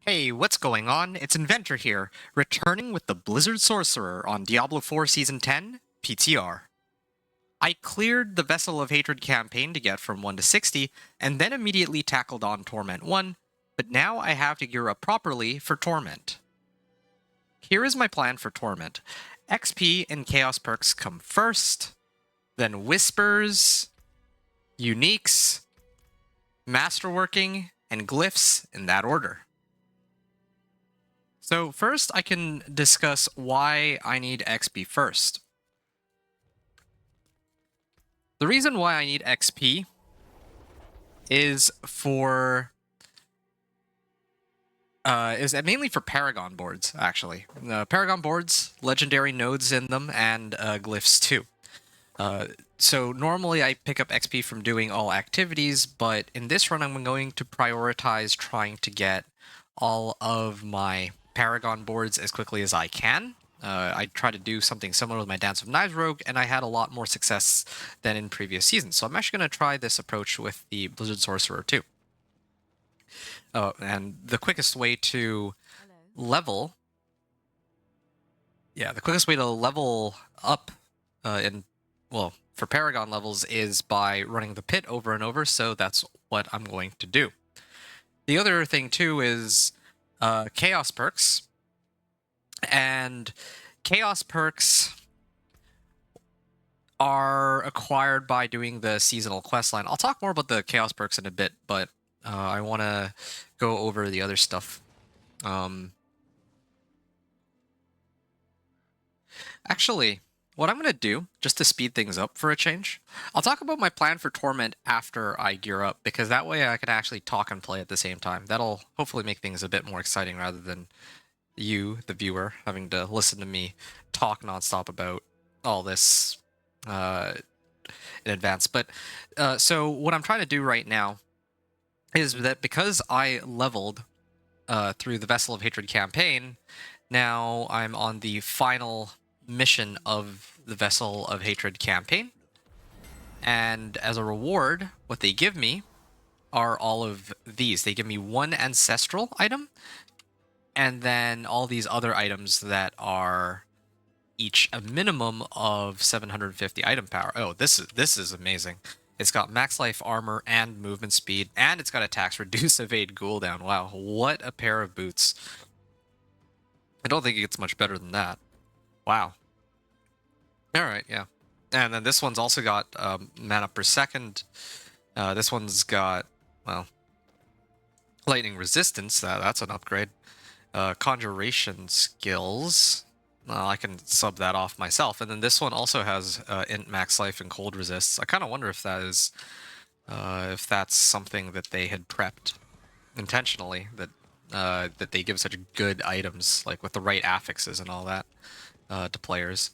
Hey, what's going on? It's Inventor here, returning with the Blizzard Sorcerer on Diablo 4 Season 10, PTR. I cleared the Vessel of Hatred campaign to get from 1 to 60, and then immediately tackled on Torment 1, but now I have to gear up properly for Torment. Here is my plan for Torment. XP and Chaos perks come first, then Whispers, Uniques, Masterworking, and Glyphs in that order. So first I can discuss why I need XP first. The reason why I need XP is mainly for Paragon boards, actually. Paragon boards, legendary nodes in them, and glyphs too. So normally I pick up XP from doing all activities, but in this run I'm going to prioritize trying to get all of my Paragon boards as quickly as I can. I tried to do something similar with my Dance of Knives Rogue, and I had a lot more success than in previous seasons. So I'm actually going to try this approach with the Blizzard Sorcerer too. And the quickest way to level... Yeah, the quickest way to level up for Paragon levels is by running the pit over and over, so that's what I'm going to do. The other thing too is Chaos perks. And Chaos perks are acquired by doing the seasonal quest line. I'll talk more about the Chaos perks in a bit, but I want to go over the other stuff. Actually, what I'm going to do, just to speed things up for a change, I'll talk about my plan for Torment after I gear up, because that way I can actually talk and play at the same time. That'll hopefully make things a bit more exciting rather than you, the viewer, having to listen to me talk nonstop about all this in advance. But so what I'm trying to do right now is that because I leveled through the Vessel of Hatred campaign, now I'm on the final mission of the Vessel of Hatred campaign. And as a reward, what they give me are all of these. They give me one ancestral item, and then all these other items that are each a minimum of 750 item power. Oh, this is amazing. It's got max life armor and movement speed, and it's got attacks reduce evade cooldown. Wow, what a pair of boots. I don't think it gets much better than that. Wow. Alright, yeah. And then this one's also got mana per second. This one's got, well, lightning resistance. That's an upgrade. Conjuration skills. Well, I can sub that off myself. And then this one also has int max life and cold resists. I kind of wonder if that is, if that's something that they had prepped intentionally, that that they give such good items, like with the right affixes and all that, to players.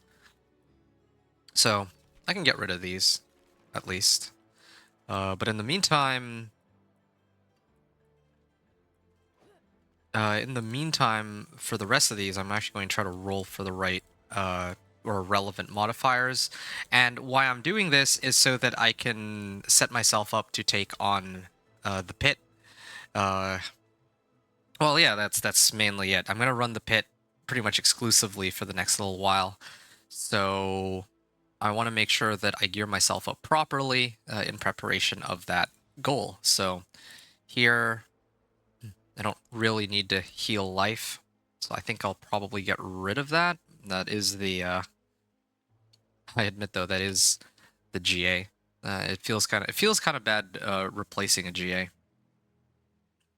So I can get rid of these, at least. But in the meantime, for the rest of these, I'm actually going to try to roll for the right or relevant modifiers. And why I'm doing this is so that I can set myself up to take on the pit. Well, yeah, that's mainly it. I'm going to run the pit pretty much exclusively for the next little while. So I want to make sure that I gear myself up properly in preparation of that goal. So here, I don't really need to heal life, so I think I'll probably get rid of that. That is the, I admit though, that is the GA. It feels kind of bad replacing a GA.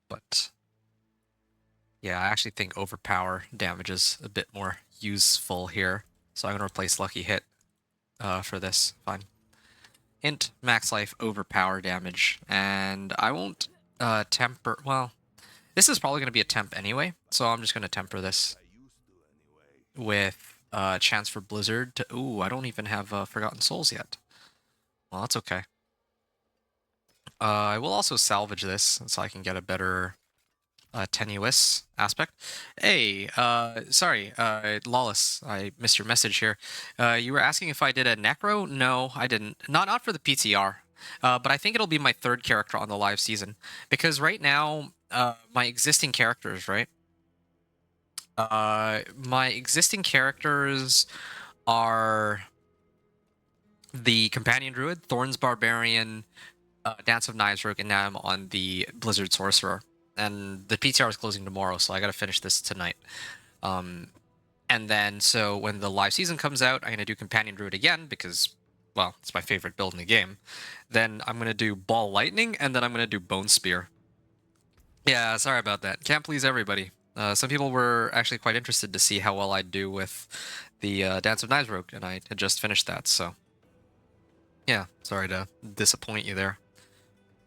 But yeah, I actually think overpower damage is a bit more useful here. So I'm gonna replace lucky hit for this. Fine. Int max life overpower damage, and I won't temper. Well, this is probably going to be a temp anyway, so I'm just going to temper this with chance for Blizzard to... Ooh, I don't even have Forgotten Souls yet. Well, that's okay. I will also salvage this so I can get a better tenuous aspect. Hey, sorry, Lawless, I missed your message here. You were asking if I did a Necro? No, I didn't. Not for the PTR. But I think it'll be my third character on the live season because right now, my existing characters, right? My existing characters are the Companion Druid, Thorns Barbarian, Dance of Knives Rogue, and now I'm on the Blizzard Sorcerer. And the PTR is closing tomorrow, so I gotta finish this tonight. And then, so when the live season comes out, I'm gonna do Companion Druid again because, well, it's my favorite build in the game. Then I'm gonna do Ball Lightning, and then I'm gonna do Bone Spear. Yeah, sorry about that. Can't please everybody. Some people were actually quite interested to see how well I'd do with the Dance of Knives Rogue, and I had just finished that, so yeah, sorry to disappoint you there.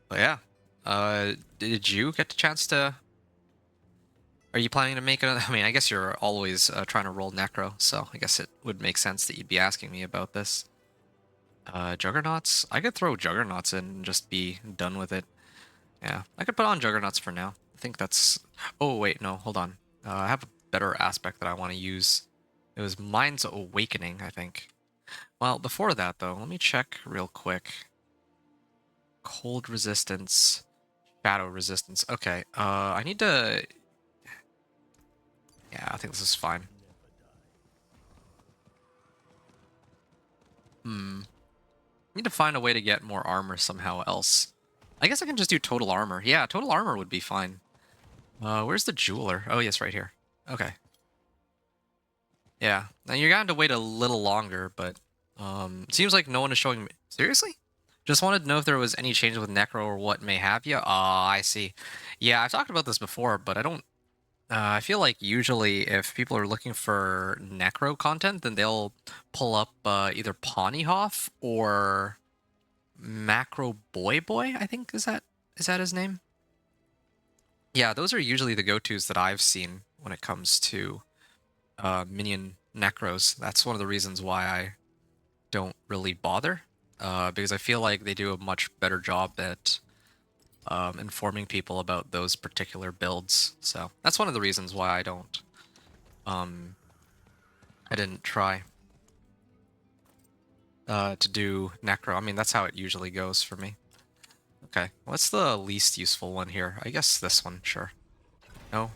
But yeah, did you get the chance to? Are you planning to make it? I mean, I guess you're always trying to roll Necro, so I guess it would make sense that you'd be asking me about this. Juggernauts? I could throw Juggernauts in and just be done with it. Yeah, I could put on Juggernauts for now. I think that's... Oh, wait, no, hold on. I have a better aspect that I want to use. It was Mind's Awakening, I think. Well, before that, though, let me check real quick. Cold resistance, shadow resistance. Okay, I need to... Yeah, I think this is fine. Need to find a way to get more armor somehow else. I guess I can just do total armor. Yeah, total armor would be fine. Where's the jeweler? Oh, yes, right here. Okay. Yeah, now you're going to wait a little longer, but seems like no one is showing me. Seriously? Just wanted to know if there was any change with Necro or what may have you. Ah, I see. Yeah, I've talked about this before, but I don't... I feel like usually if people are looking for Necro content, then they'll pull up either Pawnyhoff or Macro Boy Boy, I think. Is that his name? Yeah, those are usually the go-tos that I've seen when it comes to minion Necros. That's one of the reasons why I don't really bother, because I feel like they do a much better job at informing people about those particular builds. So that's one of the reasons why I don't. I didn't try to do Necro. I mean, that's how it usually goes for me. Okay, what's the least useful one here? I guess this one, sure. No?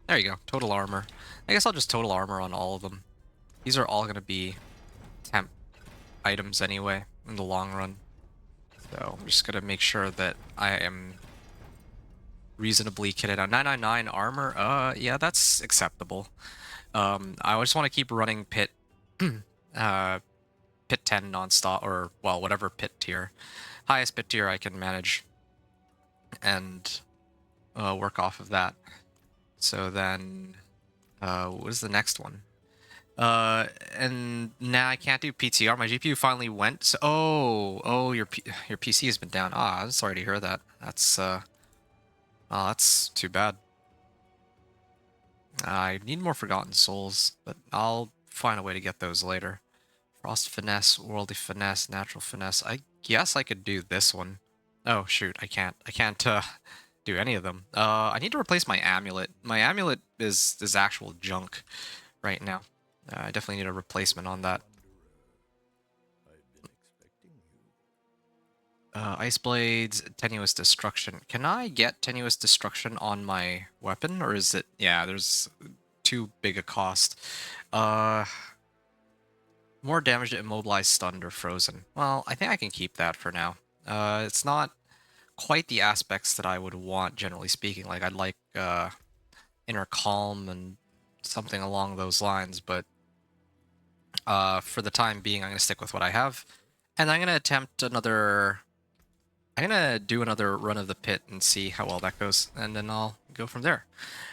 There you go, total armor. I guess I'll just total armor on all of them. These are all going to be temp items anyway, in the long run. So I'm just going to make sure that I am reasonably kitted out. 999 armor, yeah, that's acceptable. I just want to keep running pit, pit 10 non-stop, or, well, whatever pit tier. Highest pit tier I can manage, and work off of that. So then, what is the next one? And now I can't do PTR. My GPU finally went. So, oh, your PC has been down. Ah, I'm sorry to hear that. That's oh, that's too bad. I need more Forgotten Souls, but I'll find a way to get those later. Frost Finesse, Worldly Finesse, Natural Finesse. I guess I could do this one. Oh, shoot, I can't. I can't do any of them. I need to replace my amulet. My amulet is actual junk right now. I definitely need a replacement on that. Ice Blades, Tenuous Destruction. Can I get Tenuous Destruction on my weapon, or is it... Yeah, there's too big a cost. More damage to immobilize, stunned, or frozen. Well, I think I can keep that for now. It's not quite the aspects that I would want, generally speaking. Like, I'd like Inner Calm and something along those lines, but for the time being, I'm going to stick with what I have. And I'm going to attempt another... I'm going to do another run of the pit and see how well that goes, and then I'll go from there.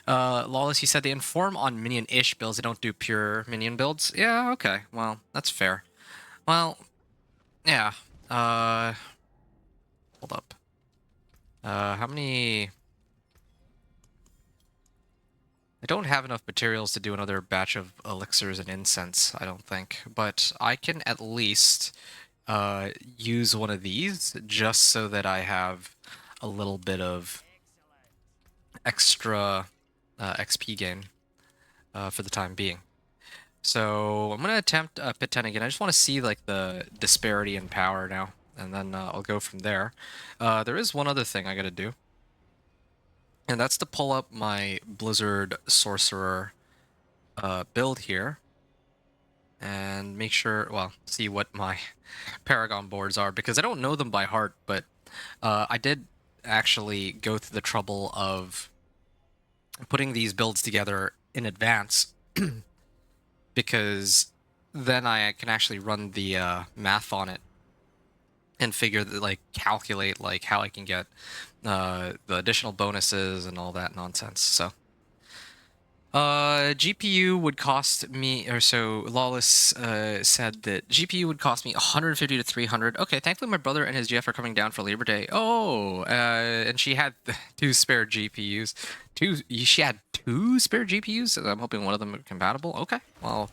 Lawless, you said they inform on minion-ish builds. They don't do pure minion builds. Yeah, okay. Well, that's fair. Well, yeah. Hold up. How many... I don't have enough materials to do another batch of elixirs and incense, I don't think. But I can at least use one of these just so that I have a little bit of extra XP gain for the time being. So I'm going to attempt Pit 10 again. I just want to see like the disparity in power now. and then I'll go from there. There is one other thing I gotta do, and that's to pull up my Blizzard Sorcerer build here and make sure, well, see what my Paragon boards are, because I don't know them by heart, but I did actually go through the trouble of putting these builds together in advance because then I can actually run the math on it and figure that, like, calculate like how I can get the additional bonuses and all that nonsense. So GPU would cost me, or so Lawless said that GPU would cost me 150 to 300. Okay, thankfully my brother and his GF are coming down for Labor Day. Oh, and she had 2 spare GPUs. She had 2 spare GPUs. I'm hoping one of them are compatible. Okay, well,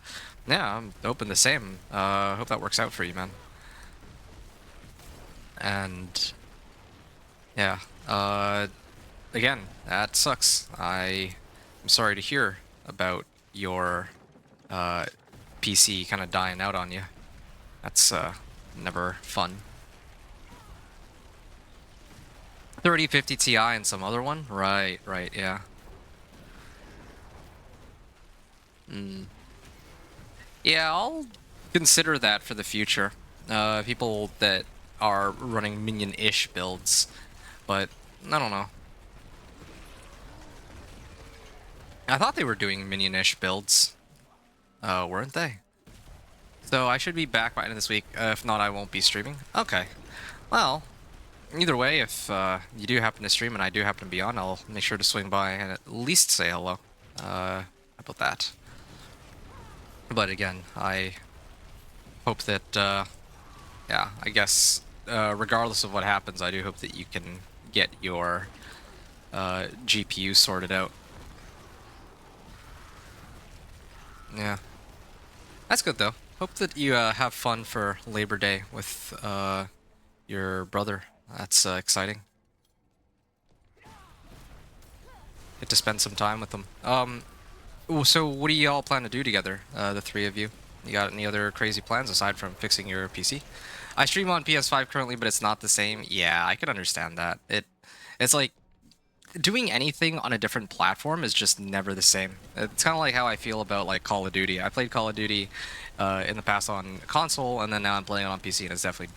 yeah, I'm hoping the same. Hope that works out for you, man. And yeah, again, that sucks. I'm sorry to hear about your PC kind of dying out on you. That's never fun. 3050 Ti and some other one? Right, yeah. Yeah, I'll consider that for the future. People that are running minion-ish builds, but I don't know. I thought they were doing minion-ish builds, weren't they? So I should be back by the end of this week. If not, I won't be streaming. Okay. Well, either way, if you do happen to stream and I do happen to be on, I'll make sure to swing by and at least say hello. How about that? But again, I hope that, yeah, I guess, regardless of what happens, I do hope that you can get your GPU sorted out. Yeah. That's good, though. Hope that you have fun for Labor Day with your brother. That's exciting. Get to spend some time with them. So what do you all plan to do together, the 3 of you? You got any other crazy plans aside from fixing your PC? I stream on PS5 currently, but it's not the same. Yeah, I can understand that. It's like doing anything on a different platform is just never the same. It's kind of like how I feel about like Call of Duty. I played Call of Duty in the past on console, and then now I'm playing it on PC, and it's definitely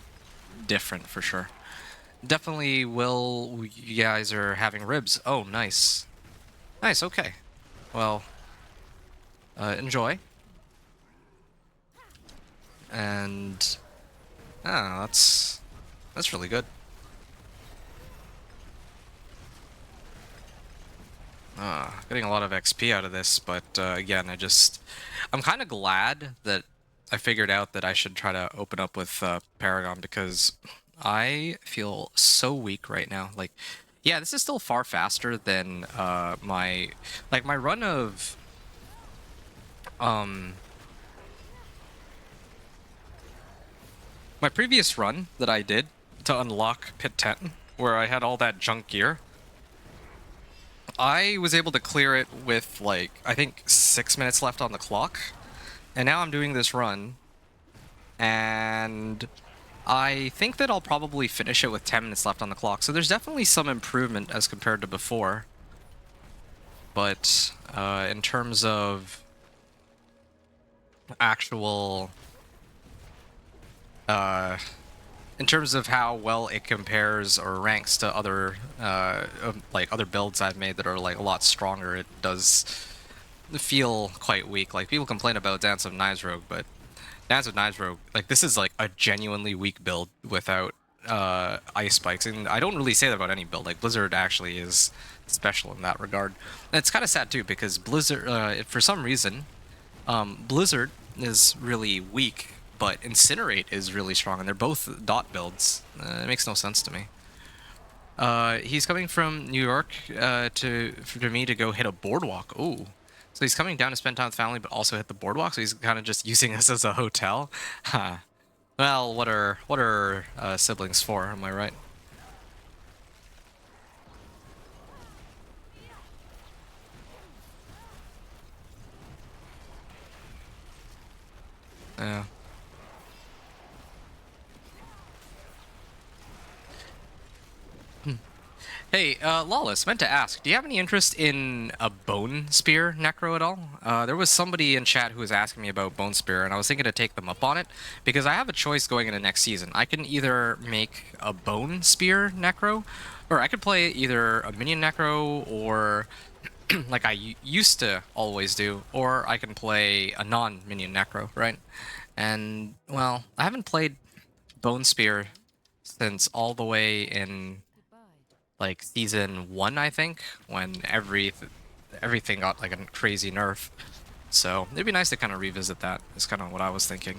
different for sure. Definitely will. You guys are having ribs. Oh, nice. Nice, okay. Well, enjoy. And that's really good. Getting a lot of XP out of this, but again, I'm kind of glad that I figured out that I should try to open up with Paragon, because I feel so weak right now. Like, yeah, this is still far faster than my run of my previous run that I did to unlock Pit 10, where I had all that junk gear. I was able to clear it with, like, I think 6 minutes left on the clock. And now I'm doing this run, and I think that I'll probably finish it with 10 minutes left on the clock. So there's definitely some improvement as compared to before. But in terms of actual... in terms of how well it compares or ranks to other other builds I've made that are like a lot stronger, it does feel quite weak. Like, people complain about Dance of Knives Rogue, but Dance of Knives Rogue, like, this is like a genuinely weak build without ice spikes, and I don't really say that about any build. Like, Blizzard actually is special in that regard. And it's kind of sad too, because Blizzard, for some reason, Blizzard is really weak, but Incinerate is really strong, and they're both dot builds. It makes no sense to me. He's coming from New York for me to go hit a boardwalk. Ooh. So he's coming down to spend time with family, but also hit the boardwalk, so he's kind of just using us as a hotel. Huh. Well, what are siblings for, am I right? Yeah. Hey, Lawless, meant to ask, do you have any interest in a Bone Spear Necro at all? There was somebody in chat who was asking me about Bone Spear, and I was thinking to take them up on it, because I have a choice going into next season. I can either make a Bone Spear Necro, or I could play either a Minion Necro, or like I used to always do, or I can play a non-Minion Necro, right? And, well, I haven't played Bone Spear since all the way in like season 1, I think, when everything got like a crazy nerf. So it'd be nice to kind of revisit that. Is kind of what I was thinking.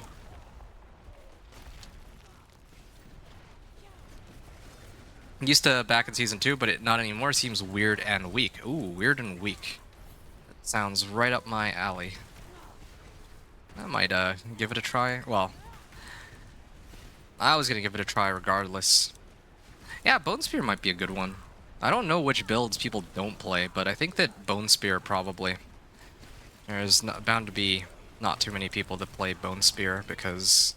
Used to back in season 2, but it not anymore. Seems weird and weak. Ooh, weird and weak. That sounds right up my alley. I might give it a try. Well, I was gonna give it a try regardless. Yeah, Bone Spear might be a good one. I don't know which builds people don't play, but I think that Bone Spear probably. There's bound to be not too many people that play Bone Spear because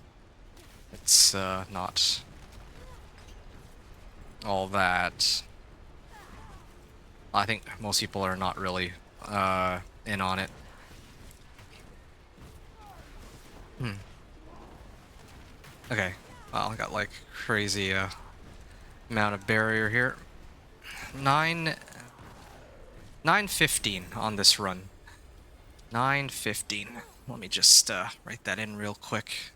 it's not all that. I think most people are not really in on it. Okay, well, I got like crazy amount of barrier here. 915 on this run. 915. Let me just write that in real quick.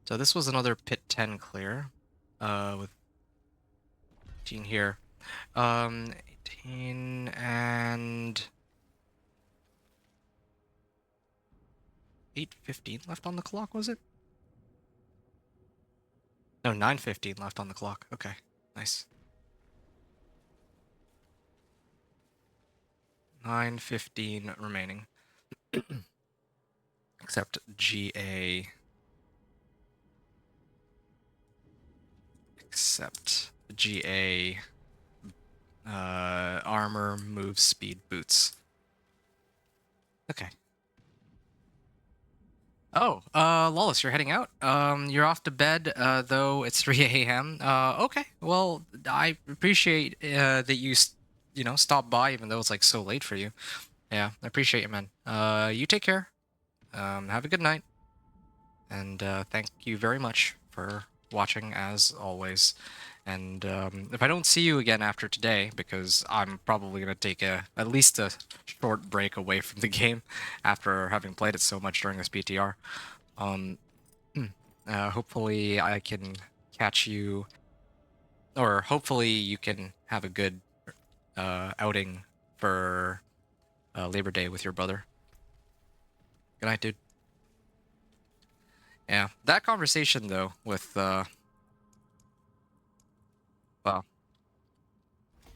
So this was another pit 10 clear, with 18 here. 18 and 8:15 left on the clock, was it? No, 9:15 left on the clock. Okay, nice. 9:15 remaining. Except GA. Except GA. Armor, move, speed, boots. Okay. Oh, Lawless, you're heading out? You're off to bed, though it's 3 a.m. Okay. Well, I appreciate, that you know, stopped by, even though it's, like, so late for you. Yeah, I appreciate you, man. You take care. Have a good night. And, thank you very much for watching, as always. And, if I don't see you again after today, because I'm probably going to take at least a short break away from the game after having played it so much during this PTR, hopefully I can catch you, or hopefully you can have a good outing for Labor Day with your brother. Good night, dude. Yeah, that conversation though with well,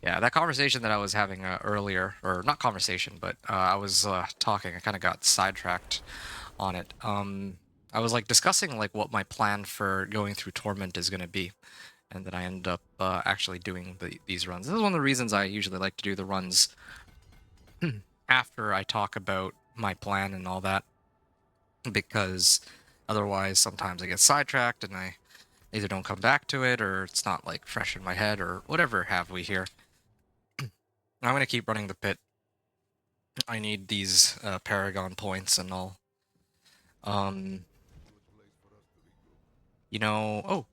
yeah, that conversation that I was having earlier, or not conversation, but I was talking. I kind of got sidetracked on it. I was like discussing like what my plan for going through Torment is going to be, and then I end up actually doing these runs. This is one of the reasons I usually like to do the runs after I talk about my plan and all that, because otherwise sometimes I get sidetracked and I either don't come back to it, or it's not like fresh in my head, or whatever have we here. I'm going to keep running the pit. I need these Paragon points and all. You know, oh,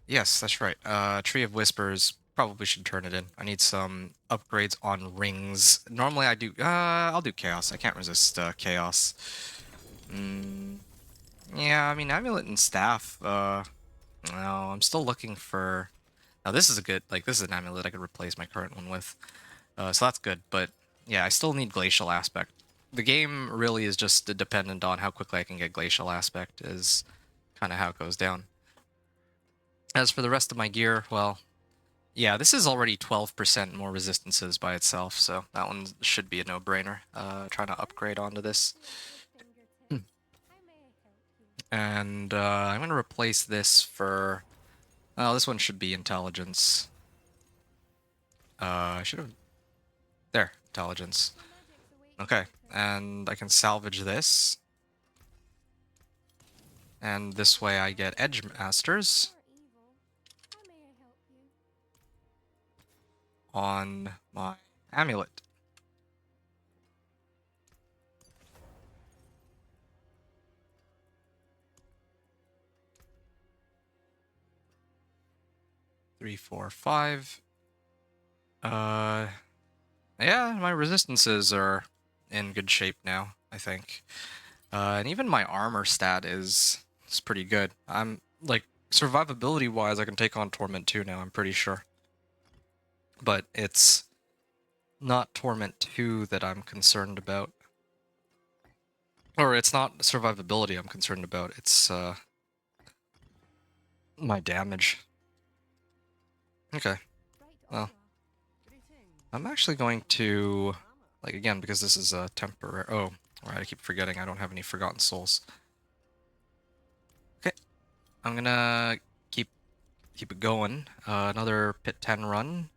yes, that's right. Tree of Whispers, probably should turn it in. I need some upgrades on rings. Normally I do, I'll do Chaos. I can't resist Chaos. Yeah, I mean, Amulet and Staff, no, I'm still looking for... Now this is a good, like, this is an Amulet I could replace my current one with. So that's good, but yeah, I still need Glacial Aspect. The game really is just dependent on how quickly I can get Glacial Aspect, is kind of how it goes down. As for the rest of my gear, well, yeah, this is already 12% more resistances by itself, so that one should be a no-brainer, trying to upgrade onto this. And I'm going to replace this for... Oh, this one should be Intelligence. I should have... There, Intelligence. Okay, and I can salvage this. And this way I get Edge Masters. on my amulet. Three, four, five. Yeah, my resistances are in good shape now, I think. And even my armor stat is pretty good. I'm like survivability wise, I can take on Torment 2 now, I'm pretty sure. But it's not Torment 2 that I'm concerned about. Or it's not survivability I'm concerned about, it's my damage. Okay. Well, I'm actually going to, like, again, because this is a temporary... Oh, alright, I keep forgetting I don't have any Forgotten Souls. Okay. I'm gonna keep it going. Another Pit 10 run.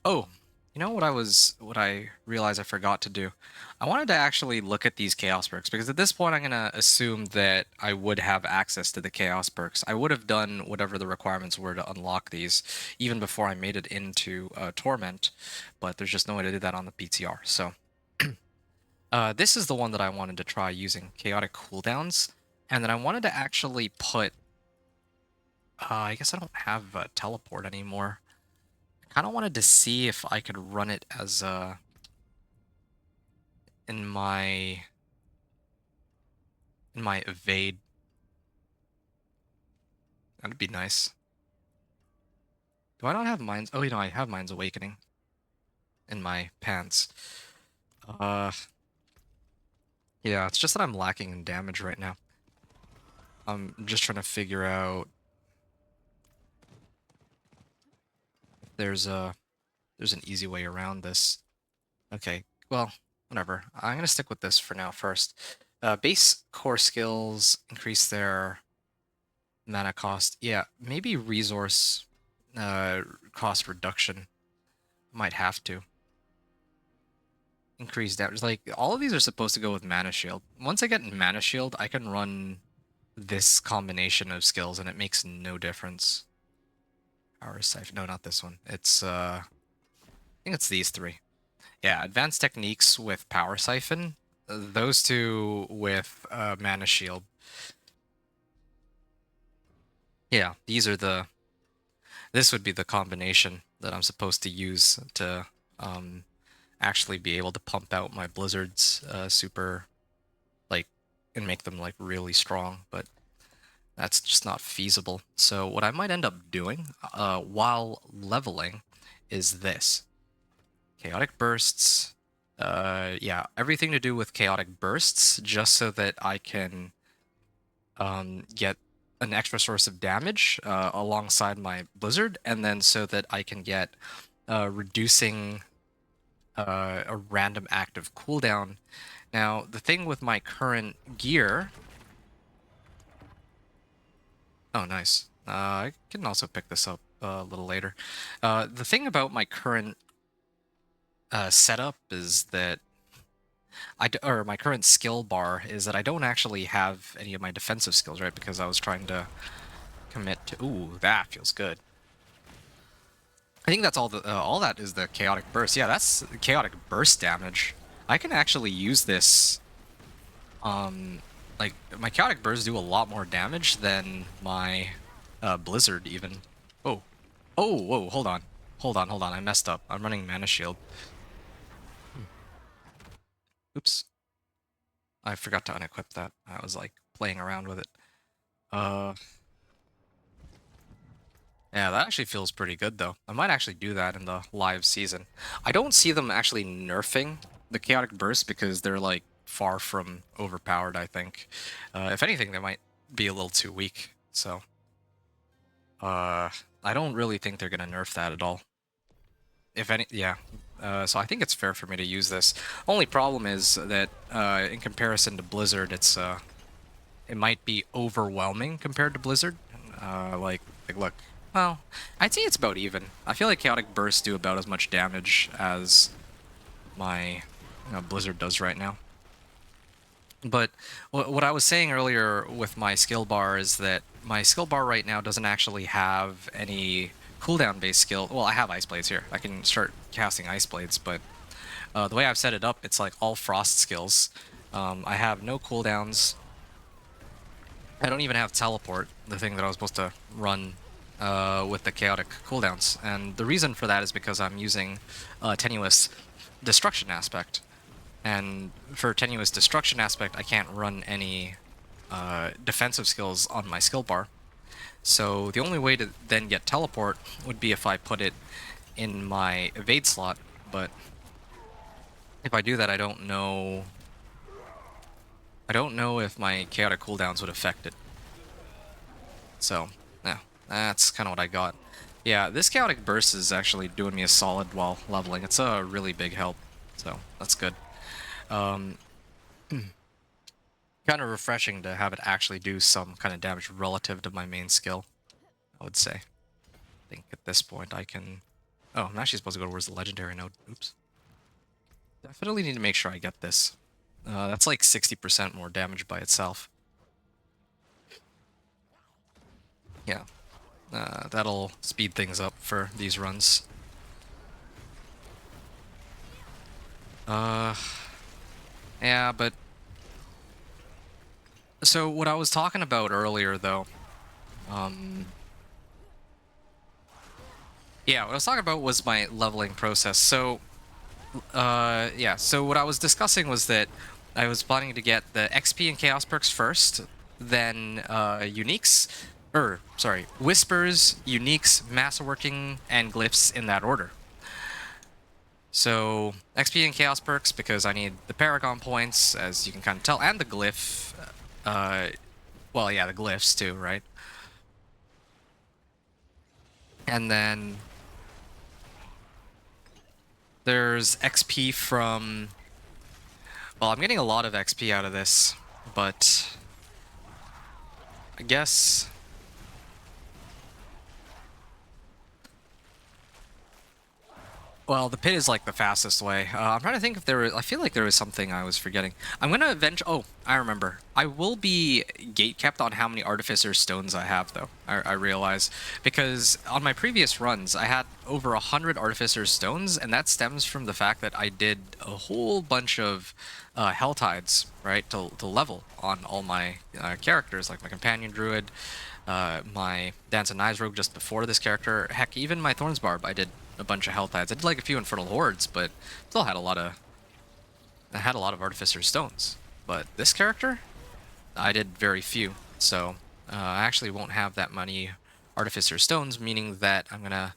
Oh, you know what I realized I forgot to do? I wanted to actually look at these Chaos perks, because at this point I'm gonna assume that I would have access to the Chaos perks. I would have done whatever the requirements were to unlock these, even before I made it into Torment, but there's just no way to do that on the PTR, so... this is the one that I wanted to try using chaotic cooldowns, and then I wanted to actually put... I guess I don't have teleport anymore. I kind of wanted to see if I could run it as in my evade. That'd be nice. Do I not have Mind's... Oh, you know, I have Mind's Awakening in my pants. Yeah, it's just that I'm lacking in damage right now. I'm just trying to figure out if there's an easy way around this. Okay, well, whatever. I'm gonna stick with this for now first. Base core skills increase their mana cost. Yeah, maybe resource cost reduction. Might have to. Increase damage. Like, all of these are supposed to go with Mana Shield. Once I get Mana Shield, I can run this combination of skills, and it makes no difference. Power Siphon. No, not this one. It's, I think it's these three. Yeah, Advanced Techniques with Power Siphon. Those two with Mana Shield. Yeah, these are the... This would be the combination that I'm supposed to use to actually be able to pump out my Blizzards super, like, and make them, like, really strong, but that's just not feasible. So what I might end up doing while leveling is this. Chaotic Bursts. Yeah, everything to do with Chaotic Bursts, just so that I can get an extra source of damage alongside my Blizzard, and then so that I can get reducing a random active cooldown. Now, the thing with my current gear... Oh, nice. I can also pick this up a little later. The thing about my current setup is that or my current skill bar is that I don't actually have any of my defensive skills, right? Because I was trying to commit to... Ooh, that feels good. I think that's all that is the chaotic burst. Yeah, that's chaotic burst damage. I can actually use this. Like, my chaotic bursts do a lot more damage than my Blizzard even. Oh, oh, whoa, hold on, I messed up. I'm running Mana Shield. Oops. I forgot to unequip that. I was, like, playing around with it. Yeah, that actually feels pretty good, though. I might actually do that in the live season. I don't see them actually nerfing the Chaotic Burst because they're, like, far from overpowered, I think. If anything, they might be a little too weak, so... I don't really think they're gonna nerf that at all. If any... Yeah. So I think it's fair for me to use this. Only problem is that, in comparison to Blizzard, it's, it might be overwhelming compared to Blizzard. Like, look... Well, I'd say it's about even. I feel like Chaotic Bursts do about as much damage as my Blizzard does right now. But what I was saying earlier with my skill bar is that my skill bar right now doesn't actually have any cooldown-based skill. Well, I have Ice Blades here. I can start casting Ice Blades, but the way I've set it up, it's like all Frost skills. I have no cooldowns. I don't even have Teleport, the thing that I was supposed to run with the chaotic cooldowns. And the reason for that is because I'm using Tenuous Destruction Aspect. And for Tenuous Destruction Aspect, I can't run any defensive skills on my skill bar. So the only way to then get Teleport would be if I put it in my evade slot, but if I do that, I don't know if my chaotic cooldowns would affect it. So, yeah, that's kind of what I got. Yeah, this chaotic burst is actually doing me a solid while leveling. It's a really big help, so that's good. Kind of refreshing to have it actually do some kind of damage relative to my main skill, I would say. I think at this point I can... Oh, I'm actually supposed to go towards the legendary node. Oops. Definitely need to make sure I get this. That's like 60% more damage by itself. Yeah. That'll speed things up for these runs. Yeah, but... So, what I was talking about earlier, though... Yeah, what I was talking about was my leveling process. So, yeah, so what I was discussing was that I was planning to get the XP and Chaos perks first, then Uniques... Whispers, Uniques, Masterworking, and Glyphs in that order. So, XP and Chaos perks, because I need the Paragon points, as you can kind of tell, and the Glyph. Well, yeah, the Glyphs too, right? And then... there's XP from... Well, I'm getting a lot of XP out of this, but... I guess... Well, the pit is like the fastest way. I'm trying to think if there was... I feel like there was something I was forgetting. I'm gonna eventually... Oh, I remember. I will be gate-kept on how many Artificer Stones I have, though. I realize. Because on my previous runs, I had over 100 Artificer Stones, and that stems from the fact that I did a whole bunch of Hell Tides, right, to level on all my characters, like my Companion Druid, my Dance and Knives Rogue just before this character. Heck, even my Thorns Barb, I did a bunch of Hell Tides. I did like a few Infernal Hordes, but still had a lot of... I had a lot of Artificer Stones. But this character, I did very few. So I actually won't have that many Artificer Stones, meaning that I'm gonna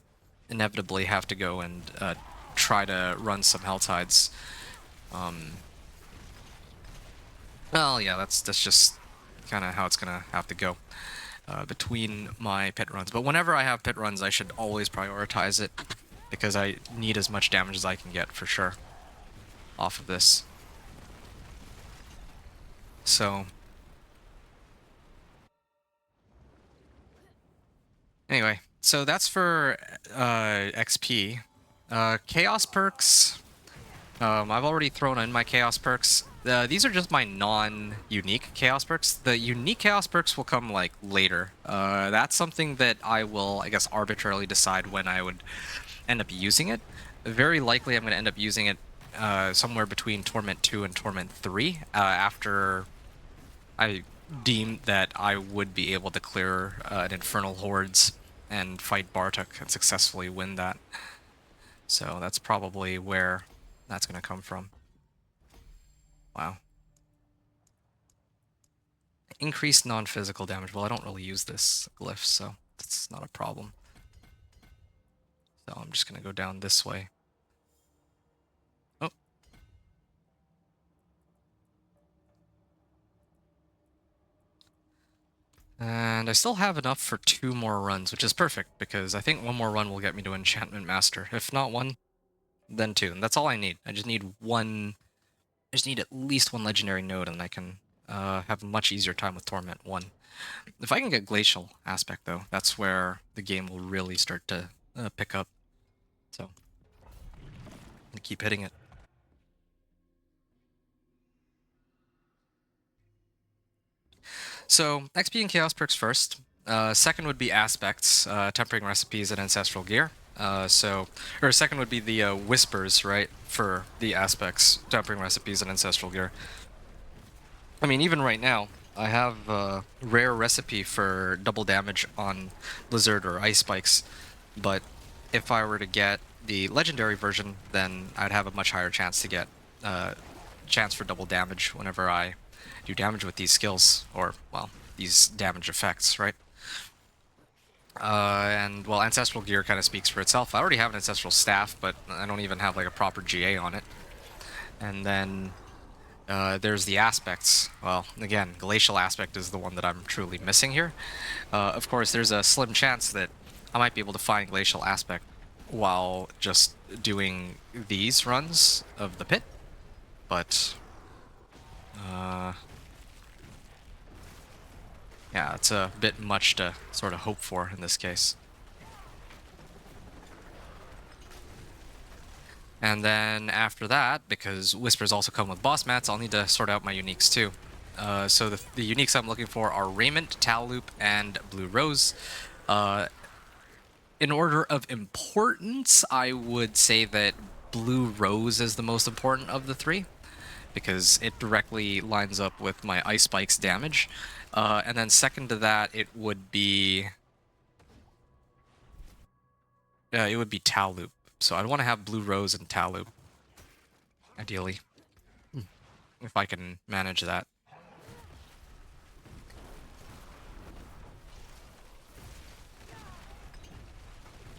inevitably have to go and try to run some Hell Tides. Well, yeah, that's just kind of how it's gonna have to go between my pit runs. But whenever I have pit runs, I should always prioritize it, because I need as much damage as I can get, for sure, off of this. So... Anyway, so that's for XP. Chaos perks... I've already thrown in my Chaos perks. These are just my non-unique Chaos perks. The unique Chaos perks will come, like, later. That's something that I will, I guess, arbitrarily decide when I would end up using it. Very likely I'm going to end up using it somewhere between Torment 2 and Torment 3, after I deem that I would be able to clear an Infernal Hordes and fight Bartok and successfully win that. So that's probably where that's going to come from. Wow. Increased non-physical damage. Well, I don't really use this glyph, so that's not a problem. So I'm just going to go down this way. Oh. And I still have enough for 2 more runs, which is perfect, because I think 1 more run will get me to Enchantment Master. If not 1, then 2. And that's all I need. I just need at least 1 Legendary Node, and I can have a much easier time with Torment 1. If I can get Glacial Aspect, though, that's where the game will really start to pick up. So, I'm gonna keep hitting it. So, XP and Chaos perks first. Second would be aspects, tempering recipes, and ancestral gear. Or second would be the whispers, right? For the aspects, tempering recipes, and ancestral gear. I mean, even right now, I have a rare recipe for double damage on Blizzard or Ice Spikes, but if I were to get the legendary version, then I'd have a much higher chance to get chance for double damage whenever I do damage with these skills, or, well, these damage effects, right? And, well, Ancestral Gear kind of speaks for itself. I already have an Ancestral Staff, but I don't even have, like, a proper GA on it. And then there's the aspects. Well, again, Glacial Aspect is the one that I'm truly missing here. Of course, there's a slim chance that I might be able to find Glacial Aspect while just doing these runs of the pit, but yeah, it's a bit much to sort of hope for in this case. And then after that, because Whispers also come with boss mats, I'll need to sort out my uniques too. So the uniques I'm looking for are Raiment, Tal Loop, and Blue Rose. In order of importance, I would say that Blue Rose is the most important of the three, because it directly lines up with my Ice Spike's damage. And then second to that, it would be Tal Loop. So I'd want to have Blue Rose and Tal Loop, ideally, if I can manage that.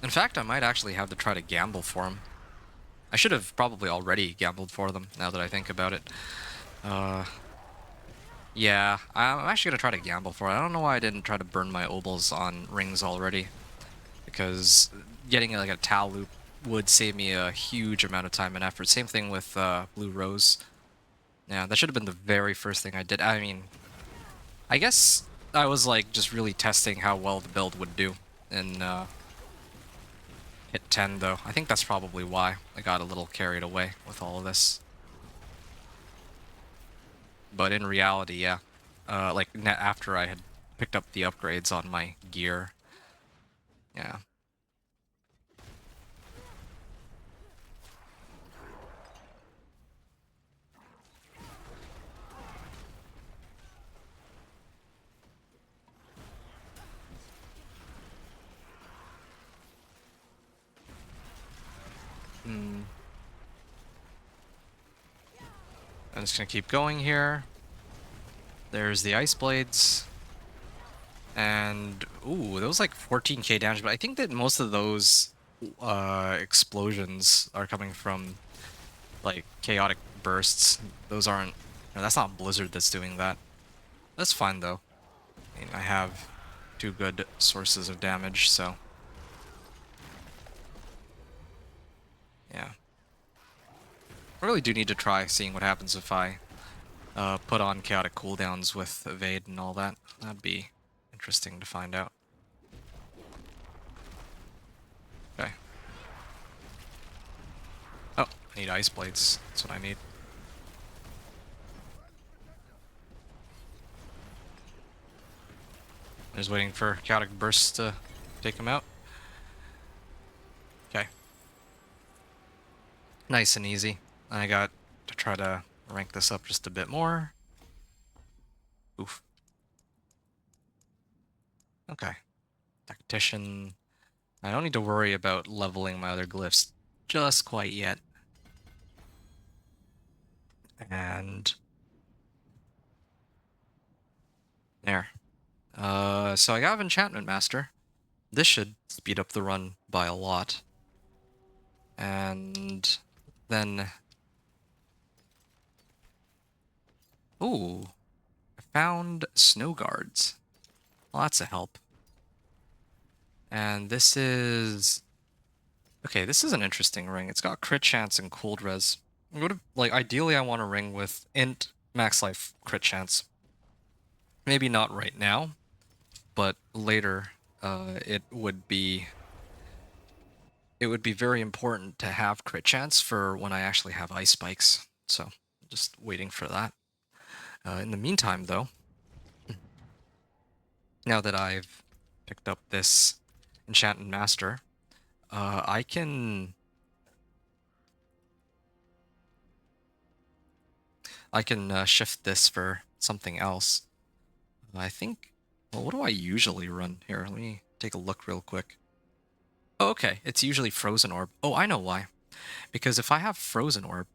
In fact, I might actually have to try to gamble for them. I should have probably already gambled for them, now that I think about it. Yeah, I'm actually going to try to gamble for it. I don't know why I didn't try to burn my obols on rings already, because getting like a Tal Loop would save me a huge amount of time and effort. Same thing with Blue Rose. Yeah, that should have been the very first thing I did. I mean, I guess I was like just really testing how well the build would do in hit 10 though. I think that's probably why I got a little carried away with all of this. But in reality, yeah, like after I had picked up the upgrades on my gear, yeah. I'm just gonna keep going here. There's the Ice Blades. And, ooh, those like 14k damage, but I think that most of those explosions are coming from like chaotic bursts. Those aren't, no, that's not Blizzard that's doing that. That's fine though. I mean, I have two good sources of damage, so yeah. I really do need to try seeing what happens if I put on chaotic cooldowns with evade and all that. That'd be interesting to find out. Okay. Oh, I need Ice Blades. That's what I need. I'm just waiting for chaotic bursts to take him out. Okay. Nice and easy. I got to try to rank this up just a bit more. Oof. Okay. Tactician. I don't need to worry about leveling my other glyphs just quite yet. And there. So I got Enchantment Master. This should speed up the run by a lot. And then... Ooh. I found Snow Guards. Well, that's a help. And this is... Okay, this is an interesting ring. It's got crit chance and cold res. Like, ideally I want a ring with int, max life, crit chance. Maybe not right now, but later it would be very important to have crit chance for when I actually have ice spikes. So just waiting for that. In the meantime, though, now that I've picked up this Enchanted Master, I can shift this for something else. I think, well, what do I usually run here? Let me take a look real quick. Oh, okay, it's usually Frozen Orb. Oh, I know why. Because if I have Frozen Orb,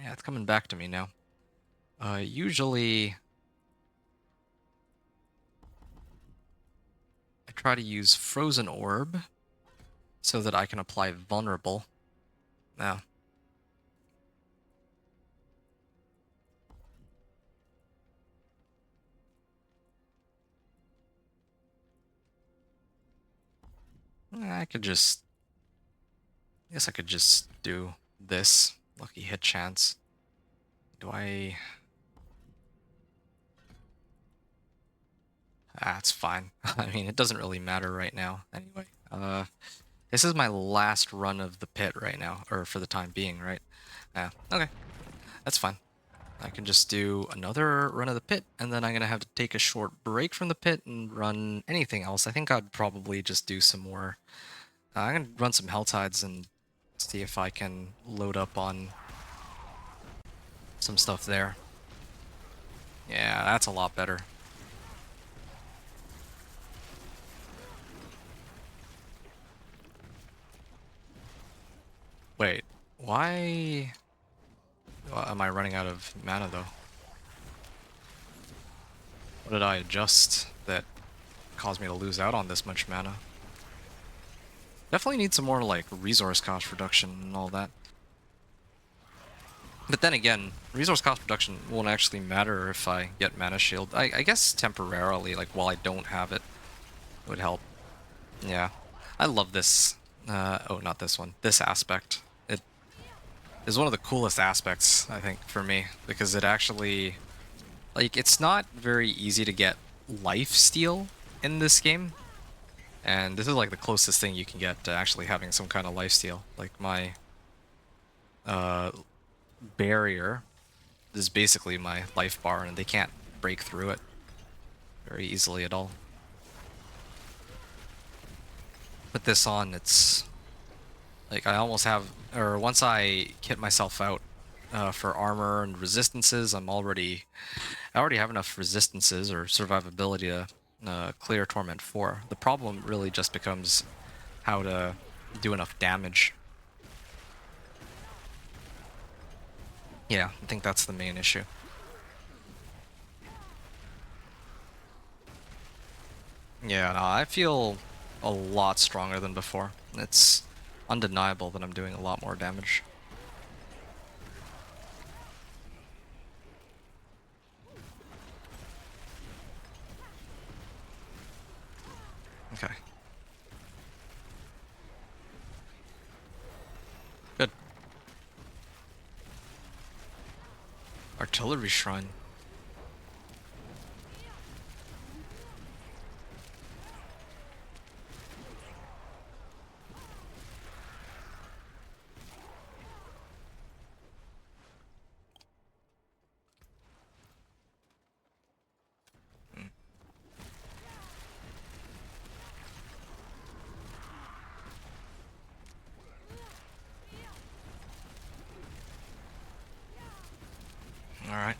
yeah, it's coming back to me now. Usually I try to use Frozen Orb so that I can apply Vulnerable. Now, I could just, I guess I could just do this. Lucky hit chance. Do I? Ah, it's fine. I mean, it doesn't really matter right now. Anyway, this is my last run of the pit right now, or for the time being, right? Yeah, okay. That's fine. I can just do another run of the pit, and then I'm going to have to take a short break from the pit and run anything else. I think I'd probably just do some more. I'm going to run some Helltides and see if I can load up on some stuff there. Yeah, that's a lot better. Wait, why am I running out of mana, though? What did I adjust that caused me to lose out on this much mana? Definitely need some more, like, resource cost reduction and all that. But then again, resource cost reduction won't actually matter if I get Mana Shield. I guess temporarily, like, while I don't have it, it would help. Yeah. I love this. Oh, not this one. This aspect. It is one of the coolest aspects, I think, for me. Because it actually... Like, it's not very easy to get life steal in this game. And this is, like, the closest thing you can get to actually having some kind of life steal. Like, my... barrier is basically my life bar, and they can't break through it very easily at all. Put this on, it's like I almost have, or once I kit myself out for armor and resistances, I already have enough resistances or survivability to clear Torment 4. The problem really just becomes how to do enough damage. Yeah, I think that's the main issue. Yeah, no, I feel a lot stronger than before. It's undeniable that I'm doing a lot more damage. Okay. Good. Artillery Shrine. Alright.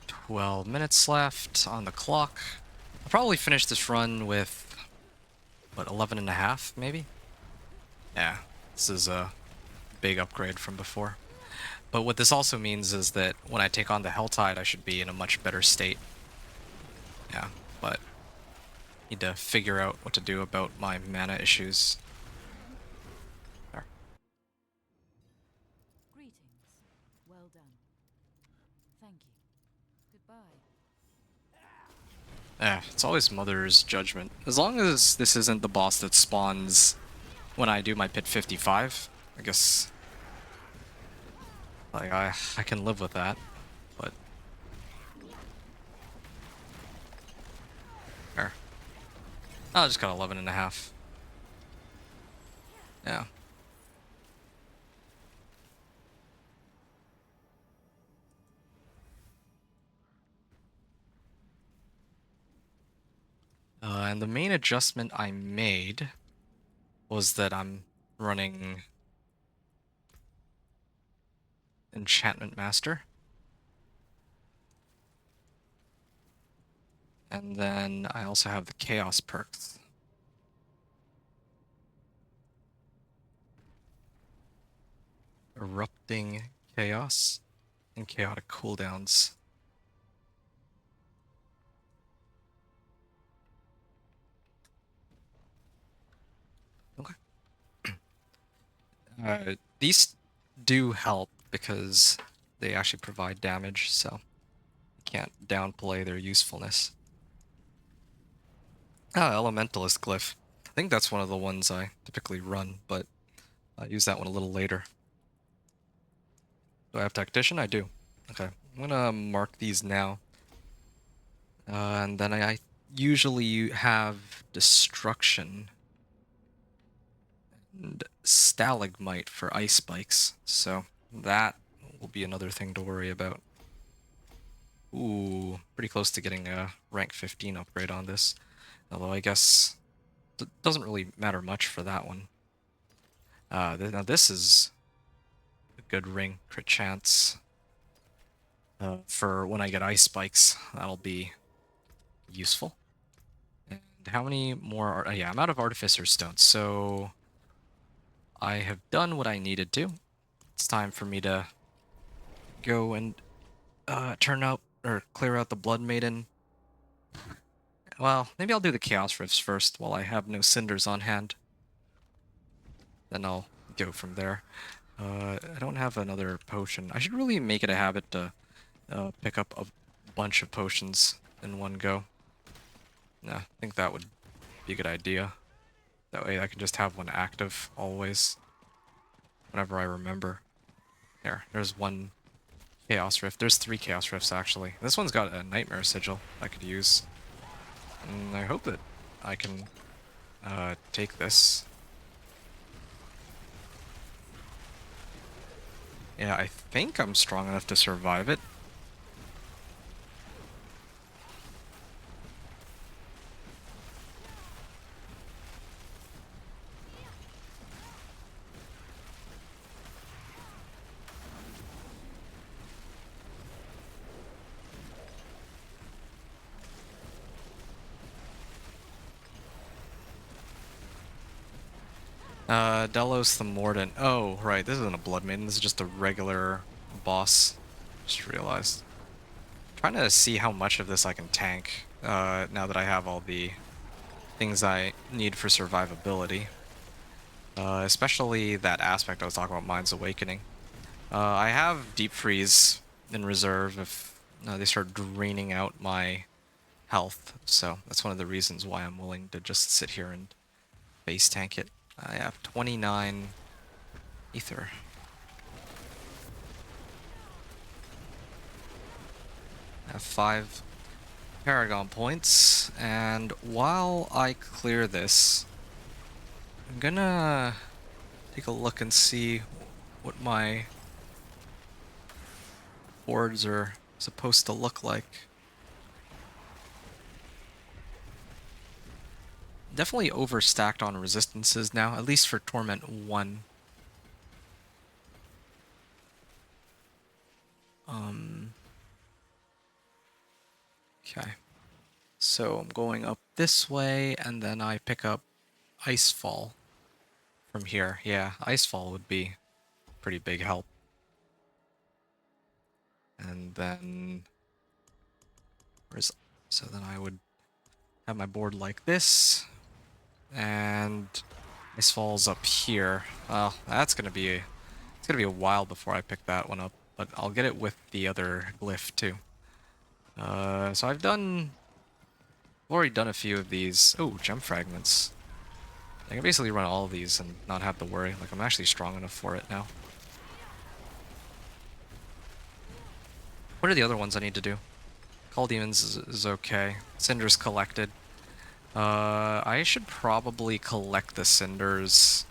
12 minutes left on the clock. I'll probably finish this run with, what, 11 and a half, maybe? Yeah, this is a big upgrade from before. But what this also means is that when I take on the Helltide, I should be in a much better state. Yeah, but need to figure out what to do about my mana issues. There. Greetings. Well done. Thank you. Goodbye. It's always Mother's Judgment. As long as this isn't the boss that spawns when I do my pit 55, I guess, like, I can live with that, but... There. Oh, I just got 11 and a half. Yeah. And the main adjustment I made was that I'm running Enchantment Master. And then I also have the Chaos perks. Erupting Chaos and Chaotic cooldowns. Okay. These do help because they actually provide damage, so you can't downplay their usefulness. Elementalist Glyph. I think that's one of the ones I typically run, but I'll use that one a little later. Do I have Tactician? I do. Okay, I'm gonna mark these now. And then I usually have Destruction and Stalagmite for ice spikes, so that will be another thing to worry about. Ooh, pretty close to getting a rank 15 upgrade on this, although I guess it doesn't really matter much for that one. Now this is a good ring, crit chance. For when I get ice spikes, that'll be useful. And how many more are... yeah, I'm out of Artificer Stones, so I have done what I needed to. It's time for me to go and turn out or clear out the Blood Maiden. Well, maybe I'll do the Chaos Rifts first while I have no cinders on hand. Then I'll go from there. I don't have another potion. I should really make it a habit to pick up a bunch of potions in one go. Yeah, I think that would be a good idea. That way I can just have one active always, whenever I remember. There's one Chaos Rift. There's 3 Chaos Rifts, actually. This one's got a Nightmare Sigil I could use. And I hope that I can take this. Yeah, I think I'm strong enough to survive it. Delos the Mordant. Oh, right, this isn't a Blood Maiden, this is just a regular boss. Just realized. Trying to see how much of this I can tank, now that I have all the things I need for survivability. Especially that aspect I was talking about, Mind's Awakening. I have Deep Freeze in reserve if they start draining out my health, so that's one of the reasons why I'm willing to just sit here and base tank it. I have 29 ether. I have 5 Paragon points, and while I clear this, I'm gonna take a look and see what my boards are supposed to look like. Definitely overstacked on resistances now, at least for Torment 1. Okay. So I'm going up this way, and then I pick up Icefall from here. Yeah, Icefall would be pretty big help. And then... so then I would have my board like this, and Icefall's up here. Well, that's gonna be it's gonna be a while before I pick that one up, but I'll get it with the other glyph too. So I've already done a few of these. Oh, gem fragments. I can basically run all of these and not have to worry. Like, I'm actually strong enough for it now. What are the other ones I need to do? Call Demons is okay. Cinders collected. I should probably collect the Cinders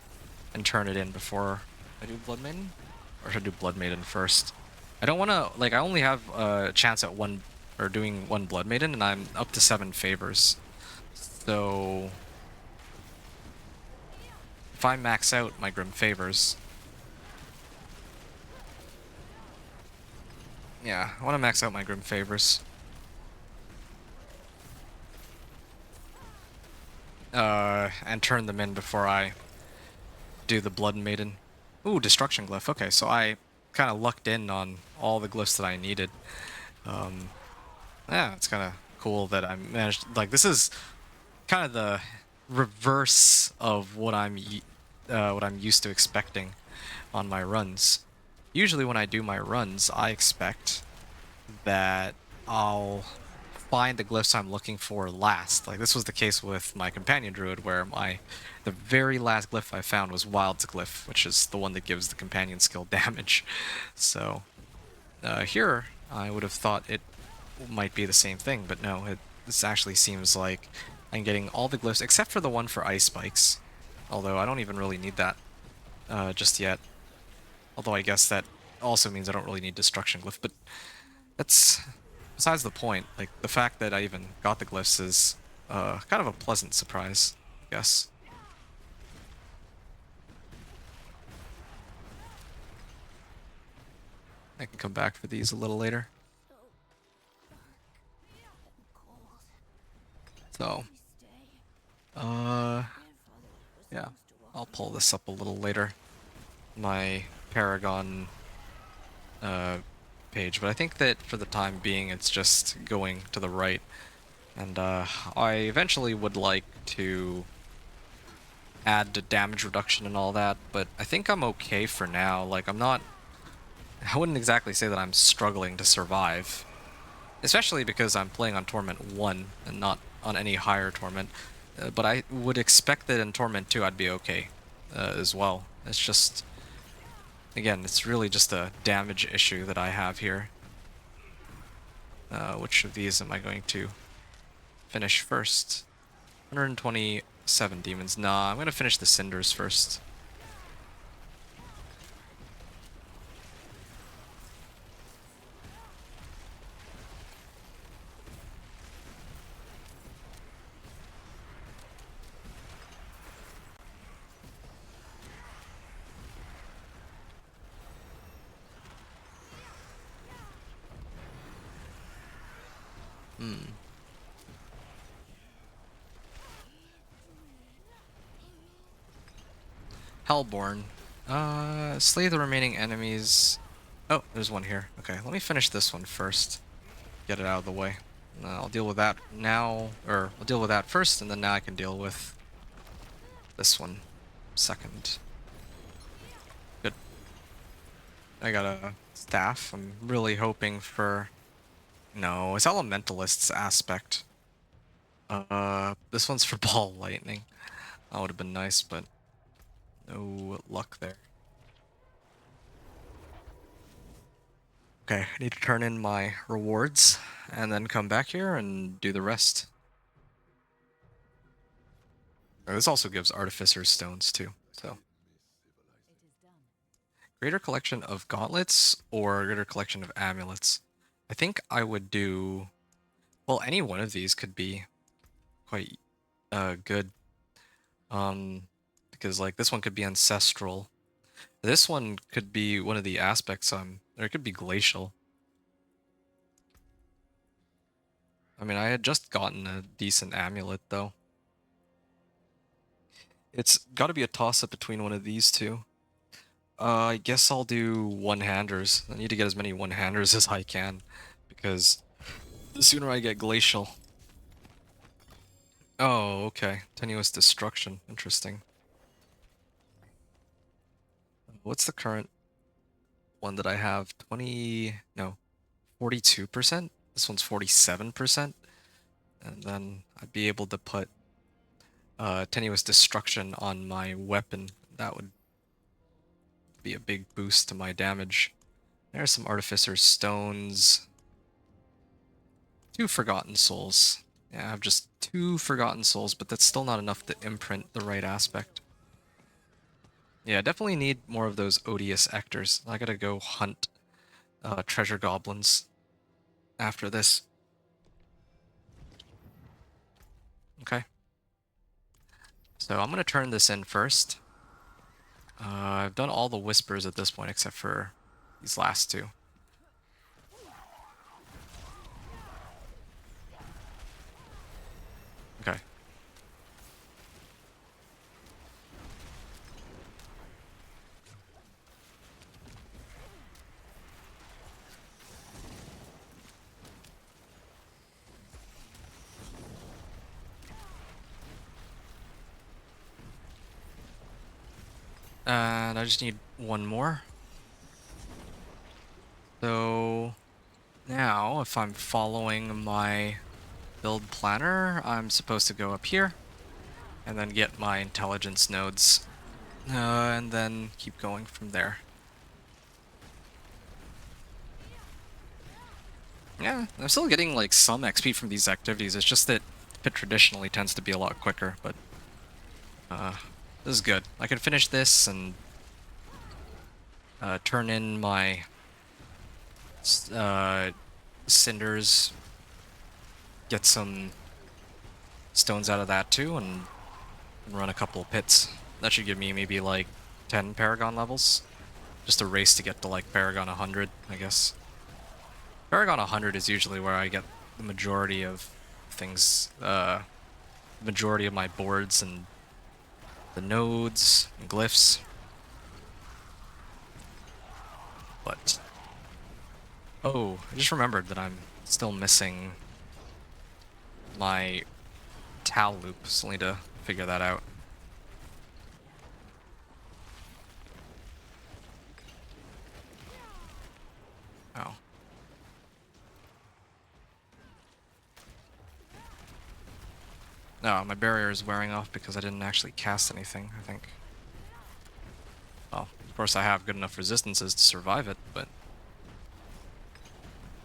and turn it in before I do Blood Maiden? Or should I do Blood Maiden first? I don't want to, like, I only have a chance at doing one Blood Maiden, and I'm up to 7 favors. So if I max out my Grim Favors, yeah, I want to max out my Grim Favors. And turn them in before I do the Blood Maiden. Ooh, Destruction Glyph. Okay, so I kind of lucked in on all the glyphs that I needed. Yeah, it's kind of cool that I managed. Like, this is kind of the reverse of what what I'm used to expecting on my runs. Usually, when I do my runs, I expect that I'll find the glyphs I'm looking for last. Like this was the case with my companion druid, where the very last glyph I found was Wild's glyph, which is the one that gives the companion skill damage. So here I would have thought it might be the same thing, but no, this actually seems like I'm getting all the glyphs except for the one for ice spikes. Although I don't even really need that just yet. Although I guess that also means I don't really need destruction glyph, but that's besides the point. Like, the fact that I even got the glyphs is kind of a pleasant surprise, I guess. I can come back for these a little later. So, yeah, I'll pull this up a little later. My Paragon page, but I think that for the time being, it's just going to the right. And I eventually would like to add the damage reduction and all that, but I think I'm okay for now. Like, I wouldn't exactly say that I'm struggling to survive, especially because I'm playing on Torment 1 and not on any higher Torment. But I would expect that in Torment 2 I'd be okay as well. It's just, again, it's really just a damage issue that I have here. Which of these am I going to finish first? 127 demons. Nah, I'm going to finish the Cinders first. Hellborn. Slay the remaining enemies. Oh, there's one here. Okay, let me finish this one first. Get it out of the way. I'll deal with that now, or I'll deal with that first, and then now I can deal with this one second. Good. I got a staff. I'm really hoping for... No, it's Elementalist's aspect. This one's for Ball Lightning. That would have been nice, but no luck there. Okay, I need to turn in my rewards, and then come back here and do the rest. This also gives Artificer's Stones, too, so... It is done. Greater collection of gauntlets or greater collection of amulets? I think I would do... Well, any one of these could be quite good. Because, like, this one could be ancestral. This one could be one of the aspects, or it could be glacial. I mean, I had just gotten a decent amulet, though. It's got to be a toss-up between one of these two. I guess I'll do one-handers. I need to get as many one-handers as I can, because the sooner I get glacial... Oh, okay. Tenuous destruction. Interesting. What's the current one that I have? 20... No. 42%? This one's 47%. And then I'd be able to put tenuous destruction on my weapon. That would be a big boost to my damage. There's some Artificer's Stones. 2 Forgotten Souls. Yeah, I have just 2 Forgotten Souls, but that's still not enough to imprint the right aspect. Yeah, definitely need more of those odious actors. I gotta go hunt treasure goblins after this. Okay. So I'm going to turn this in first. I've done all the whispers at this point except for these last two. Okay. And I just need one more. So now, if I'm following my build planner, I'm supposed to go up here and then get my intelligence nodes, and then keep going from there. Yeah, I'm still getting like some XP from these activities. It's just that it traditionally tends to be a lot quicker, but this is good. I can finish this and turn in my cinders, get some stones out of that too, and run a couple of pits. That should give me maybe like 10 Paragon levels. Just a race to get to like Paragon 100, I guess. Paragon 100 is usually where I get the majority of things, the majority of my boards and the nodes and glyphs. But oh, I just remembered that I'm still missing my Tau loop. Still need to figure that out. Oh. No, my barrier is wearing off because I didn't actually cast anything, I think. Well, of course I have good enough resistances to survive it, but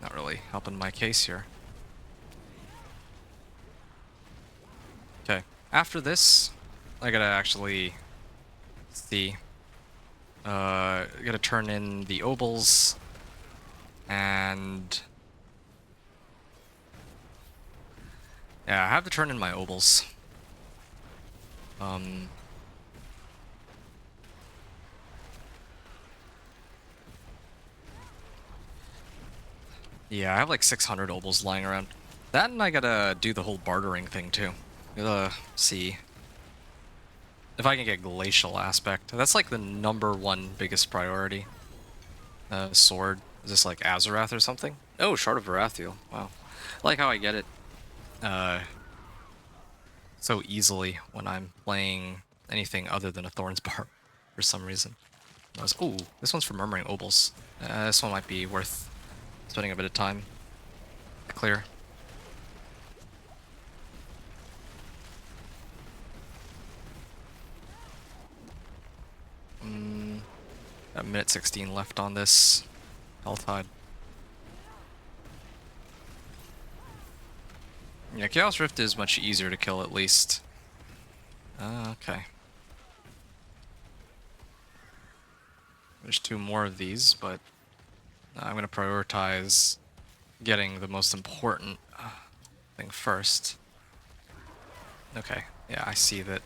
not really helping my case here. Okay, after this, I gotta actually see. I gotta turn in the obols, and yeah, I have to turn in my obols. Yeah, I have like 600 obols lying around. That, and I gotta do the whole bartering thing too. Gotta see if I can get glacial aspect. That's like the #1 biggest priority. Sword. Is this like Azarath or something? Oh, Shard of Varathiel. Wow. I like how I get it so easily when I'm playing anything other than a Thorn's Barb for some reason. Ooh, this one's for Murmuring Obols. This one might be worth spending a bit of time to clear. Got a minute 16 left on this health hide. Yeah, Chaos Rift is much easier to kill at least. Okay. There's 2 more of these, but I'm going to prioritize getting the most important thing first. Okay, yeah, I see that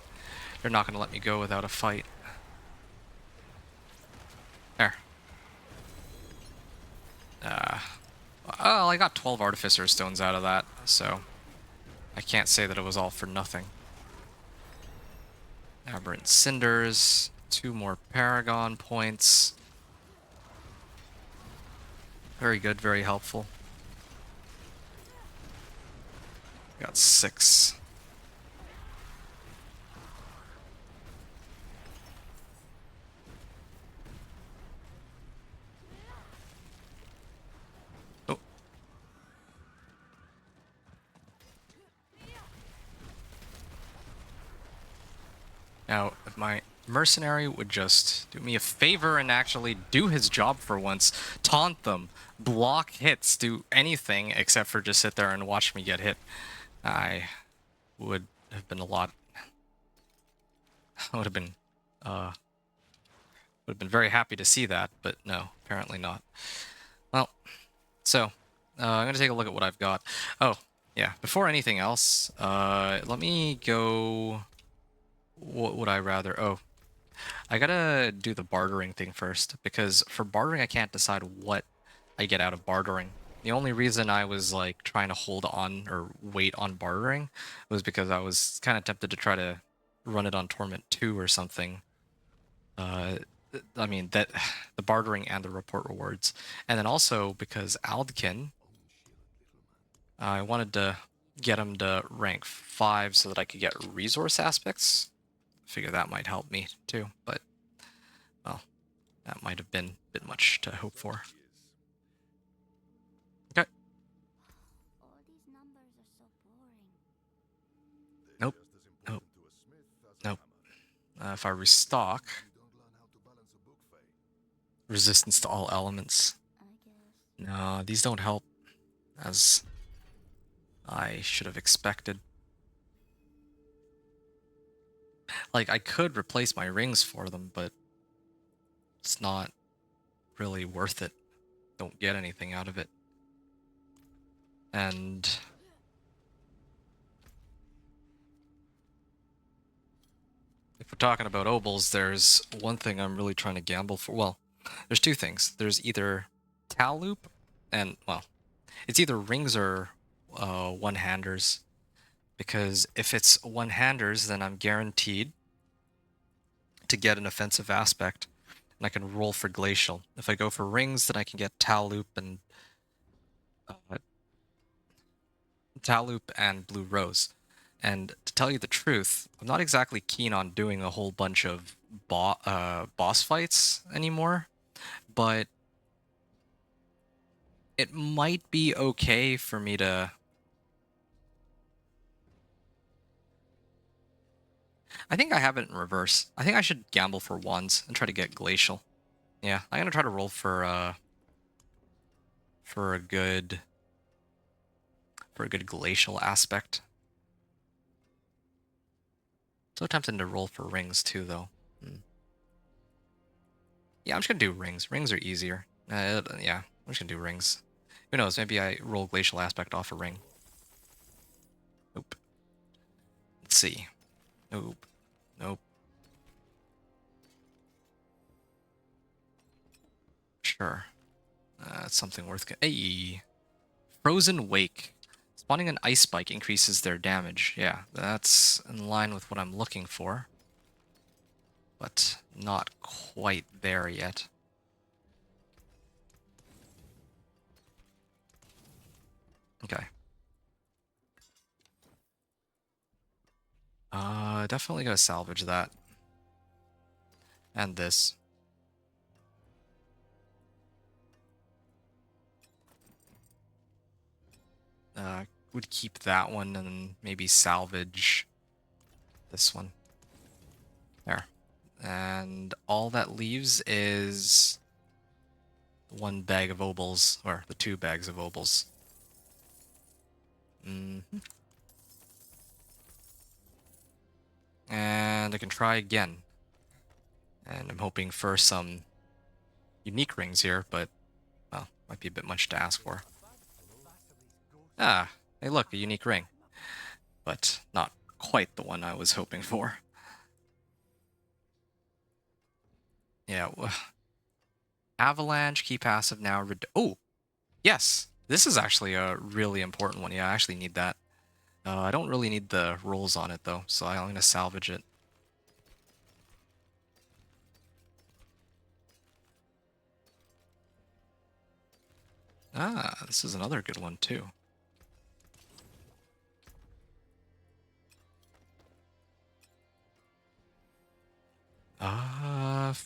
they're not going to let me go without a fight. There. Well, I got 12 Artificer Stones out of that, so I can't say that it was all for nothing. Aberrant Cinders, 2 more Paragon points. Very good, very helpful. Got 6. Oh. Now, if my mercenary would just do me a favor and actually do his job for once, taunt them, block hits, do anything except for just sit there and watch me get hit, I would have been a lot. Would have been very happy to see that, but no, apparently not. Well, so I'm gonna take a look at what I've got. Oh, yeah. Before anything else, let me go what would I rather? Oh, I gotta do the bartering thing first, because for bartering I can't decide what I get out of bartering. The only reason I was like trying to hold on or wait on bartering was because I was kind of tempted to try to run it on Torment 2 or something. I mean that the bartering and the report rewards, and then also because Aldkin, I wanted to get him to rank 5 so that I could get resource aspects. Figure that might help me too, but well, that might have been a bit much to hope for. Okay. All these numbers are so boring. Nope. Nope. Nope. If I restock, resistance to all elements. I guess. No, these don't help as I should have expected. Like, I could replace my rings for them, but it's not really worth it. Don't get anything out of it. And if we're talking about obols, there's one thing I'm really trying to gamble for. Well, there's two things. There's either Tal Loop and, well, it's either rings or one-handers. Because if it's one-handers, then I'm guaranteed to get an offensive aspect, and I can roll for glacial. If I go for rings, then I can get Tal Loop and Blue Rose. And to tell you the truth, I'm not exactly keen on doing a whole bunch of boss fights anymore, but it might be okay for me to... I think I have it in reverse. I think I should gamble for wands and try to get glacial. Yeah, I'm gonna try to roll for a good glacial aspect. So tempting to roll for rings too, though. Yeah, I'm just gonna do rings. Rings are easier. Yeah, I'm just gonna do rings. Who knows? Maybe I roll glacial aspect off a ring. Nope. Let's see. Nope. Nope. Sure. It's something worth. Hey, Frozen Wake. Spawning an ice spike increases their damage. Yeah, that's in line with what I'm looking for, but not quite there yet. Okay. Definitely gonna salvage that. And this. Would keep that one and maybe salvage this one. There. And all that leaves is one bag of obols, or the 2 bags of obols. And I can try again. And I'm hoping for some unique rings here, but, well, might be a bit much to ask for. Ah, hey look, a unique ring. But not quite the one I was hoping for. Yeah, Avalanche, key passive now. Oh, yes! This is actually a really important one. Yeah, I actually need that. I don't really need the rolls on it, though, so I'm going to salvage it. Ah, this is another good one, too.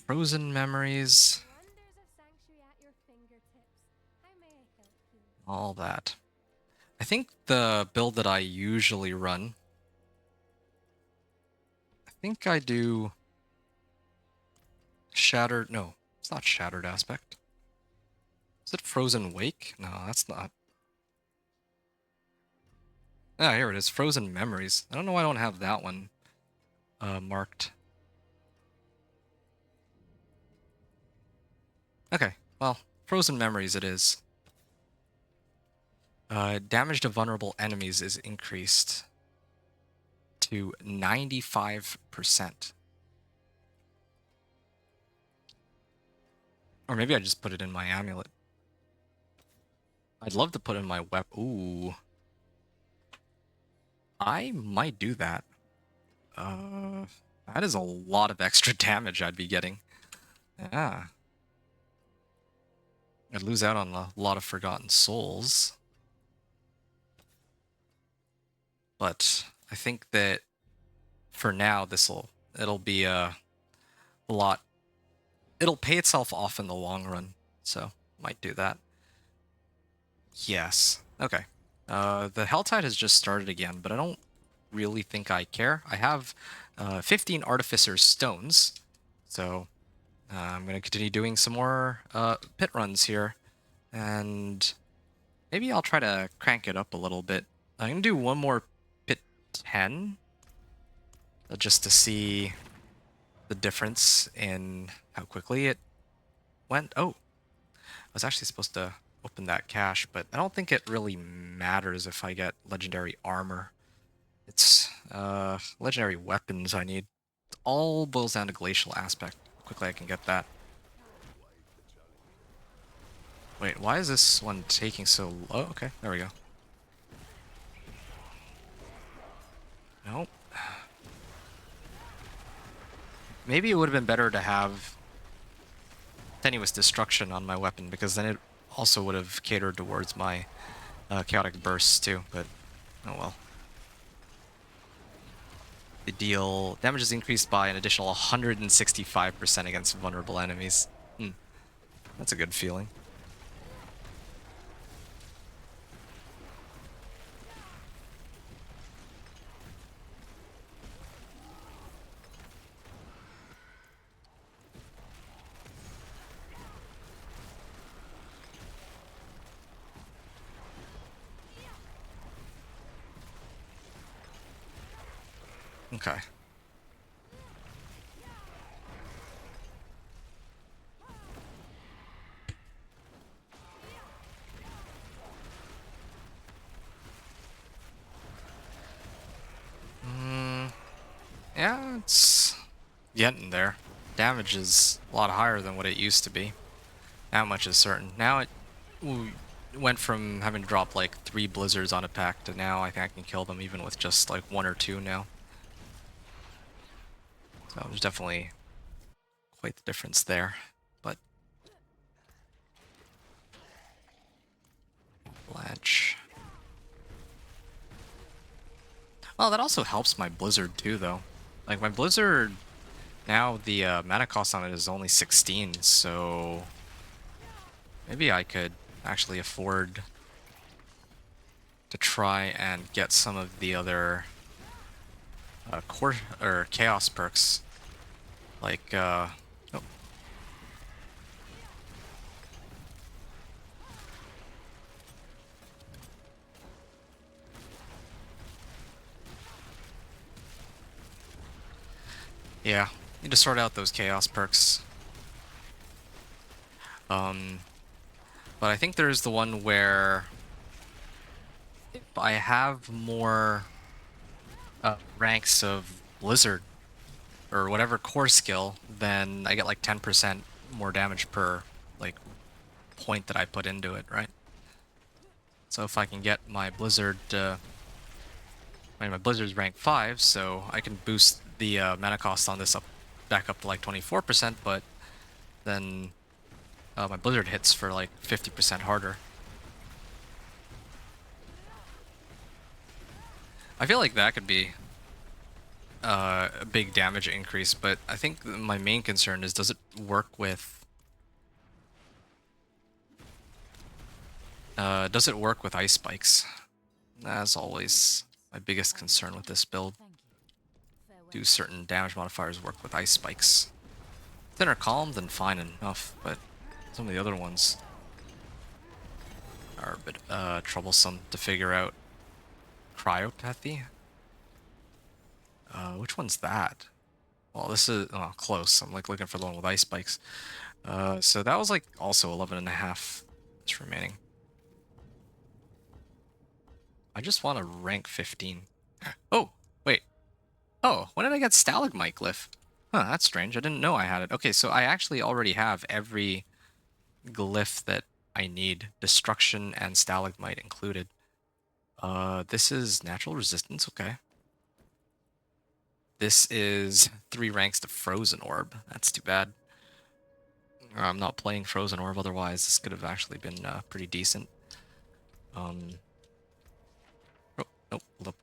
Frozen Memories. All that. I think the build that I usually run... I think I do... Shattered... No, it's not Shattered Aspect. Is it Frozen Wake? No, that's not. Ah, here it is. Frozen Memories. I don't know why I don't have that one marked. Okay, well, Frozen Memories it is. Damage to vulnerable enemies is increased to 95%. Or maybe I just put it in my amulet. I'd love to put in my weapon. Ooh. I might do that. That is a lot of extra damage I'd be getting. Yeah. I'd lose out on a lot of Forgotten Souls. But I think that for now, it'll be a lot. It'll pay itself off in the long run. So, might do that. Yes. Okay. The Helltide has just started again, but I don't really think I care. I have 15 Artificer's Stones, so I'm going to continue doing some more pit runs here, and maybe I'll try to crank it up a little bit. I'm going to do one more pit 10, just to see the difference in how quickly it went. Oh, I was actually supposed to open that cache, but I don't think it really matters if I get legendary armor. It's legendary weapons I need. It all boils down to glacial aspect. How quickly I can get that. Wait, why is this one taking so low? Oh, okay, there we go. Nope. Maybe it would have been better to have Tenuous Destruction on my weapon, because then it also would have catered towards my Chaotic Bursts too, but oh well. The deal damage is increased by an additional 165% against vulnerable enemies. That's a good feeling. Okay. Yeah, it's getting there. Damage is a lot higher than what it used to be. That much is certain. Now it went from having to drop like 3 blizzards on a pack to now I think I can kill them even with just like 1 or 2 now. So there's definitely quite the difference there. But Blanche. Well, that also helps my blizzard too, though. Like my blizzard now, the mana cost on it is only 16, so maybe I could actually afford to try and get some of the other core or chaos perks, like oh. Yeah, need to sort out those chaos perks. But I think there's the one where if I have more ranks of Blizzard or whatever core skill, then I get like 10% more damage per like point that I put into it, right? So if I can get my Blizzard, my Blizzard's rank 5, so I can boost the mana cost on this back up to like 24%, but then my Blizzard hits for like 50% harder. I feel like that could be a big damage increase, but I think my main concern is, does it work with ice spikes? As always, my biggest concern with this build. Do certain damage modifiers work with ice spikes? Thinner Calm, then fine enough, but some of the other ones are a bit troublesome to figure out. Cryopathy? Which one's that? Well, this is close. I'm like looking for the one with ice spikes. So that was like also 11.5 is remaining. I just want to rank 15. Oh, wait. Oh, when did I get Stalagmite Glyph? Huh, that's strange. I didn't know I had it. Okay, so I actually already have every glyph that I need. Destruction and Stalagmite included. This is natural resistance, okay. This is 3 ranks to Frozen Orb. That's too bad. I'm not playing Frozen Orb, otherwise this could have actually been pretty decent. Oh, nope, hold up.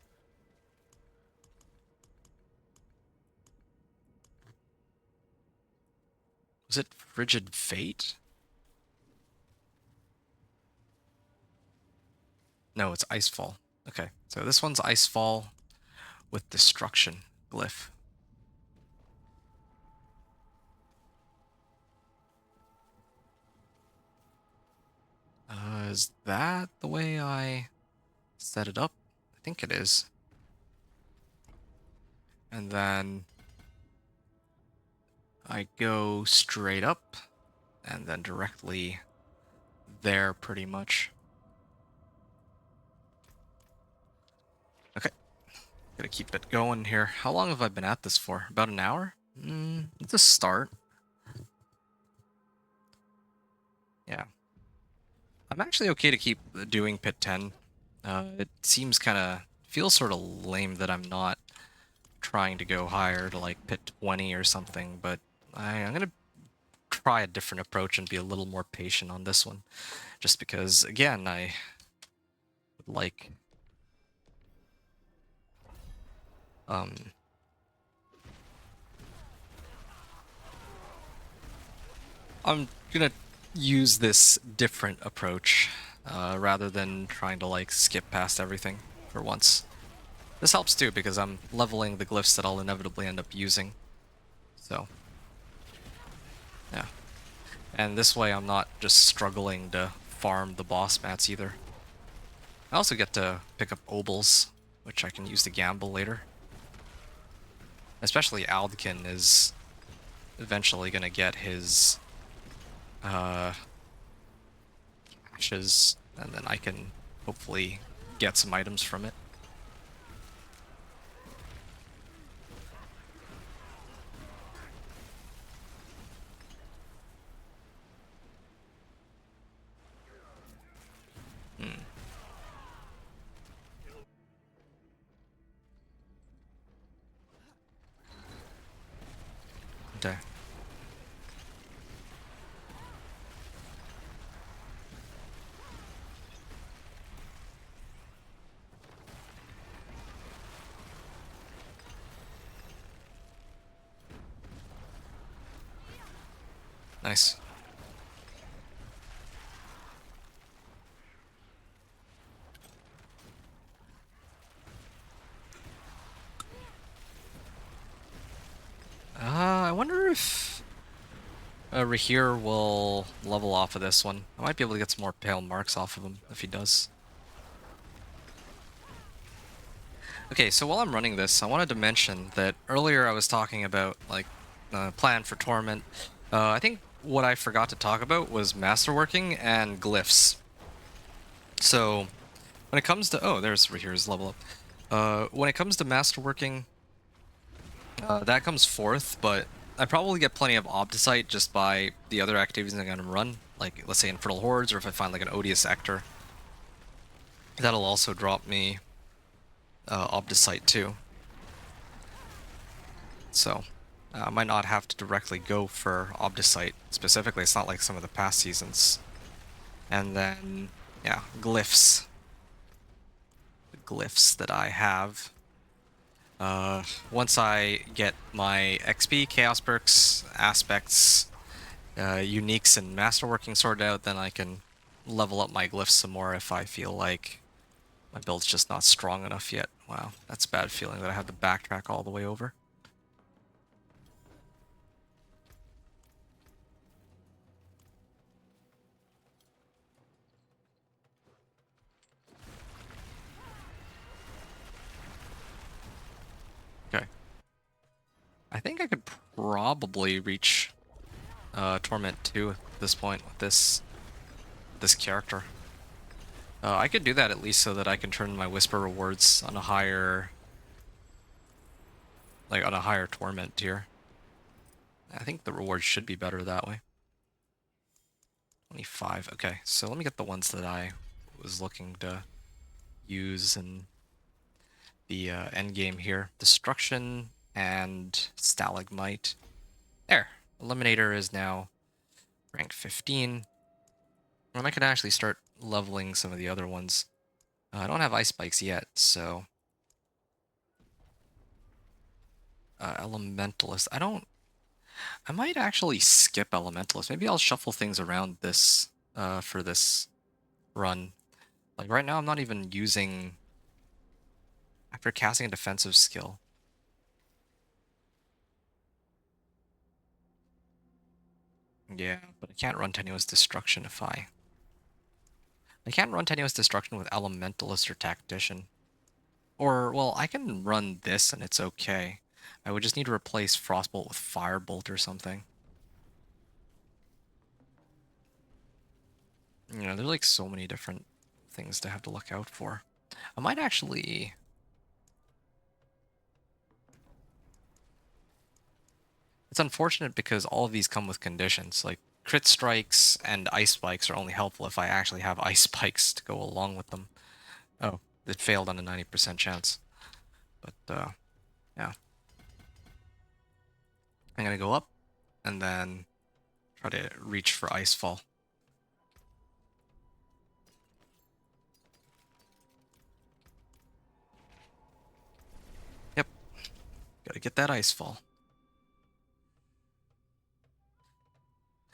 Was it Frigid Fate? No, it's Icefall. Okay, so this one's Icefall with Destruction glyph. Is that the way I set it up? I think it is. And then I go straight up and then directly there pretty much. Okay, gotta keep it going here. How long have I been at this for? About an hour? It's a start. Yeah. I'm actually okay to keep doing Pit 10. It seems kind of, feels sort of lame that I'm not trying to go higher to like Pit 20 or something, but I'm gonna try a different approach and be a little more patient on this one. Just because, again, I would like... I'm gonna use this different approach rather than trying to like skip past everything for once. This helps too because I'm leveling the glyphs that I'll inevitably end up using. So, yeah. And this way I'm not just struggling to farm the boss mats either. I also get to pick up obols, which I can use to gamble later. Especially Aldkin is eventually gonna get his caches, and then I can hopefully get some items from it. Okay. Nice. I wonder if Rahir will level off of this one. I might be able to get some more pale marks off of him if he does. Okay, so while I'm running this, I wanted to mention that earlier I was talking about like plan for Torment. I think what I forgot to talk about was masterworking and glyphs. So when it comes to there's Rahir's level up. When it comes to masterworking, that comes fourth, but I probably get plenty of Obdicite just by the other activities I'm gonna run, like let's say Infernal Hordes, or if I find like an Odious Actor. That'll also drop me Obdicite too. So I might not have to directly go for Obdicite specifically. It's not like some of the past seasons. And then, yeah, glyphs. The glyphs that I have. Once I get my XP, Chaos Perks, Aspects, Uniques, and Masterworking sorted out, then I can level up my glyphs some more if I feel like my build's just not strong enough yet. Wow, that's a bad feeling that I had to backtrack all the way over. Okay. I think I could probably reach Torment 2 at this point with this character. I could do that at least so that I can turn my Whisper rewards on a higher like on a higher Torment tier. I think the rewards should be better that way. 25. Okay, so let me get the ones that I was looking to use in the end game here. Destruction and Stalagmite. There. Eliminator is now rank 15. And I could actually start leveling some of the other ones. I don't have ice spikes yet, so... Elementalist. I might actually skip Elementalist. Maybe I'll shuffle things around this for this run. Like right now I'm not even using... After casting a defensive skill. Yeah, but I can't run Tenuous Destruction if I can't run Tenuous Destruction with Elementalist or Tactician. Or, well, I can run this and it's okay. I would just need to replace Frostbolt with Firebolt or something. You know, there's like so many different things to have to look out for. I might actually... It's unfortunate because all of these come with conditions. Like, crit strikes and ice spikes are only helpful if I actually have ice spikes to go along with them. Oh, it failed on a 90% chance. But, yeah. I'm gonna go up, and then try to reach for Icefall. Yep. Gotta get that Icefall.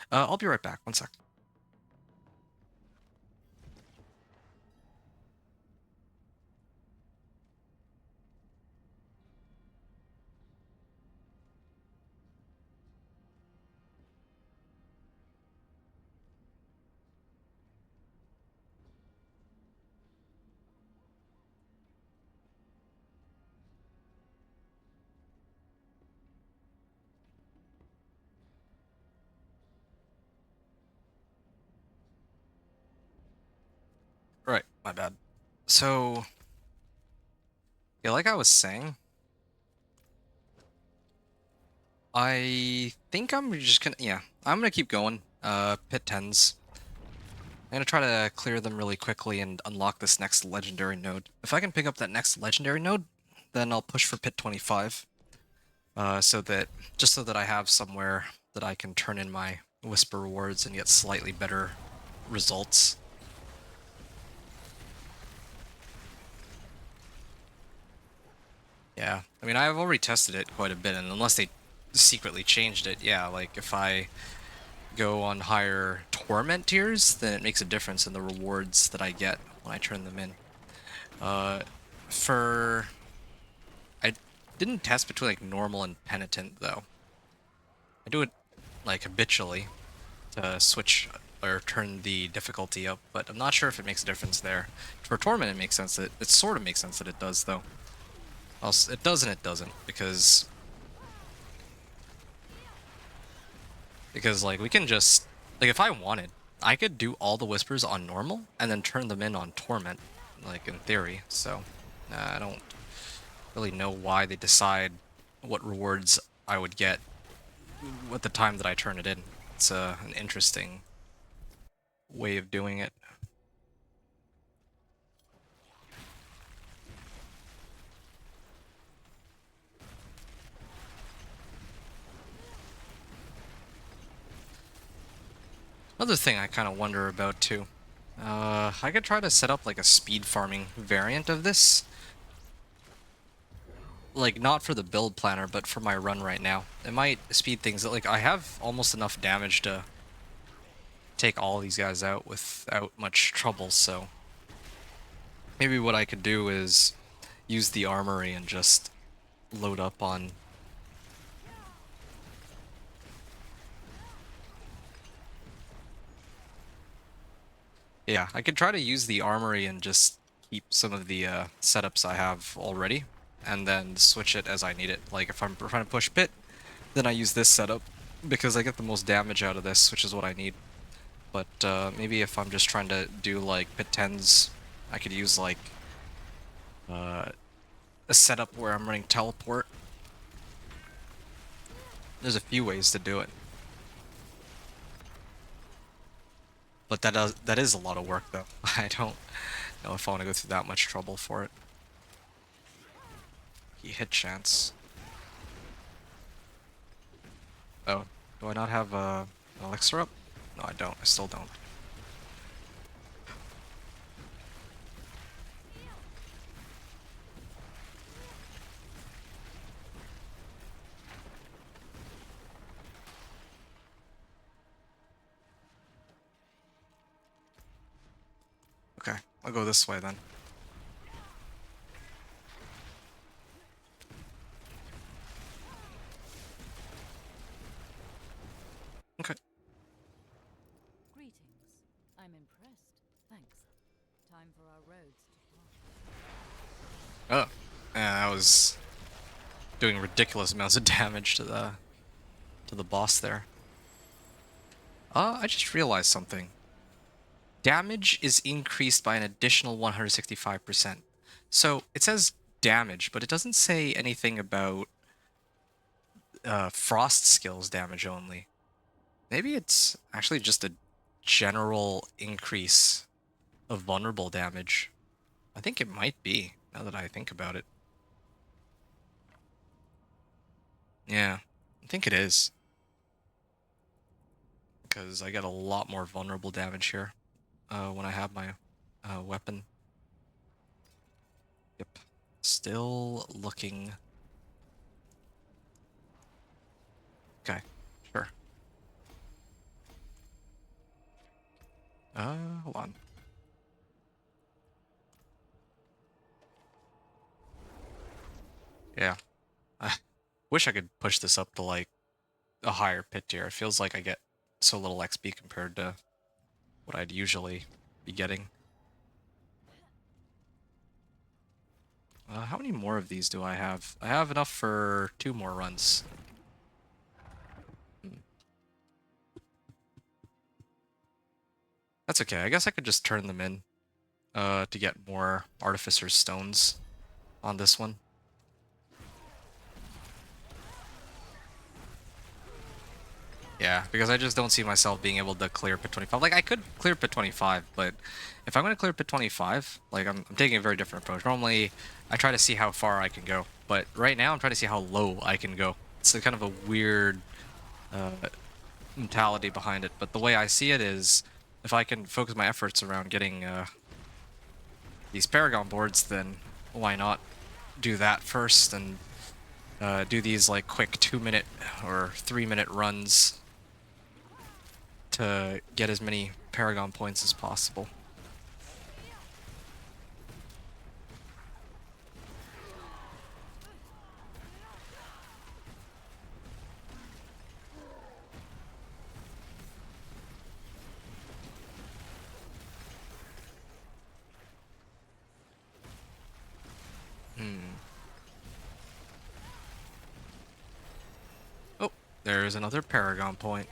I'll be right back. One sec. Right, my bad. So, yeah, like I was saying, I think I'm just gonna, yeah, I'm gonna keep going. Pit 10s. I'm gonna try to clear them really quickly and unlock this next legendary node. If I can pick up that next legendary node, then I'll push for Pit 25. So that I have somewhere that I can turn in my Whisper rewards and get slightly better results. Yeah, I mean, I've already tested it quite a bit, and unless they secretly changed it, yeah, like if I go on higher Torment tiers, then it makes a difference in the rewards that I get when I turn them in. For... I didn't test between, like, normal and penitent, though. I do it, like, habitually to switch or turn the difficulty up, but I'm not sure if it makes a difference there. For Torment, it makes sense that... It sort of makes sense that it does, though. Also, it does and it doesn't, because, like, we can just, like, if I wanted, I could do all the Whispers on normal, and then turn them in on Torment, like, in theory, so, I don't really know why they decide what rewards I would get at the time that I turn it in. It's an interesting way of doing it. Another thing I kind of wonder about too. I could try to set up like a speed farming variant of this. Like, not for the build planner, but for my run right now. It might speed things up. Like, I have almost enough damage to take all these guys out without much trouble, so... Maybe what I could do is use the armory and just load up on... Yeah, I could try to use the armory and just keep some of the setups I have already, and then switch it as I need it. Like, if I'm trying to push pit, then I use this setup, because I get the most damage out of this, which is what I need. But maybe if I'm just trying to do, like, pit 10s, I could use, like, a setup where I'm running teleport. There's a few ways to do it. But that is a lot of work though. I don't know if I want to go through that much trouble for it. He hit chance. Oh, do I not have an elixir up? No, I don't. I still don't. Okay, I'll go this way then. Okay. Greetings. I'm impressed. Thanks. Time for our roads to part. Oh, yeah, that was doing ridiculous amounts of damage to the boss there. I just realized something. Damage is increased by an additional 165%. So it says damage, but it doesn't say anything about frost skills damage only. Maybe it's actually just a general increase of vulnerable damage. I think it might be, now that I think about it. Yeah, I think it is. Because I get a lot more vulnerable damage here when I have my weapon. Yep. Still looking. Okay, sure. Hold on. Yeah. I wish I could push this up to like a higher pit tier. It feels like I get so little XP compared to what I'd usually be getting. How many more of these do I have? I have enough for 2 more runs. That's okay. I guess I could just turn them in to get more Artificer's Stones on this one. Yeah, because I just don't see myself being able to clear pit 25. Like, I could clear pit 25, but if I'm going to clear pit 25, like, I'm taking a very different approach. Normally, I try to see how far I can go, but right now I'm trying to see how low I can go. It's a kind of a weird mentality behind it, but the way I see it is, if I can focus my efforts around getting these Paragon boards, then why not do that first and do these, like, quick 2-minute or 3-minute runs to get as many Paragon points as possible. Oh, there's another Paragon point.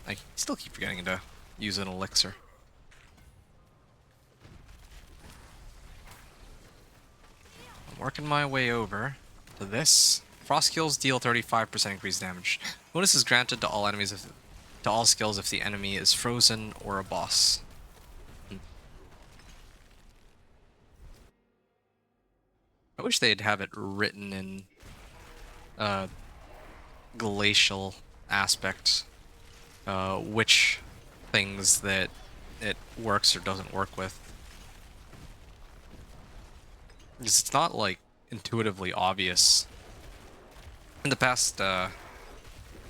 I still keep forgetting to use an elixir. I'm working my way over to this. Frost skills deal 35% increased damage. Bonus is granted to all enemies to all skills if the enemy is frozen or a boss. I wish they'd have it written in glacial aspect, which things that it works or doesn't work with. Because it's not, like, intuitively obvious. In the past,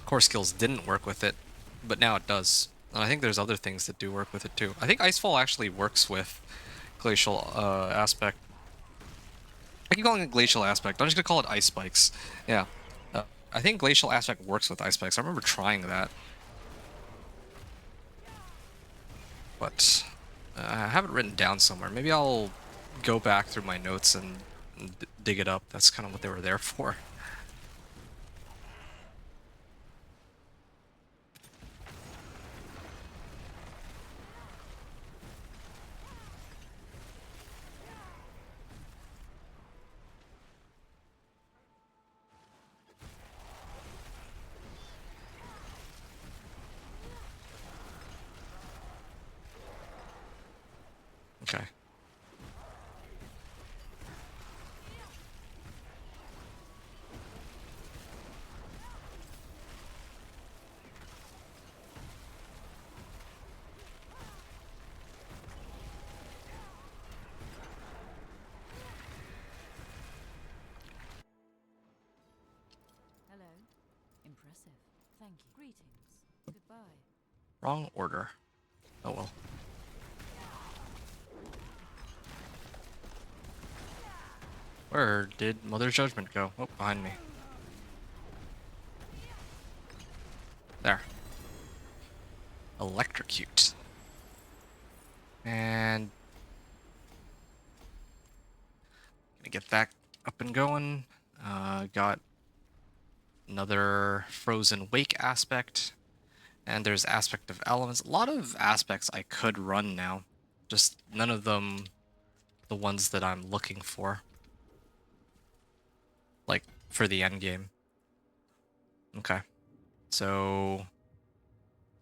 core skills didn't work with it, but now it does. And I think there's other things that do work with it too. I think Icefall actually works with glacial aspect. I keep calling it glacial aspect. I'm just gonna call it ice spikes. Yeah. I think glacial aspect works with ice spikes. I remember trying that. But I have it written down somewhere. Maybe I'll go back through my notes and dig it up. That's kind of what they were there for. Impressive. Thank you. Greetings. Goodbye. Wrong order. Oh well. Where did Mother's Judgment go? Oh, behind me. There. Electrocute. And gonna get that up and going. Got another Frozen Wake aspect. And there's aspect of elements. A lot of aspects I could run now. Just none of them the ones that I'm looking for. Like, for the end game. Okay. So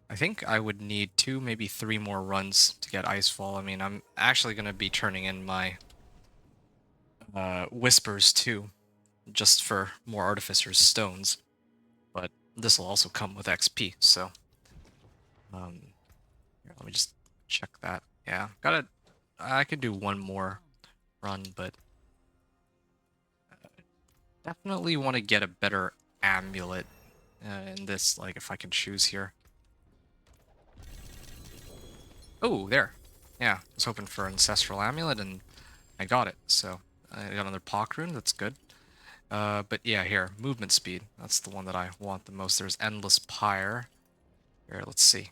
I think I would need 2, maybe 3 more runs to get Icefall. I mean, I'm actually going to be turning in my Whispers too, just for more Artificer's Stones. But this will also come with XP, so... here, let me just check that. Yeah, I could do 1 more run, but... definitely want to get a better amulet in this, like, if I can choose here. Oh, there. Yeah, I was hoping for Ancestral Amulet, and I got it, so I got another Pock Rune, that's good. But yeah, here, Movement Speed. That's the one that I want the most. There's Endless Pyre. Here, let's see.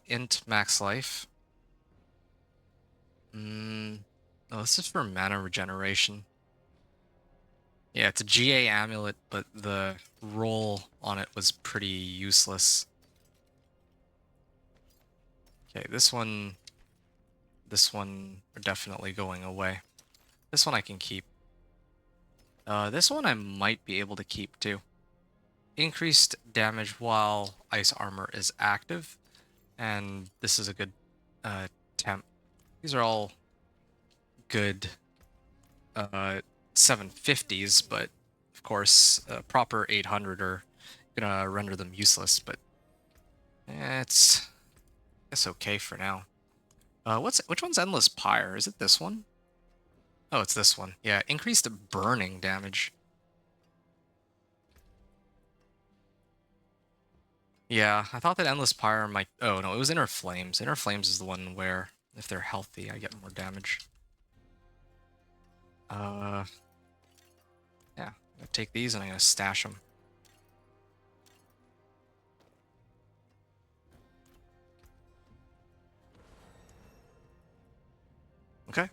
Int Max Life. Oh, this is for mana regeneration. Yeah, it's a GA amulet, but the roll on it was pretty useless. Okay, this one are definitely going away. This one I can keep. This one I might be able to keep too. Increased damage while ice armor is active, and this is a good temp. These are all good 750s, but of course proper 800 are gonna render them useless, but it's okay for now. Which one's Endless Pyre? Is it this one? Oh, it's this one. Yeah, increased burning damage. Yeah, I thought that Endless Pyre might... Oh, no, it was Inner Flames. Inner Flames is the one where, if they're healthy, I get more damage. Yeah, I'm gonna take these and I'm gonna stash them. Okay,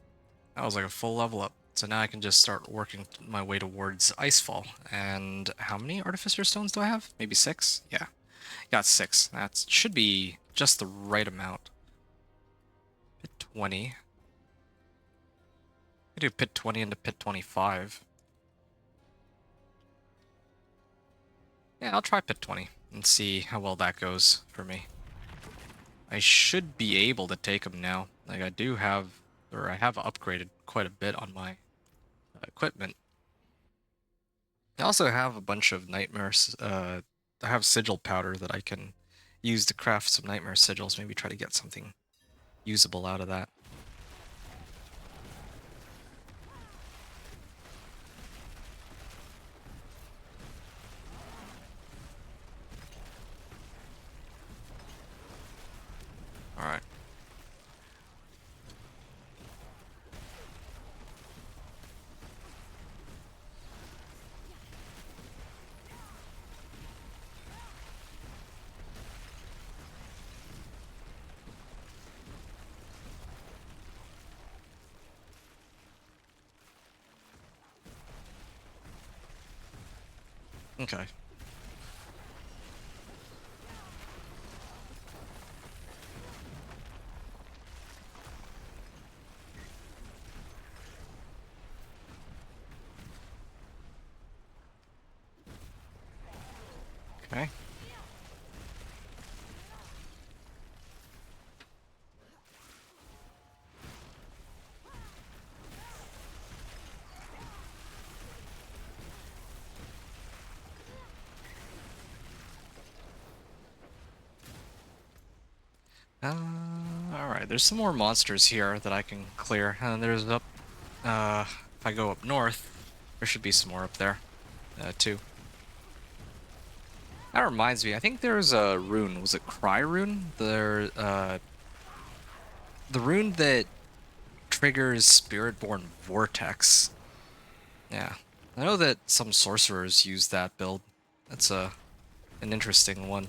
that was like a full level up. So now I can just start working my way towards Icefall. And how many Artificer Stones do I have? Maybe 6? Yeah, got 6. That should be just the right amount. Pit 20. I do Pit 20 into Pit 25. Yeah, I'll try Pit 20 and see how well that goes for me. I should be able to take them now. Like, I do have, or I have upgraded quite a bit on my equipment. I also have a bunch of nightmares. I have sigil powder that I can use to craft some nightmare sigils. Maybe try to get something usable out of that. Alright. Okay. Okay. Alright, there's some more monsters here that I can clear. And there's up, if I go up north, there should be some more up there, too. That reminds me, I think there's a rune. Was it Cry Rune? The rune that triggers Spiritborn Vortex. Yeah. I know that some sorcerers use that build. That's an interesting one.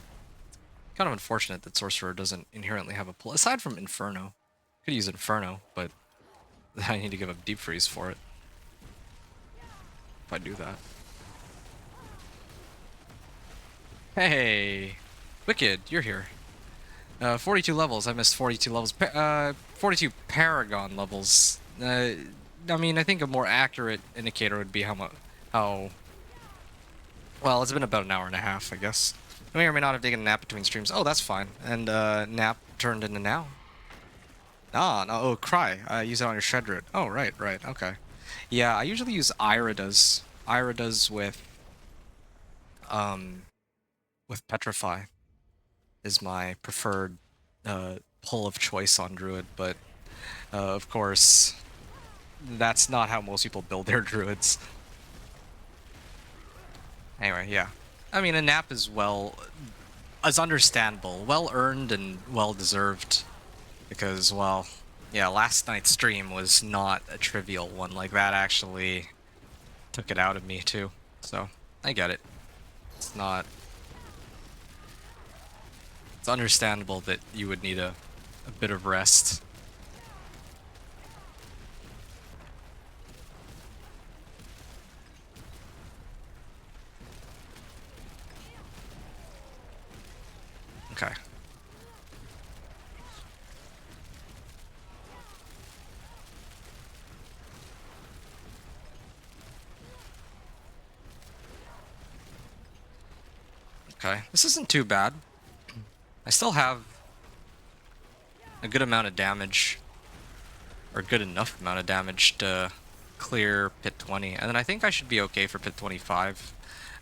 Kind of unfortunate that Sorcerer doesn't inherently have a pull. Aside from Inferno. Could use Inferno, but I need to give up Deep Freeze for it. If I do that. Hey! Wicked, you're here. 42 levels. I missed 42 levels. 42 Paragon levels. I mean, I think a more accurate indicator would be how... Well, it's been about an hour and a half, I guess. I may or may not have taken a nap between streams. Oh, that's fine. And nap turned into now. Ah, no, oh, Cry. Use it on your Shredder. Oh, right, okay. Yeah, I usually use Iridas. Iridas with Petrify is my preferred pull of choice on Druid, but of course, that's not how most people build their Druids. Anyway, yeah. I mean, a nap is understandable, well earned and well deserved, because, well, yeah, last night's stream was not a trivial one. Like, that actually took it out of me too. So I get it. It's understandable that you would need a bit of rest. Okay. Okay, this isn't too bad. I still have a good amount of damage, or good enough amount of damage to clear Pit 20, and then I think I should be okay for Pit 25.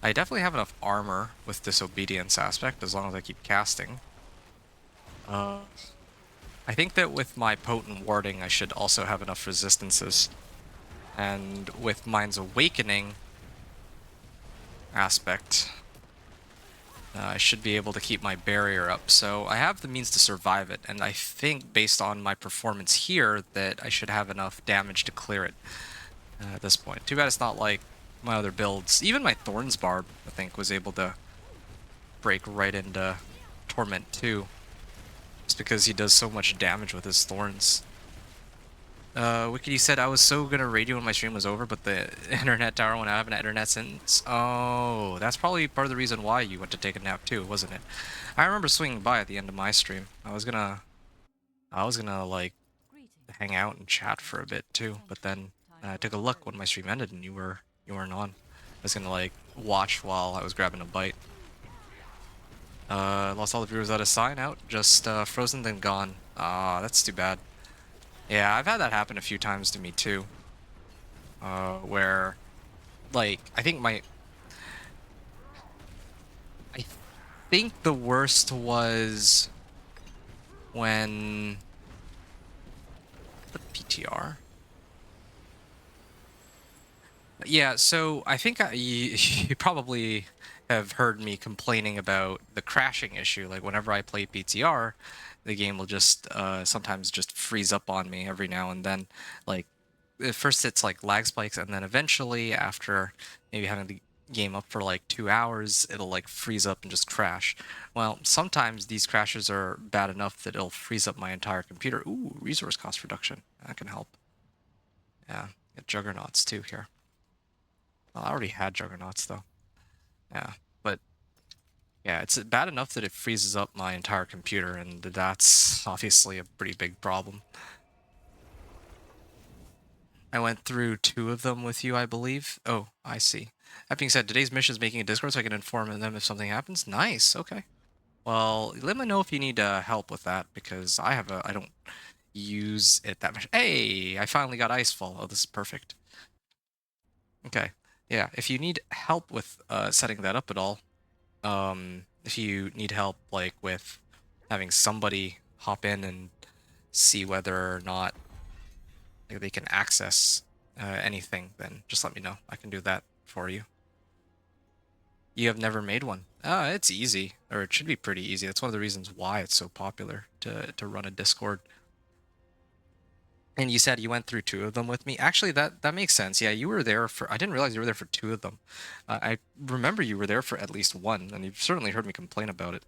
I definitely have enough armor with Disobedience aspect, as long as I keep casting. I think that with my Potent Warding, I should also have enough resistances. And with Mind's Awakening aspect, I should be able to keep my barrier up. So I have the means to survive it, and I think based on my performance here that I should have enough damage to clear it at this point. Too bad it's not like my other builds. Even my Thorns Barb, I think, was able to break right into Torment 2. Just because he does so much damage with his Thorns. Wickedy said I was so gonna raid you when my stream was over, but the internet tower went out. I haven't had internet since. Oh, that's probably part of the reason why you went to take a nap too, wasn't it? I remember swinging by at the end of my stream. I was gonna like hang out and chat for a bit too, but then I took a look when my stream ended and you weren't on. I was gonna like watch while I was grabbing a bite. Lost all the viewers out of sign out, just frozen then gone. Ah, that's too bad. Yeah, I've had that happen a few times to me too. Where, like, I think the worst was when the PTR. Yeah, so I think you probably have heard me complaining about the crashing issue. Like, whenever I play PTR, the game will just sometimes just freeze up on me every now and then. Like, at first it's like lag spikes, and then eventually, after maybe having the game up for like 2 hours, it'll like freeze up and just crash. Well, sometimes these crashes are bad enough that it'll freeze up my entire computer. Ooh, resource cost reduction. That can help. Yeah, get Juggernauts too here. Well, I already had Juggernauts though. Yeah, but yeah, it's bad enough that it freezes up my entire computer, and that's obviously a pretty big problem. I went through 2 of them with you, I believe. Oh, I see. That being said, today's mission is making a Discord so I can inform them if something happens. Nice, okay. Well, let me know if you need help with that, because I don't use it that much. Hey, I finally got Icefall. Oh, this is perfect. Okay, yeah, if you need help with setting that up at all, if you need help like with having somebody hop in and see whether or not like, they can access anything, then just let me know. I can do that for you. You have never made one. It's easy, or it should be pretty easy. That's one of the reasons why it's so popular to run a Discord. And you said you went through 2 of them with me. Actually, that makes sense. Yeah, you were there for. I didn't realize you were there for 2 of them. I remember you were there for at least 1, and you've certainly heard me complain about it.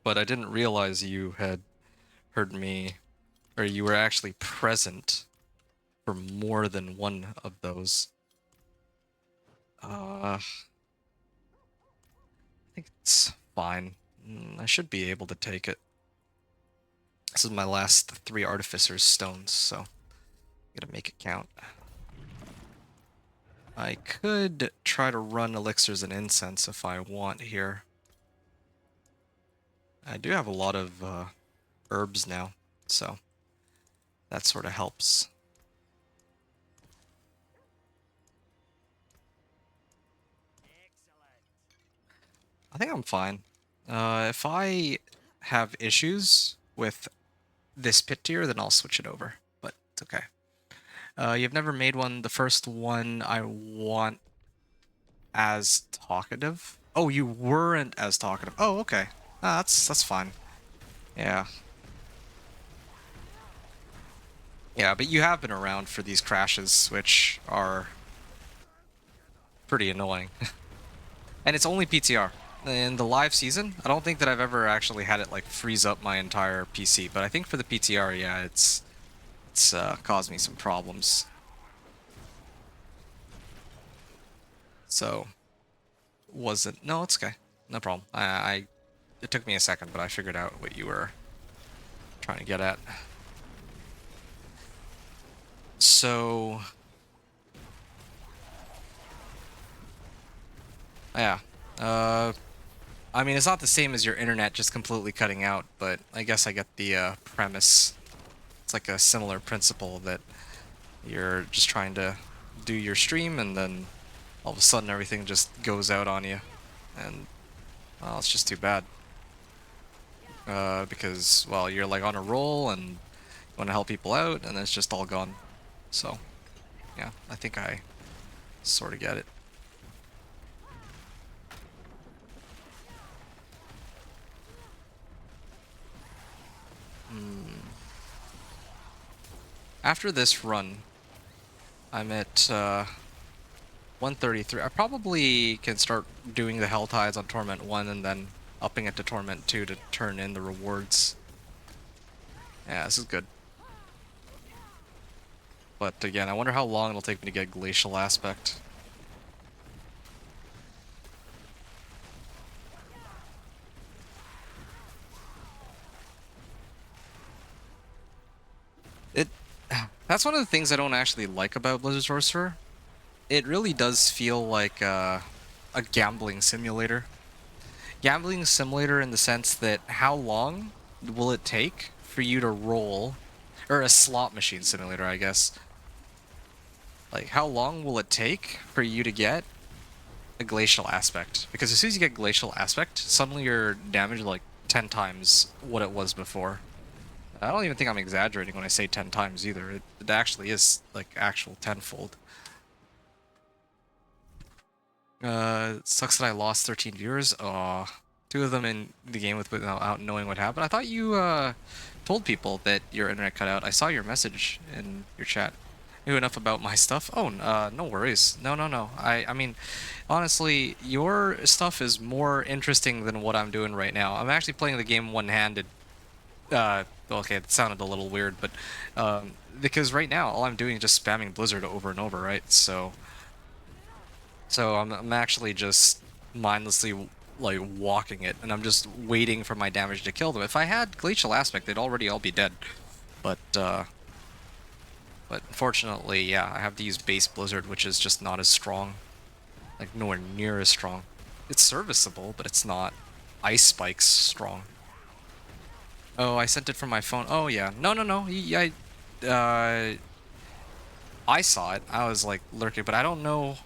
But I didn't realize you had heard me, or you were actually present for more than 1 of those. I think it's fine. I should be able to take it. This is my last 3 Artificer's Stones, so I'm gonna make it count. I could try to run Elixirs and Incense if I want here. I do have a lot of herbs now, so that sort of helps. I think I'm fine. If I have issues with this pit tier, then I'll switch it over, but it's okay. You've never made one. The first one I want as talkative. Oh, you weren't as talkative. Oh, okay. That's fine. Yeah. Yeah, but you have been around for these crashes, which are pretty annoying. And it's only PTR. In the live season, I don't think that I've ever actually had it like freeze up my entire PC, but I think for the PTR, yeah, it's caused me some problems. So, wasn't... No, it's okay. No problem. It took me a second, but I figured out what you were trying to get at. So... Yeah. I mean, it's not the same as your internet just completely cutting out, but I guess I get the premise. It's like a similar principle that you're just trying to do your stream and then all of a sudden everything just goes out on you. And, well, it's just too bad. Because, well, you're like on a roll and you want to help people out and it's just all gone. So, yeah, I think I sort of get it. After this run, I'm at 133. I probably can start doing the Hell Tides on Torment 1 and then upping it to Torment 2 to turn in the rewards. Yeah, this is good. But again, I wonder how long it'll take me to get Glacial Aspect. That's one of the things I don't actually like about Blizzard Sorcerer. It really does feel like a gambling simulator. Gambling simulator in the sense that how long will it take for you to roll, or a slot machine simulator, I guess. Like, how long will it take for you to get a Glacial Aspect? Because as soon as you get Glacial Aspect, suddenly your damage is like 10 times what it was before. I don't even think I'm exaggerating when I say 10 times either. It actually is like actual tenfold. It sucks that I lost 13 viewers. Aw. 2 of them in the game without knowing what happened. I thought you told people that your internet cut out. I saw your message in your chat. Knew enough about my stuff. Oh, no worries. No. I mean, honestly, your stuff is more interesting than what I'm doing right now. I'm actually playing the game one-handed. Okay, it sounded a little weird, but because right now all I'm doing is just spamming Blizzard over and over, right? So I'm actually just mindlessly like walking it, and I'm just waiting for my damage to kill them. If I had Glacial Aspect, they'd already all be dead. But unfortunately, yeah, I have to use base Blizzard, which is just not as strong. Like, nowhere near as strong. It's serviceable, but it's not Ice Spikes strong. Oh, I sent it from my phone. Oh, yeah. No. I saw it. I was, like, lurking, but I don't know...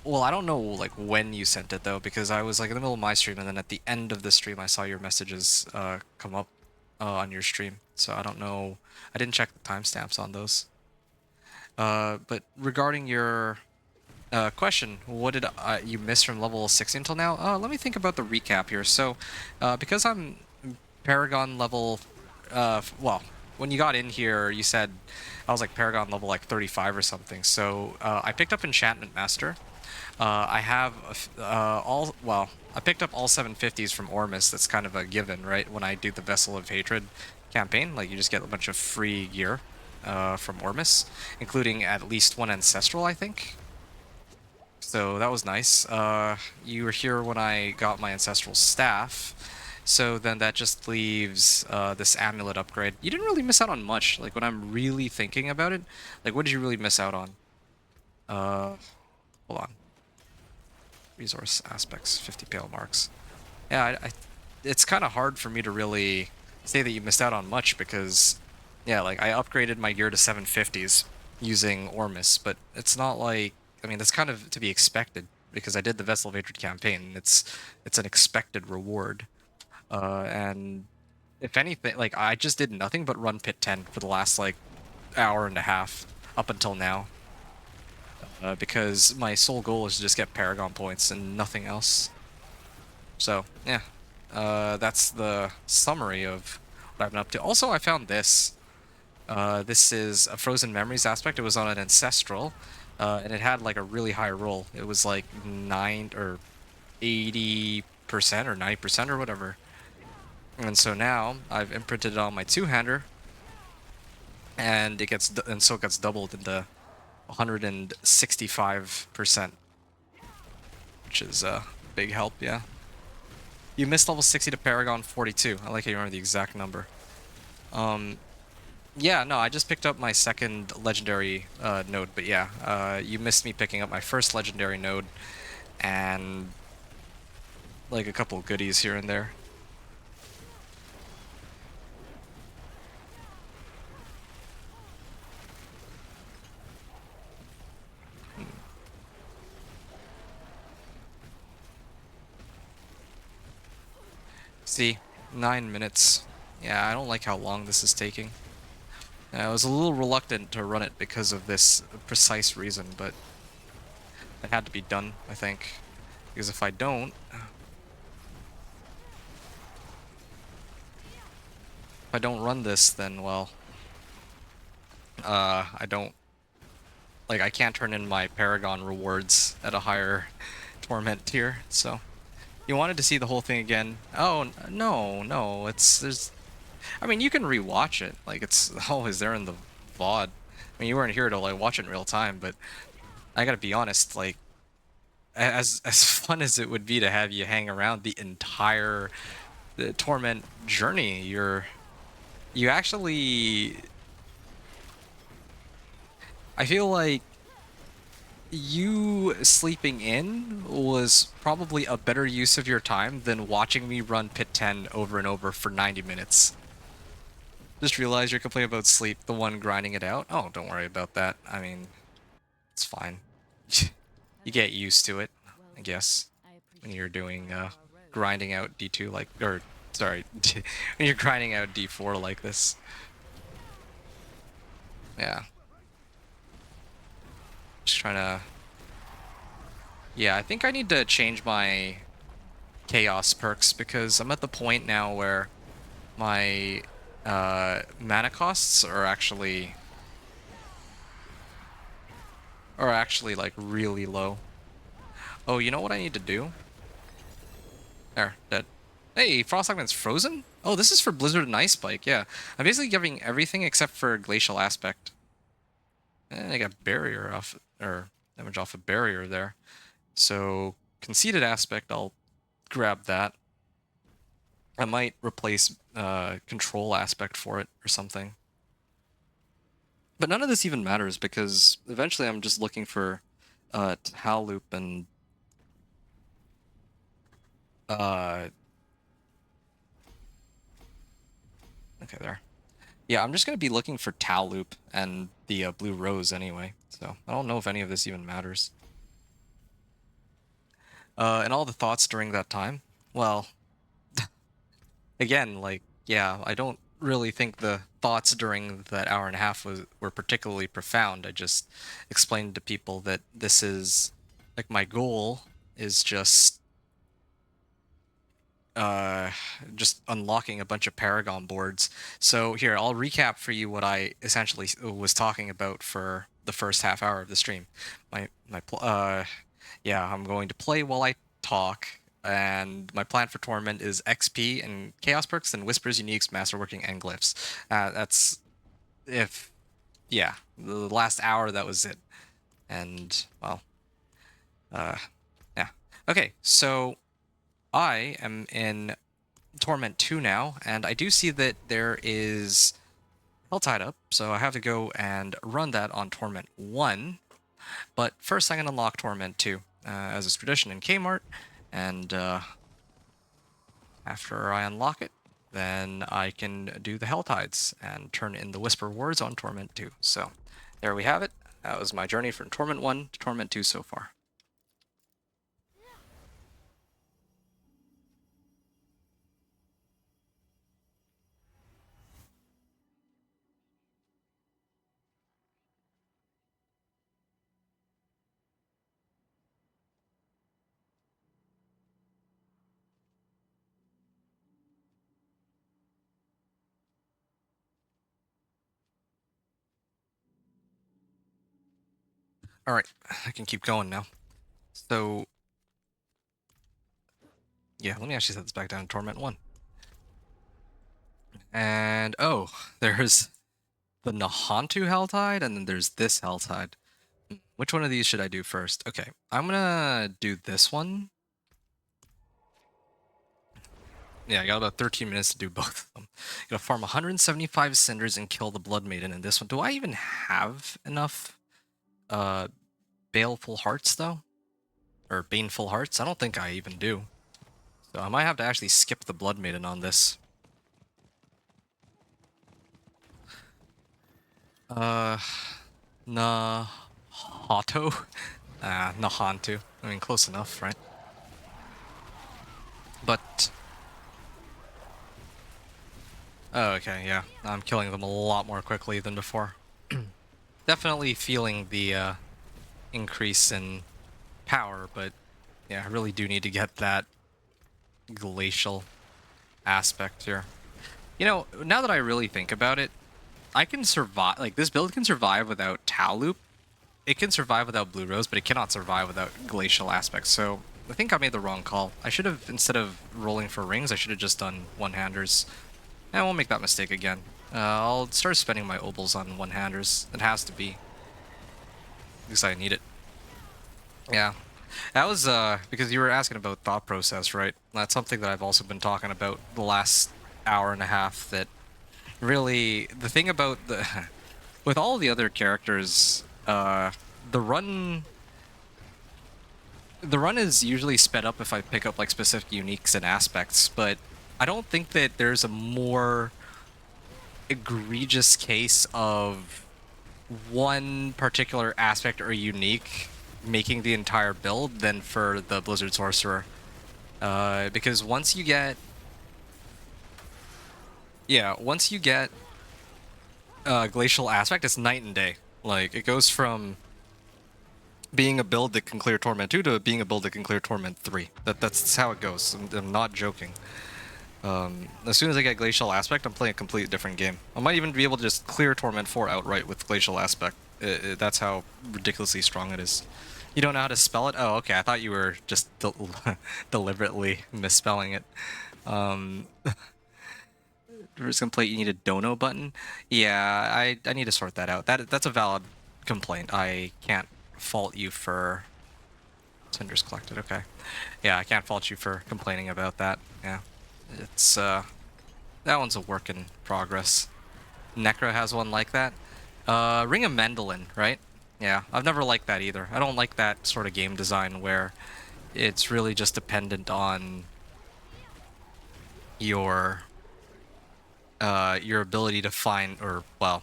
Well, I don't know, like, when you sent it, though, because I was, like, in the middle of my stream, and then at the end of the stream, I saw your messages come up on your stream. So I don't know... I didn't check the timestamps on those. But regarding your Question: what did you miss from level 60 until now? Let me think about the recap here. So, because I'm Paragon level, well, when you got in here, you said I was like Paragon level like 35 or something. So I picked up Enchantment Master. I have well, I picked up all 750s from Ormus. That's kind of a given, right? When I do the Vessel of Hatred campaign, like you just get a bunch of free gear from Ormus, including at least one Ancestral, I think. So that was nice. You were here when I got my Ancestral Staff. So then that just leaves this amulet upgrade. You didn't really miss out on much. Like when I'm really thinking about it, like what did you really miss out on? Hold on. Resource aspects, 50 pale marks. Yeah, it's kind of hard for me to really say that you missed out on much because, yeah, like I upgraded my gear to 750s using Ormus, but it's not like, I mean, that's kind of to be expected because I did the Vessel of Hatred campaign. It's an expected reward. And if anything, like I just did nothing but run Pit 10 for the last like hour and a half up until now. Because my sole goal is to just get Paragon points and nothing else. So, yeah. That's the summary of what I've been up to. Also, I found this. This is a Frozen Memories aspect. It was on an Ancestral, and it had like a really high roll. It was like 9 or 80% or 90% or whatever. And so now I've imprinted it on my two-hander, and so it gets doubled into 165%, which is a big help, yeah. You missed level 60 to Paragon 42. I like how you remember the exact number. Yeah, no, I just picked up my second legendary node, but yeah, you missed me picking up my first legendary node and like a couple goodies here and there. See, 9 minutes. Yeah, I don't like how long this is taking. I was a little reluctant to run it because of this precise reason, but it had to be done, I think. Because if I don't run this, then, well, I don't, like, I can't turn in my Paragon rewards at a higher Torment tier, so. You wanted to see the whole thing again? Oh, no, there's, I mean, you can rewatch it, like, it's always there in the VOD. I mean, you weren't here to, like, watch it in real time, but I gotta be honest, like, as fun as it would be to have you hang around the entire Torment journey, you actually, I feel like you sleeping in was probably a better use of your time than watching me run Pit 10 over and over for 90 minutes. Just realize you're complaining about sleep, the one grinding it out. Oh, don't worry about that. I mean, it's fine. You get used to it, I guess, when you're doing grinding out D2 like, or sorry, when you're grinding out D4 like this. Yeah. Just trying to. Yeah, I think I need to change my chaos perks because I'm at the point now where my mana costs are actually like really low. Oh, you know what I need to do? There, dead. Hey, Frost Segment's frozen? Oh, this is for Blizzard and Ice Spike, yeah. I'm basically giving everything except for Glacial Aspect. And I got barrier off, or damage off a barrier there. So, Conceited Aspect, I'll grab that. I might replace Control Aspect for it or something. But none of this even matters because eventually I'm just looking for Tal Loop and okay, there. Yeah, I'm just gonna be looking for Tal Loop and the Blue Rose anyway, so I don't know if any of this even matters. And all the thoughts during that time? Well, again, like, yeah, I don't really think the thoughts during that hour and a half were particularly profound. I just explained to people that this is like my goal is just unlocking a bunch of Paragon boards. So here, I'll recap for you what I essentially was talking about for the first half hour of the stream. Yeah, I'm going to play while I talk, and my plan for Torment is XP and Chaos perks, and Whispers, Uniques, Masterworking, and Glyphs. That's if yeah, the last hour that was it, and well, yeah. Okay, so I am in Torment 2 now, and I do see that there is Hell tied up, so I have to go and run that on Torment 1. But first I'm going to unlock Torment 2, as is tradition in Kmart, and after I unlock it, then I can do the Hell Tides and turn in the Whisper Words on Torment 2. So there we have it. That was my journey from Torment 1 to Torment 2 so far. Alright, I can keep going now. So, yeah, let me actually set this back down to Torment 1. And, oh, there's the Nahantu Helltide, and then there's this Helltide. Which one of these should I do first? Okay, I'm gonna do this one. Yeah, I got about 13 minutes to do both of them. Gotta farm 175 cinders and kill the Blood Maiden in this one. Do I even have enough Baleful Hearts, though? Or Baneful Hearts? I don't think I even do. So I might have to actually skip the Blood Maiden on this. Nahato? Nahantu. I mean, close enough, right? But... oh, okay, yeah. I'm killing them a lot more quickly than before. Definitely feeling the increase in power, but yeah, I really do need to get that glacial aspect here. You know, now that I really think about it, I can survive, like, this build can survive without Tau Loop. It can survive without Blue Rose, but it cannot survive without glacial aspects, so I think I made the wrong call. I should have, instead of rolling for rings, I should have just done one-handers. I won't make that mistake again. I'll start spending my obols on one-handers. It has to be. At least I need it. Yeah. That was, because you were asking about thought process, right? That's something that I've also been talking about the last hour and a half, that really, the thing about the... with all the other characters, the run is usually sped up if I pick up, like, specific uniques and aspects, but I don't think that there's a more egregious case of one particular aspect or unique making the entire build than for the Blizzard Sorcerer. Because once you get... yeah, once you get Glacial Aspect, it's night and day. Like, it goes from being a build that can clear Torment 2 to being a build that can clear Torment 3. That's how it goes. I'm not joking. As soon as I get Glacial Aspect, I'm playing a completely different game. I might even be able to just clear Torment 4 outright with Glacial Aspect. That's how ridiculously strong it is. You don't know how to spell it? Oh, okay. I thought you were just deliberately misspelling it. Reverse complaint, you need a dono button? Yeah, I need to sort that out. That's a valid complaint. I can't fault you for... cinders collected, okay. Yeah, I can't fault you for complaining about that. Yeah. It's, that one's a work in progress. Necro has one like that. Ring of Mendelin, right? Yeah, I've never liked that either. I don't like that sort of game design where it's really just dependent on your ability to find, or, well,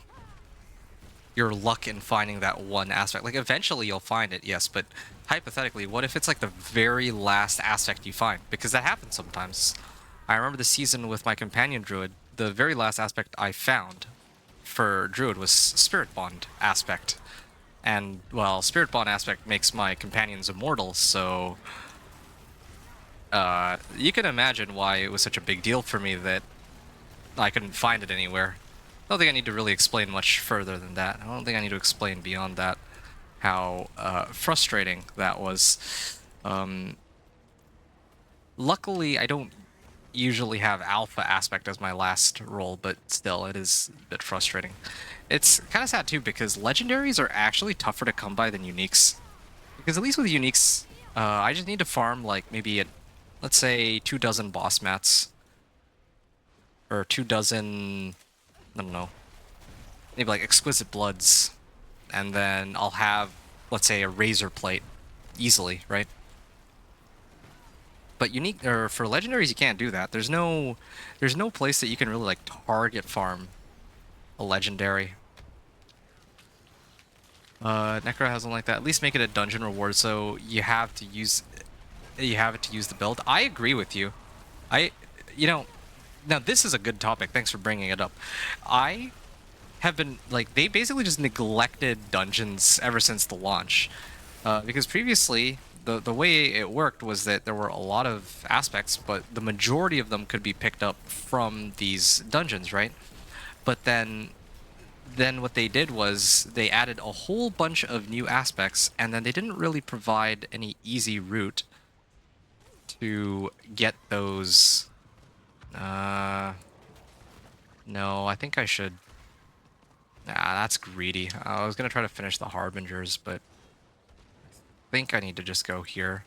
your luck in finding that one aspect. Like, eventually you'll find it, yes, but hypothetically, what if it's like the very last aspect you find? Because that happens sometimes. I remember the season with my companion druid, the very last aspect I found for druid was Spirit Bond aspect. And, well, Spirit Bond aspect makes my companions immortal, so... you can imagine why it was such a big deal for me that I couldn't find it anywhere. I don't think I need to really explain much further than that. I don't think I need to explain beyond that how frustrating that was. Luckily, I don't usually have alpha aspect as my last roll, but still, it is a bit frustrating. It's kind of sad too, because legendaries are actually tougher to come by than uniques. Because at least with uniques, I just need to farm like maybe, let's say, 24 boss mats. Or 24, I don't know, maybe like Exquisite Bloods. And then I'll have, let's say, a Razor Plate easily, right? But unique, or for legendaries, you can't do that. There's no place that you can really like target farm a legendary. Necro hasn't like that. At least make it a dungeon reward, so you have it to use the build. I agree with you. You know, now this is a good topic. Thanks for bringing it up. I have been like, they basically just neglected dungeons ever since the launch, because previously the way it worked was that there were a lot of aspects, but the majority of them could be picked up from these dungeons, right? But then what they did was they added a whole bunch of new aspects, and then they didn't really provide any easy route to get those. No, I think I should. Nah, that's greedy. I was gonna try to finish the Harbingers, but I think I need to just go here.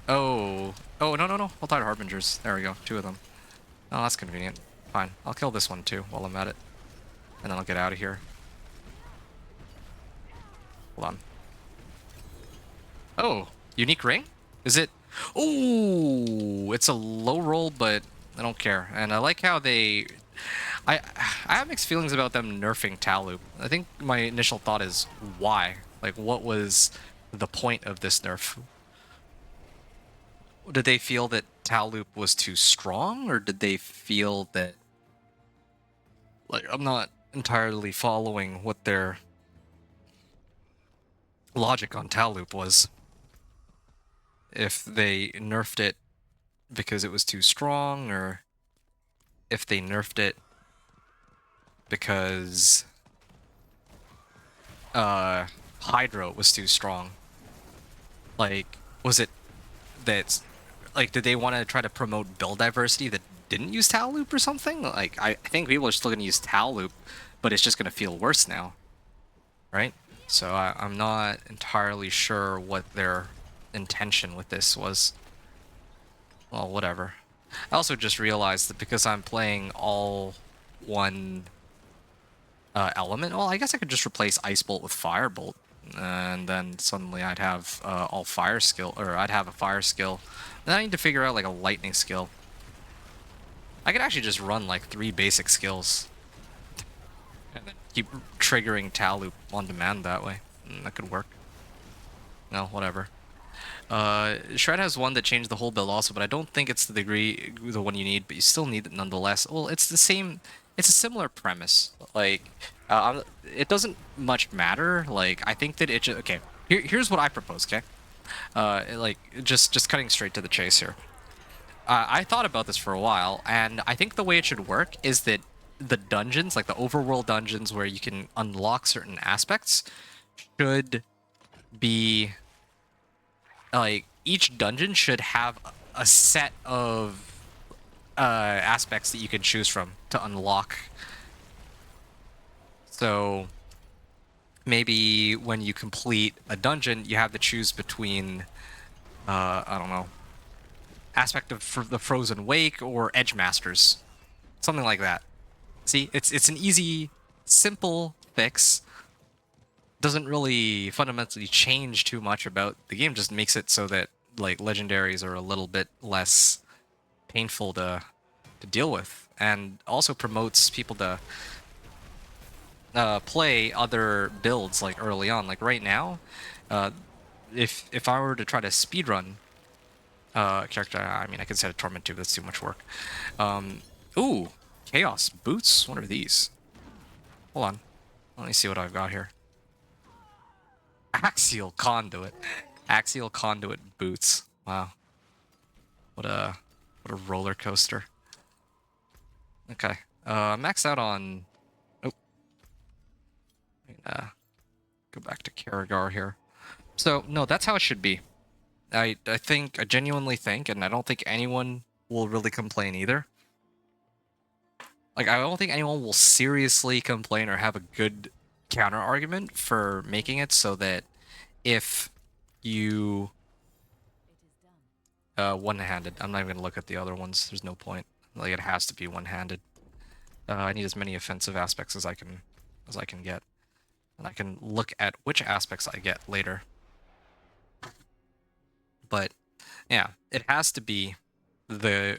Oh, no, I'll tie Harbingers. There we go, 2 of them. Oh, that's convenient. Fine, I'll kill this one too while I'm at it. And then I'll get out of here. Hold on. Oh, unique ring? Is it? Oh, it's a low roll, but I don't care. And I like how they... I have mixed feelings about them nerfing Talloop. I think my initial thought is, why? Like, what was the point of this nerf? Did they feel that Talloop was too strong, or did they feel that... Like, I'm not entirely following what their logic on Talloop was. If they nerfed it because it was too strong, or if they nerfed it because Hydro was too strong. Like, was it that, like, did they want to try to promote build diversity that didn't use Tau Loop or something? Like, I think people are still going to use Tau Loop, but it's just going to feel worse now, right? So I'm not entirely sure what their intention with this was. Well, whatever. I also just realized that because I'm playing all one element, well, I guess I could just replace Ice Bolt with Fire Bolt, and then suddenly I'd have all fire skill, or I'd have a fire skill. Then I need to figure out like a lightning skill. I could actually just run like 3 basic skills, and then keep triggering Tau Loop on demand that way. That could work. No, whatever. Shred has one that changed the whole build also, but I don't think it's to the degree the one you need, but you still need it nonetheless. Well, it's the same, it's a similar premise. Like, it doesn't much matter. Like, I think that it just, okay, here's what I propose, okay? Like, just cutting straight to the chase here. I thought about this for a while, and I think the way it should work is that the dungeons, like the overworld dungeons where you can unlock certain aspects, should be... like, each dungeon should have a set of aspects that you can choose from to unlock. So maybe when you complete a dungeon, you have to choose between, I don't know, aspect of the Frozen Wake or Edge Masters, something like that. See, it's an easy, simple fix. Doesn't really fundamentally change too much about the game, just makes it so that like legendaries are a little bit less painful to deal with, and also promotes people to play other builds like early on. Like right now, if I were to try to speedrun character, I mean I could set a Torment too, but that's too much work. Ooh, Chaos Boots, what are these? Hold on. Let me see what I've got here. Axial conduit. Axial conduit boots. Wow. What a roller coaster. Okay. Maxed out on. Oh. Go back to Karagar here. So no, that's how it should be. I genuinely think, and I don't think anyone will really complain either. Like, I don't think anyone will seriously complain or have a good counter argument for making it so that if you one-handed, I'm not even gonna look at the other ones. There's no point. Like, it has to be one-handed. I need as many offensive aspects as I can get, and I can look at which aspects I get later. But yeah, it has to be the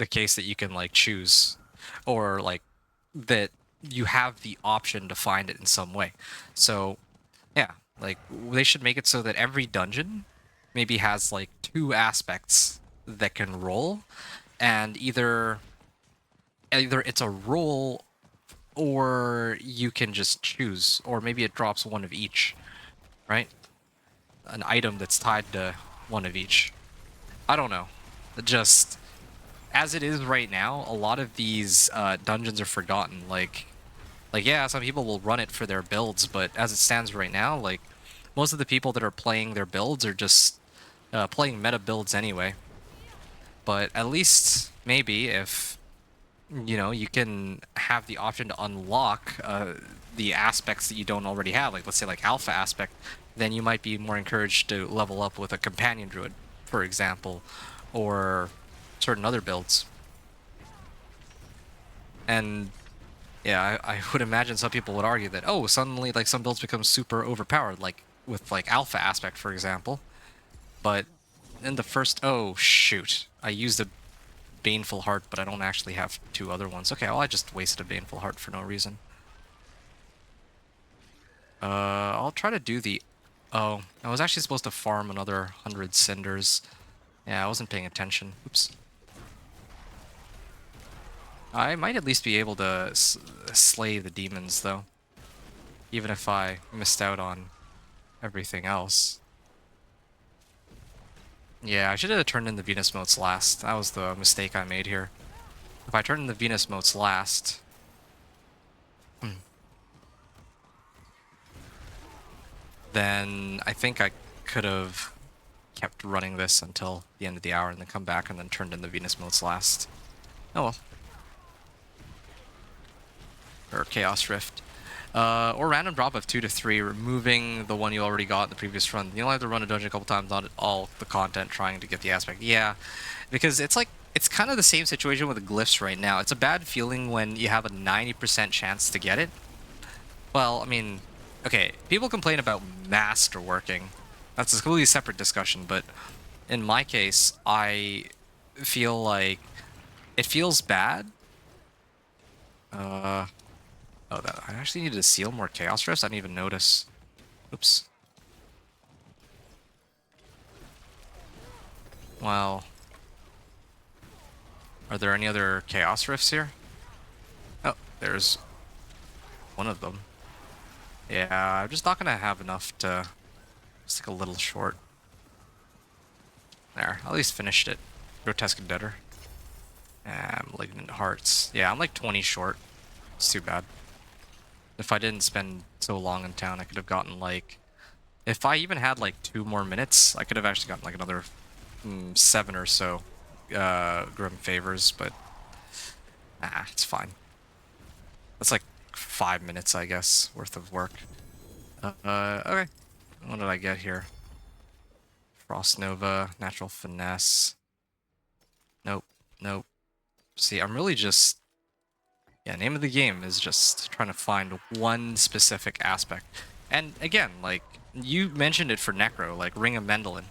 case that you can like choose, or like that you have the option to find it in some way. So yeah, like they should make it so that every dungeon maybe has like 2 aspects that can roll, and either it's a roll or you can just choose, or maybe it drops one of each, right? An item that's tied to one of each. I don't know. Just as it is right now, a lot of these dungeons are forgotten. Like yeah, some people will run it for their builds, but as it stands right now, like most of the people that are playing their builds are just playing meta builds anyway. But at least maybe if you can have the option to unlock the aspects that you don't already have, like let's say like alpha aspect, then you might be more encouraged to level up with a companion druid, for example, or certain other builds. And yeah, I would imagine some people would argue that, oh, suddenly like some builds become super overpowered, like with like alpha aspect, for example. But in the first, oh shoot, I used a Baneful Heart, but I don't actually have 2 other ones. Okay, well I just wasted a Baneful Heart for no reason. I'll try to do the. Oh, I was actually supposed to farm another 100 cinders. Yeah, I wasn't paying attention. Oops. I might at least be able to slay the demons, though. Even if I missed out on everything else. Yeah, I should have turned in the Venus motes last. That was the mistake I made here. If I turned in the Venus motes last... then I think I could have kept running this until the end of the hour and then come back and then turned in the Venus motes last. Oh well. Or Chaos Rift. Or random drop of 2 to 3, removing the one you already got in the previous run. You only have to run a dungeon a couple times, not all the content trying to get the aspect. Yeah, because it's like, it's kind of the same situation with the glyphs right now. It's a bad feeling when you have a 90% chance to get it. Well, I mean, okay, people complain about masterworking. That's a completely separate discussion, but in my case, I feel like it feels bad. Oh, that I actually needed to seal more Chaos Rifts? I didn't even notice. Oops. Well... are there any other Chaos Rifts here? Oh, there's one of them. Yeah, I'm just not gonna have enough to... stick a little short. There, at least finished it. Grotesque Debtor. Malignant Hearts. Yeah, I'm like 20 short. It's too bad. If I didn't spend so long in town, I could have gotten like... if I even had like 2 more minutes, I could have actually gotten like another 7 or so Grim Favors, but... it's fine. That's like 5 minutes, I guess, worth of work. Okay. What did I get here? Frost Nova, Natural Finesse. Nope, nope. See, I'm really just... yeah, name of the game is just trying to find one specific aspect. And again, like, you mentioned it for Necro, like Ring of Mendelin.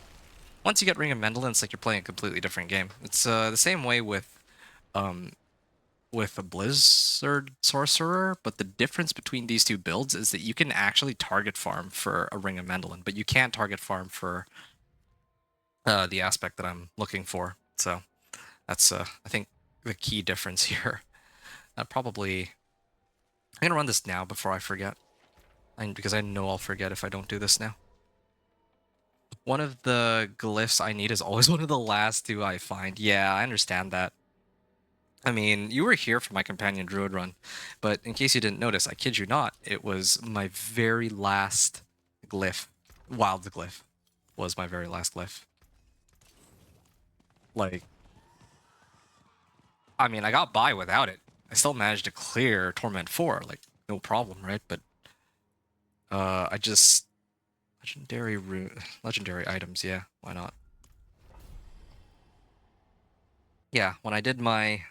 Once you get Ring of Mendelin, it's like you're playing a completely different game. It's the same way with a Blizzard Sorcerer, but the difference between these 2 builds is that you can actually target farm for a Ring of Mendelin, but you can't target farm for the aspect that I'm looking for. So that's, I think, the key difference here. I'm gonna run this now before I forget. because I know I'll forget if I don't do this now. One of the glyphs I need is always one of the last two I find. Yeah, I understand that. I mean, you were here for my companion druid run, but in case you didn't notice, I kid you not, it was my very last glyph. Wild glyph was my very last glyph. Like, I mean, I got by without it. I still managed to clear Torment 4, like, no problem, right? But, I just... Legendary items, yeah, why not? Yeah, when I did my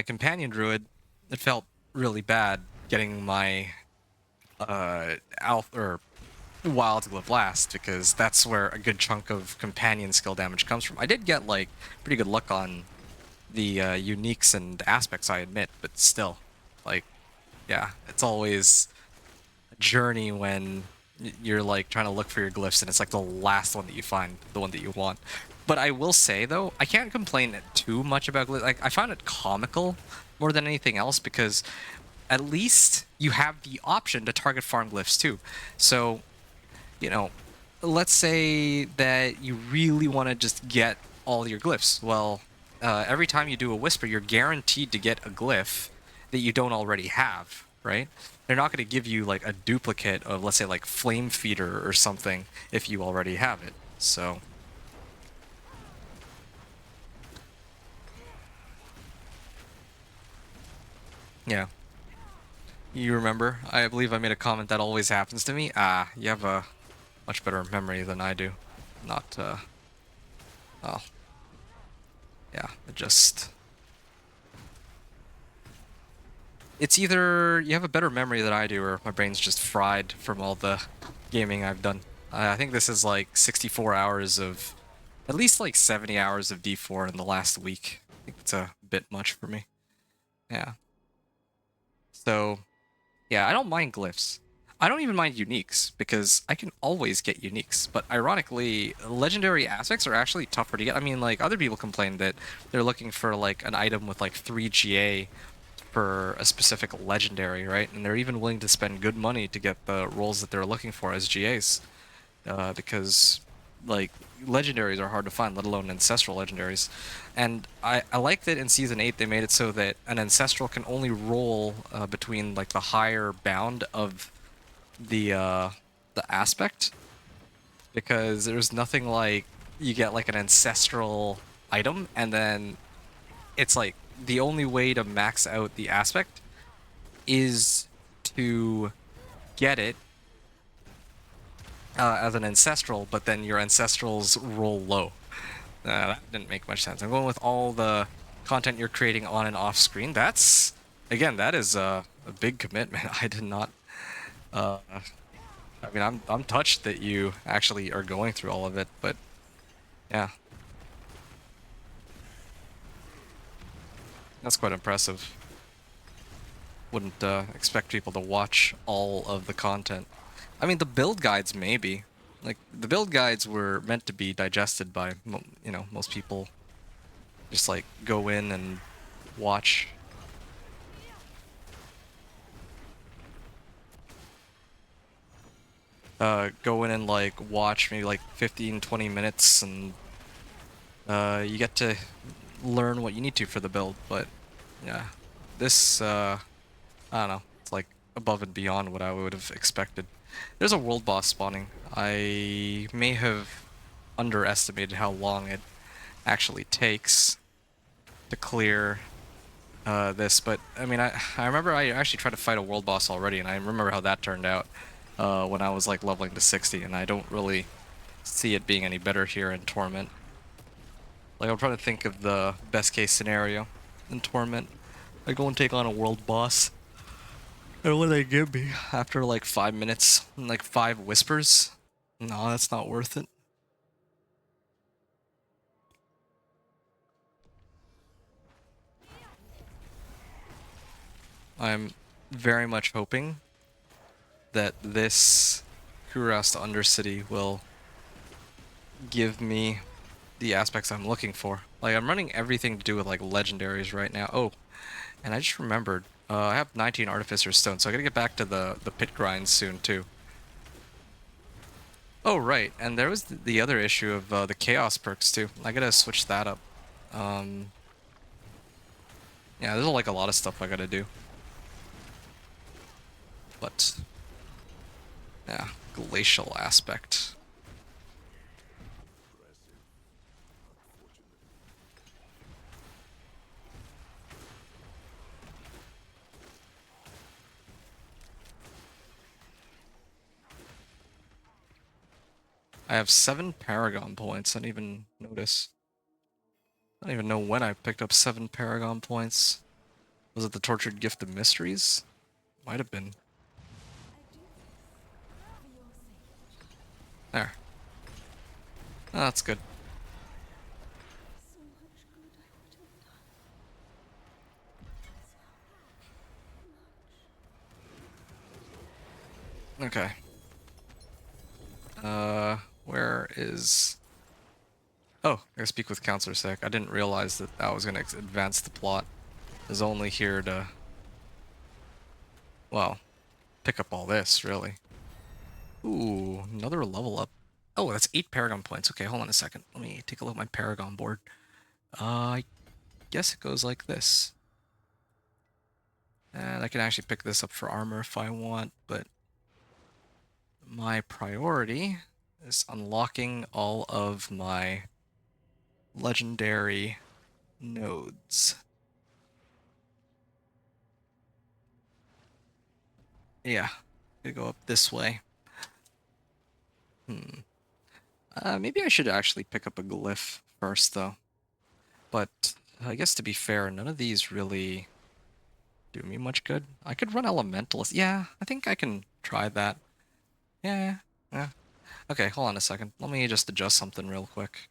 companion druid, it felt really bad getting my wild glyph last, because that's where a good chunk of companion skill damage comes from. I did get like pretty good luck on the uniques and aspects, I admit, but still, like, yeah, it's always a journey when you're like trying to look for your glyphs and it's like the last one that you find, the one that you want. But I will say though, I can't complain too much about glyphs. Like, I found it comical more than anything else, because at least you have the option to target farm glyphs too. So, you know, let's say that you really want to just get all your glyphs. Well, every time you do a whisper, you're guaranteed to get a glyph that you don't already have, right? They're not going to give you like a duplicate of, let's say, like Flame Feeder or something if you already have it. So, yeah. You remember? I believe I made a comment that always happens to me. Ah, you have a much better memory than I do. Not, well, yeah, it just... It's either you have a better memory than I do, or my brain's just fried from all the gaming I've done. I think this is like 64 hours of... At least like 70 hours of D4 in the last week. I think it's a bit much for me. Yeah. So, yeah, I don't mind glyphs. I don't even mind uniques, because I can always get uniques. But ironically, legendary aspects are actually tougher to get. I mean, like, other people complain that they're looking for, like, an item with, like, 3 GA for a specific legendary, right? And they're even willing to spend good money to get the rolls that they're looking for as GAs. Because, like, legendaries are hard to find, let alone ancestral legendaries. And I like that in Season 8 they made it so that an ancestral can only roll between, like, the higher bound of the aspect. Because there's nothing like you get, like, an ancestral item, and then it's, like, the only way to max out the aspect is to get it as an ancestral, but then your ancestrals roll low. That didn't make much sense. I'm going with all the content you're creating on and off screen. That's, again, that is a big commitment. I did not. I mean, I'm touched that you actually are going through all of it, but yeah, that's quite impressive. Wouldn't expect people to watch all of the content. I mean, the build guides maybe. Like, the build guides were meant to be digested by, you know, most people. Just, like, go in and watch. Go in and, like, watch maybe, like, 15, 20 minutes, and you get to learn what you need to for the build, but, yeah. This, I don't know, it's, like, above and beyond what I would have expected. There's a world boss spawning. I may have underestimated how long it actually takes to clear this, but I mean, I remember I actually tried to fight a world boss already, and I remember how that turned out when I was like leveling to 60, and I don't really see it being any better here in Torment. Like, I'm trying to think of the best case scenario in Torment. I go and take on a world boss. And what do they give me? After like 5 minutes and like 5 whispers? No, that's not worth it. I'm very much hoping that this Kurast Undercity will give me the aspects I'm looking for. Like, I'm running everything to do with, like, legendaries right now. Oh, and I just remembered, I have 19 Artificer Stones, so I gotta get back to the pit grinds soon, too. Oh, right, and there was the other issue of the Chaos perks, too. I gotta switch that up. Um, yeah, there's, like, a lot of stuff I gotta do. But, yeah, glacial aspect. I have 7 Paragon points. I didn't even notice. I don't even know when I picked up 7 Paragon points. Was it the Tortured Gift of Mysteries? Might have been. There. Oh, that's good. Okay. Where is... Oh, I gotta speak with Counselor Sec. I didn't realize that that was gonna advance the plot. I was only here to... Well, pick up all this, really. Ooh, another level up. Oh, that's 8 Paragon points. Okay, hold on a second. Let me take a look at my Paragon board. I guess it goes like this. And I can actually pick this up for armor if I want, but my priority is unlocking all of my legendary nodes. Yeah, gonna go up this way. Maybe I should actually pick up a glyph first, though. But I guess to be fair, none of these really do me much good. I could run Elementalist. Yeah, I think I can try that. Yeah, yeah. Okay, hold on a second. Let me just adjust something real quick.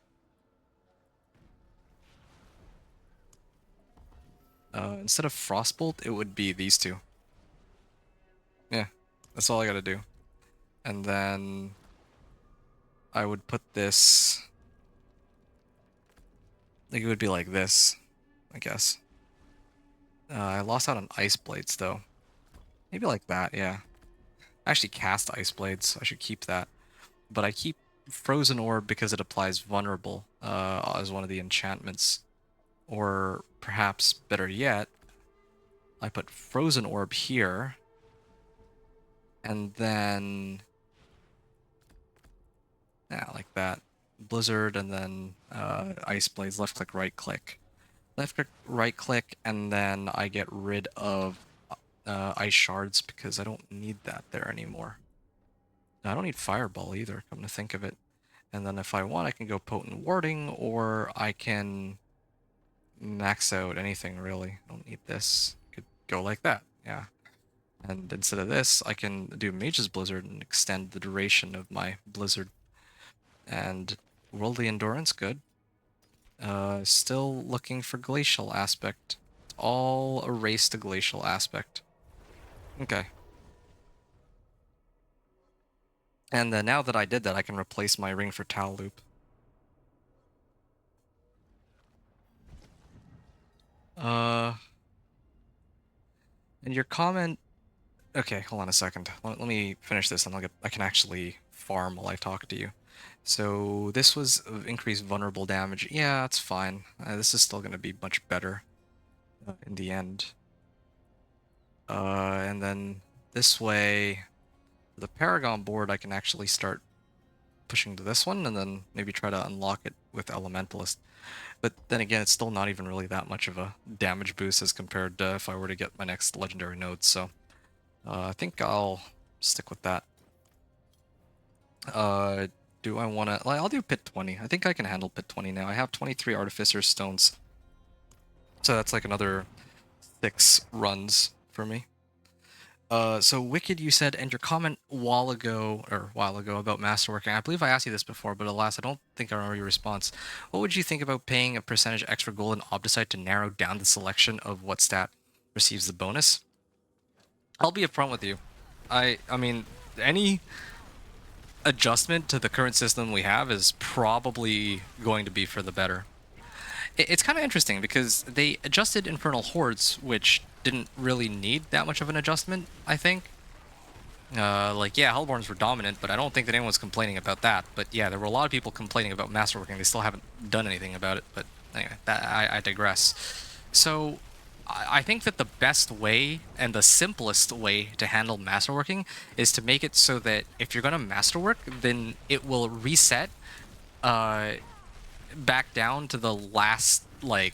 Instead of Frostbolt, it would be these two. Yeah, that's all I gotta do. And then I would put this... Like, it would be like this, I guess. I lost out on Ice Blades, though. Maybe like that, yeah. I actually cast Ice Blades, so I should keep that. But I keep Frozen Orb because it applies Vulnerable as one of the enchantments. Or perhaps, better yet, I put Frozen Orb here. And then... Yeah, like that. Blizzard, and then Ice Blades, left click, right click. Left click, right click, and then I get rid of Ice Shards because I don't need that there anymore. I don't need Fireball either, come to think of it. And then if I want, I can go Potent Warding, or I can max out anything, really. I don't need this. Could go like that, yeah. And instead of this, I can do Mage's Blizzard and extend the duration of my Blizzard. And Worldly Endurance, good. Still looking for Glacial Aspect. All erased the Glacial Aspect. Okay. And now that I did that, I can replace my Ring for Tal Loop. And your comment... Okay, hold on a second. Let me finish this, and I can actually farm while I talk to you. So this was increased vulnerable damage. Yeah, that's fine. This is still going to be much better in the end. And then this way, the Paragon board, I can actually start pushing to this one, and then maybe try to unlock it with Elementalist. But then again, it's still not even really that much of a damage boost as compared to if I were to get my next legendary node, so I think I'll stick with that. Do I want to... I'll do Pit 20. I think I can handle Pit 20 now. I have 23 Artificer Stones. So that's like another 6 runs for me. So Wicked, you said, and your comment a while ago about masterworking. I believe I asked you this before, but alas, I don't think I remember your response. What would you think about paying a percentage extra gold in Obdicite to narrow down the selection of what stat receives the bonus? I'll be upfront with you. I mean, any adjustment to the current system we have is probably going to be for the better. It's kind of interesting because they adjusted Infernal Hordes, which didn't really need that much of an adjustment, I think. Like, yeah, Hellborns were dominant, but I don't think that anyone's complaining about that. But yeah, there were a lot of people complaining about Masterworking. They still haven't done anything about it. But anyway, I digress. So I think that the best way and the simplest way to handle Masterworking is to make it so that if you're going to Masterwork, then it will reset back down to the last, like,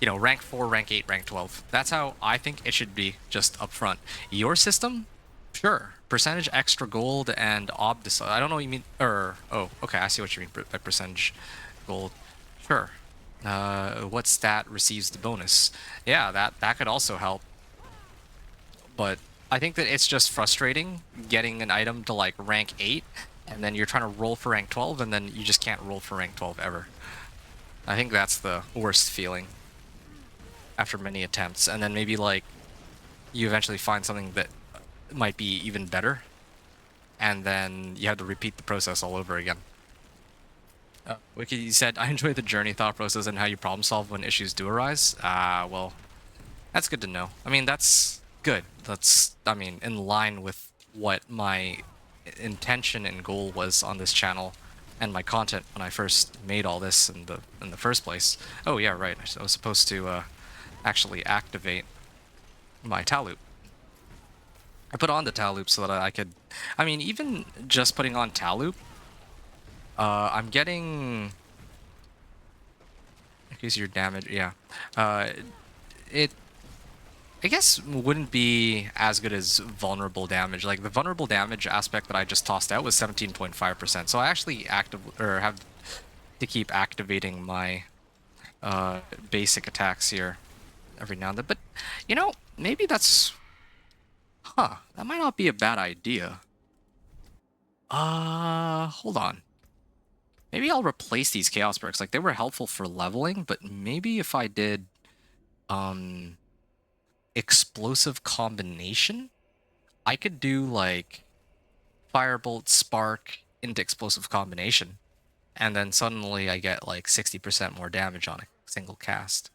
you know, rank 4, rank 8, rank 12. That's how I think it should be, just up front. Your system? Sure. Percentage extra gold and obdus. I don't know what you mean. Oh, okay, I see what you mean by percentage gold. Sure. What stat receives the bonus? Yeah, that could also help. But I think that it's just frustrating getting an item to like rank 8 and then you're trying to roll for rank 12 and then you just can't roll for rank 12 ever. I think that's the worst feeling after many attempts, and then maybe like you eventually find something that might be even better, and then you have to repeat the process all over again. Wiki, you said, I enjoy the journey thought process and how you problem solve when issues do arise. Well, that's good to know. I mean, that's good. That's, I mean, in line with what my intention and goal was on this channel and my content when I first made all this in the first place. Oh yeah, right. I was supposed to actually activate my Taloop. I put on the Taloop so that I could... I mean, even just putting on Taloop, I'm getting... Increase your damage, yeah. It, I guess, wouldn't be as good as vulnerable damage. Like, the vulnerable damage aspect that I just tossed out was 17.5%, so I actually have to keep activating my basic attacks here every now and then. But, you know, maybe that's... Huh, that might not be a bad idea. Hold on. Maybe I'll replace these Chaos Perks. Like, they were helpful for leveling, but maybe if I did, Explosive Combination, I could do, like, Firebolt, Spark into Explosive Combination, and then suddenly I get, like, 60% more damage on a single cast.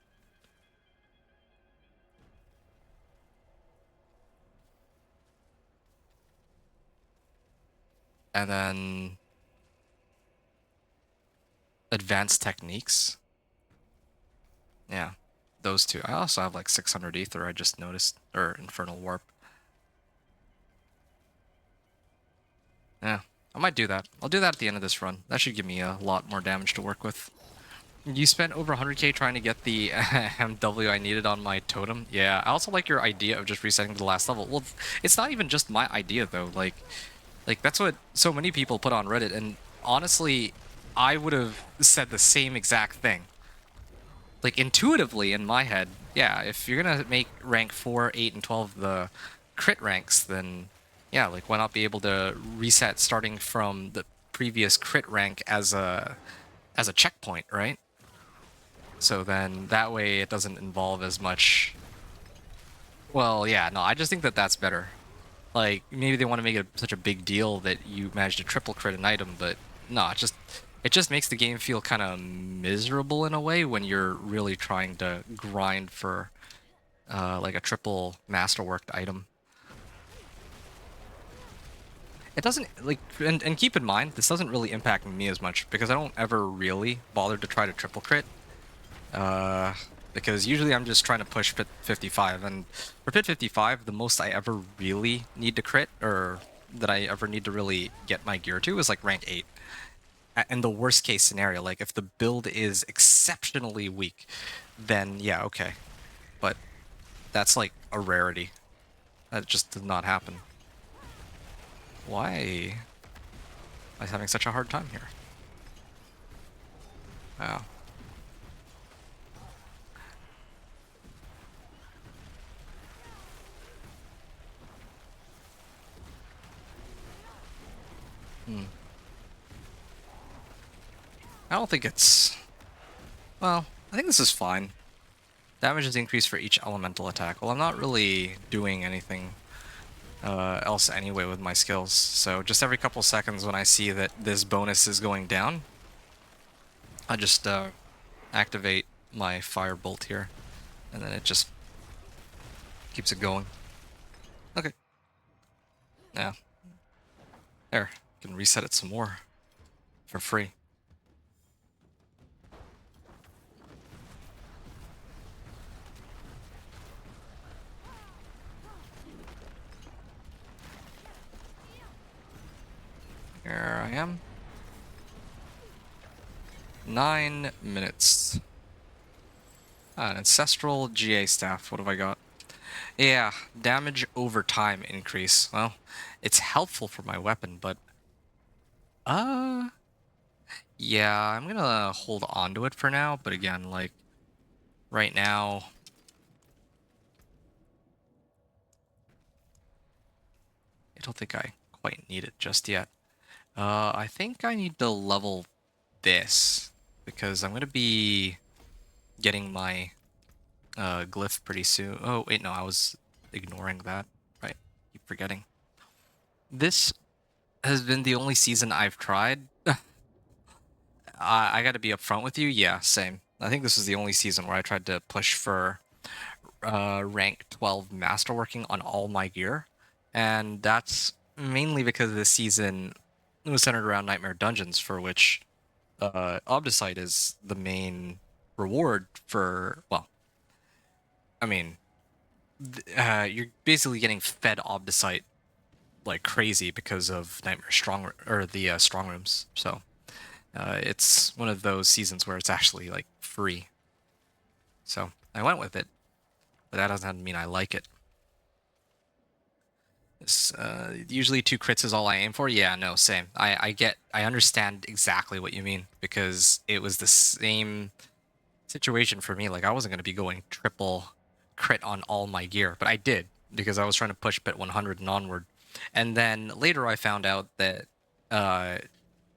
And then Advanced Techniques. Yeah, those two. I also have like 600 Ether, I just noticed, or Infernal Warp. Yeah, I might do that. I'll do that at the end of this run. That should give me a lot more damage to work with. You spent over 100k trying to get the MW I needed on my totem? Yeah, I also like your idea of just resetting to the last level. Well, it's not even just my idea, though. Like that's what so many people put on Reddit, and honestly, I would have said the same exact thing. Like, intuitively, in my head, yeah, if you're gonna make rank 4, 8, and 12 the crit ranks, then, yeah, like, why not be able to reset starting from the previous crit rank as a checkpoint, right? So then, that way, it doesn't involve as much... Well, yeah, no, I just think that that's better. Like, maybe they want to make it such a big deal that you managed to triple crit an item, but no, it just makes the game feel kind of miserable in a way when you're really trying to grind for like a triple masterworked item. It doesn't, like, and keep in mind, this doesn't really impact me as much because I don't ever really bother to try to triple crit. Because usually I'm just trying to push Pit 55, and for Pit 55, the most I ever really need to crit, or that I ever need to really get my gear to, is like rank 8. In the worst case scenario, like if the build is exceptionally weak, then yeah, okay. But that's like a rarity. That just did not happen. Why am I having such a hard time here? Wow. I don't think it's... Well, I think this is fine. Damage is increased for each elemental attack. Well, I'm not really doing anything else anyway with my skills. So just every couple seconds when I see that this bonus is going down, I just activate my firebolt here, and then it just keeps it going. Okay. Yeah. There. Can reset it some more for free. Here I am. 9 minutes. An ancestral GA staff. What have I got? Yeah, damage over time increase. Well, it's helpful for my weapon, but yeah, I'm gonna hold on to it for now. But again, like right now, I don't think I quite need it just yet. I think I need to level this because I'm gonna be getting my glyph pretty soon. Oh wait, no, I was ignoring that. Right, keep forgetting. This has been the only season I've tried. I got to be upfront with you. Yeah, same. I think this was the only season where I tried to push for rank 12 masterworking on all my gear, and that's mainly because this season was centered around Nightmare Dungeons, for which Obdicite is the main reward for. Well, I mean, you're basically getting fed Obdicite like crazy because of Nightmare Strong or the strong rooms. So it's one of those seasons where it's actually like free. So I went with it, but that doesn't mean I like it. It's, usually 2 crits is all I aim for. Yeah, no, same. I understand exactly what you mean because it was the same situation for me. Like I wasn't going to be going triple crit on all my gear, but I did because I was trying to push bit 100 and onward. And then later I found out that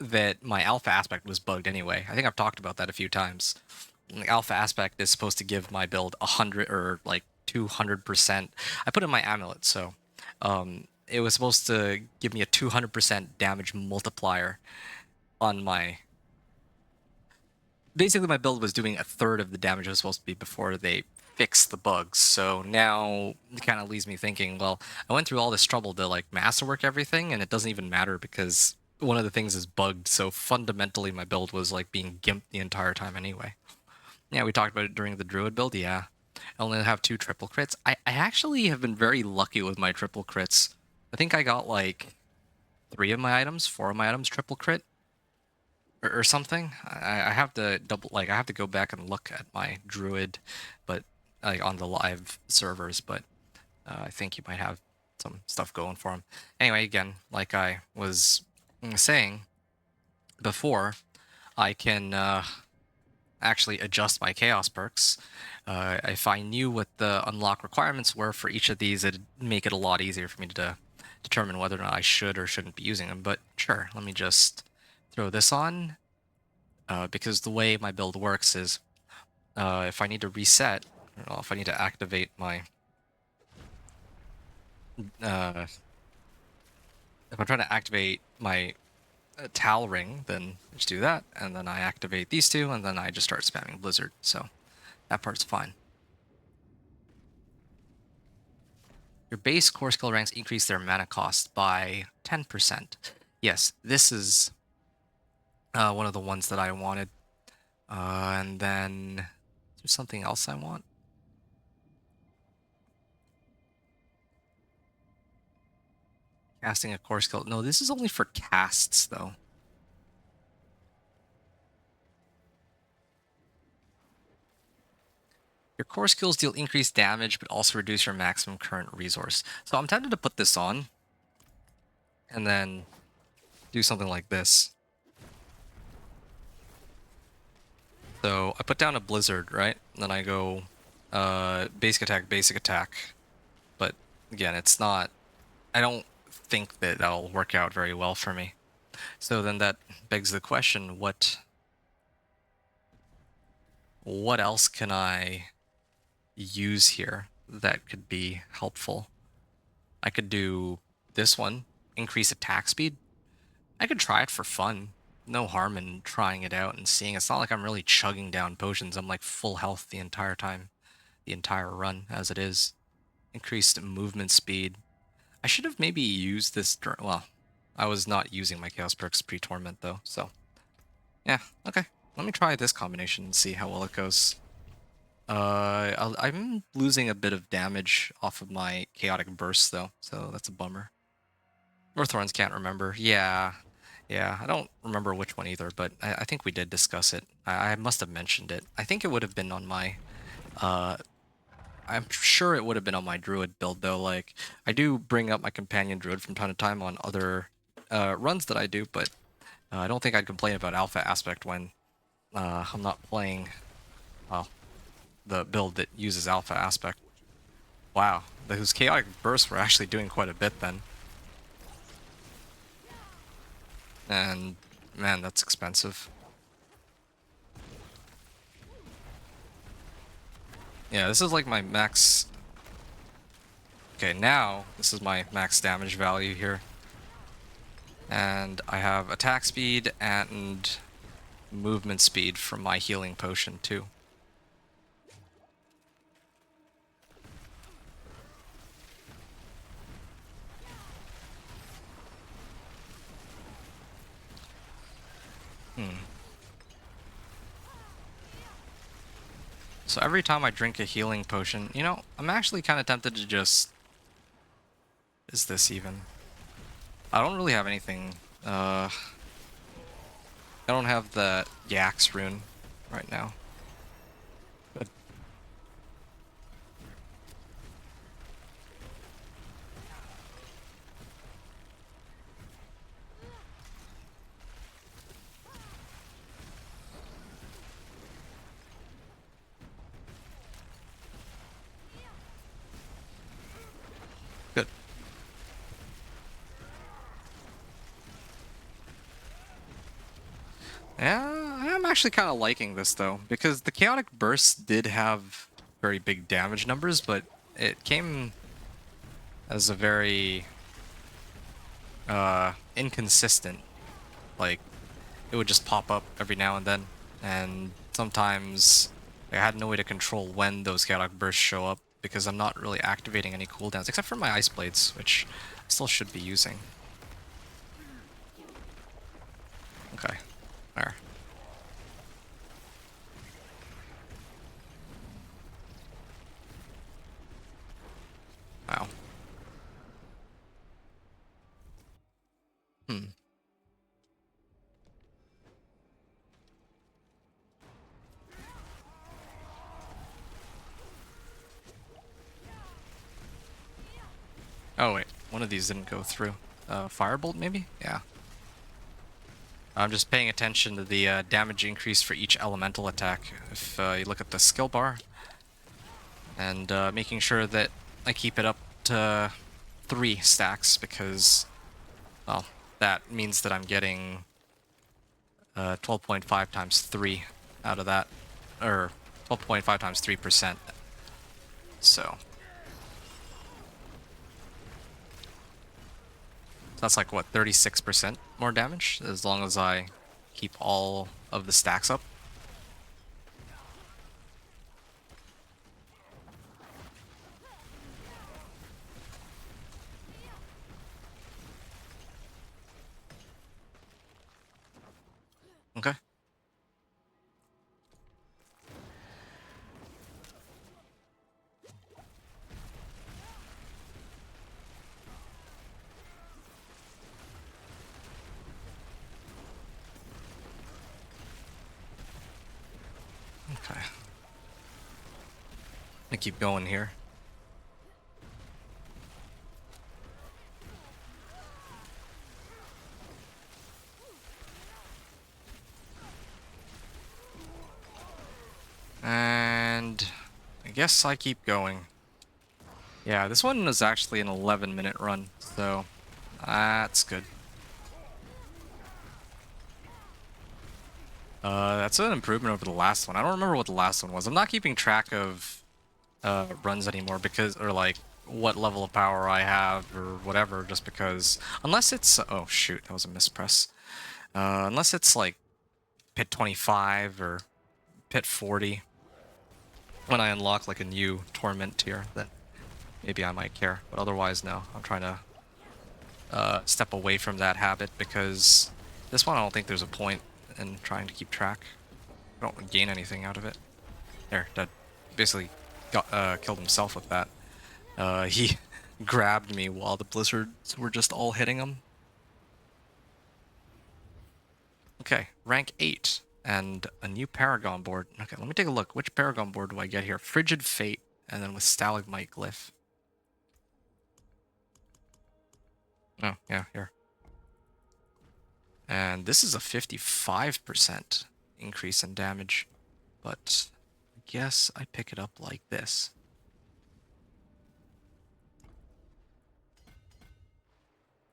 that my alpha aspect was bugged anyway. I think I've talked about that a few times. Like, alpha aspect is supposed to give my build 100 or like 200%. I put in my amulet, so it was supposed to give me a 200% damage multiplier on my. Basically, my build was doing a third of the damage it was supposed to be before they fixed the bugs. So now it kind of leaves me thinking, well, I went through all this trouble to like masterwork everything, and it doesn't even matter because one of the things is bugged. So fundamentally, my build was like being gimped the entire time anyway. Yeah, we talked about it during the Druid build. Yeah, I only have 2 triple crits. I actually have been very lucky with my triple crits. I think I got like 3 of my items, 4 of my items triple crit or something. I have to I have to go back and look at my Druid, but like on the live servers. But I think you might have some stuff going for him. Anyway, again, like I was saying before, I can actually adjust my chaos perks. If I knew what the unlock requirements were for each of these, it'd make it a lot easier for me to determine whether or not I should or shouldn't be using them. But sure, let me just throw this on, because the way my build works is if I need to reset, or if I need to activate my if I'm trying to activate my Tal ring, then just do that, and then I activate these 2, and then I just start spamming Blizzard. So that part's fine. Your base core skill ranks increase their mana cost by 10%. Yes, this is one of the ones that I wanted. And then there's something else I want. Casting a core skill. No, this is only for casts, though. Your core skills deal increased damage, but also reduce your maximum current resource. So I'm tempted to put this on, and then do something like this. So I put down a Blizzard, right? And then I go basic attack. But again, it's not... I don't think that that'll work out very well for me. So then that begs the question, what else can I use here that could be helpful? I could do this one, increase attack speed. I could try it for fun. No harm in trying it out and seeing. It's not like I'm really chugging down potions. I'm like full health the entire time, the entire run as it is. Increased movement speed. I should have maybe used this. Well, I was not using my Chaos perks pre-Torment though, so yeah, okay. Let me try this combination and see how well it goes. I'm losing a bit of damage off of my Chaotic Burst though, so that's a bummer. Northrons can't remember. Yeah, I don't remember which one either, but I think we did discuss it. I must have mentioned it. I think it would have been on my I'm sure it would have been on my druid build though. Like, I do bring up my companion druid from time to time on other runs that I do, but I don't think I'd complain about alpha aspect when I'm not playing, well, the build that uses alpha aspect. Wow, those chaotic bursts were actually doing quite a bit then. And man, that's expensive. Yeah, this is like my max. Okay, now this is my max damage value here. And I have attack speed and movement speed from my healing potion too. So every time I drink a healing potion, you know, I'm actually kind of tempted to just... Is this even? I don't really have anything. I don't have the Yax rune right now. But good. Yeah, I'm actually kind of liking this though, because the Chaotic Burst did have very big damage numbers, but it came as a very inconsistent. Like, it would just pop up every now and then, and sometimes I had no way to control when those Chaotic Bursts show up, because I'm not really activating any cooldowns, except for my Ice Blades, which I still should be using. Okay, there. Wow. Hmm. Oh wait, one of these didn't go through. Firebolt maybe? Yeah. I'm just paying attention to the damage increase for each elemental attack. If you look at the skill bar, and making sure that I keep it up to 3 stacks, because, well, that means that I'm getting 12.5 times 3 out of that, or 12.5 times 3%. So that's like, what, 36% more damage, as long as I keep all of the stacks up. Okay. Okay. I keep going here. And I guess I keep going. Yeah, this one was actually an 11-minute run, so that's good. That's an improvement over the last one. I don't remember what the last one was. I'm not keeping track of runs anymore, because, or like what level of power I have or whatever, just because unless it's oh shoot, that was a mispress. Unless it's like pit 25 or pit 40 when I unlock like a new Torment tier, then maybe I might care. But otherwise, no. I'm trying to step away from that habit because this one I don't think there's a point in trying to keep track. I don't gain anything out of it. There, dead. Basically got killed himself with that. He grabbed me while the blizzards were just all hitting him. Okay, rank 8 and a new Paragon board. Okay, let me take a look. Which Paragon board do I get here? Frigid Fate and then with Stalagmite Glyph. Oh, yeah, here. And this is a 55% increase in damage, but I guess I pick it up like this.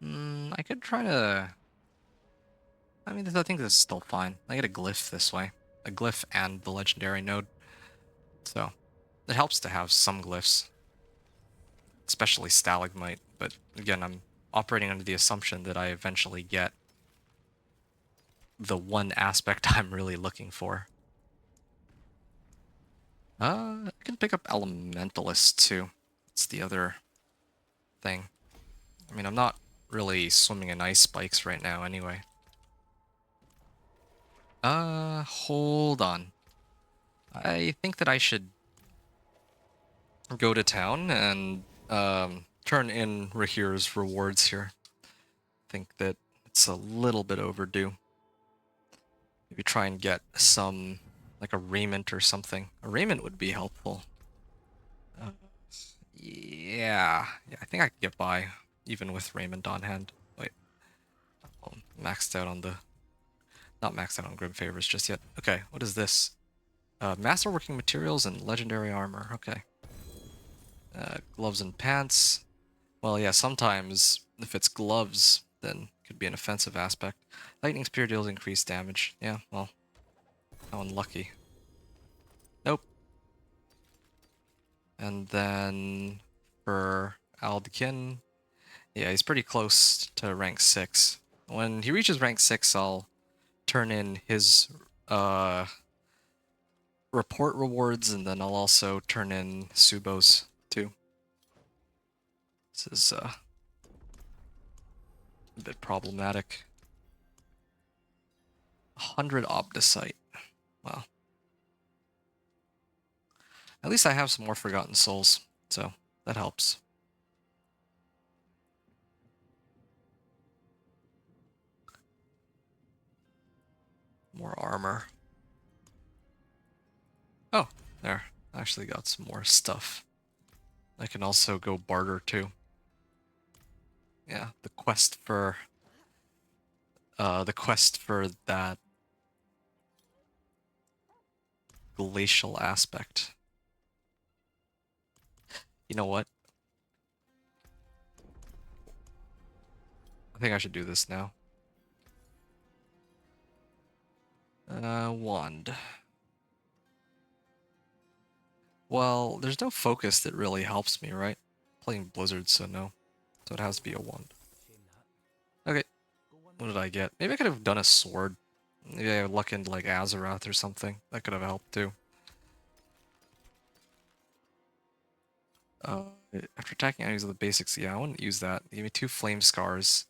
I could try to... I mean, I think this is still fine. I get a glyph this way. A glyph and the legendary node. So, it helps to have some glyphs. Especially stalagmite, but again, I'm operating under the assumption that I eventually get the one aspect I'm really looking for. I can pick up Elementalist too. It's the other thing. I mean, I'm not really swimming in ice spikes right now anyway. Hold on. I think that I should go to town and turn in Rahir's rewards here. I think that it's a little bit overdue. Maybe try and get some, like a raiment or something. A raiment would be helpful. Yeah, I think I could get by even with raiment on hand. Wait, maxed out on the, not maxed out on Grim Favors just yet. Okay, what is this? Masterworking materials and legendary armor. Okay. Gloves and pants. Well, yeah, sometimes if it's gloves, then it could be an offensive aspect. Lightning Spear deals increased damage. Yeah, well, how unlucky. Nope. And then for Aldekin, yeah, he's pretty close to rank 6. When he reaches rank 6, I'll turn in his report rewards, and then I'll also turn in Subo's too. This is a bit problematic. 100 Obdicite. Well, at least I have some more Forgotten Souls, so that helps. More armor. Oh, there. I actually got some more stuff. I can also go barter too. Yeah, the quest for that glacial aspect. You know what? I think I should do this now. Wand. Well, there's no focus that really helps me, right? Playing Blizzard, so no. So it has to be a wand. Okay. What did I get? Maybe I could have done a sword. Maybe I luck into like Azeroth or something. That could have helped too. After attacking enemies with the basics, yeah, I wouldn't use that. Give me 2 flame scars.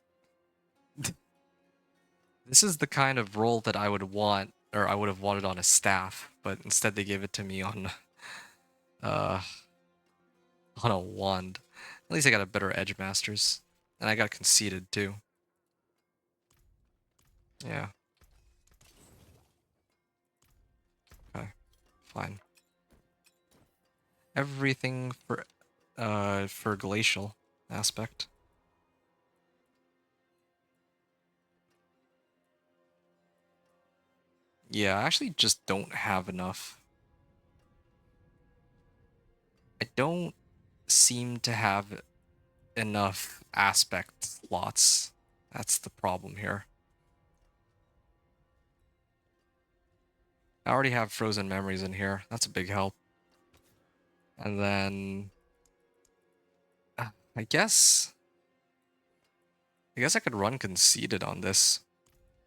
This is the kind of roll that I would want, or I would have wanted on a staff, but instead they gave it to me on uh on a wand. At least I got a better Edge Masters. And I got conceded too. Yeah. Okay. Fine. Everything for glacial aspect. Yeah, I actually just don't have enough. I don't seem to have enough aspect slots. That's the problem here. I already have Frozen Memories in here. That's a big help. And then I guess I could run conceded on this.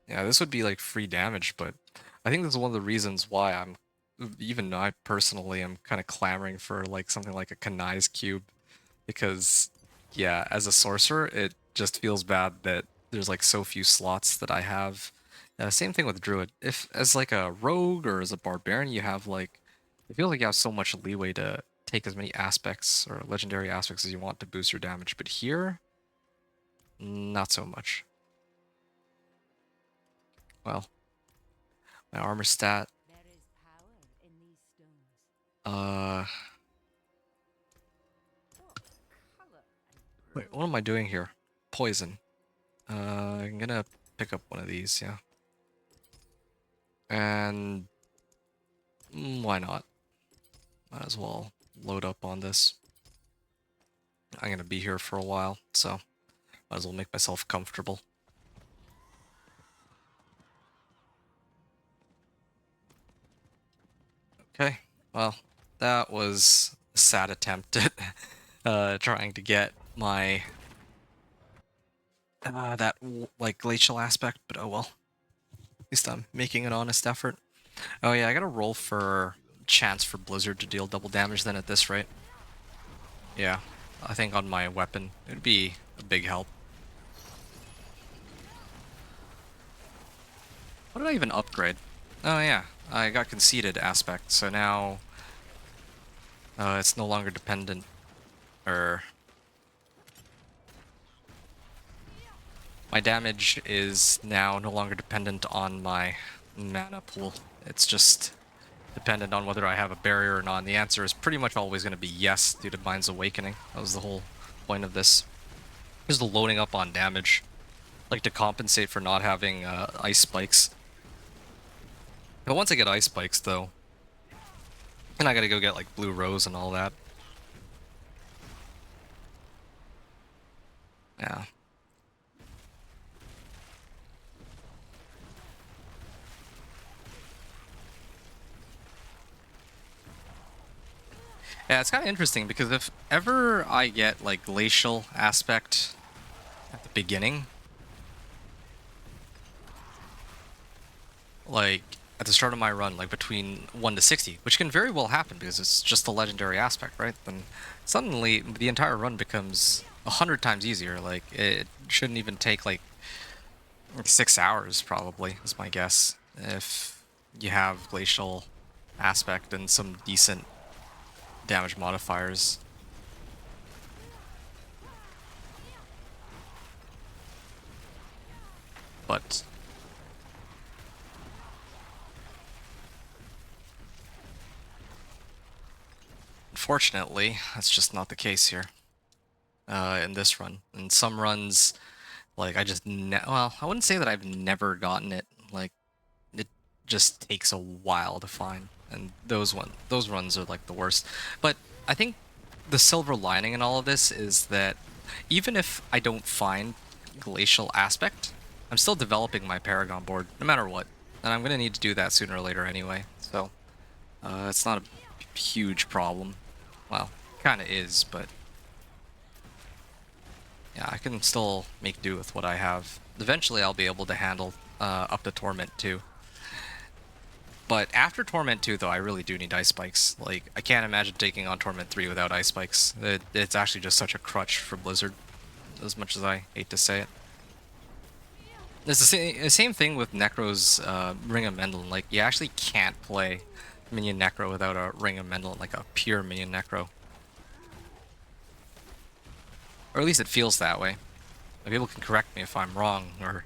Yeah, this would be like free damage, but I think this is one of the reasons why even I personally am kind of clamoring for like something like a Kanai's cube, because yeah, as a sorcerer, it just feels bad that there's like so few slots that I have. Same thing with druid. If as like a rogue or as a barbarian, you have like, it feels like you have so much leeway to take as many aspects or legendary aspects as you want to boost your damage, but here, not so much. Well, my armor stat. There is power in these stones. Uh, Color and wait, what am I doing here? Poison. I'm gonna pick up one of these, yeah. And why not? Might as well load up on this. I'm gonna be here for a while, so might as well make myself comfortable. Okay, well, that was a sad attempt at trying to get my like glacial aspect, but oh well. At least I'm making an honest effort. Oh yeah, I gotta roll for chance for Blizzard to deal double damage then at this rate. Yeah, I think on my weapon it'd be a big help. What did I even upgrade? Oh yeah, I got conceded aspect, so now it's no longer dependent, or my damage is now no longer dependent on my mana pool. It's just dependent on whether I have a barrier or not. And the answer is pretty much always going to be yes due to Mind's Awakening. That was the whole point of this. Is the loading up on damage, like to compensate for not having ice spikes. But once I get ice spikes though, then I gotta go get like blue rose and all that. Yeah. Yeah, it's kind of interesting because if ever I get like glacial aspect at the beginning, like at the start of my run, like between 1 to 60, which can very well happen because it's just a legendary aspect, right? Then suddenly the entire run becomes 100 times easier. Like it shouldn't even take like 6 hours probably, is my guess, if you have glacial aspect and some decent damage modifiers. But unfortunately, that's just not the case here in this run. In some runs, like I just well, I wouldn't say that I've never gotten it. Like it just takes a while to find, and those runs are like the worst. But I think the silver lining in all of this is that even if I don't find glacial aspect, I'm still developing my Paragon board no matter what, and I'm gonna need to do that sooner or later anyway. So it's not a huge problem. Well, kind of is, but yeah, I can still make do with what I have. Eventually, I'll be able to handle up to Torment 2. But after Torment 2, though, I really do need ice spikes. Like, I can't imagine taking on Torment 3 without ice spikes. It's actually just such a crutch for Blizzard, as much as I hate to say it. It's the same thing with Necro's Ring of Mendeln. Like, you actually can't play Minion Necro without a Ring of Mendeln, like a pure Minion Necro. Or at least it feels that way. Like, people can correct me if I'm wrong, or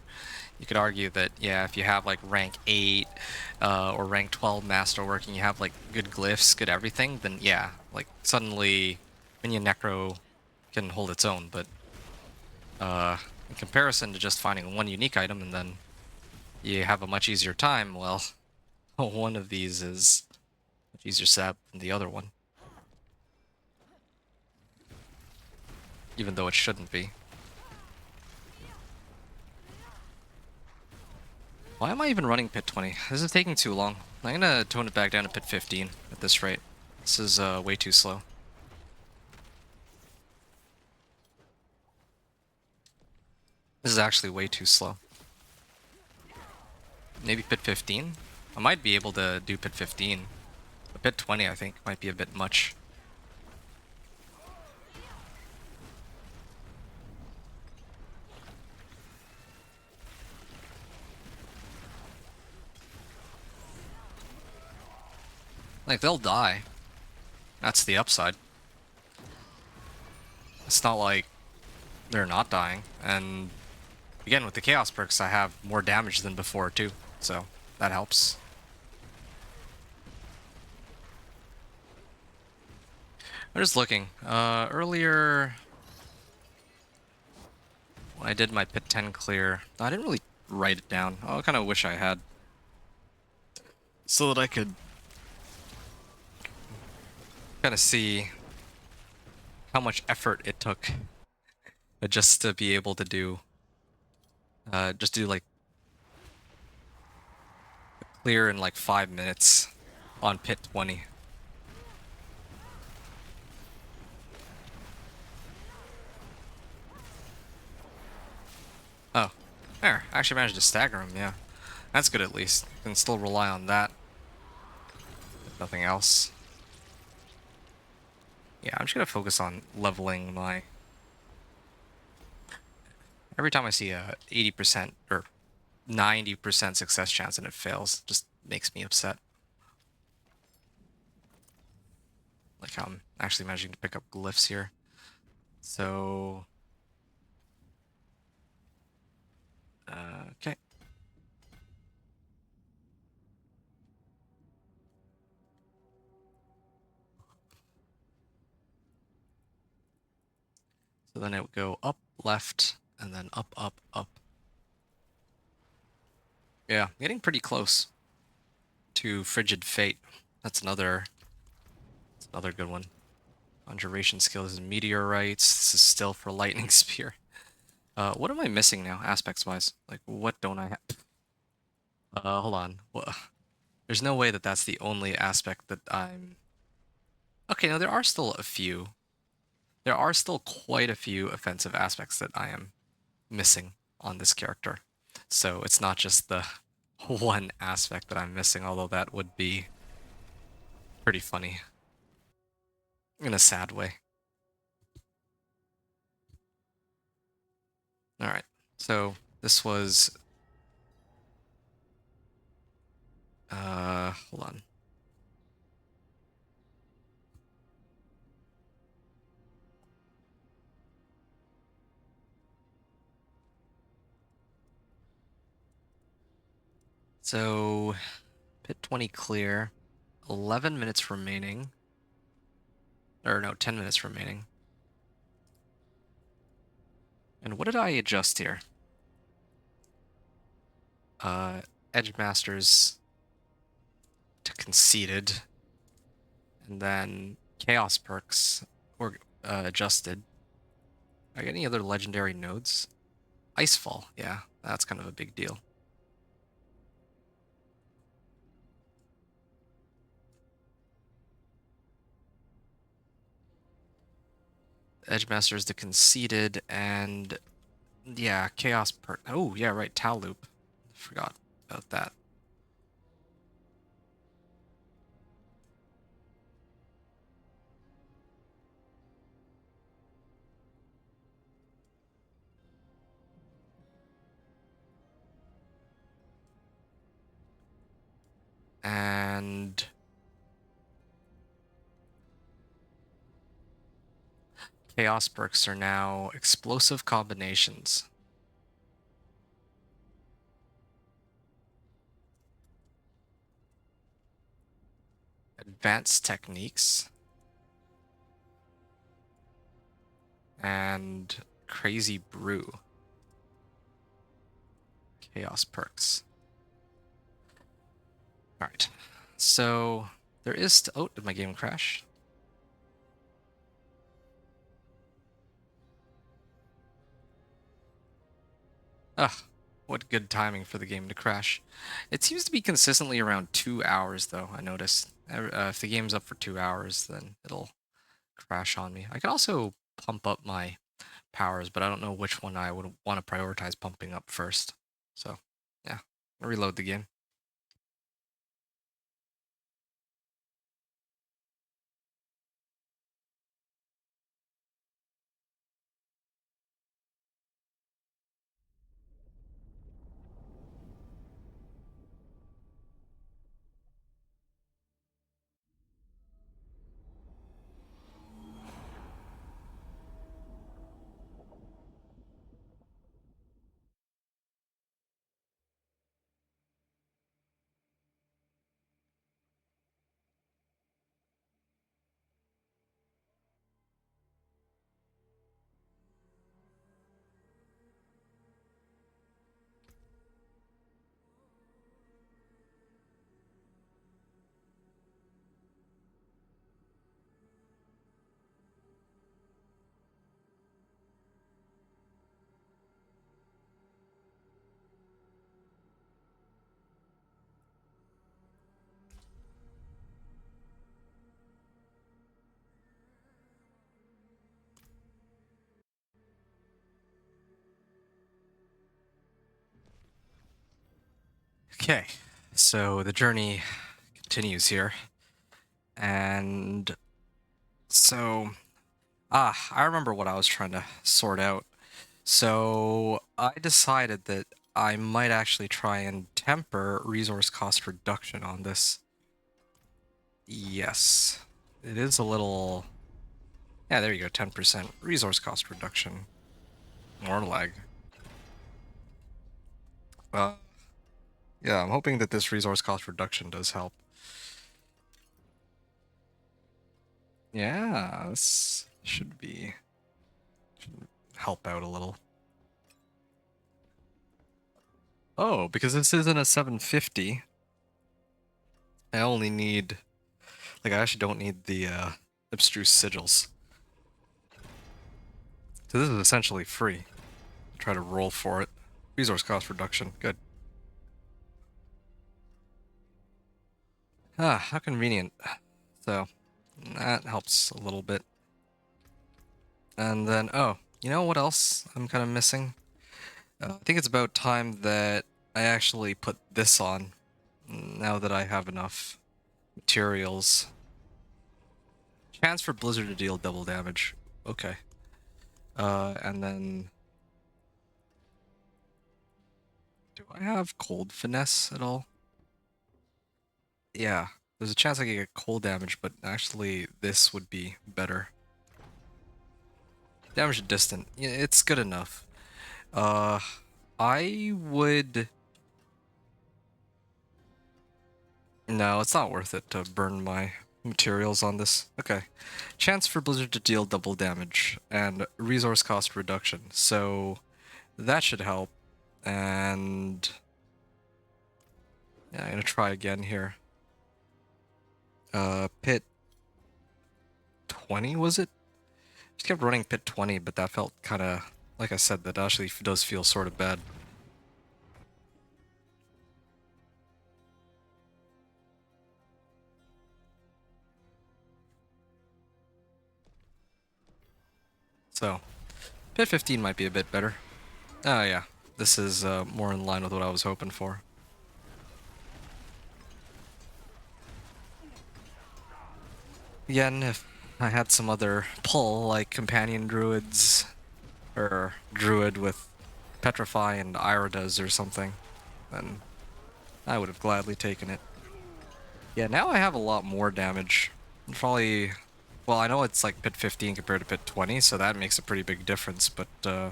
you could argue that, yeah, if you have like rank 8 or rank 12 masterwork and you have like good glyphs, good everything, then yeah, like suddenly Minion Necro can hold its own, but in comparison to just finding one unique item and then you have a much easier time, well, one of these is much easier set than the other one. Even though it shouldn't be. Why am I even running pit 20? This is taking too long. I'm gonna tone it back down to pit 15 at this rate. This is way too slow. is actually way too slow. Maybe pit 15? I might be able to do pit 15. But pit 20 I think might be a bit much. Like, they'll die. That's the upside. It's not like they're not dying. And again, with the Chaos perks, I have more damage than before too. So that helps. I'm just looking. Earlier, when I did my pit 10 clear, I didn't really write it down. I kind of wish I had. So that I could kind of see how much effort it took just to be able to do like clear in like 5 minutes on pit 20. Oh, there. I actually managed to stagger him, yeah. That's good at least. Can still rely on that. If nothing else. Yeah, I'm just gonna focus on leveling my... Every time I see a 80% or 90% success chance and it fails, just makes me upset. Like how I'm actually managing to pick up glyphs here. So... okay. So then it would go up, left, and then up, up, up. Yeah, getting pretty close to Frigid Fate. That's another good one. Conjuration skills is meteorites. This is still for lightning spear. What am I missing now, aspects-wise? Like, what don't I have? Hold on. There's no way that that's the only aspect that I'm... Okay, no, there are still a few. There are still quite a few offensive aspects that I am missing on this character. So it's not just the one aspect that I'm missing, although that would be pretty funny. In a sad way. Alright, so this was... hold on. So, pit 20 clear, 11 minutes remaining. Or no, 10 minutes remaining. And what did I adjust here? Edge Masters to conceded. And then Chaos perks were adjusted. Are there any other legendary nodes? Icefall, yeah, that's kind of a big deal. Edge Masters to conceded, and yeah, Chaos perk. Oh, yeah, right, Tau Loop. Forgot about that. And Chaos perks are now explosive combinations. Advanced techniques. And Crazy Brew. Chaos perks. Alright. So there is... oh, did my game crash? Ugh, what good timing for the game to crash. It seems to be consistently around 2 hours, though, I noticed. If the game's up for 2 hours, then it'll crash on me. I can also pump up my powers, but I don't know which one I would want to prioritize pumping up first. So, yeah, I'll reload the game. Okay, so the journey continues here. And so, I remember what I was trying to sort out. So I decided that I might actually try and temper resource cost reduction on this. Yes, it is a little... Yeah, there you go, 10% resource cost reduction. More lag. Uh, yeah, I'm hoping that this resource cost reduction does help. Yeah, this should help out a little. Oh, because this isn't a 750, I only need... Like, I actually don't need the abstruse sigils. So this is essentially free. Try to roll for it. Resource cost reduction. Good. How convenient. So, that helps a little bit. And then, oh, you know what else I'm kind of missing? I think it's about time that I actually put this on, now that I have enough materials. Chance for Blizzard to deal double damage. Okay. And then... Do I have cold finesse at all? Yeah. There's a chance I could get cold damage, but actually this would be better. Damage distant. Yeah, it's good enough. I would... No, it's not worth it to burn my materials on this. Okay. Chance for Blizzard to deal double damage and resource cost reduction. So that should help. And yeah, I'm gonna try again here. Pit 20 was it? Just kept running pit 20, but that felt kind of, like I said, that actually does feel sort of bad. So, pit 15 might be a bit better. Oh yeah, this is more in line with what I was hoping for. Again, if I had some other pull, like companion druids, or druid with petrify and iridas or something, then I would have gladly taken it. Yeah, now I have a lot more damage. Probably, well, I know it's like pit 15 compared to pit 20, so that makes a pretty big difference, but yeah,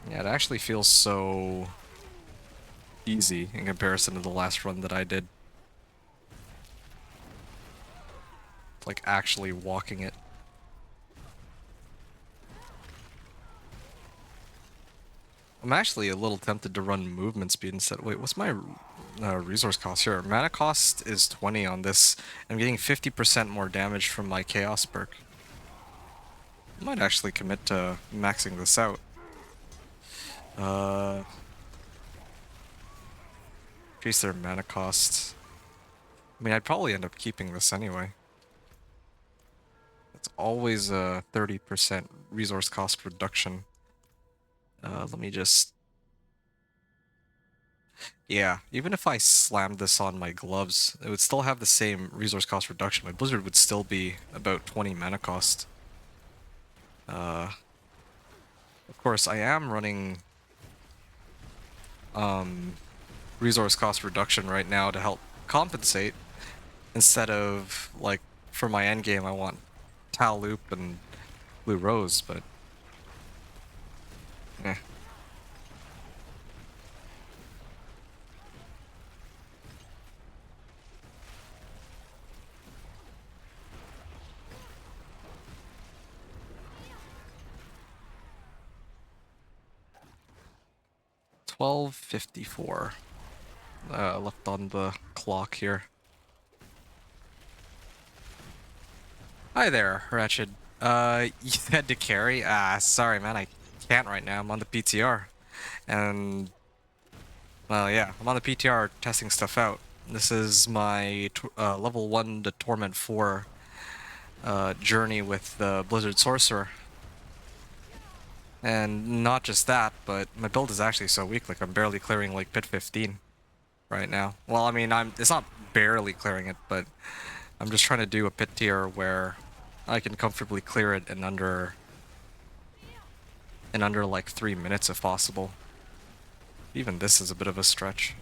it actually feels so easy in comparison to the last run that I did. Like actually walking it. I'm actually a little tempted to run movement speed instead. Wait, what's my resource cost here? Mana cost is 20 on this. I'm getting 50% more damage from my chaos perk. I might actually commit to maxing this out. Increase their mana costs. I mean, I'd probably end up keeping this anyway. That's always a 30% resource cost reduction. Let me just... Yeah, even if I slammed this on my gloves, it would still have the same resource cost reduction. My Blizzard would still be about 20 mana cost. Of course, I am running resource cost reduction right now to help compensate. Instead of, like, for my endgame, I want Tal Loop and Blue Rose, but... eh. $12.54 left on the clock here. Hi there, Wretched. You had to carry? Sorry, man, I can't right now. I'm on the PTR. And, well, yeah, I'm on the PTR testing stuff out. This is my level 1 to Torment 4 journey with the Blizzard Sorcerer. And not just that, but my build is actually so weak, like I'm barely clearing like pit 15 right now. Well, I mean, it's not barely clearing it, but I'm just trying to do a pit tier where I can comfortably clear it in under like 3 minutes if possible. Even this is a bit of a stretch.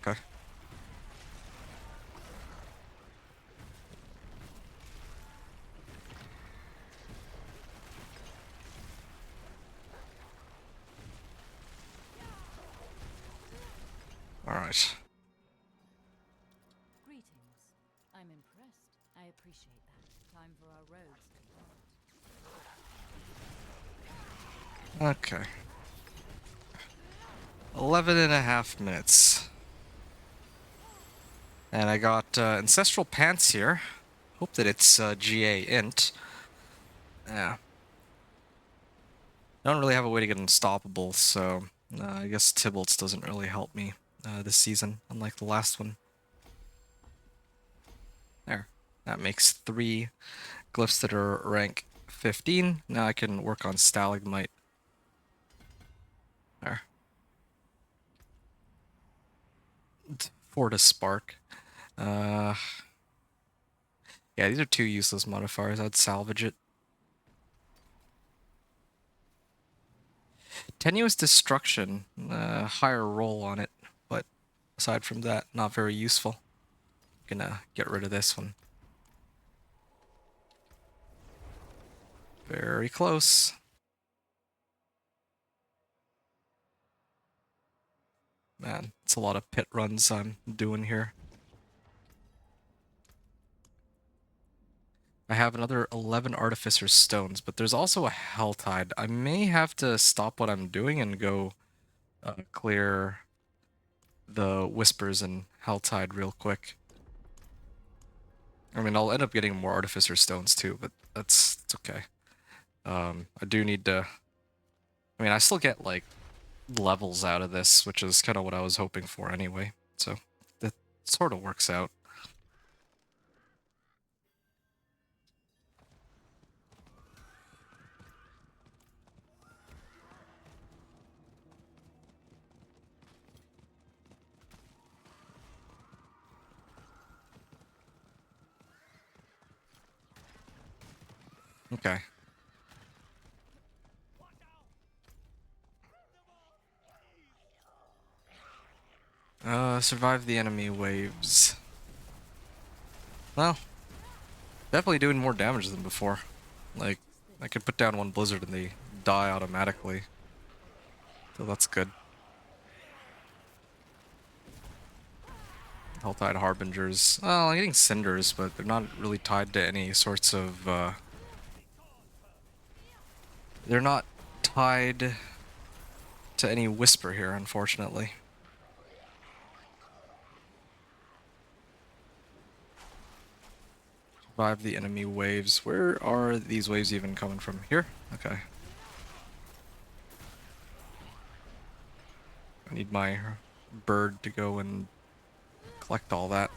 Okay. Alright. Greetings. I'm impressed. I appreciate that. Time for our roads to part. Okay. 11.5 minutes. And I got Ancestral Pants here. Hope that it's GA int. Yeah. I don't really have a way to get unstoppable, so I guess Tybalt's doesn't really help me this season, unlike the last one. There. That makes 3 glyphs that are rank 15. Now I can work on Stalagmite. There. Fortis Spark. Yeah, these are 2 useless modifiers. I'd salvage it. Tenuous Destruction. Higher roll on it, but aside from that, not very useful. Gonna get rid of this one. Very close. Man, it's a lot of pit runs I'm doing here. I have another 11 Artificer Stones, but there's also a Helltide. I may have to stop what I'm doing and go clear the Whispers and Helltide real quick. I mean, I'll end up getting more Artificer Stones too, but it's okay. I do need to... I mean, I still get, like, levels out of this, which is kind of what I was hoping for anyway, so that sort of works out. Okay. Survive the enemy waves. Well, definitely doing more damage than before. Like, I could put down 1 Blizzard and they die automatically. So that's good. Helltide Harbingers. Well, I'm getting Cinders, but they're not really tied to any sorts of, they're not tied to any Whisper here, unfortunately. Survive the enemy waves. Where are these waves even coming from? Here? Okay. I need my bird to go and collect all that.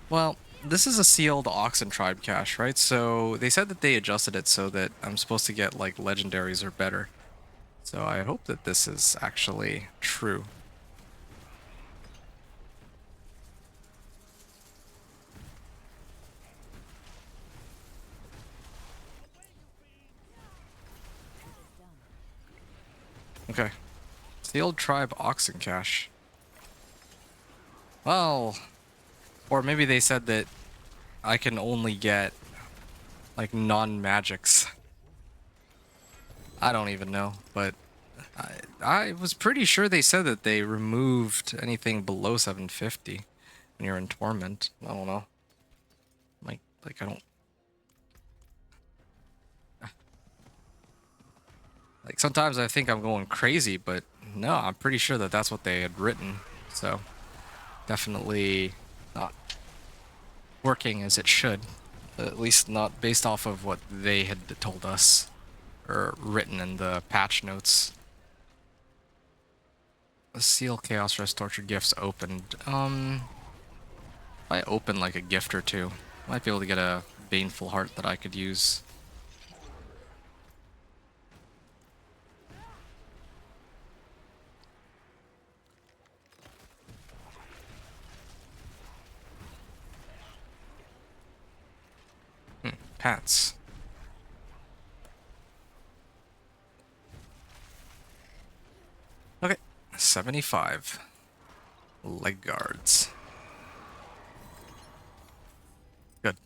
Well, this is a sealed Oxen Tribe cache, right? So they said that they adjusted it so that I'm supposed to get like legendaries or better. So I hope that this is actually true. Okay. Sealed Tribe Oxen Cache. Well, or maybe they said that I can only get like non-magics. I don't even know, but I was pretty sure they said that they removed anything below 750 when you're in Torment. I don't know. Like I don't like sometimes I think I'm going crazy, but no, I'm pretty sure that that's what they had written. So definitely not working as it should. At least not based off of what they had told us or written in the patch notes. The Seal Chaos Rest Torture gifts opened. If I open like a gift or two, I might be able to get a Baneful Heart that I could use. Pants. Okay, 75. Leg guards. Good.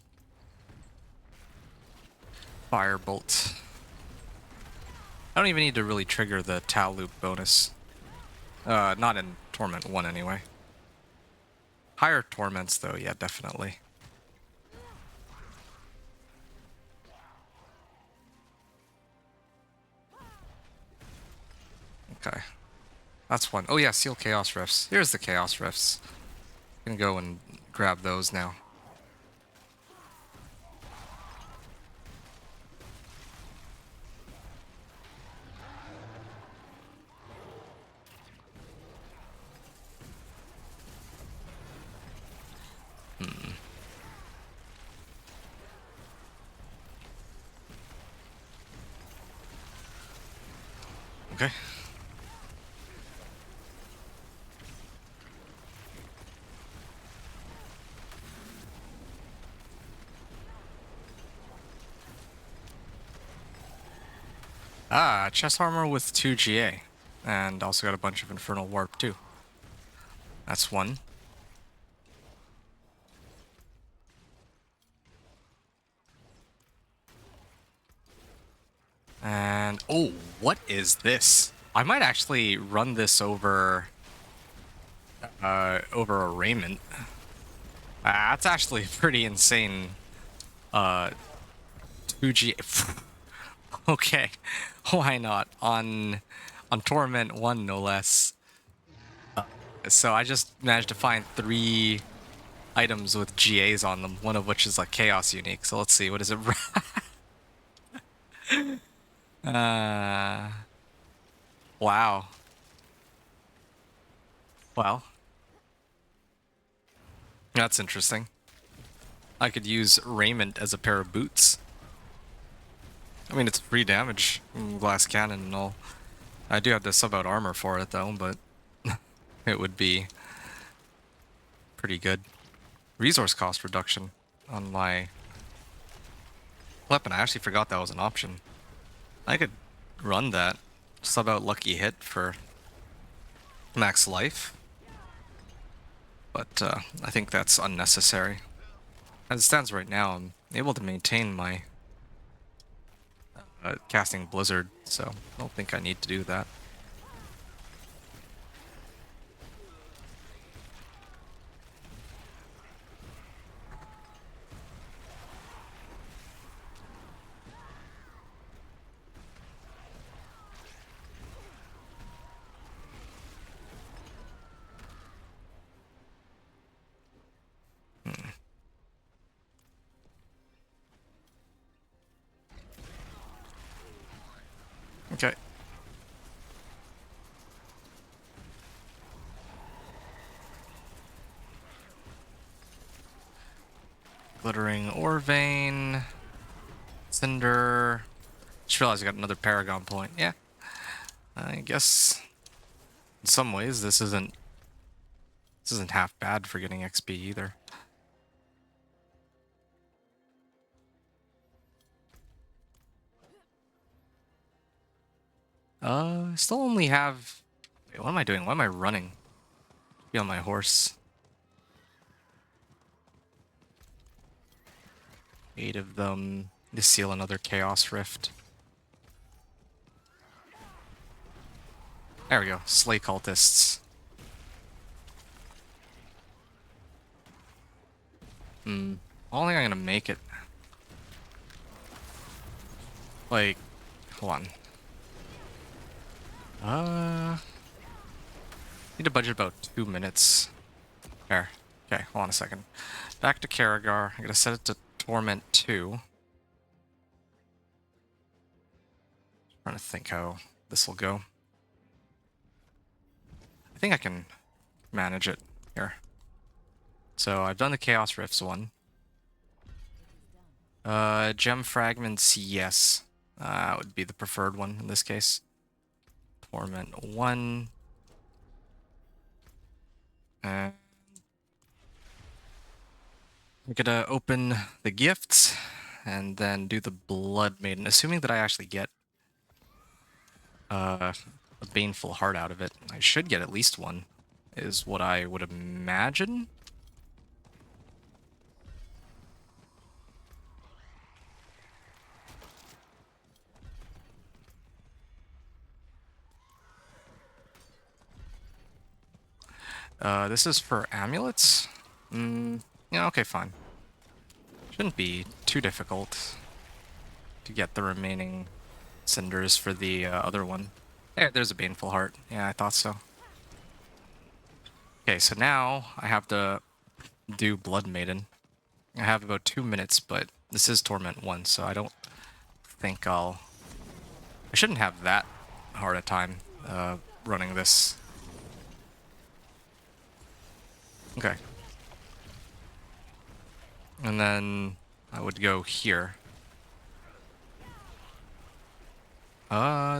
Firebolt. I don't even need to really trigger the Tal Loop bonus. Not in Torment 1 anyway. Higher Torments though, yeah, definitely. Okay. That's one. Oh yeah, Seal Chaos Rifts. Here's the Chaos Rifts. Gonna go and grab those now. Okay. Ah, chest armor with 2 GA. And also got a bunch of Infernal Warp too. That's one. And oh, what is this? I might actually run this over over a raiment. That's actually pretty insane. 2G. Okay, why not on Torment 1 no less. So I just managed to find 3 items with GAs on them, one of which is like Chaos unique. So let's see, what is it? Wow. Well, that's interesting. I could use raiment as a pair of boots. I mean, it's free damage, glass cannon and all. I do have the sub-out armor for it though, but it would be pretty good. Resource cost reduction on my weapon. I actually forgot that was an option. I could run that. Sub-out lucky hit for max life. But I think that's unnecessary. As it stands right now, I'm able to maintain my casting Blizzard, so I don't think I need to do that. Okay. Glittering ore vein. Cinder. Just realized I got another Paragon point. Yeah. I guess in some ways this isn't half bad for getting XP either. I still only have... Wait, what am I doing? Why am I running? Be on my horse. 8 of them. To seal another Chaos Rift. There we go. Slay cultists. I don't think I'm gonna make it. Like, hold on. Need to budget about 2 minutes. There. Okay, hold on a second. Back to Karagar. I'm gonna set it to Torment 2. Trying to think how this will go. I think I can manage it here. So I've done the Chaos Rifts one. Gem Fragments, yes. Would be the preferred one in this case. Torment 1. And we're gonna open the gifts and then do the Blood Maiden, assuming that I actually get a Baneful Heart out of it. I should get at least one, is what I would imagine. This is for amulets? Yeah, okay, fine. Shouldn't be too difficult to get the remaining cinders for the other one. There's a Baneful Heart. Yeah, I thought so. Okay, so now I have to do Blood Maiden. I have about 2 minutes, but this is Torment 1, so I don't think I shouldn't have that hard a time running this. Okay. And then I would go here.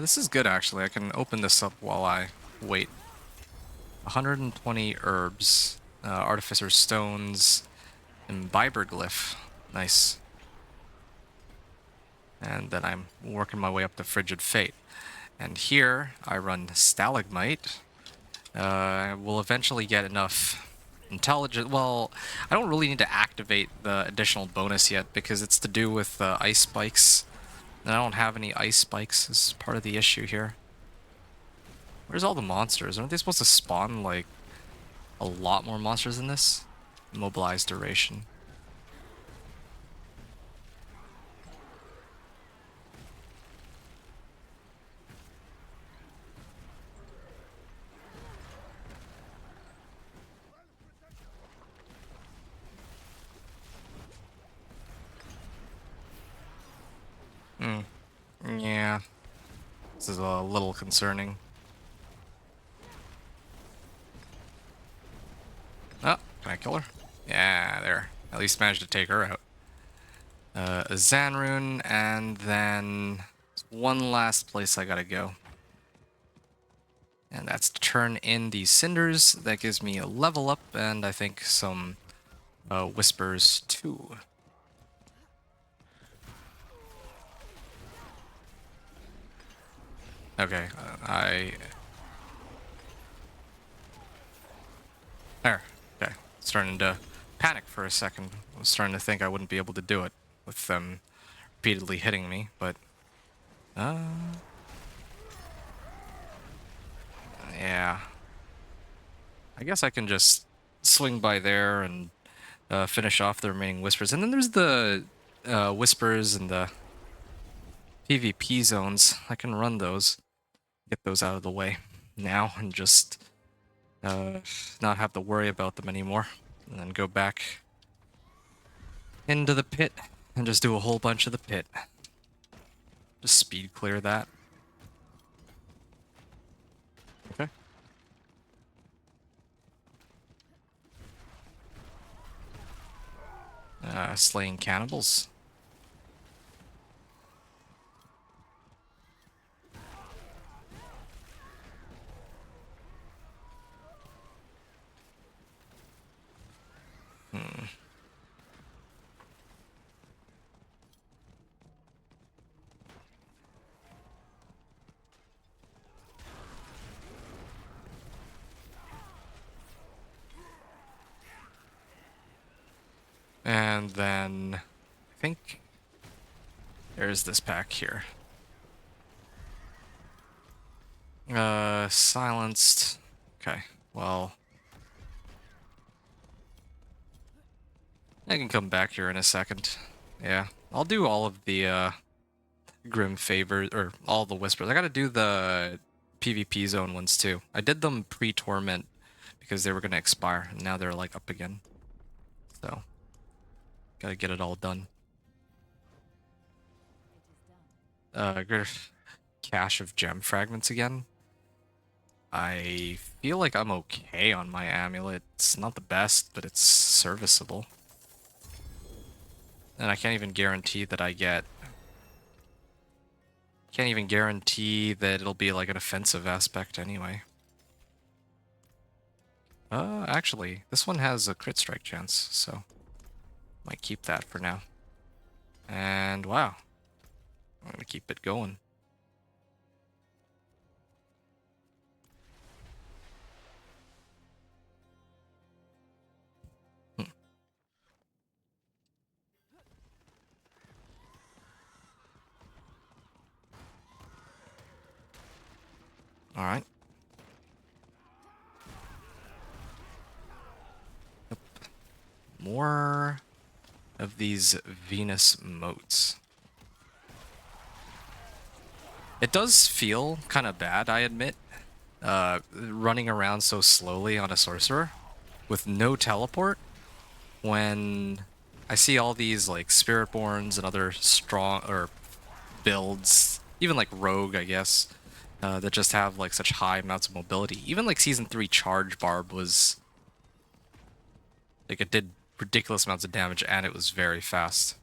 This is good actually. I can open this up while I wait. 120 herbs, Artificer Stones, Imbiber Glyph. Nice. And then I'm working my way up to Frigid Fate. And here I run Stalagmite. We'll eventually get enough intelligence. Well, I don't really need to activate the additional bonus yet because it's to do with ice spikes. And I don't have any ice spikes as part of the issue here. Where's all the monsters? Aren't they supposed to spawn like a lot more monsters than this? Mobilize duration. Yeah. This is a little concerning. Oh, can I kill her? Yeah, there. At least managed to take her out. A Zanrune, and then one last place I gotta go. And that's to turn in these cinders. That gives me a level up, and I think some whispers too. Okay, There. Okay. Starting to panic for a second. I was starting to think I wouldn't be able to do it with them repeatedly hitting me, but... yeah. I guess I can just swing by there and finish off the remaining whispers. And then there's the whispers and the PvP zones. I can run those. Get those out of the way now and just not have to worry about them anymore. And then go back into the pit and just do a whole bunch of the pit. Just speed clear that. Okay. Slaying cannibals. Hmm. And then I think there's this pack here. Silenced. Okay, well, I can come back here in a second. Yeah, I'll do all of the Grim Favor, or all the Whispers. I gotta do the PvP zone ones too. I did them pre-Torment because they were gonna expire, and now they're like up again. So, gotta get it all done. Good cache of gem fragments again. I feel like I'm okay on my amulet. It's not the best, but it's serviceable. And I can't even guarantee that I get... Can't even guarantee that it'll be like an offensive aspect anyway. Actually, this one has a crit strike chance, so might keep that for now. And wow, I'm gonna keep it going. Hmm. All right. Yep. More of these Venus motes. It does feel kind of bad, I admit, running around so slowly on a sorcerer with no teleport when I see all these like Spiritborns and other strong or builds, even like Rogue, I guess, that just have like such high amounts of mobility. Even like Season 3 Charge Barb was like, it did ridiculous amounts of damage and it was very fast.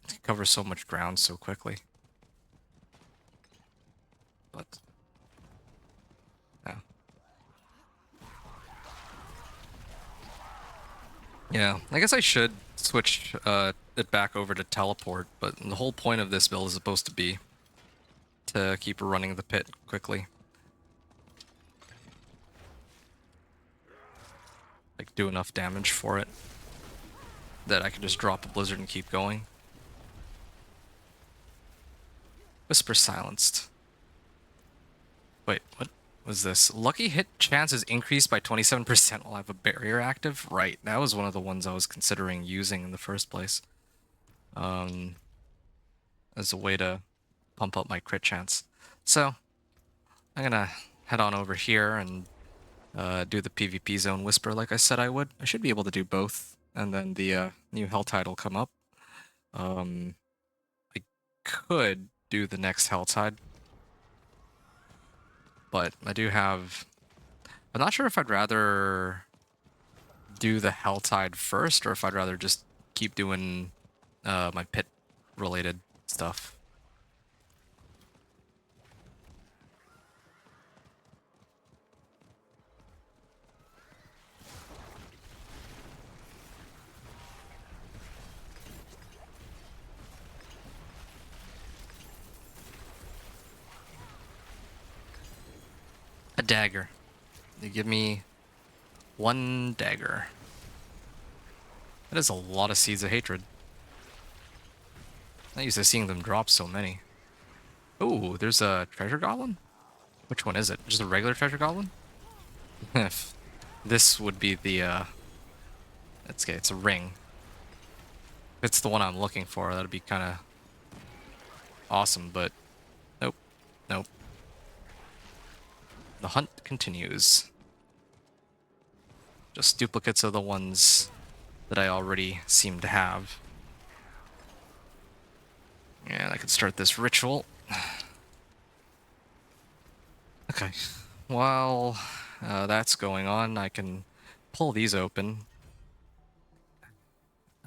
It covers so much ground so quickly. But yeah. Yeah, I guess I should switch it back over to teleport, but the whole point of this build is supposed to be to keep running the pit quickly. Like, do enough damage for it that I can just drop a blizzard and keep going. Whisper silenced. Wait, what was this? Lucky hit chance is increased by 27% while I have a barrier active? Right, that was one of the ones I was considering using in the first place. As a way to pump up my crit chance. So, I'm gonna head on over here and do the PvP zone whisper like I said I would. I should be able to do both, and then the new hell tide will come up. I could do the next hell tide, but I do have... I'm not sure if I'd rather do the hell tide first, or if I'd rather just keep doing my pit related stuff. A dagger. You give me one dagger. That is a lot of Seeds of Hatred. I'm not used to seeing them drop so many. Oh, there's a treasure goblin? Which one is it? Just a regular treasure goblin? This would be the, let's get, it's a ring. If it's the one I'm looking for, that'd be kind of awesome, but nope, nope. The hunt continues. Just duplicates of the ones that I already seem to have. And I could start this ritual. Okay, while that's going on, I can pull these open.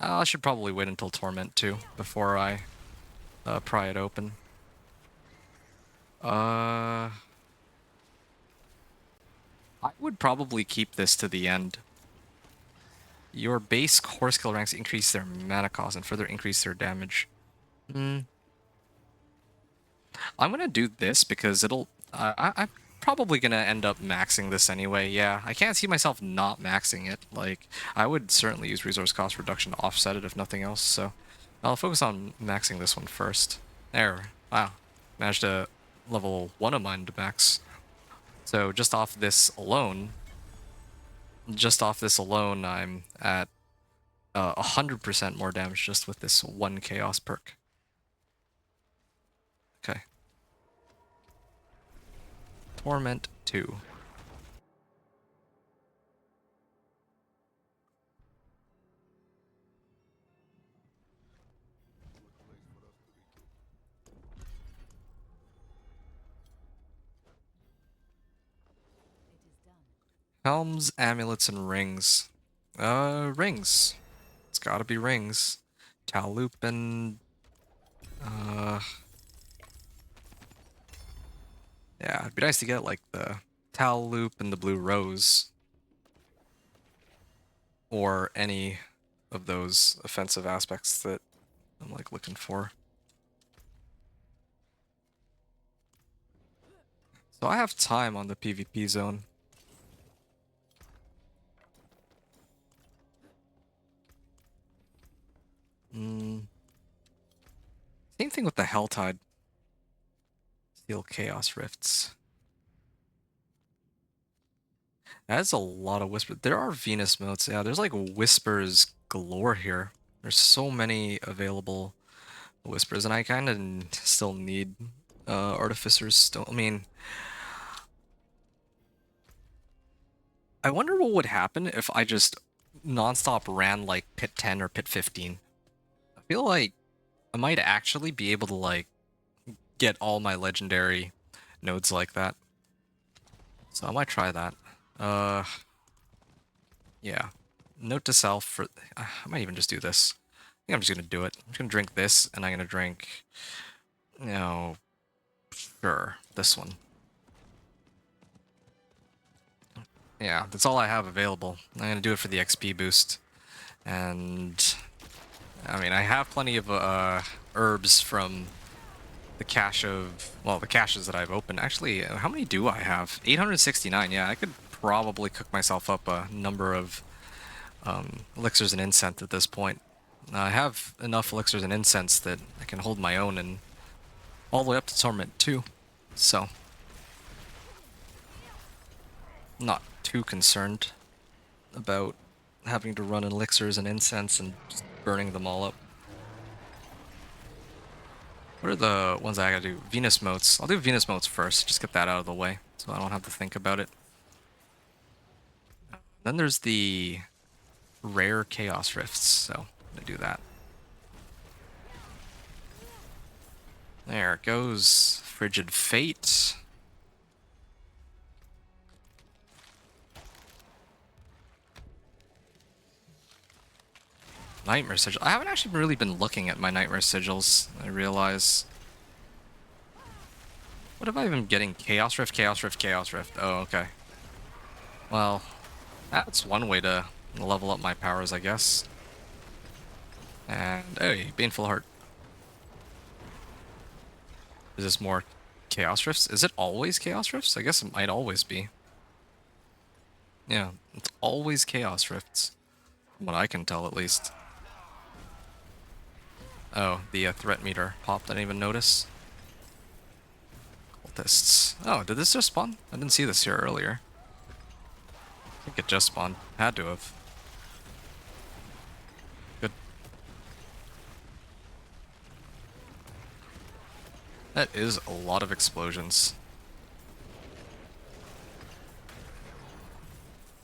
I should probably wait until Torment too before I pry it open. I would probably keep this to the end. Your base core skill ranks increase their mana cost and further increase their damage. I'm gonna do this because it'll... I'm probably gonna end up maxing this anyway. Yeah, I can't see myself not maxing it. Like, I would certainly use resource cost reduction to offset it if nothing else, so... I'll focus on maxing this one first. There. Wow. Managed to level 1 of mine to max. So just off this alone, I'm at 100% more damage just with this one chaos perk. Okay. Torment 2. It is done. Helms, amulets, and rings. Rings. It's gotta be rings. Tal loop and... yeah, it'd be nice to get, like, the Tal loop and the blue rose. Or any of those offensive aspects that I'm, like, looking for. So I have time on the PvP zone. Same thing with the Helltide. Steel Chaos Rifts. That's a lot of whispers. There are Venus motes. Yeah, there's like whispers galore here. There's so many available whispers, and I kind of still need artificers. Still, I mean, I wonder what would happen if I just nonstop ran like pit 10 or pit 15. I feel like I might actually be able to like get all my legendary nodes like that. So I might try that. Yeah. Note to self for... I might even just do this. I think I'm just gonna do it. I'm just gonna drink this, and I'm gonna drink... No... Sure. This one. Yeah, that's all I have available. I'm gonna do it for the XP boost. And... I mean, I have plenty of herbs from the cache of... Well, the caches that I've opened. Actually, how many do I have? 869, yeah. I could probably cook myself up a number of elixirs and incense at this point. I have enough elixirs and incense that I can hold my own and all the way up to Torment 2. So, not too concerned about having to run elixirs and incense and just burning them all up. What are the ones I gotta do? Venus motes. I'll do Venus motes first, just get that out of the way, so I don't have to think about it. Then there's the rare Chaos Rifts, so I'm gonna do that. There it goes. Frigid Fate. Nightmare Sigil. I haven't actually really been looking at my Nightmare Sigils, I realize. What have I been getting? Chaos Rift, Chaos Rift, Chaos Rift. Oh, okay. Well, that's one way to level up my powers, I guess. And, hey, Baneful Heart. Is this more Chaos Rifts? Is it always Chaos Rifts? I guess it might always be. Yeah, it's always Chaos Rifts. From what I can tell, at least. Oh, the threat meter popped. I didn't even notice. Cultists. Oh, did this just spawn? I didn't see this here earlier. I think it just spawned. Had to have. Good. That is a lot of explosions.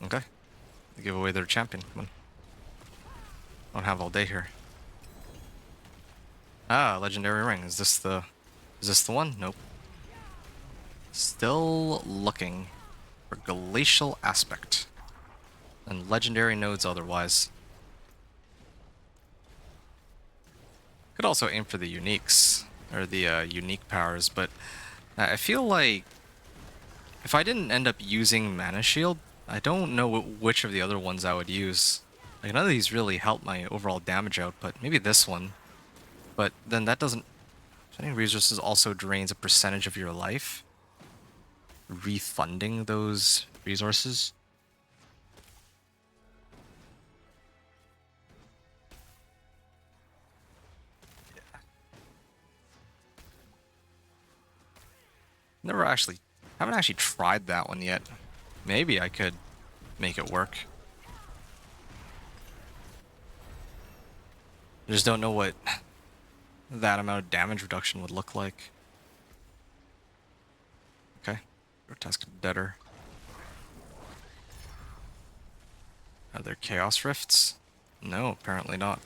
Okay. They give away their champion. Come on. Don't have all day here. Ah, legendary ring. Is this the one? Nope. Still looking for glacial aspect and legendary nodes otherwise. Could also aim for the uniques, or the unique powers, but I feel like if I didn't end up using Mana Shield, I don't know which of the other ones I would use. Like, none of these really help my overall damage output. Maybe this one, but then that doesn't... Spending resources also drains a percentage of your life. Refunding those resources. Haven't actually tried that one yet. Maybe I could make it work. I just don't know what that amount of damage reduction would look like. Okay. Grotesque Debtor. Are there Chaos Rifts? No, apparently not.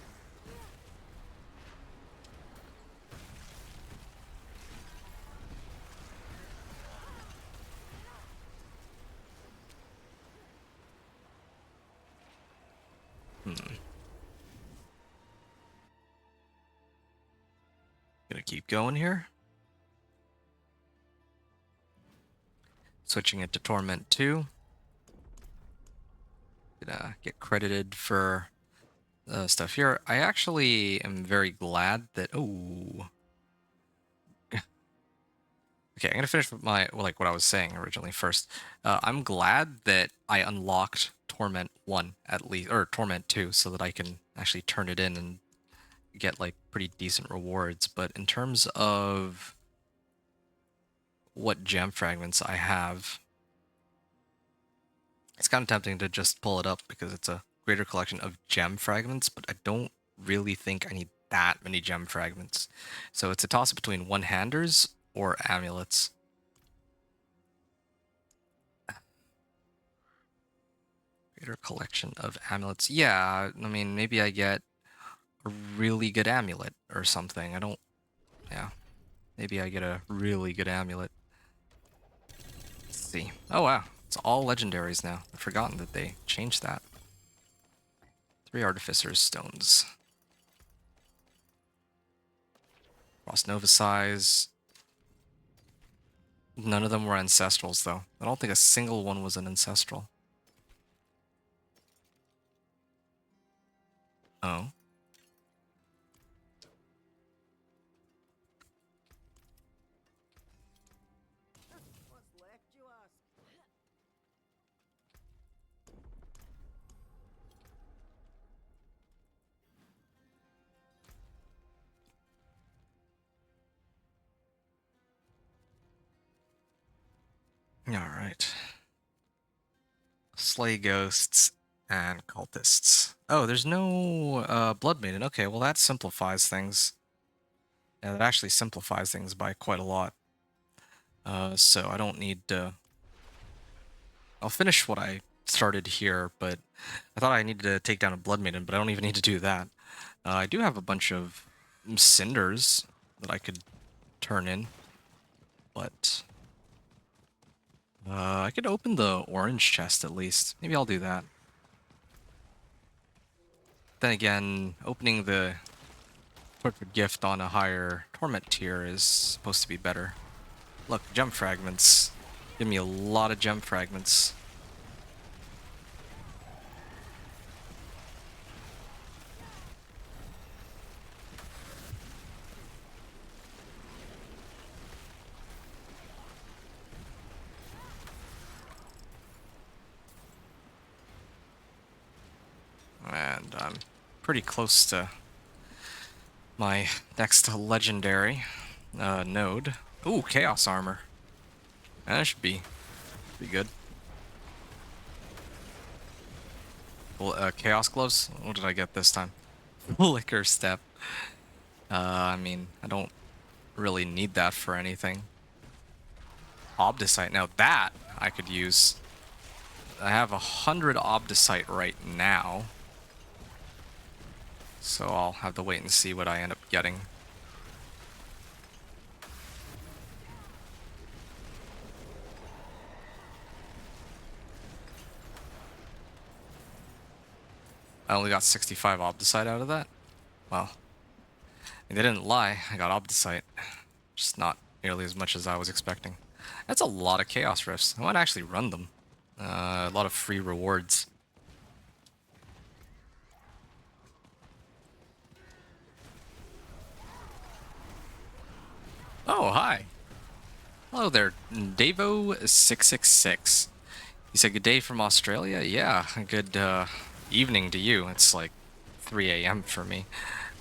Gonna keep going here. Switching it to Torment 2. Gonna get credited for stuff here. I actually am very glad that... Oh. Okay, I'm gonna finish with my what I was saying originally first. I'm glad that I unlocked Torment 1 at least, or Torment 2, so that I can actually turn it in and get like pretty decent rewards. But in terms of what gem fragments I have, it's kind of tempting to just pull it up because it's a greater collection of gem fragments, but I don't really think I need that many gem fragments. So it's a toss between one-handers or amulets. Greater collection of amulets. Yeah, I mean, maybe I get a really good amulet or something. I don't... Yeah. Maybe I get a really good amulet. Let's see. Oh, wow. It's all legendaries now. I've forgotten that they changed that. 3 Artificer's Stones. Frost Nova Size. None of them were Ancestrals, though. I don't think a single one was an Ancestral. Oh. Alright. Slay ghosts and cultists. Oh, there's no Blood Maiden. Okay, well that simplifies things. Yeah, that actually simplifies things by quite a lot. So I don't need to... I'll finish what I started here, but I thought I needed to take down a Blood Maiden, but I don't even need to do that. I do have a bunch of cinders that I could turn in, but I could open the orange chest at least. Maybe I'll do that. Then again, opening the Tortured Gift on a higher Torment tier is supposed to be better. Look, gem fragments. Give me a lot of gem fragments. And I'm pretty close to my next legendary node. Ooh, Chaos Armor. That should be good. Well, Chaos Gloves? What did I get this time? Liquor Step. I mean, I don't really need that for anything. Obdicite. Now that I could use. I have 100 Obdicite right now. So I'll have to wait and see what I end up getting. I only got 65 Obdicite out of that? Well, And they didn't lie. I got Obdicite. Just not nearly as much as I was expecting. That's a lot of Chaos Rifts. I might actually run them. A lot of free rewards. Oh, hi. Hello there, Davo666. You said good day from Australia? Yeah, good evening to you. It's like 3 a.m. for me.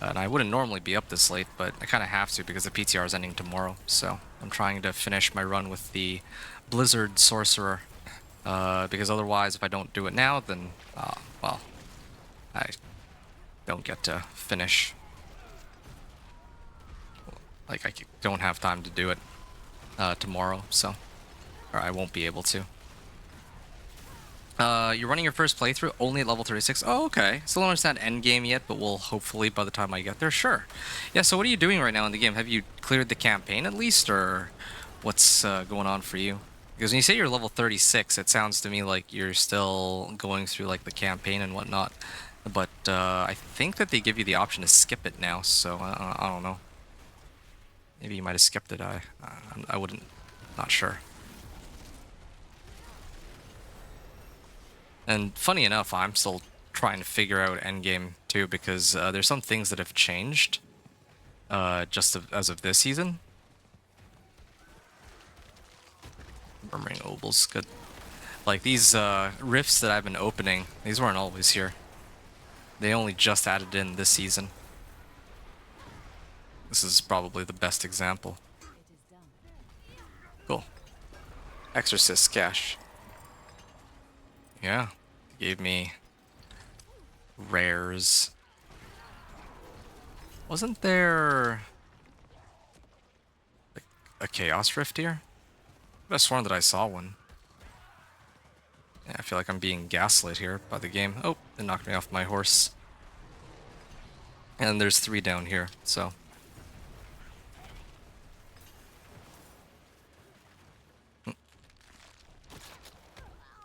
And I wouldn't normally be up this late, but I kind of have to because the PTR is ending tomorrow. So I'm trying to finish my run with the Blizzard Sorcerer. Because otherwise, if I don't do it now, then, well, I don't get to finish. Like, I don't have time to do it tomorrow, so... Or I won't be able to. You're running your first playthrough only at level 36? Oh, okay. Still don't understand endgame yet, but we'll hopefully by the time I get there, sure. Yeah, so what are you doing right now in the game? Have you cleared the campaign at least, or what's going on for you? Because when you say you're level 36, it sounds to me like you're still going through like the campaign and whatnot. But I think that they give you the option to skip it now, so I don't know. Maybe you might have skipped it. I wouldn't. Not sure. And funny enough, I'm still trying to figure out endgame too, because there's some things that have changed as of this season. Murmuring Obel's good. Like these rifts that I've been opening, these weren't always here. They only just added in this season. This is probably the best example. Cool. Exorcist cash. Yeah. Gave me rares. Wasn't there like a Chaos Rift here? I could have sworn that I saw one. Yeah, I feel like I'm being gaslit here by the game. Oh, it knocked me off my horse. And there's 3 down here, so...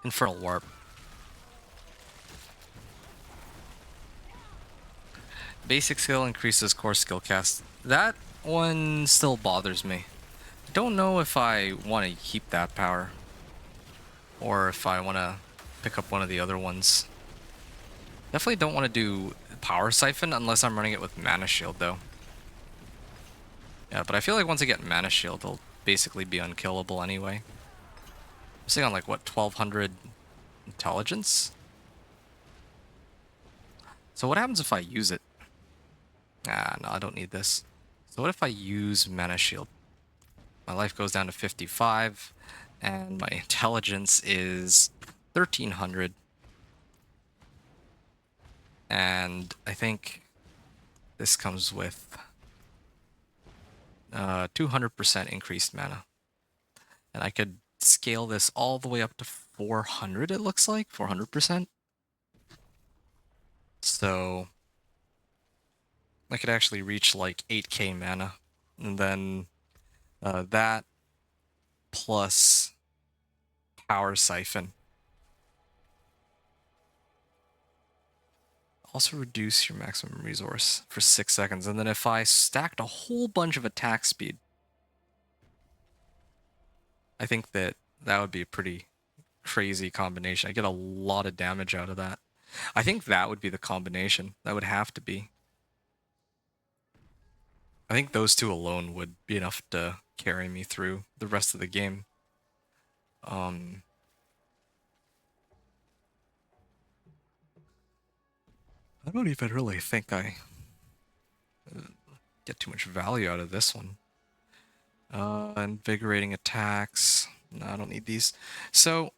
Infernal Warp. Basic skill increases core skill cast. That one still bothers me. I don't know if I want to keep that power. Or if I want to pick up one of the other ones. Definitely don't want to do Power Siphon unless I'm running it with Mana Shield, though. Yeah, but I feel like once I get Mana Shield, it'll basically be unkillable anyway. I'm sitting on like, what, 1200 intelligence? So what happens if I use it? Ah, no, I don't need this. So what if I use Mana Shield? My life goes down to 55, and my intelligence is 1300. And I think this comes with 200% increased mana. And I could scale this all the way up to 400, it looks like, 400%. So I could actually reach like 8k mana. And then that plus Power Siphon. Also reduce your maximum resource for 6 seconds. And then if I stacked a whole bunch of attack speed, I think that that would be a pretty crazy combination. I get a lot of damage out of that. I think that would be the combination. That would have to be. I think those two alone would be enough to carry me through the rest of the game. I don't even really think I get too much value out of this one. Invigorating attacks. No, I don't need these. So,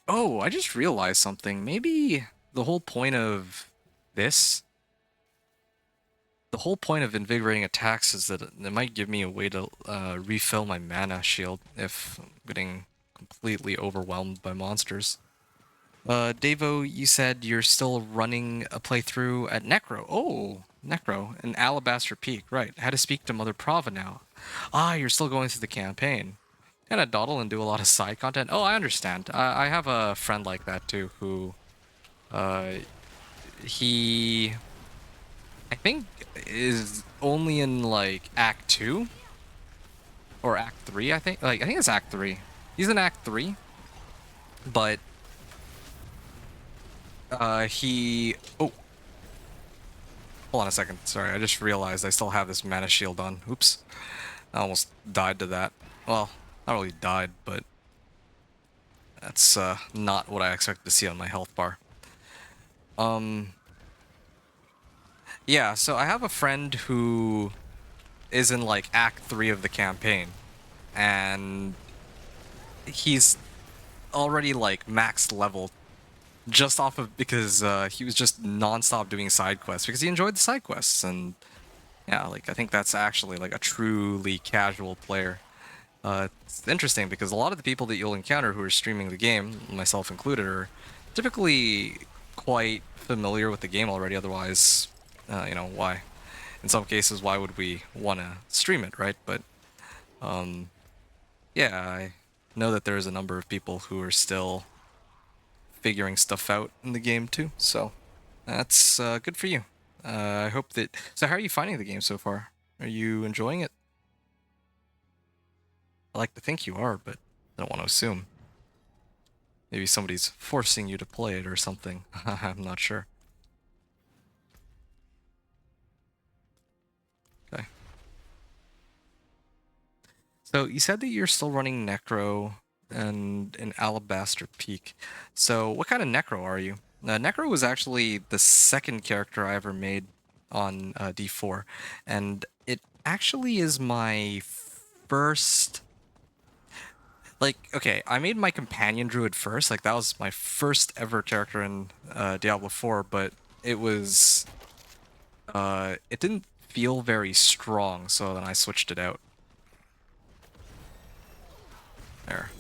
oh, I just realized something. Maybe the whole point of this, the whole point of invigorating attacks is that it might give me a way to refill my mana shield if I'm getting completely overwhelmed by monsters. Davo, you said you're still running a playthrough at Necro. Oh, Necro, and Alabaster Peak, right. How to speak to Mother Prava now. Ah, you're still going through the campaign. Kind of dawdle and do a lot of side content. Oh, I understand. I have a friend like that too, who, he I think is only in like Act 2 or Act 3, I think. Like I think it's Act 3. He's in Act 3, but he oh, hold on a second. Sorry, I just realized I still have this mana shield on. Oops. I almost died to that. Well, not really died, but that's not what I expected to see on my health bar. Yeah, so I have a friend who is in like Act 3 of the campaign, and he's already like max level just off of because he was just non-stop doing side quests because he enjoyed the side quests. And yeah, like I think that's actually like a truly casual player. It's interesting because a lot of the people that you'll encounter who are streaming the game, myself included, are typically quite familiar with the game already. Otherwise, why? In some cases, why would we want to stream it, right? But yeah, I know that there's a number of people who are still figuring stuff out in the game too. So that's good for you. I hope that. So, how are you finding the game so far? Are you enjoying it? I like to think you are, but I don't want to assume. Maybe somebody's forcing you to play it or something. I'm not sure. Okay. So you said that you're still running Necro and an Alabaster Peak. So what kind of Necro are you? Necro was actually the second character I ever made on D4, and it actually is my first. Like, okay, I made my companion druid first. Like, that was my first ever character in Diablo 4, but it was. It didn't feel very strong, so then I switched it out. There.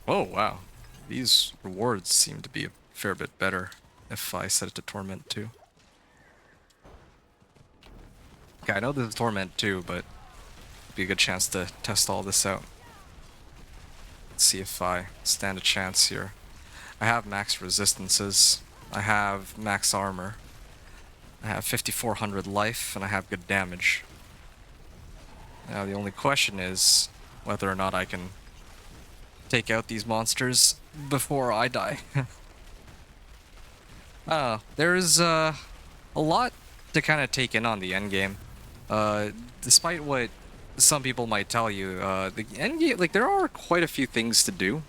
Oh, wow. These rewards seem to be a fair bit better if I set it to Torment too. Okay, I know this is Torment too, but it'd be a good chance to test all this out. Let's see if I stand a chance here. I have max resistances. I have max armor. I have 5400 life, and I have good damage. Now the only question is whether or not I can take out these monsters before I die. There's a lot to kind of take in on the end game. Despite what some people might tell you, the end game, like, there are quite a few things to do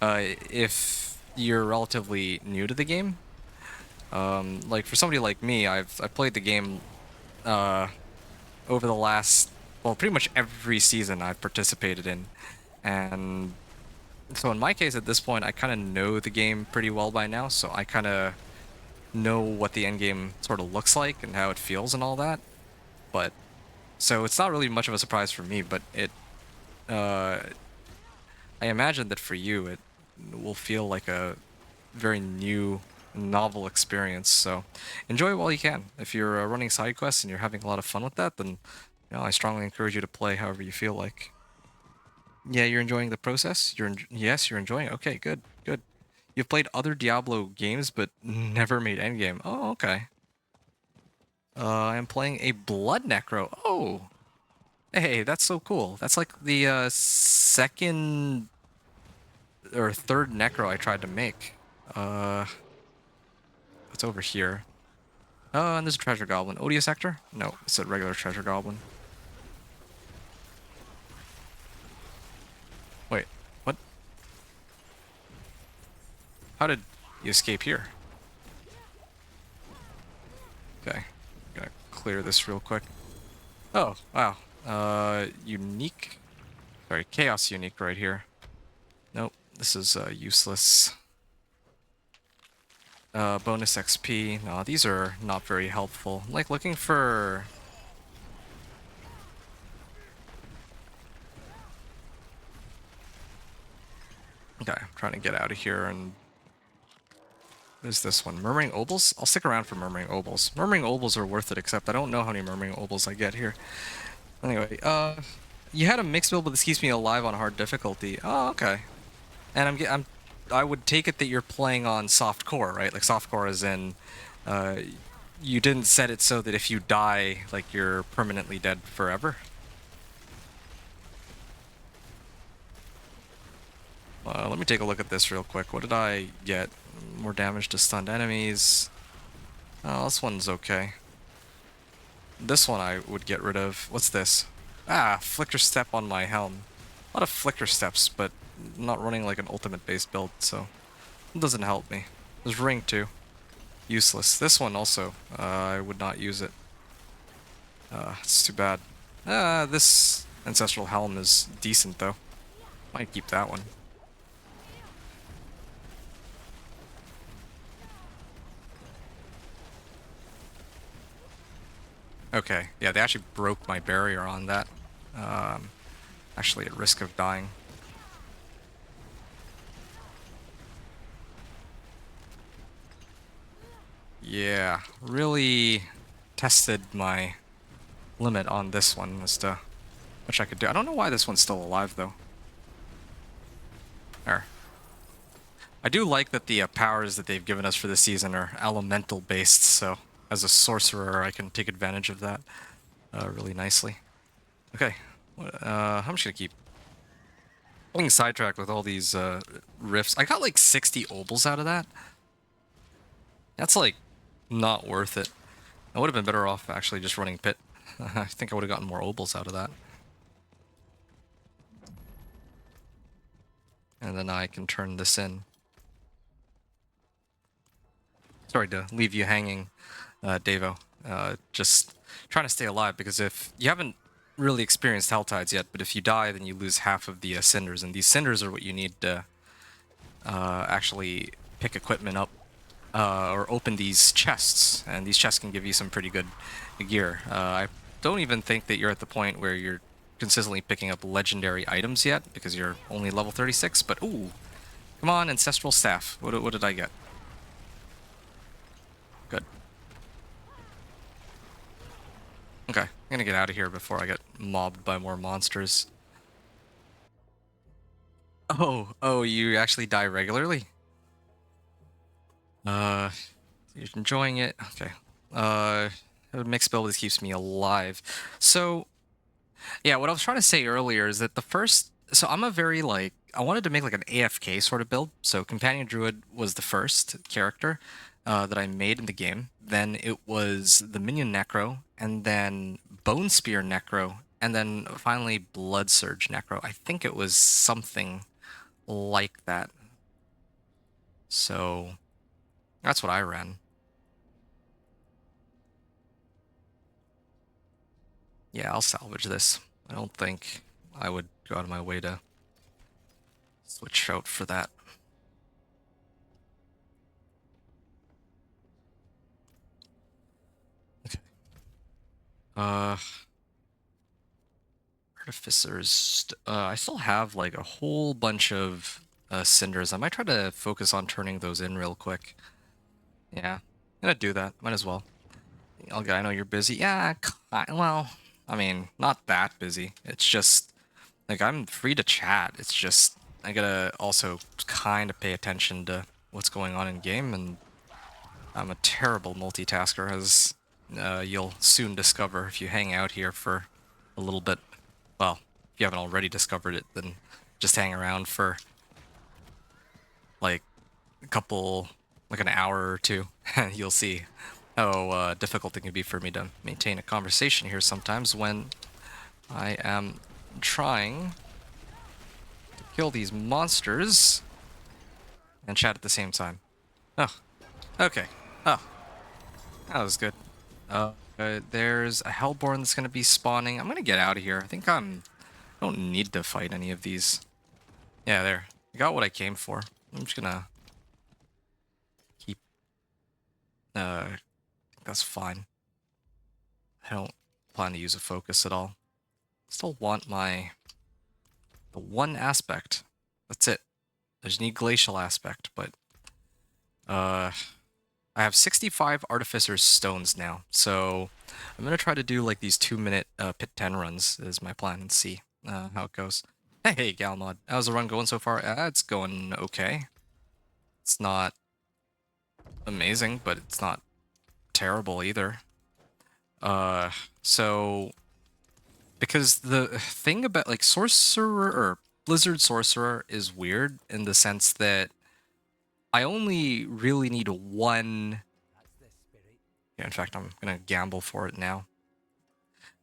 if you're relatively new to the game. Like for somebody like me, I've played the game over the last, well, pretty much every season I've participated in, and so in my case at this point I kind of know the game pretty well by now, so I kind of know what the end game sort of looks like and how it feels and all that. But so it's not really much of a surprise for me, but I imagine that for you it will feel like a very new, novel experience. So enjoy it while you can. If you're running side quests and you're having a lot of fun with that, then I strongly encourage you to play however you feel like. Yeah, you're enjoying the process? Yes, you're enjoying it. Okay, good, good. You've played other Diablo games, but never made endgame. Oh, okay. I'm playing a Blood Necro. Oh, hey, that's so cool. That's like the second or third Necro I tried to make. It's over here. Oh, and there's a treasure goblin. Odious Sector? No, it's a regular treasure goblin. Wait, what? How did you escape here? Okay, gonna clear this real quick. Oh, wow. Unique? Sorry, Chaos Unique right here. Nope, this is useless. Bonus XP. No, these are not very helpful. Like looking for... Okay, I'm trying to get out of here, and there's this one. Murmuring Obols? I'll stick around for Murmuring Obols. Murmuring Obols are worth it, except I don't know how many Murmuring Obols I get here. Anyway, you had a mixed build, but this keeps me alive on hard difficulty. Oh, okay. And I would take it that you're playing on soft core, right? Like soft core is in, you didn't set it so that if you die, like, you're permanently dead forever? Let me take a look at this real quick. What did I get? More damage to stunned enemies. Oh, this one's okay. This one I would get rid of. What's this? Ah, flicker step on my helm. A lot of flicker steps, but not running like an ultimate based build, so it doesn't help me. There's ring too. Useless. This one also, I would not use it. It's too bad. This ancestral helm is decent though. Might keep that one. Okay, yeah, they actually broke my barrier on that. Actually at risk of dying. Yeah, really tested my limit on this one as to which I could do. I don't know why this one's still alive though. There. I do like that the powers that they've given us for this season are elemental based, so as a sorcerer I can take advantage of that really nicely. Okay, I'm just gonna keep getting sidetracked with all these rifts. I got like 60 obols out of that. That's like not worth it. I would have been better off actually just running pit. I think I would have gotten more obols out of that. And then I can turn this in. Sorry to leave you hanging, Davo. Just trying to stay alive, because if you haven't really experienced Helltides yet, but if you die, then you lose half of the cinders, and these cinders are what you need to actually pick equipment up or open these chests, and these chests can give you some pretty good gear. I don't even think that you're at the point where you're consistently picking up legendary items yet, because you're only level 36, but ooh, come on, Ancestral Staff. What did I get? Good. Okay, I'm gonna get out of here before I get mobbed by more monsters. Oh, you actually die regularly? You're enjoying it? Okay. A mixed build that keeps me alive. So, yeah, what I was trying to say earlier is that the first... So I'm a very, like... I wanted to make, like, an AFK sort of build. So Companion Druid was the first character that I made in the game. Then it was the Minion Necro, and then Bone Spear Necro, and then finally Blood Surge Necro. I think it was something like that. So that's what I ran. Yeah, I'll salvage this. I don't think I would go out of my way to switch out for that. Okay. Artificers. I still have like a whole bunch of cinders. I might try to focus on turning those in real quick. Yeah, I'm gonna do that. Might as well. Okay, I know you're busy. Yeah, well, I mean, not that busy. It's just, like, I'm free to chat. It's just, I gotta also kind of pay attention to what's going on in game, and I'm a terrible multitasker, as you'll soon discover if you hang out here for a little bit. Well, if you haven't already discovered it, then just hang around for, like, like an hour or two, and you'll see how difficult it can be for me to maintain a conversation here sometimes when I am trying to kill these monsters and chat at the same time. Oh, okay. Oh, that was good. There's a Hellborn that's going to be spawning. I'm going to get out of here. I think I don't need to fight any of these. Yeah, there. I got what I came for. I'm just going to keep... that's fine. I don't plan to use a focus at all. Still want the one aspect. That's it. I just need glacial aspect, but I have 65 Artificer's Stones now, so I'm gonna try to do like these 2-minute pit 10 runs is my plan, and see how it goes. Hey, Galmod, how's the run going so far? It's going okay. It's not amazing, but it's not terrible either. So because the thing about like Sorcerer or Blizzard Sorcerer is weird in the sense that I only really need one. Yeah, in fact, I'm gonna gamble for it now.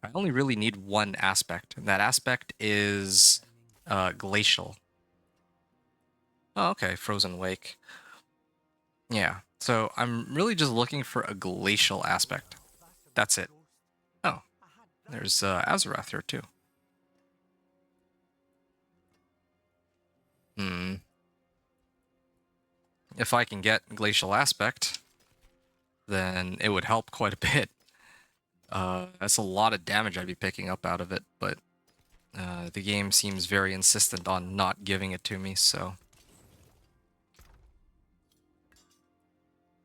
I only really need one aspect, and that aspect is glacial. Oh, okay, Frozen Wake. Yeah, so I'm really just looking for a glacial aspect. That's it. Oh, there's Azarath here too. Hmm. If I can get glacial aspect, then it would help quite a bit. That's a lot of damage I'd be picking up out of it, but the game seems very insistent on not giving it to me, so...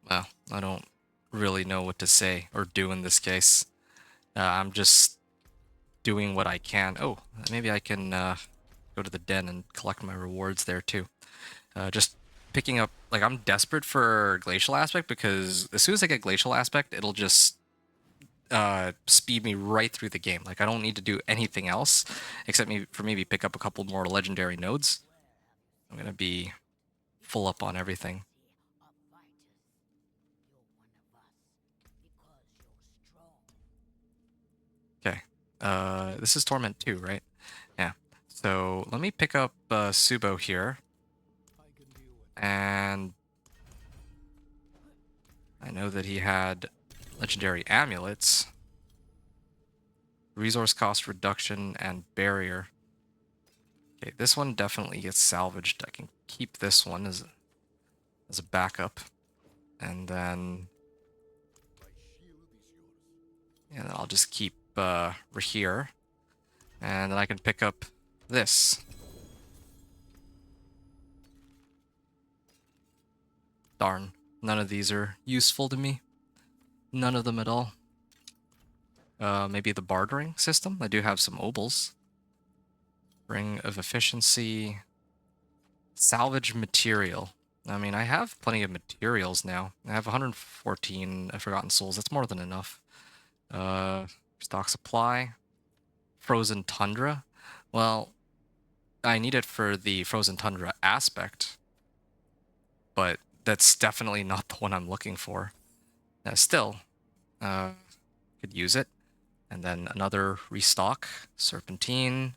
Well, I don't really know what to say or do in this case. I'm just doing what I can. Oh, maybe I can go to the den and collect my rewards there too. Just picking up... Like, I'm desperate for Glacial Aspect because as soon as I get Glacial Aspect, it'll just speed me right through the game. Like, I don't need to do anything else except maybe pick up a couple more legendary nodes. I'm gonna be full up on everything. Okay. This is Torment 2, right? Yeah. So let me pick up Subo here. And I know that he had legendary amulets. Resource cost reduction and barrier. Okay, this one definitely gets salvaged. I can keep this one as a backup. And then... yeah, then I'll just keep here. And then I can pick up this. Darn. None of these are useful to me. None of them at all. Maybe the bartering system? I do have some obols. Ring of efficiency. Salvage material. I mean, I have plenty of materials now. I have 114 Forgotten Souls. That's more than enough. Stock supply. Frozen Tundra. Well, I need it for the Frozen Tundra aspect. But that's definitely not the one I'm looking for. Still, could use it. And then another restock. Serpentine.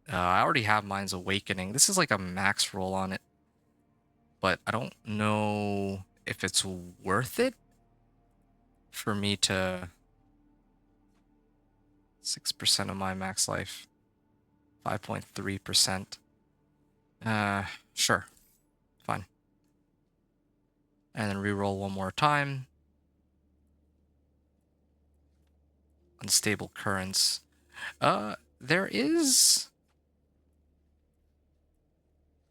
I already have Mind's Awakening. This is like a max roll on it. But I don't know if it's worth it for me to... 6% of my max life. 5.3%. Sure. Fine. And then reroll one more time. Unstable currents. There is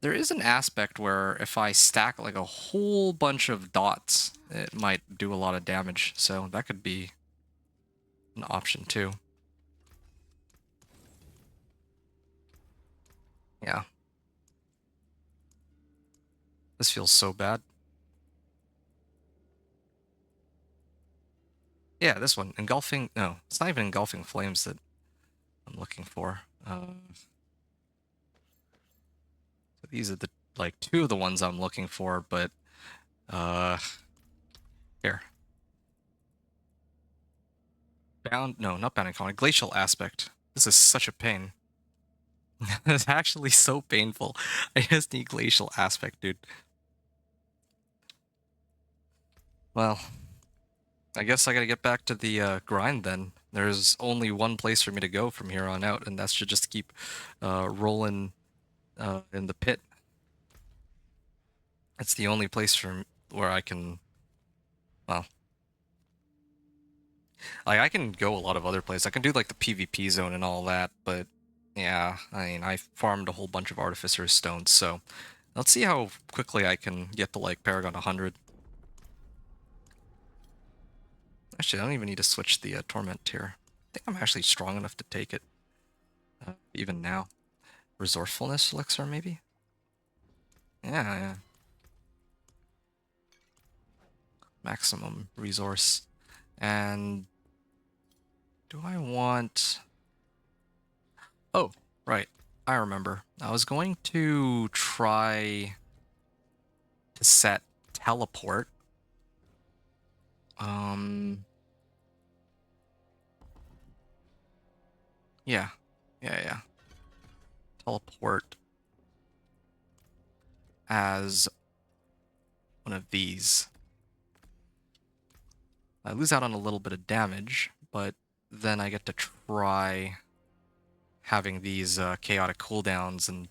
an aspect where if I stack like a whole bunch of dots, it might do a lot of damage. So that could be an option too. Yeah. This feels so bad. Yeah, this one. Engulfing... No, it's not even Engulfing Flames that I'm looking for. So these are the, like, two of the ones I'm looking for, but... Here. Bound... No, not Bounding Colony. Glacial Aspect. This is such a pain. It's actually so painful. I just need Glacial Aspect, dude. Well... I guess I gotta get back to the grind then. There's only one place for me to go from here on out, and that's to just keep rolling in the pit. It's the only place from where I can, well, like I can go a lot of other places. I can do like the PvP zone and all that, but yeah, I mean, I farmed a whole bunch of Artificer's Stones, so let's see how quickly I can get to like Paragon 100. Actually, I don't even need to switch the Torment tier. I think I'm actually strong enough to take it, even now. Resourcefulness elixir, maybe? Yeah. maximum resource. And do I want... Oh, right. I remember. I was going to try to set teleport. Yeah. Yeah. Teleport as one of these. I lose out on a little bit of damage, but then I get to try having these chaotic cooldowns and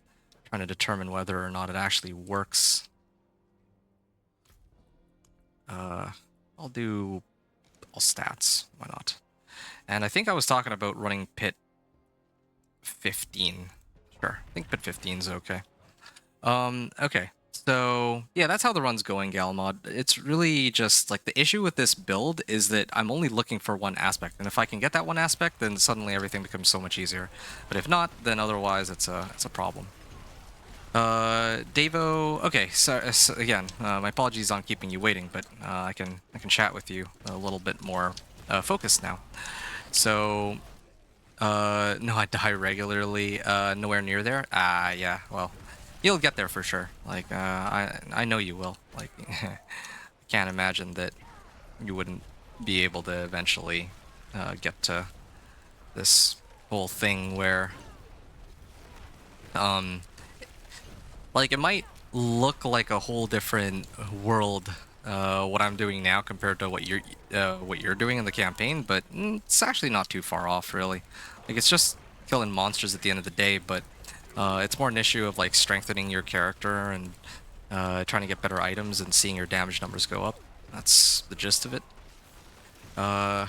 trying to determine whether or not it actually works. I'll do all stats. Why not? And I think I was talking about running pit 15. Sure, I think pit 15 is okay. Okay. So, yeah, that's how the run's going, Galmod. It's really just, like, the issue with this build is that I'm only looking for one aspect, and if I can get that one aspect, then suddenly everything becomes so much easier. But if not, then otherwise it's a problem. Davo... Okay, so again, my apologies on keeping you waiting, but I can chat with you a little bit more focused now. So... no, I die regularly, nowhere near there. Yeah, well... You'll get there for sure. Like, I know you will. Like, I can't imagine that you wouldn't be able to eventually get to this whole thing where, like, it might look like a whole different world, what I'm doing now compared to what you're doing in the campaign, but it's actually not too far off, really. Like, it's just killing monsters at the end of the day, but it's more an issue of like strengthening your character and trying to get better items and seeing your damage numbers go up. That's the gist of it. Yeah,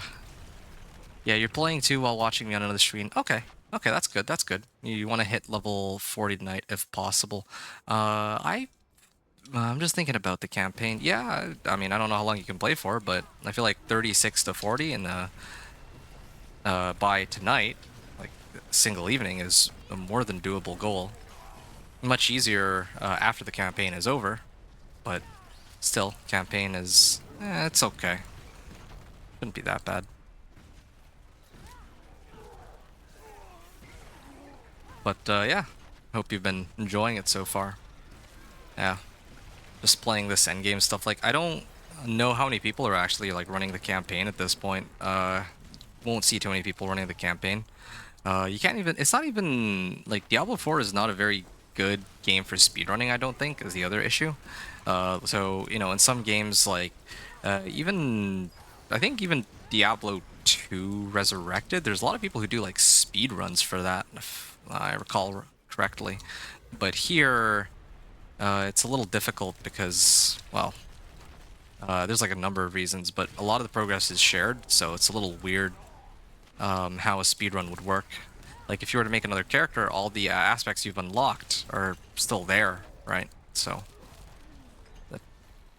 you're playing too while watching me on another screen. Okay, that's good. That's good. You want to hit level 40 tonight if possible. I'm just thinking about the campaign. Yeah, I mean, I don't know how long you can play for, but I feel like 36 to 40 and by tonight, like single evening, is a more than doable goal. Much easier after the campaign is over, but still, campaign is... it's okay. Shouldn't be that bad. But yeah, hope you've been enjoying it so far. Yeah, just playing this endgame stuff. Like, I don't know how many people are actually like running the campaign at this point. Won't see too many people running the campaign. You can't even... It's not even... Like, Diablo 4 is not a very good game for speedrunning, I don't think, is the other issue. So, you know, in some games, like, even... I think even Diablo 2 Resurrected, there's a lot of people who do, like, speedruns for that, if I recall correctly. But here, it's a little difficult because, well... there's, like, a number of reasons, but a lot of the progress is shared, so it's a little weird how a speedrun would work. Like, if you were to make another character, all the aspects you've unlocked are still there, right? So that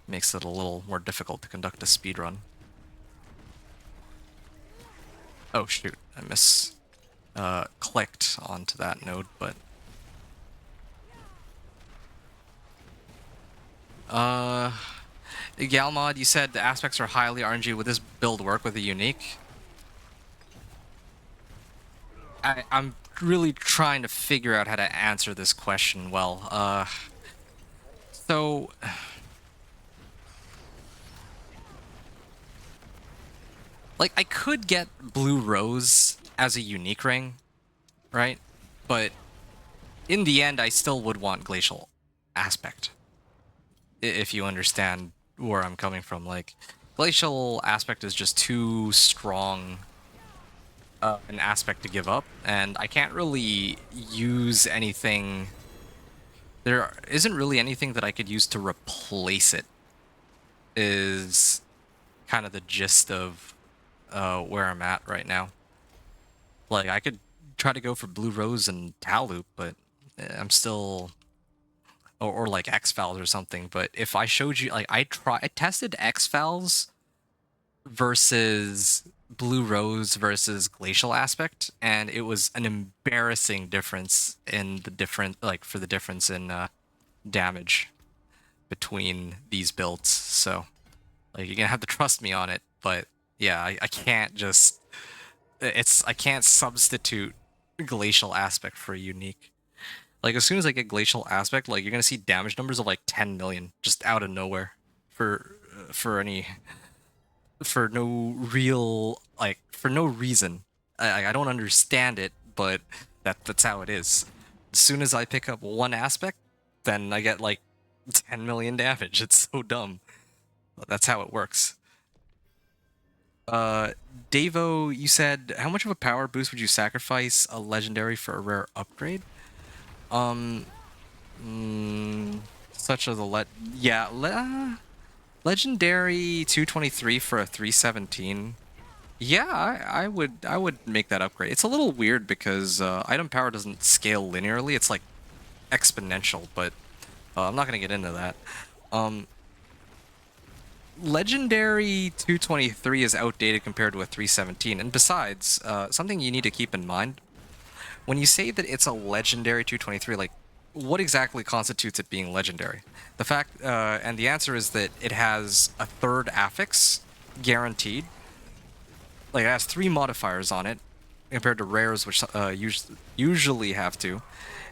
makes it a little more difficult to conduct a speedrun. Oh shoot, I clicked onto that node, but Galmod, you said the aspects are highly RNG. Would this build work with a unique? I'm really trying to figure out how to answer this question well. So... Like, I could get Blue Rose as a unique ring, right? But in the end, I still would want Glacial Aspect. If you understand where I'm coming from. Like, Glacial Aspect is just too strong an aspect to give up, and I can't really use anything... There isn't really anything that I could use to replace it, is kind of the gist of where I'm at right now. Like, I could try to go for Blue Rose and Taloop, but I'm still... Or like X-Vals or something, but if I showed you... Like, I tested X-Vals versus Blue Rose versus Glacial Aspect, and it was an embarrassing difference in the for the difference in damage between these builds. So Like you're gonna have to trust me on it, but yeah, I can't just I can't substitute glacial aspect for a unique. Like as soon as I get glacial aspect, like you're gonna see damage numbers of like 10 million just out of nowhere for any for no real like for no reason. I don't understand it, but that's how it is. As soon as I pick up one aspect, then I get like 10 million damage. It's so dumb. But that's how it works. Davo, you said how much of a power boost would you sacrifice a legendary for a rare upgrade? Um, such as legendary 223 for a 317. Yeah, I would make that upgrade. It's a little weird because item power doesn't scale linearly. It's like exponential, but I'm not gonna get into that. Legendary 223 is outdated compared to a 317, and besides, something you need to keep in mind when you say that it's a legendary 223, like what exactly constitutes it being legendary? The fact, and the answer is that it has a third affix guaranteed. Like it has 3 modifiers on it compared to rares, which usually have 2,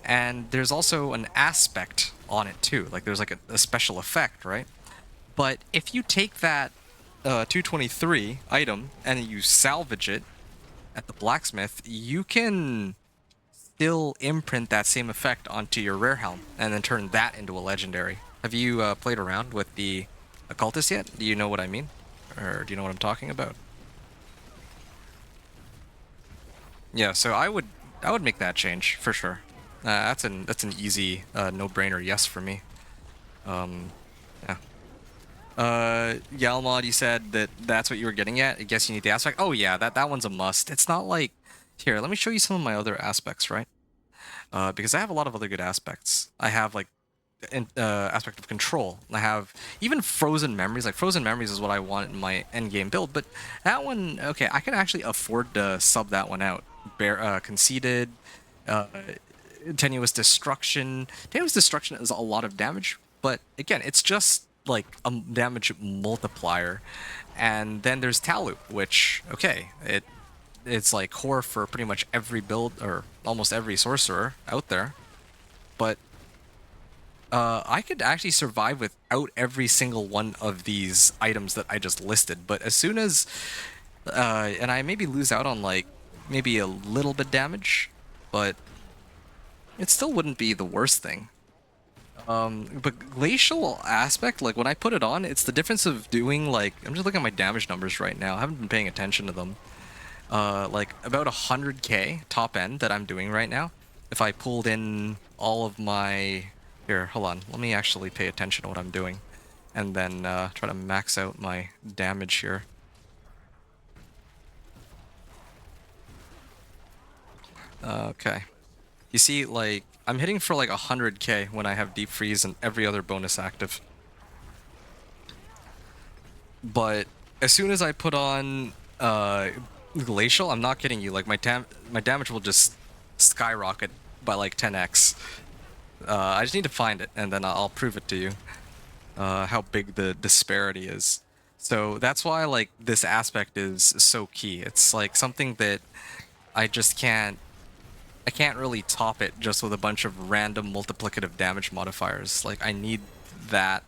and there's also an aspect on it too. Like there's like a special effect, right? But if you take that 223 item and you salvage it at the blacksmith, you can still imprint that same effect onto your rare helm and then turn that into a legendary. Have you played around with the occultist yet? Do you know what I mean? Or do you know what I'm talking about? Yeah, so I would make that change for sure. That's an easy no-brainer yes for me. Yeah. Yalmod, you said that that's what you were getting at. I guess you need the aspect. Oh yeah, that one's a must. It's not like here. Let me show you some of my other aspects, right? Because I have a lot of other good aspects. I have like aspect of control. I have even frozen memories. Like frozen memories is what I want in my end game build. But that one, okay, I can actually afford to sub that one out. Conceded, uh, tenuous destruction. Tenuous destruction is a lot of damage, but again, it's just like a damage multiplier. And then there's Talu, which okay, it's like core for pretty much every build or almost every sorcerer out there. But I could actually survive without every single one of these items that I just listed. But as soon as and I maybe lose out on like maybe a little bit damage, but it still wouldn't be the worst thing. But glacial aspect, like when I put it on, it's the difference of doing like I'm just looking at my damage numbers right now. I haven't been paying attention to them. Like about 100k top end that I'm doing right now. If I pulled in all of my here, hold on. Let me actually pay attention to what I'm doing, and then try to max out my damage here. Okay. You see, like, I'm hitting for like 100k when I have Deep Freeze and every other bonus active. But as soon as I put on Glacial, I'm not kidding you, like my damage will just skyrocket by like 10x. I just need to find it, and then I'll prove it to you, how big the disparity is. So that's why like this aspect is so key. It's like something that I just can't really top it just with a bunch of random multiplicative damage modifiers. Like I need that.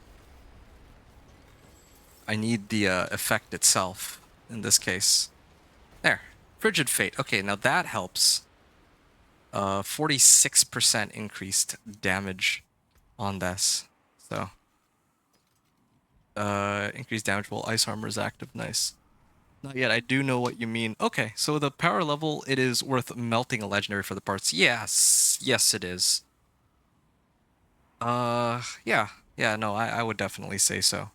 I need the effect itself in this case. There, Frigid Fate. Okay, now that helps. 46% increased damage on this. So, increased damage while Ice Armor is active. Nice. Not yet. I do know what you mean. Okay, so the power level, it is worth melting a legendary for the parts. Yes, yes, it is. Yeah, no, I would definitely say so.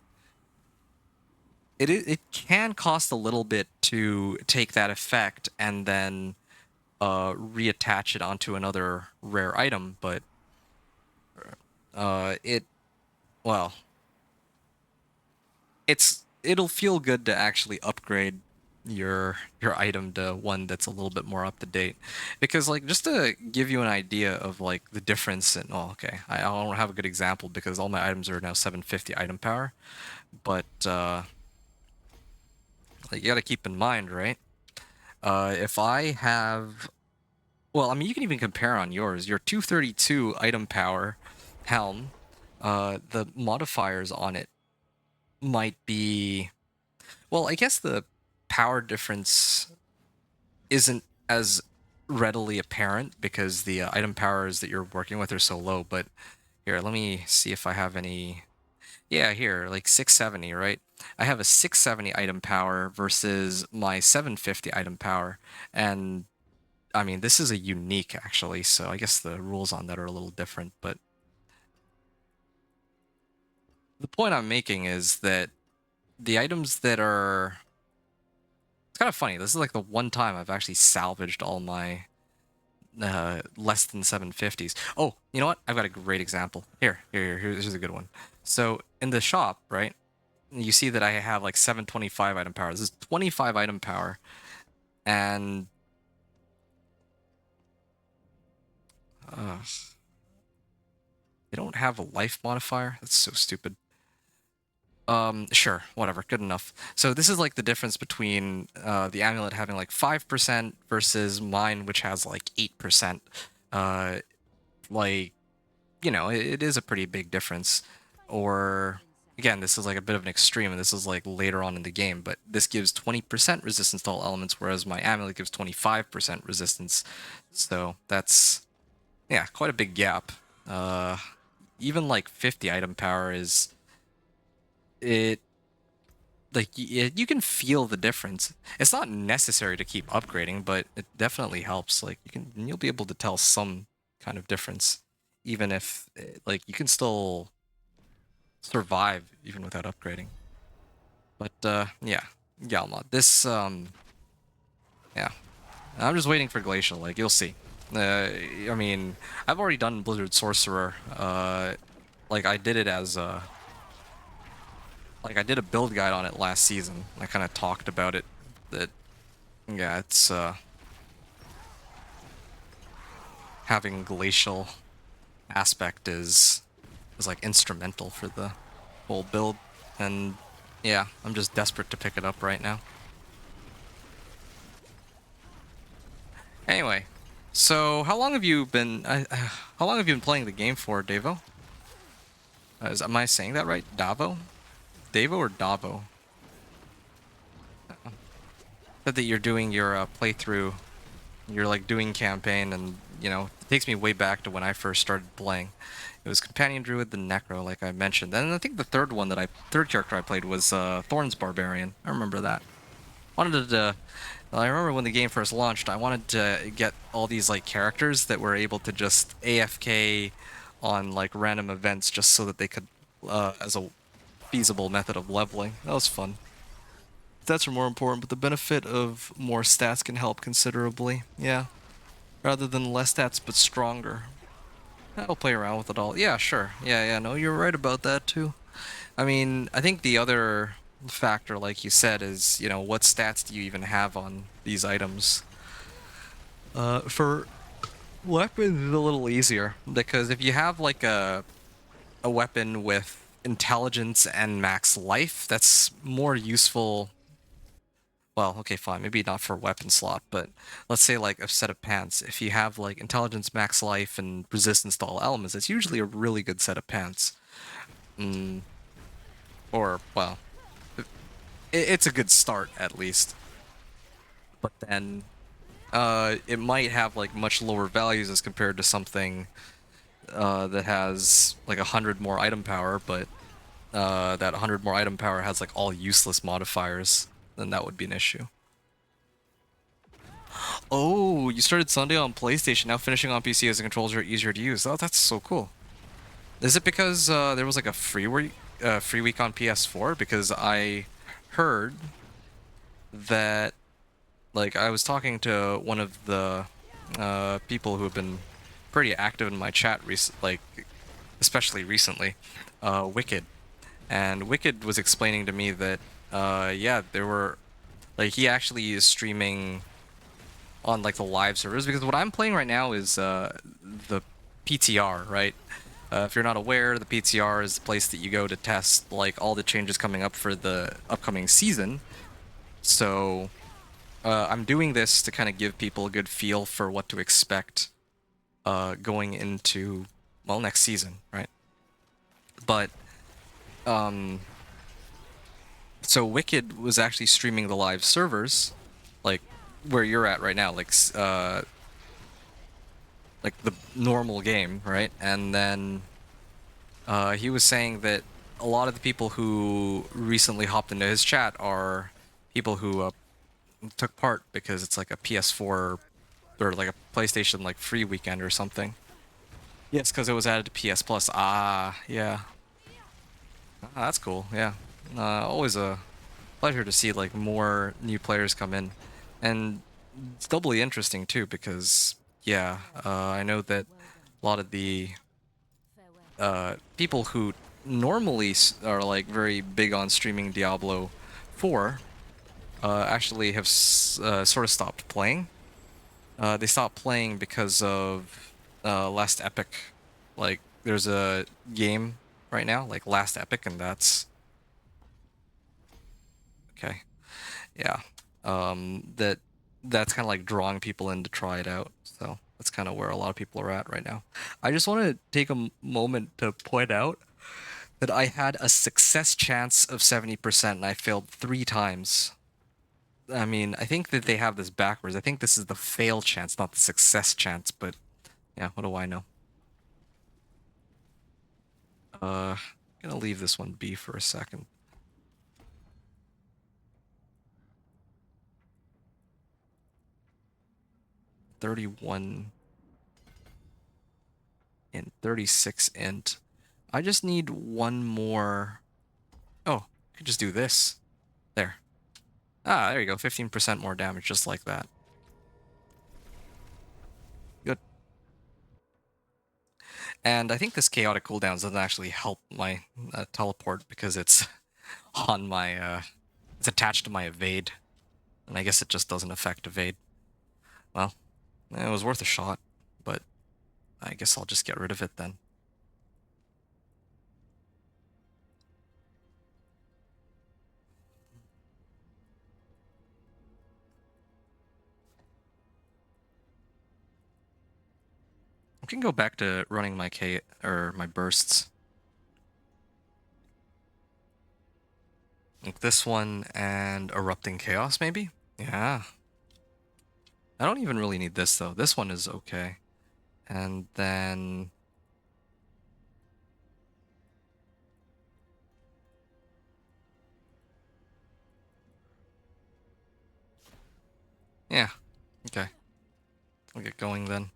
It can cost a little bit to take that effect and then reattach it onto another rare item, but well, it'll feel good to actually upgrade your item to one that's a little bit more up to date, because like just to give you an idea of like the difference in I don't have a good example because all my items are now 750 item power, but like you got to keep in mind, right? If I have, well, I mean, you can even compare on yours. Your 232 item power helm, the modifiers on it might be, well, I guess the power difference isn't as readily apparent because the item powers that you're working with are so low. But here, let me see if I have any. Yeah, here, like 670, right? I have a 670 item power versus my 750 item power. And I mean, this is a unique actually, so I guess the rules on that are a little different. But the point I'm making is that the items that are. It's kind of funny. This is like the one time I've actually salvaged all my less than 750s. Oh, you know what? I've got a great example. Here's a good one. So in the shop, right? You see that I have like 725 item power. This is 25 item power, and they don't have a life modifier. That's so stupid. Sure, whatever, good enough. So this is like the difference between the amulet having like 5% versus mine, which has like 8%. Like, you know, it is a pretty big difference. Or again, this is like a bit of an extreme, and this is like later on in the game, but this gives 20% resistance to all elements, whereas my amulet gives 25% resistance. So that's, yeah, quite a big gap. Even like 50 item power is, it, like, you can feel the difference. It's not necessary to keep upgrading, but it definitely helps. Like, you'll be able to tell some kind of difference, even if, like, you can still survive even without upgrading. But yeah, Galmod. This yeah, I'm just waiting for Glacial. Like, you'll see. I mean, I've already done Blizzard Sorcerer. Like I did it as like I did a build guide on it last season. I kind of talked about it. That, yeah, it's having Glacial aspect is like instrumental for the whole build, and yeah, I'm just desperate to pick it up right now. Anyway, so how long have you been playing the game for, Davo? Am I saying that right? Davo? Davo or Davo? Said that you're doing your playthrough. You're like doing campaign, and you know, it takes me way back to when I first started playing. It was Companion Druid, the Necro, like I mentioned. And I think the third character I played was Thorn's Barbarian. I remember that. I remember when the game first launched, I wanted to get all these like characters that were able to just AFK on like random events, just so that they could, as a feasible method of leveling. That was fun. Stats are more important, but the benefit of more stats can help considerably. Yeah, rather than less stats but stronger. I'll play around with it all. Yeah, sure. Yeah, no, you're right about that too. I mean, I think the other factor, like you said, is, you know, what stats do you even have on these items? For weapons, it's a little easier, because if you have like a weapon with intelligence and max life, that's more useful. Well, okay, fine, maybe not for weapon slot, but let's say like a set of pants. If you have like intelligence, max life, and resistance to all elements, it's usually a really good set of pants. Or, well, it's a good start at least. But then it might have like much lower values as compared to something that has like 100 more item power, but that 100 more item power has like all useless modifiers. Then that would be an issue. Oh, you started Sunday on PlayStation, now finishing on PC as the controls are easier to use. Oh, that's so cool. Is it because there was like a free week on PS4? Because I heard that, like, I was talking to one of the people who have been pretty active in my chat, like, especially recently, Wicked. And Wicked was explaining to me that, yeah, there were, like, he actually is streaming on, like, the live servers, because what I'm playing right now is the PTR, right? If you're not aware, the PTR is the place that you go to test like all the changes coming up for the upcoming season. So I'm doing this to kind of give people a good feel for what to expect going into, well, next season, right? But so Wicked was actually streaming the live servers, like where you're at right now, like the normal game, right? And then he was saying that a lot of the people who recently hopped into his chat are people who took part because it's like a PS4 or like a PlayStation like free weekend or something. Yes, because it was added to PS Plus. Ah, yeah. Ah, that's cool. Yeah. Always a pleasure to see like more new players come in, and it's doubly interesting too because yeah, I know that a lot of the people who normally are like very big on streaming Diablo 4 actually have sort of stopped playing. They stopped playing because of Last Epic. Like, there's a game right now, like Last Epic, and okay. Yeah. That's kind of like drawing people in to try it out. So that's kind of where a lot of people are at right now. I just want to take a moment to point out that I had a success chance of 70% and I failed 3 times. I mean, I think that they have this backwards. I think this is the fail chance, not the success chance, but yeah, what do I know? Gonna leave this one be for a second. $31 and 36 int. I just need one more. Oh, I could just do this. There. Ah, there you go. 15% more damage, just like that. Good. And I think this chaotic cooldown doesn't actually help my teleport because it's on my, it's attached to my evade. And I guess it just doesn't affect evade. Well, it was worth a shot, but I guess I'll just get rid of it then. I can go back to running my my bursts. Like this one and Erupting Chaos, maybe? Yeah. I don't even really need this, though. This one is okay. And then... yeah. Okay. I'll get going then.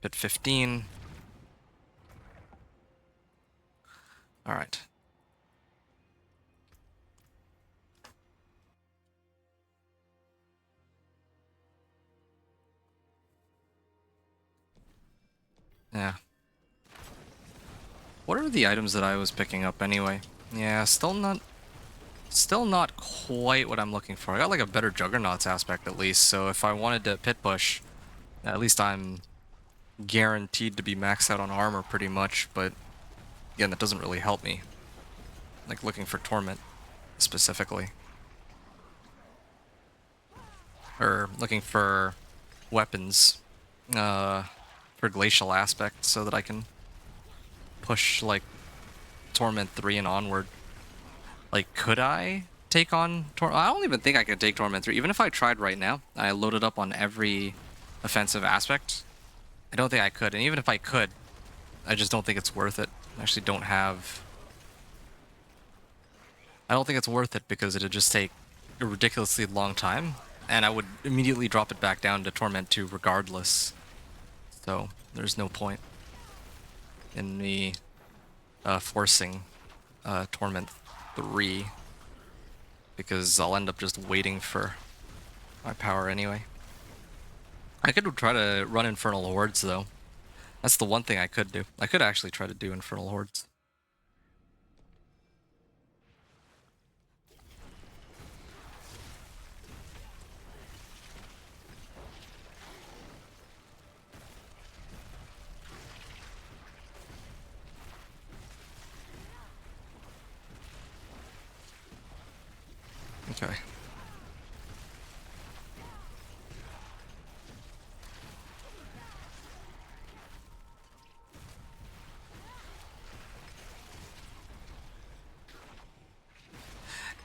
Bit 15. Alright. Yeah. What are the items that I was picking up anyway? Yeah, still not quite what I'm looking for. I got like a better Juggernauts aspect at least, so if I wanted to pit push, at least I'm guaranteed to be maxed out on armor pretty much, but again, that doesn't really help me. Like looking for Torment specifically. Or looking for weapons for Glacial Aspect so that I can push like Torment 3 and onward. Like, could I take on Torment? I don't even think I could take Torment 3. Even if I tried right now, I loaded up on every offensive aspect, I don't think I could. And even if I could, I just don't think it's worth it. I actually don't have... I don't think it's worth it because it'd just take a ridiculously long time, and I would immediately drop it back down to Torment 2 regardless. So, there's no point in me forcing Torment 3, because I'll end up just waiting for my power anyway. I could try to run Infernal Hordes, though. That's the one thing I could do. I could actually try to do Infernal Hordes. Okay.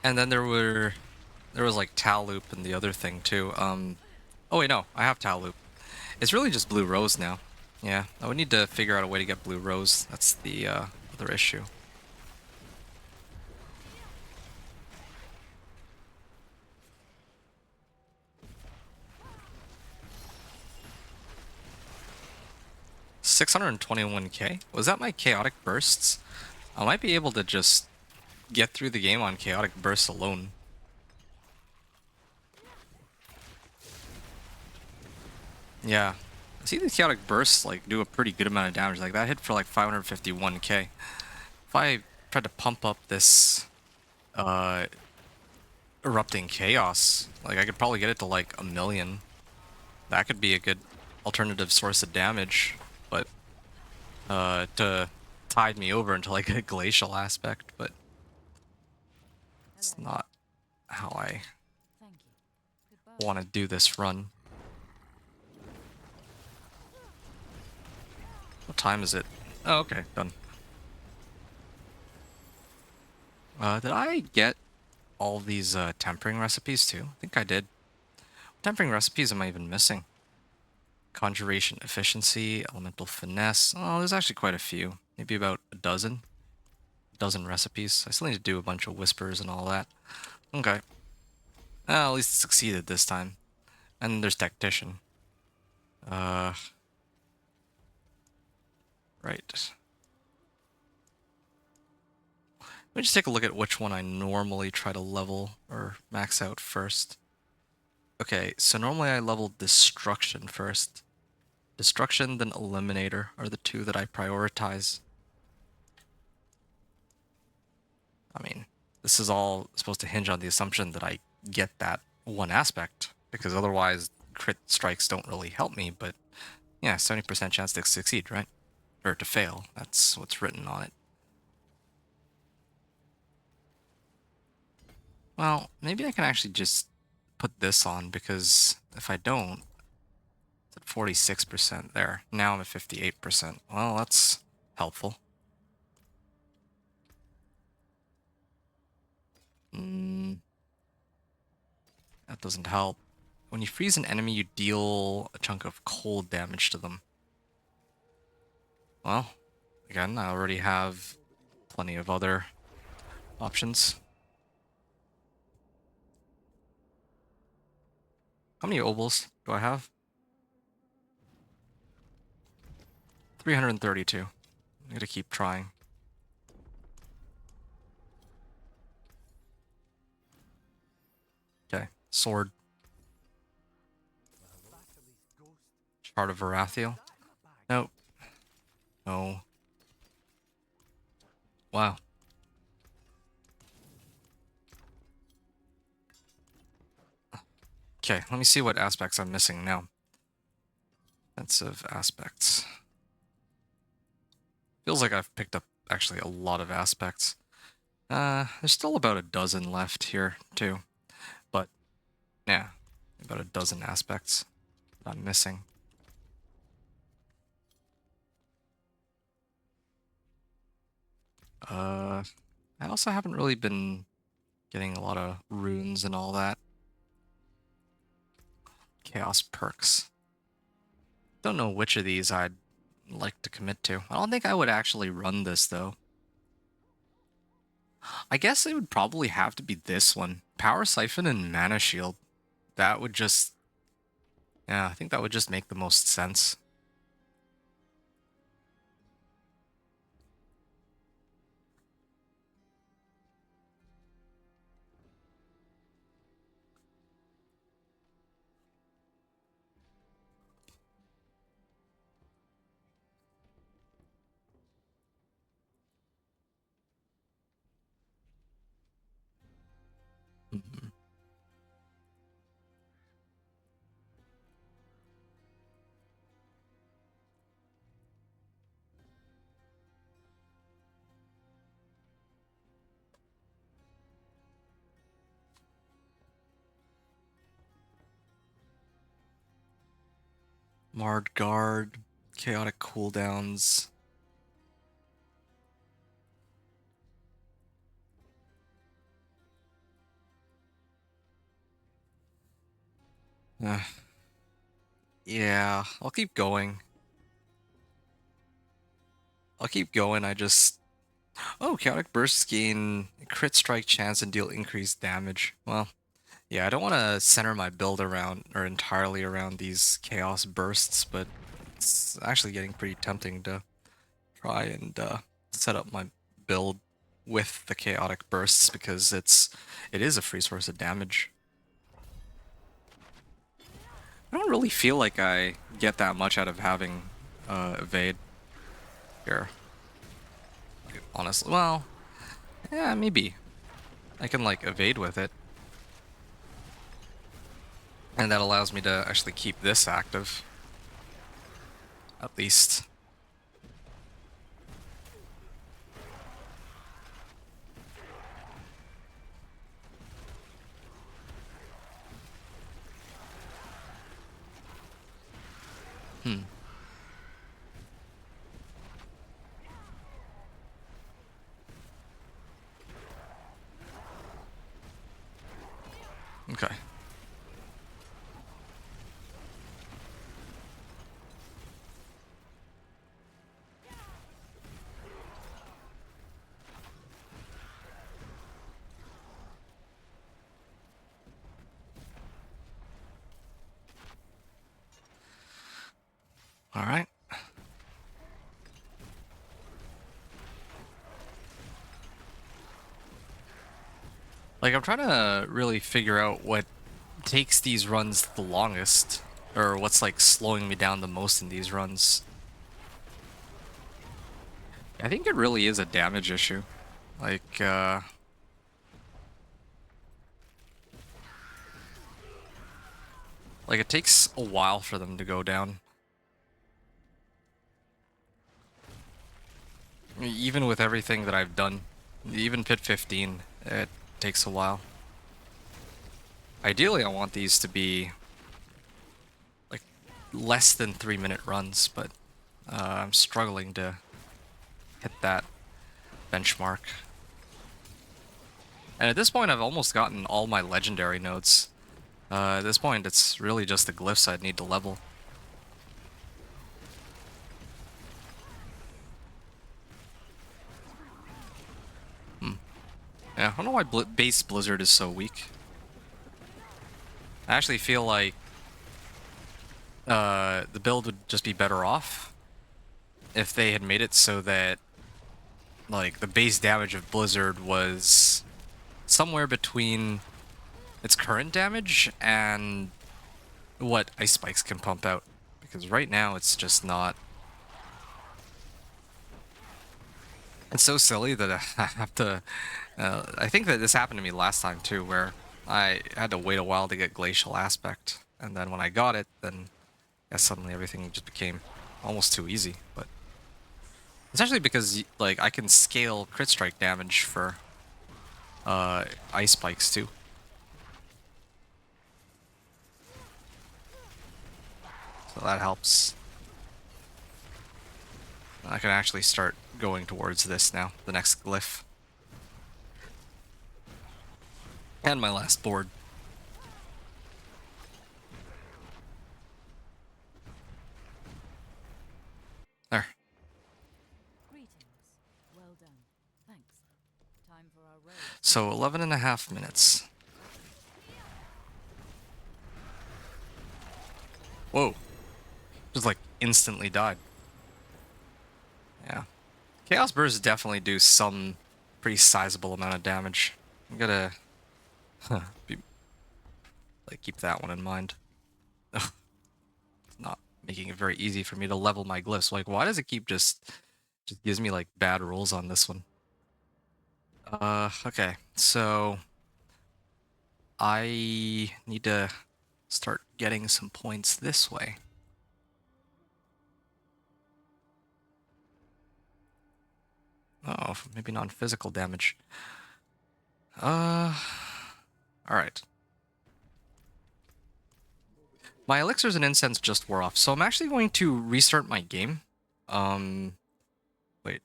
And then there was like Tal Loop and the other thing too. Oh wait, no, I have Tal Loop. It's really just Blue Rose now. Yeah, I would need to figure out a way to get Blue Rose. That's the other issue. $621K? Was that my chaotic bursts? I might be able to just get through the game on chaotic bursts alone. Yeah. I see the chaotic bursts like do a pretty good amount of damage. Like that hit for like 551K. If I tried to pump up this uh erupting chaos, like I could probably get it to like 1 million. That could be a good alternative source of damage, but to tide me into like a glacial aspect, but it's not how I Thank you. Goodbye. want to do this run. What time is it? Oh, okay, done. Did I get all these tempering recipes too? I think I did. What tempering recipes am I even missing? Conjuration efficiency, elemental finesse. Oh, there's actually quite a few. Maybe about a dozen. Dozen recipes. I still need to do a bunch of whispers and all that. Okay. Well, at least it succeeded this time. And there's tactician. Right. Let me just take a look at which one I normally try to level or max out first. Okay, so normally I level Destruction first. Destruction, then Eliminator are the two that I prioritize. I mean, this is all supposed to hinge on the assumption that I get that one aspect, because otherwise crit strikes don't really help me, but yeah, 70% chance to succeed, right? Or to fail, that's what's written on it. Well, maybe I can actually just put this on, because if I don't, it's at 46% there. Now I'm at 58%. Well, that's helpful. That doesn't help. When you freeze an enemy, you deal a chunk of cold damage to them. Well, again, I already have plenty of other options. How many obols do I have? 332. I gotta keep trying. Okay, sword. Shard of Varathiel. Nope. No. Wow. Okay, let me see what aspects I'm missing now. Defensive aspects. Feels like I've picked up actually a lot of aspects. There's still about a dozen left here, too. But, yeah, about a dozen aspects that I'm missing. I also haven't really been getting a lot of runes and all that. Chaos perks. Don't know which of these I'd like to commit to. I don't think I would actually run this, though. I guess it would probably have to be this one. Power Siphon and Mana Shield. That would just... Yeah, I think that would just make the most sense. Mhm. Marred Guard, Chaotic Cooldowns. Uh, yeah, I'll keep going. I just... Oh, chaotic bursts gain crit strike chance and deal increased damage. Well, yeah, I don't want to center my build around or entirely around these chaos bursts, but it's actually getting pretty tempting to try and set up my build with the chaotic bursts because it is a free source of damage. I don't really feel like I get that much out of having evade here. Honestly, well, yeah, maybe I can like evade with it, and that allows me to actually keep this active, at least. Hmm. Okay. All right. Like, I'm trying to really figure out what takes these runs the longest, or what's like slowing me down the most in these runs. I think it really is a damage issue. Like, it takes a while for them to go down. Even with everything that I've done, even Pit 15, it takes a while. Ideally, I want these to be like less than 3-minute runs, but I'm struggling to hit that benchmark. And at this point, I've almost gotten all my legendary nodes. At this point, it's really just the glyphs I'd need to level. Yeah, I don't know why base Blizzard is so weak. I actually feel like the build would just be better off if they had made it so that like the base damage of Blizzard was somewhere between its current damage and what ice spikes can pump out. Because right now it's just not. It's so silly that I have to. I think that this happened to me last time too, where I had to wait a while to get Glacial Aspect, and then when I got it, then yeah, suddenly everything just became almost too easy. But essentially because like I can scale crit strike damage for ice spikes too. So that helps. I can actually start going towards this now, the next glyph. And my last board. There. Greetings. Well done. Thanks. Time for our road. So 11.5 minutes. Whoa. Just like instantly died. Yeah. Chaos Bursts definitely do some pretty sizable amount of damage. I'm gonna be, like keep that one in mind. Ugh, it's not making it very easy for me to level my glyphs. Like, why does it keep just gives me like bad rolls on this one? Okay, so I need to start getting some points this way. Oh, maybe non-physical damage. All right. My elixirs and incense just wore off, so I'm actually going to restart my game. Wait,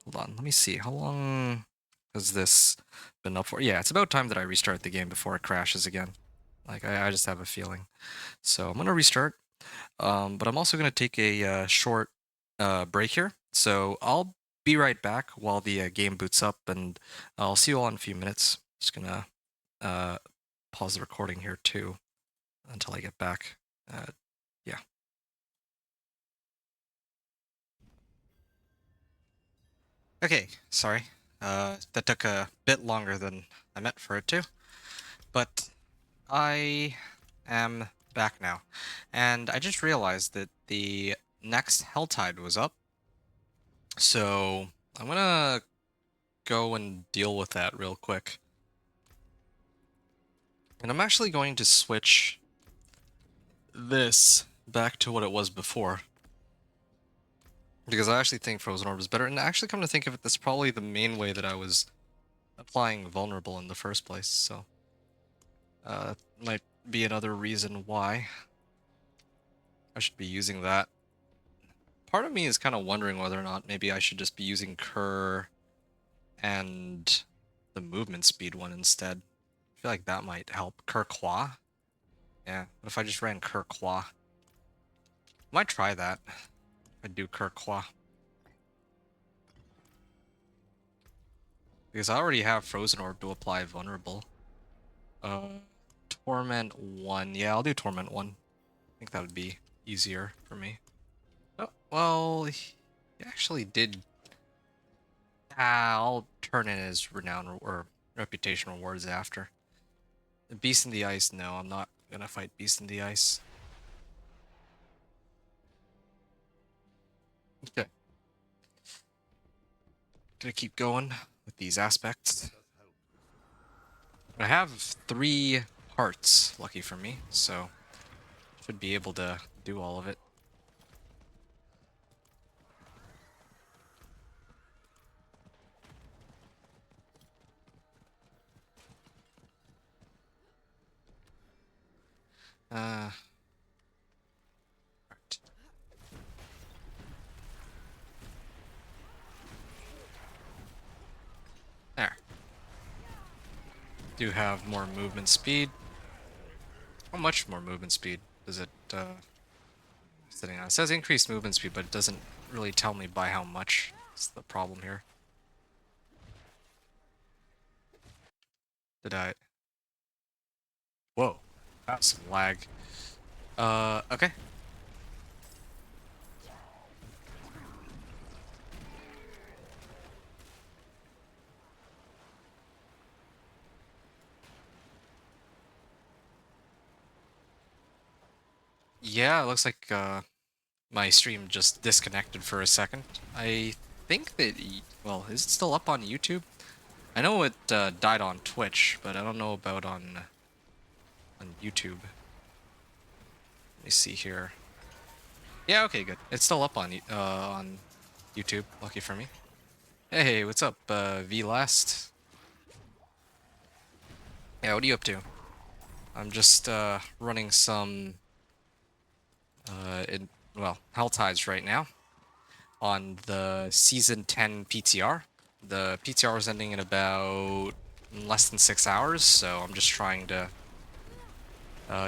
hold on. Let me see. How long has this been up for? Yeah, it's about time that I restart the game before it crashes again. Like, I just have a feeling. So I'm gonna restart. But I'm also gonna take a short break here. So I'll be right back while the game boots up, and I'll see you all in a few minutes. Just gonna uh, pause the recording here too until I get back. Yeah. Okay, sorry. That took a bit longer than I meant for it to, but I am back now. And I just realized that the next Helltide was up, so I'm gonna go and deal with that real quick. And I'm actually going to switch this back to what it was before, because I actually think Frozen Orb is better, and actually come to think of it, that's probably the main way that I was applying Vulnerable in the first place, so might be another reason why I should be using that. Part of me is kind of wondering whether or not maybe I should just be using Cur and the movement speed one instead. I feel like that might help. Cur Qua? Yeah, what if I just ran Cur Qua? Might try that. I do Cur Qua. Because I already have Frozen Orb to apply Vulnerable. Torment 1. Yeah, I'll do Torment 1. I think that would be easier for me. Oh, well, he actually did... I'll turn in his renown or reputation rewards after. Beast in the Ice, no, I'm not gonna fight Beast in the Ice. Okay. Gonna keep going with these aspects. I have 3 hearts, lucky for me, so should be able to do all of it. Right. There. Do have more movement speed. How much more movement speed does it sitting on? It says increased movement speed, but it doesn't really tell me by how much. That's the problem here. Did I? Whoa, that's some lag. Okay. Yeah, it looks like my stream just disconnected for a second. I think that, well, is it still up on YouTube? I know it died on Twitch, but I don't know about on YouTube. Let me see here. Yeah, okay, good. It's still up on YouTube. Lucky for me. Hey, what's up, V Last? Yeah, what are you up to? I'm just running some well, Helltides right now on the Season 10 PTR. The PTR is ending in about less than 6 hours, so I'm just trying to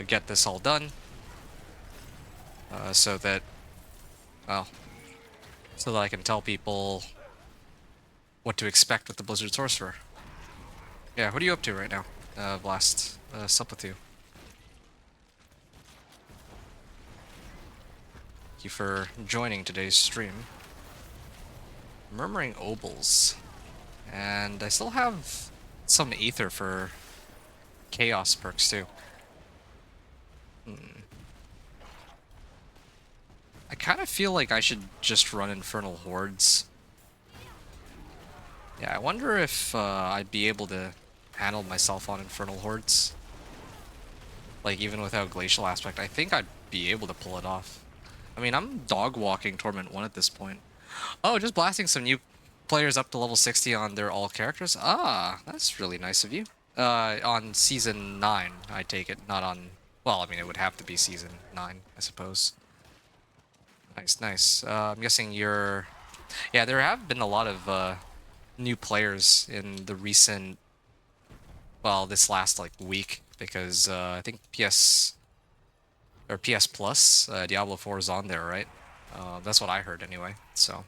get this all done so that, well, so that I can tell people what to expect with the Blizzard Sorcerer. Yeah, what are you up to right now, Blast? What's up with you? Thank you for joining today's stream. Murmuring Obols. And I still have some Aether for Chaos perks too. I kind of feel like I should just run Infernal Hordes. Yeah, I wonder if I'd be able to handle myself on Infernal Hordes. Like, even without Glacial Aspect, I think I'd be able to pull it off. I mean, I'm dog walking Torment 1 at this point. Oh, just blasting some new players up to level 60 on their all characters? Ah, that's really nice of you. On Season 9, I take it, not on... Well, I mean, it would have to be Season 9, I suppose. Nice, nice. I'm guessing you're... Yeah, there have been a lot of new players in the recent... Well, this last, like, week. because I think PS Plus Diablo 4 is on there, right? That's what I heard anyway. So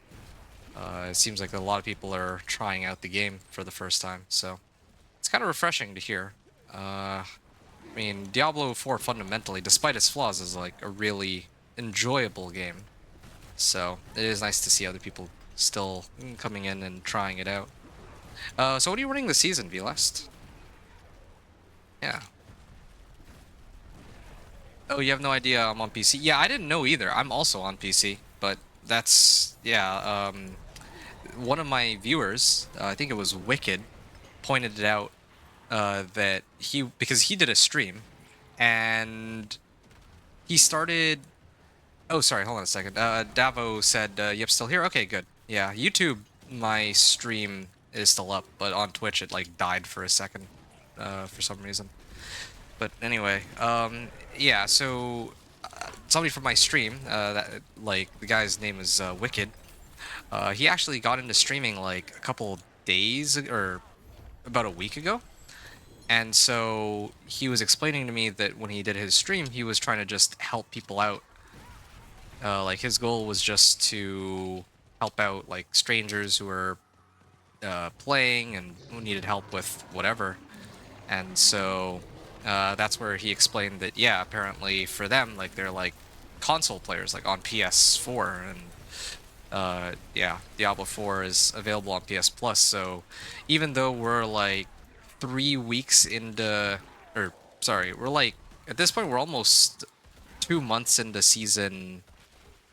it seems like a lot of people are trying out the game for the first time. So it's kind of refreshing to hear. I mean, Diablo 4 fundamentally, despite its flaws, is like a really enjoyable game. So it is nice to see other people still coming in and trying it out. So what are you running this season, Vlast? Yeah. Oh, you have no idea I'm on PC? Yeah, I didn't know either. I'm also on PC, but that's, yeah, one of my viewers, I think it was Wicked, pointed it out that because he did a stream, and he started. Oh, sorry, hold on a second. Davo said, "Yep, still here." Okay, good. Yeah, YouTube, my stream is still up, but on Twitch it like died for a second, for some reason. But anyway, yeah. So somebody from my stream, that like the guy's name is Wicked. He actually got into streaming like a couple days or about a week ago. And so he was explaining to me that when he did his stream, he was trying to just help people out. Like his goal was just to help out like strangers who were playing and who needed help with whatever. And so that's where he explained that, yeah, apparently for them, like they're like console players, like on PS4, and yeah, Diablo 4 is available on PS Plus. So even though we're like 3 weeks into, or sorry, we're like at this point we're almost 2 months into season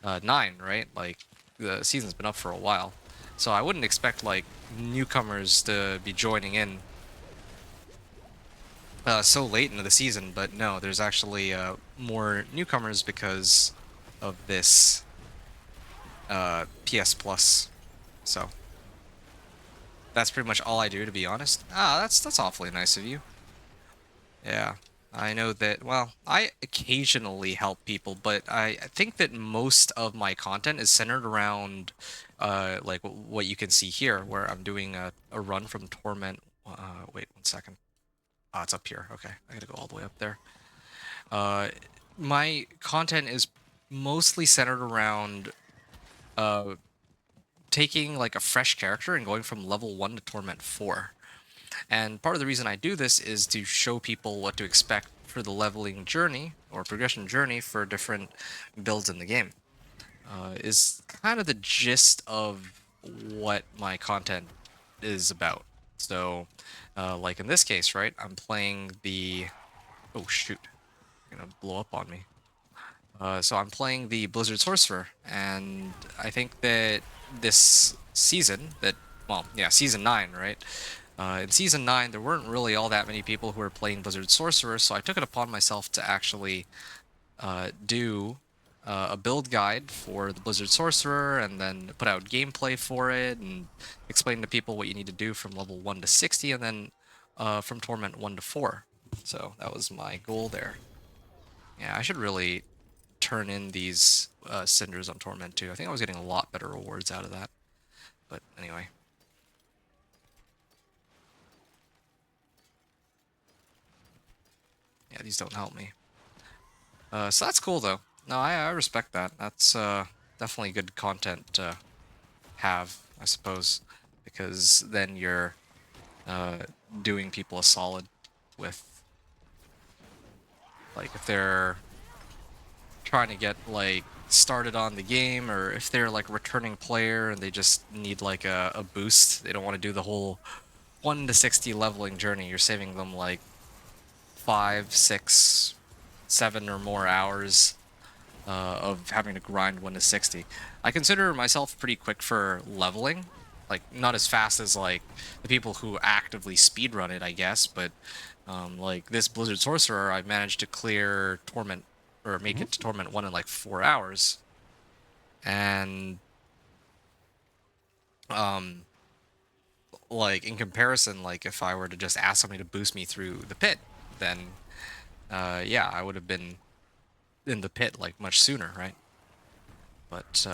9, right? Like the season's been up for a while, so I wouldn't expect like newcomers to be joining in so late into the season. But no, there's actually more newcomers because of this PS Plus. So that's pretty much all I do, to be honest. Ah, that's awfully nice of you. Yeah. I know that, well, I occasionally help people, but I think that most of my content is centered around, like what you can see here, where I'm doing a run from Torment. Wait 1 second. Ah, it's up here. Okay, I gotta go all the way up there. Uh, my content is mostly centered around uh, taking like a fresh character and going from level 1 to Torment 4. And part of the reason I do this is to show people what to expect for the leveling journey or progression journey for different builds in the game. Is kind of the gist of what my content is about. So, like in this case, right, I'm playing the... Oh, shoot. Gonna blow up on me. So I'm playing the Blizzard Sorcerer, and I think that this season, well, yeah, season 9, right? In season 9, there weren't really all that many people who were playing Blizzard Sorcerer, so I took it upon myself to actually do a build guide for the Blizzard Sorcerer, and then put out gameplay for it, and explain to people what you need to do from level 1 to 60, and then from Torment 1 to 4. So that was my goal there. Yeah, I should really turn in these cinders on Torment too. I think I was getting a lot better rewards out of that. But anyway. Yeah, these don't help me. So that's cool though. No, I respect that. That's definitely good content to have, I suppose, because then you're doing people a solid with, like, if they're trying to get like started on the game, or if they're like a returning player and they just need like a boost, they don't want to do the whole 1 to 60 leveling journey. You're saving them like 5, 6, 7 or more hours of having to grind 1 to 60. I consider myself pretty quick for leveling, like not as fast as like the people who actively speedrun it, I guess, but like this Blizzard Sorcerer, I managed to clear Torment, or make it to Torment 1 in like 4 hours. And like in comparison, like if I were to just ask somebody to boost me through the pit, then yeah, I would have been in the pit like much sooner, right? But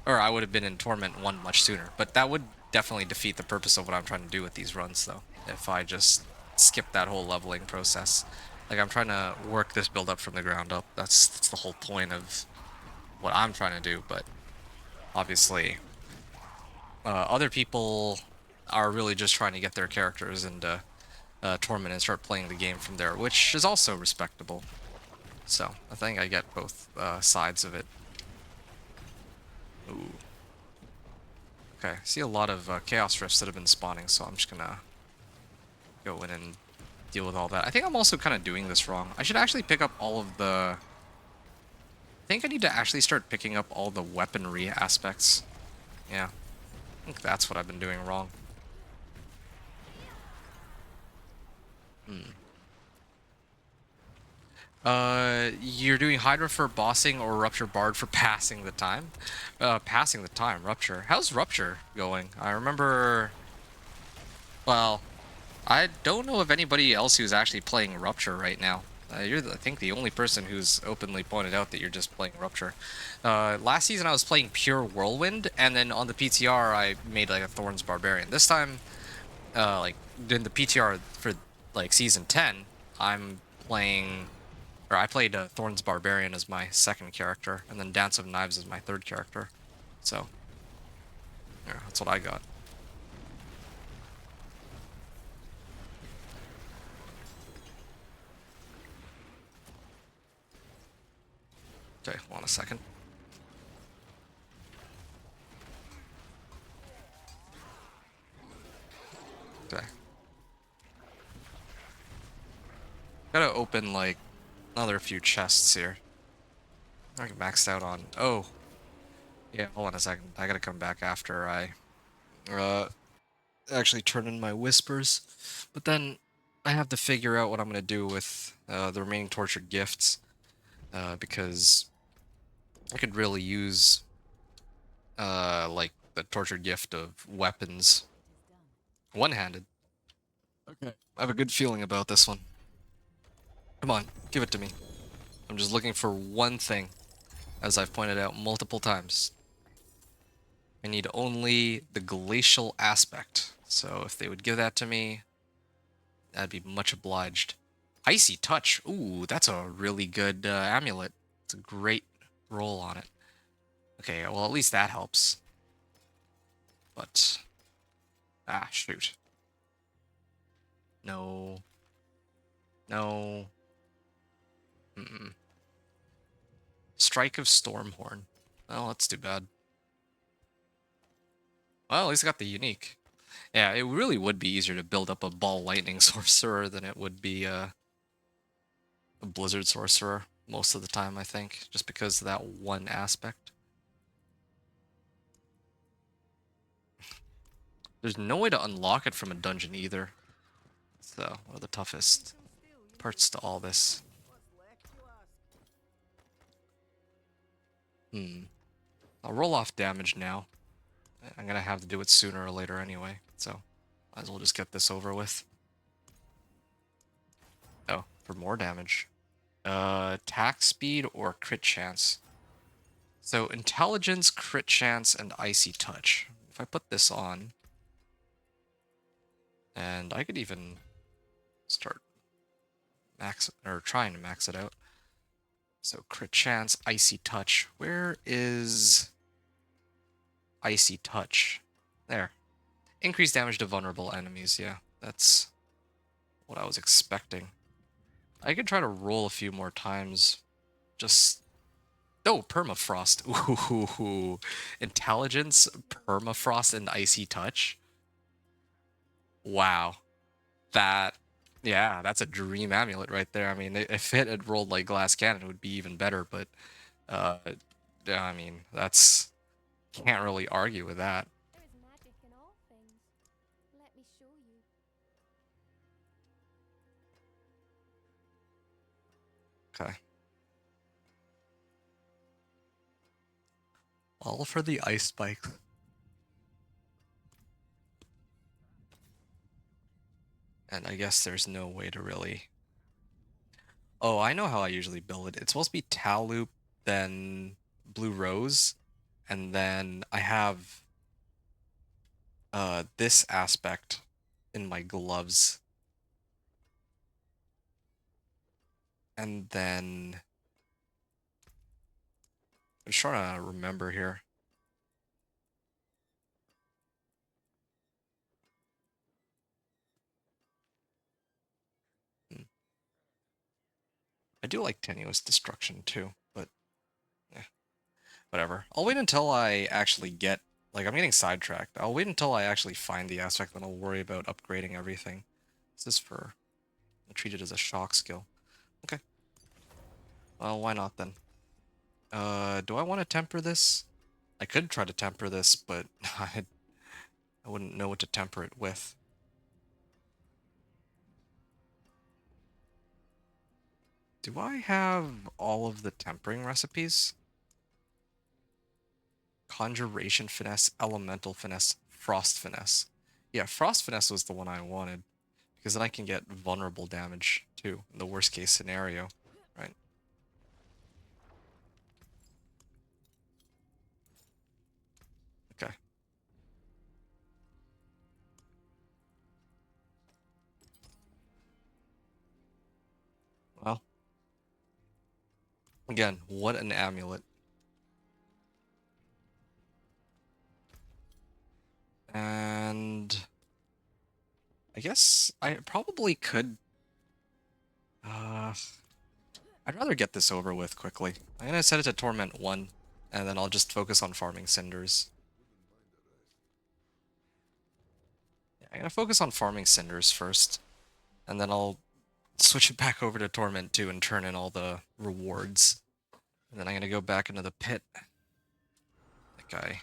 or I would have been in Torment 1 much sooner. But that would definitely defeat the purpose of what I'm trying to do with these runs, though, if I just skip that whole leveling process. Like, I'm trying to work this build up from the ground up. That's the whole point of what I'm trying to do, but obviously, other people are really just trying to get their characters into Torment and start playing the game from there, which is also respectable. So, I think I get both sides of it. Ooh. Okay, I see a lot of Chaos Rifts that have been spawning, so I'm just gonna go in and deal with all that. I think I'm also kind of doing this wrong. I should actually pick up all of the... I think I need to actually start picking up all the weaponry aspects. Yeah, I think that's what I've been doing wrong. You're doing Hydra for bossing or Rupture Bard for passing the time? Passing the time, Rupture. How's Rupture going? I remember... Well, I don't know of anybody else who's actually playing Rupture right now. You're, I think, the only person who's openly pointed out that you're just playing Rupture. Last season I was playing Pure Whirlwind, and then on the PTR I made like a Thorns Barbarian. This time, like in the PTR for like season 10, I'm playing, or I played Thorns Barbarian as my second character, and then Dance of Knives as my third character. So, yeah, that's what I got. Okay, hold on a second. Okay. Gotta open like another few chests here. I maxed out on... Oh, yeah, hold on a second. I gotta come back after I actually turn in my whispers. But then I have to figure out what I'm gonna do with the remaining tortured gifts. Because I could really use like the tortured gift of weapons one-handed. Okay. I have a good feeling about this one. Come on, give it to me. I'm just looking for one thing, as I've pointed out multiple times. I need only the glacial aspect. So if they would give that to me, I'd be much obliged. Icy touch. Ooh, that's a really good amulet. It's a great roll on it. Okay, well, at least that helps. But... Ah, shoot. No. No. Mm-mm. Strike of Stormhorn. Oh, that's too bad. Well, at least I got the unique. Yeah, it really would be easier to build up a Ball Lightning Sorcerer than it would be a Blizzard Sorcerer most of the time, I think, just because of that one aspect. There's no way to unlock it from a dungeon either. So, one of the toughest parts to all this. I'll roll off damage now. I'm gonna have to do it sooner or later anyway, so might as well just get this over with. Oh, for more damage. Attack speed or crit chance? So, intelligence, crit chance, and icy touch. If I put this on, and I could even start trying to max it out. So, crit chance, icy touch. Where is icy touch? There. Increased damage to vulnerable enemies. Yeah, that's what I was expecting. I could try to roll a few more times. Just... Oh, permafrost. Ooh, intelligence, permafrost, and icy touch. Wow. That... Yeah, that's a dream amulet right there. I mean, if it had rolled like Glass Cannon, it would be even better, but... yeah, I mean, that's... Can't really argue with that. There is magic in all things. Let me show you. Okay. All for the ice spikes. And I guess there's no way to really... Oh, I know how I usually build it. It's supposed to be Tal Loop, then Blue Rose, and then I have this aspect in my gloves. And then I'm just trying to remember here. Hmm. I do like tenuous destruction too, but whatever. I'll wait until I actually get, like, I'm getting sidetracked. I'll wait until I actually find the aspect, then I'll worry about upgrading everything. This is for, I'll treat it as a shock skill. Okay. Well, why not then? Do I want to temper this? I could try to temper this, but I wouldn't know what to temper it with. Do I have all of the tempering recipes? Conjuration Finesse, Elemental Finesse, Frost Finesse. Yeah, Frost Finesse was the one I wanted, because then I can get vulnerable damage, too, in the worst case scenario, right? Okay. Well, again, what an amulet. And I guess I probably could... I'd rather get this over with quickly. I'm gonna set it to Torment 1, and then I'll just focus on farming Cinders. Yeah, I'm gonna focus on farming Cinders first, and then I'll switch it back over to Torment 2 and turn in all the rewards. And then I'm gonna go back into the pit, like I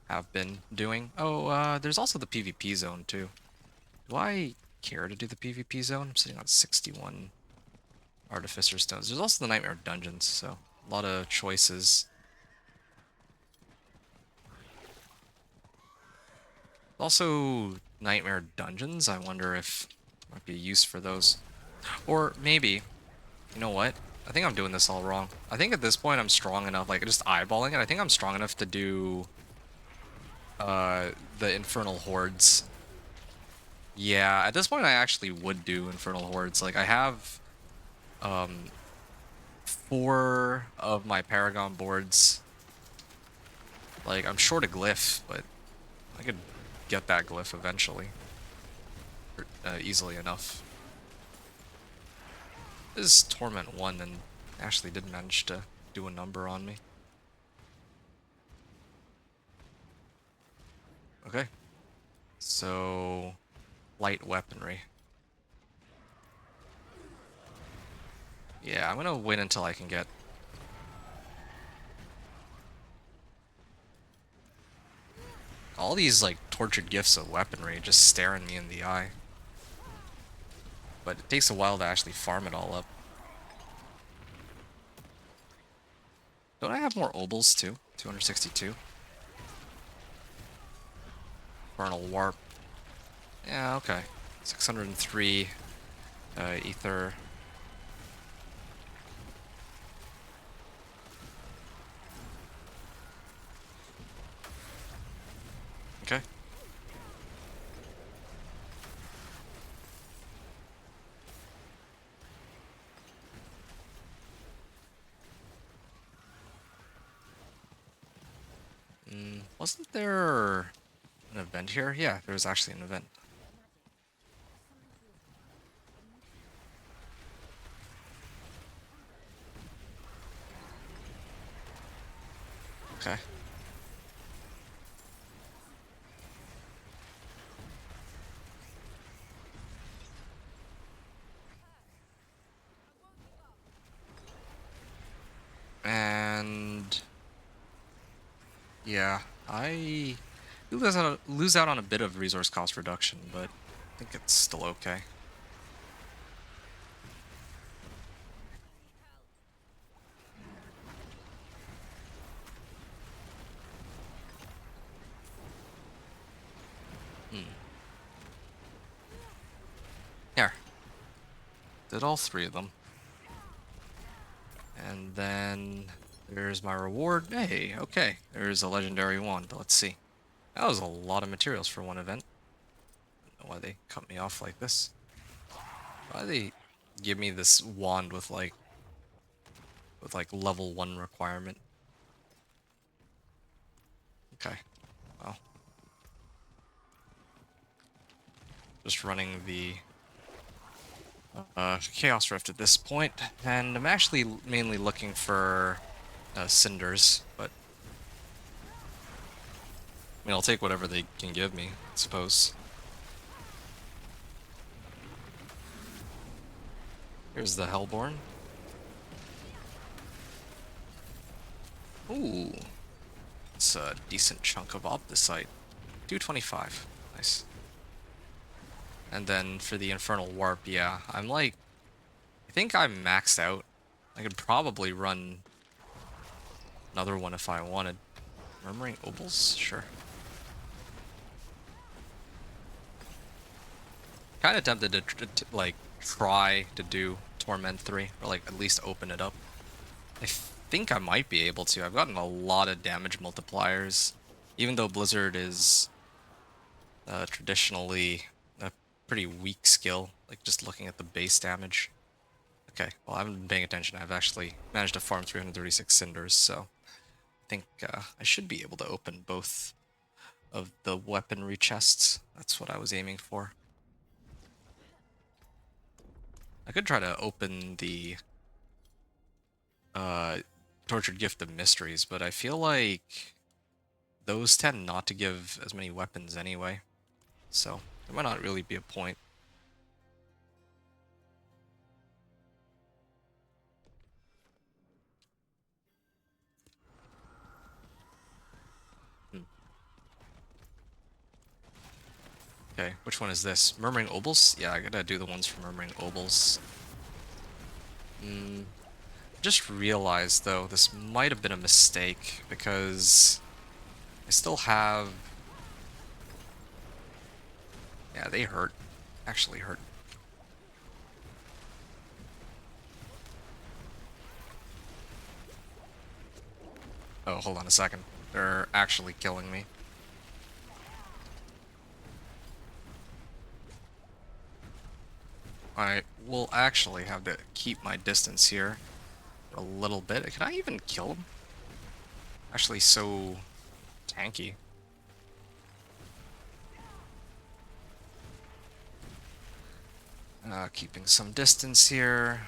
have been doing. Oh, there's also the PvP zone, too. Do I care to do the PvP zone? I'm sitting on 61 Artificer Stones. There's also the Nightmare Dungeons, so a lot of choices. Also, Nightmare Dungeons, I wonder if there might be a use for those. Or maybe, you know what? I think I'm doing this all wrong. I think at this point I'm strong enough, like just eyeballing it, I think I'm strong enough to do the Infernal Hordes. Yeah, at this point I actually would do Infernal Hordes. Like I have 4 of my Paragon boards. Like I'm short a glyph, but I could get that glyph eventually. Easily enough. This is Torment 1 and Ashley did manage to do a number on me. Okay. So, light weaponry. Yeah, I'm gonna wait until I can get... all these, like, tortured gifts of weaponry just staring me in the eye. But it takes a while to actually farm it all up. Don't I have more obols too? 262. Vernal Warp. Yeah, okay. 603 ether. Okay. Wasn't there an event here? Yeah, there was actually an event. Okay. And yeah, I lose out on a bit of resource cost reduction, but I think it's still okay. Hmm. Here. Did all 3 of them. And then there's my reward. Hey, okay. There's a legendary wand. Let's see. That was a lot of materials for one event. I don't know why they cut me off like this. Why they give me this wand with like level 1 requirement. Okay. Well. Just running the Chaos Rift at this point, and I'm actually mainly looking for cinders, but I mean, I'll take whatever they can give me, I suppose. Here's the Hellborn. Ooh, it's a decent chunk of opticite. 225, nice. And then for the Infernal Warp, yeah, I'm like, I think I'm maxed out. I could probably run another one if I wanted. Murmuring Opals? Sure. Kind of tempted to like try to do Torment 3, or like at least open it up. I think I might be able to. I've gotten a lot of damage multipliers, even though Blizzard is traditionally a pretty weak skill, like just looking at the base damage. Okay, well I haven't been paying attention. I've actually managed to farm 336 cinders, so I think I should be able to open both of the weaponry chests. That's what I was aiming for. I could try to open the Tortured Gift of Mysteries, but I feel like those tend not to give as many weapons anyway, so there might not really be a point. Hmm. Okay, which one is this? Murmuring Obols? Yeah, I gotta do the ones for Murmuring Obols. Just realized, though, this might have been a mistake, because I still have... Yeah, they hurt. Actually hurt. Oh, hold on a second. They're actually killing me. I will actually have to keep my distance here a little bit. Can I even kill him? Actually, so tanky. Keeping some distance here.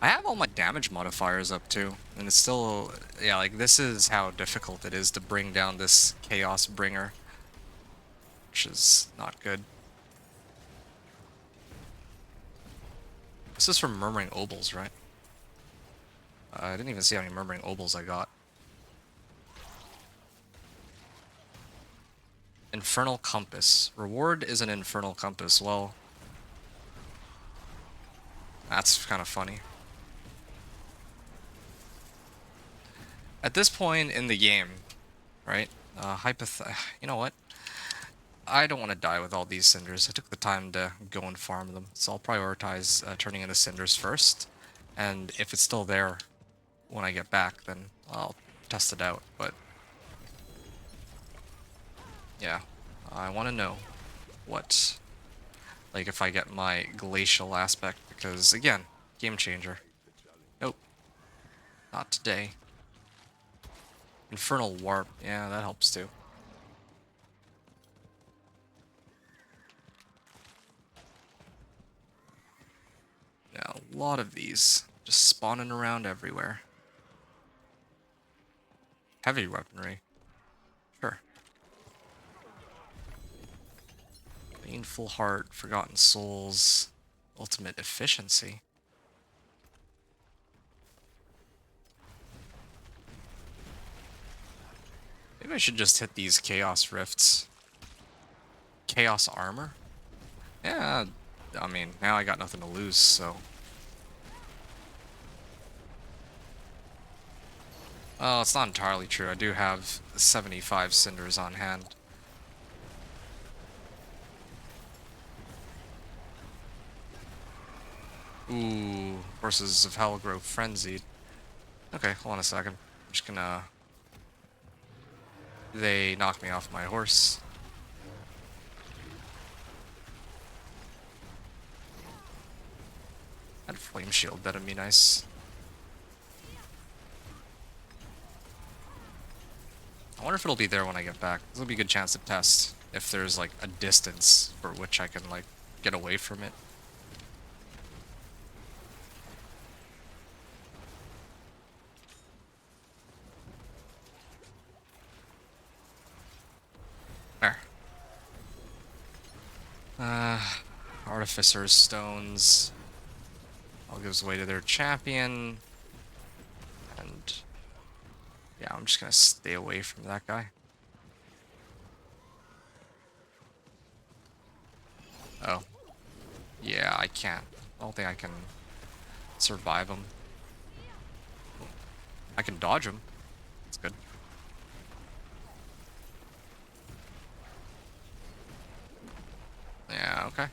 I have all my damage modifiers up too, and it's still, yeah, like this is how difficult it is to bring down this Chaos Bringer, which is not good. This is from Murmuring Obols, right? I didn't even see how many Murmuring Obols I got. Infernal Compass. Reward is an Infernal Compass. Well, that's kind of funny. At this point in the game, right? You know what? I don't want to die with all these cinders. I took the time to go and farm them, so I'll prioritize turning into cinders first. And if it's still there when I get back, then I'll test it out. But yeah, I want to know what, like, if I get my glacial aspect, because again, game changer. Nope, not today. Infernal Warp, yeah, that helps too. Yeah, a lot of these just spawning around everywhere. Heavy weaponry. Sure. Painful Heart, Forgotten Souls, Ultimate Efficiency. Maybe I should just hit these Chaos Rifts. Chaos Armor? Yeah, I mean, now I got nothing to lose, so... Well, it's not entirely true. I do have 75 cinders on hand. Ooh, Horses of Hell grow frenzied. Okay, hold on a second. I'm just gonna... They knocked me off my horse. That flame shield, that'd be nice. I wonder if it'll be there when I get back. This will be a good chance to test if there's like a distance for which I can like get away from it. There. Artificer's stones. All gives way to their champion. And yeah, I'm just gonna stay away from that guy. Oh. Yeah, I can't. I don't think I can survive him. I can dodge him. That's good. Yeah, okay.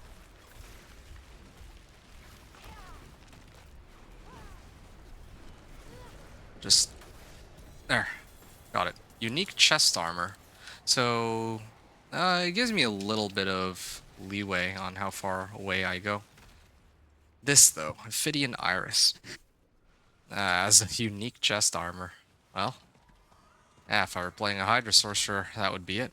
Just... there. Got it. Unique chest armor. So... it gives me a little bit of leeway on how far away I go. This, though. Ophidian Iris. As a unique chest armor. Well... yeah, if I were playing a Hydra Sorcerer, that would be it.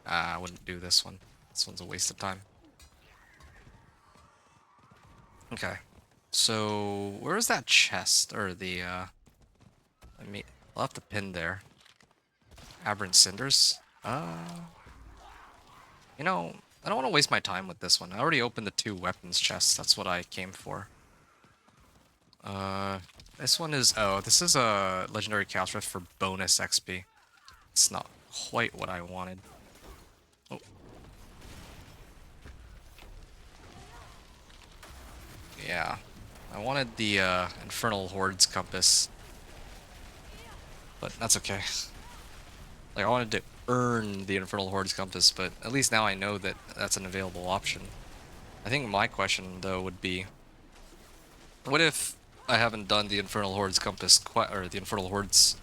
I wouldn't do this one. This one's a waste of time. Okay. So, where's that chest? Or the, I'll have to pin there. Aberrant Cinders? You know, I don't want to waste my time with this one. I already opened the 2 weapons chests. That's what I came for. This one is... oh, this is a Legendary Chaos Rift for bonus XP. It's not quite what I wanted. Oh. Yeah. I wanted the Infernal Horde's Compass. But that's okay. Like, I wanted to earn the Infernal Horde's Compass, but at least now I know that that's an available option. I think my question, though, would be... what if I haven't done the Infernal Horde's Compass or the Infernal Horde's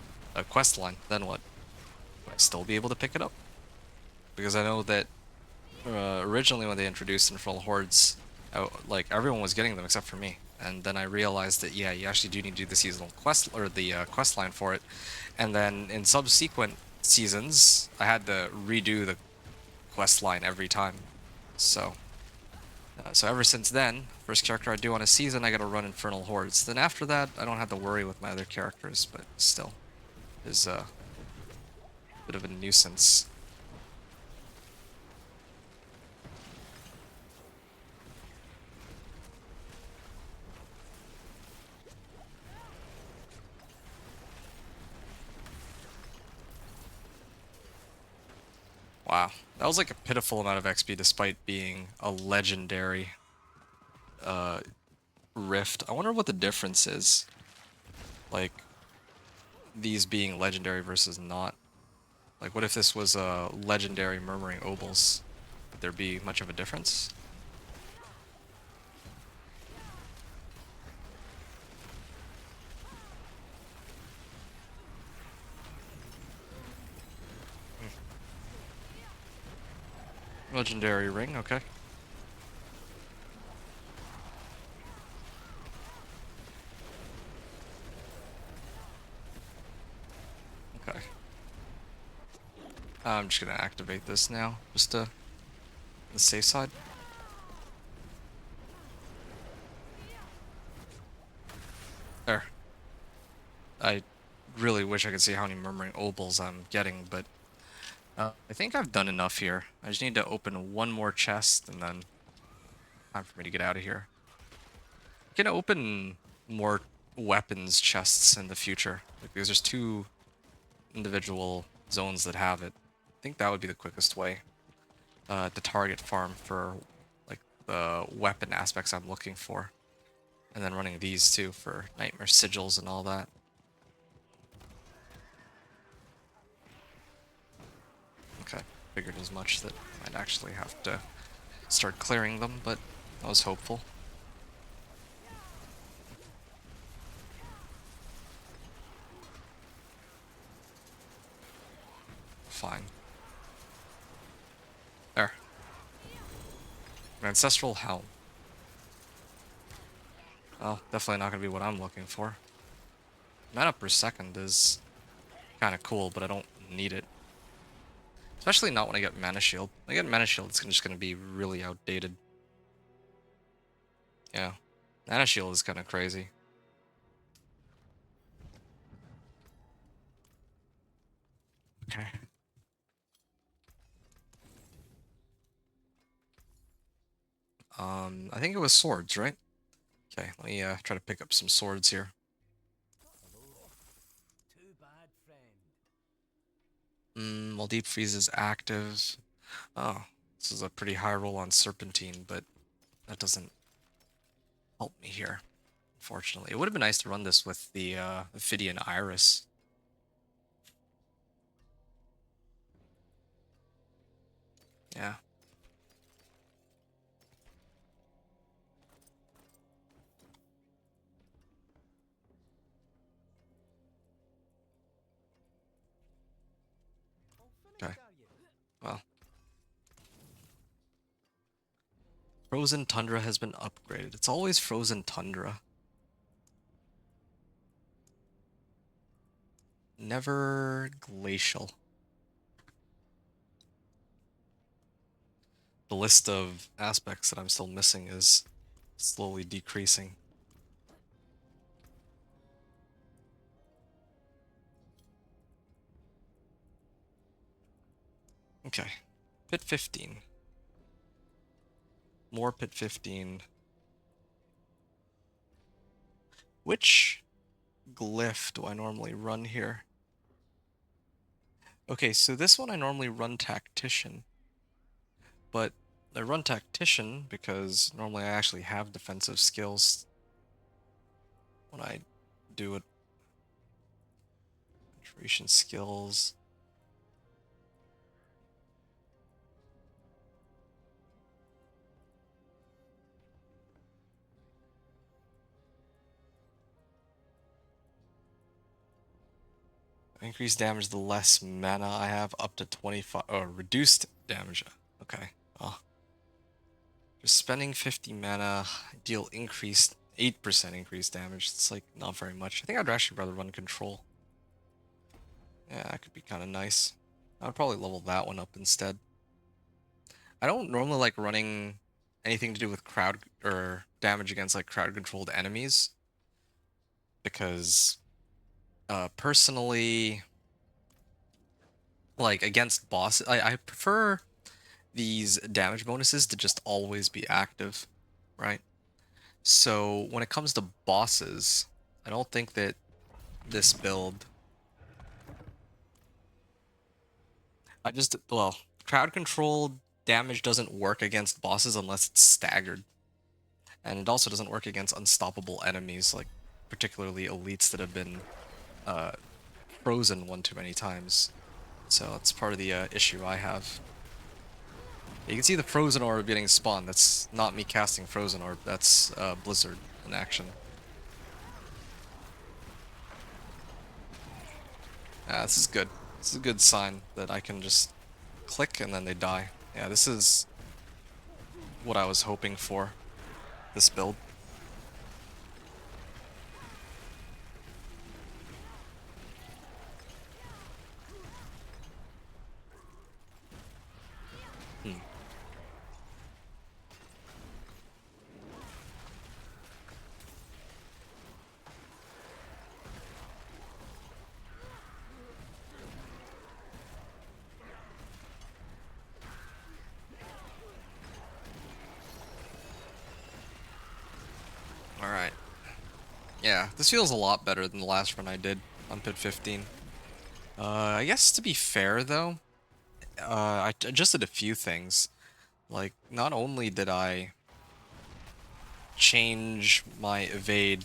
quest line? Then what? Would I still be able to pick it up? Because I know that originally when they introduced Infernal Hordes, like everyone was getting them except for me. And then I realized that yeah, you actually do need to do the seasonal quest or the quest line for it. And then in subsequent seasons, I had to redo the quest line every time. So ever since then, first character I do on a season, I gotta run Infernal Hordes. Then after that, I don't have to worry with my other characters, but still, is a bit of a nuisance. Wow, that was like a pitiful amount of XP despite being a legendary rift. I wonder what the difference is. Like, these being legendary versus not. Like, what if this was a legendary Murmuring Obols? Would there be much of a difference? Legendary ring, okay. Okay. I'm just gonna activate this now, just to the safe side. There. I really wish I could see how many Murmuring Obols I'm getting, but I think I've done enough here. I just need to open one more chest, and then time for me to get out of here. I can open more weapons chests in the future, like, because there's 2 individual zones that have it. I think that would be the quickest way to target farm for like the weapon aspects I'm looking for, and then running these too for Nightmare Sigils and all that. Okay, figured as much that I'd actually have to start clearing them, but I was hopeful. Fine. There. Ancestral Helm. Well, definitely not gonna be what I'm looking for. Mana per second is kind of cool, but I don't need it. Especially not when I get Mana Shield. When I get Mana Shield, it's just gonna be really outdated. Yeah. Mana Shield is kind of crazy. Okay. I think it was swords, right? Okay, let me try to pick up some swords here. Too bad, friend. While Deep Freeze is active. Oh, this is a pretty high roll on Serpentine, but that doesn't help me here, unfortunately. It would have been nice to run this with the Ophidian Iris. Yeah. Okay. Well. Frozen Tundra has been upgraded. It's always Frozen Tundra. Never Glacial. The list of aspects that I'm still missing is slowly decreasing. Okay. Pit 15. More Pit 15. Which glyph do I normally run here? Okay, so this one I normally run Tactician. But I run Tactician because normally I actually have defensive skills when I do it. Concentration skills. Increased damage the less mana I have, up to 25. Oh, reduced damage. Okay. Oh. Just spending 50 mana, deal increased 8% increased damage. It's like not very much. I think I'd actually rather run control. Yeah, that could be kind of nice. I would probably level that one up instead. I don't normally like running anything to do with crowd or damage against like crowd controlled enemies because personally, like against bosses, I prefer these damage bonuses to just always be active, right? So when it comes to bosses, I don't think that this build, well, crowd controlled damage doesn't work against bosses unless it's staggered. And it also doesn't work against unstoppable enemies, like particularly elites that have been frozen one too many times. So that's part of the issue I have. You can see the Frozen Orb getting spawned. That's not me casting Frozen Orb, that's Blizzard in action. Yeah, this is good. This is a good sign that I can just click and then they die. Yeah, this is what I was hoping for, this build. Alright. Yeah, this feels a lot better than the last run I did on Pit 15. I guess to be fair though, I adjusted a few things. Like, not only did I change my evade,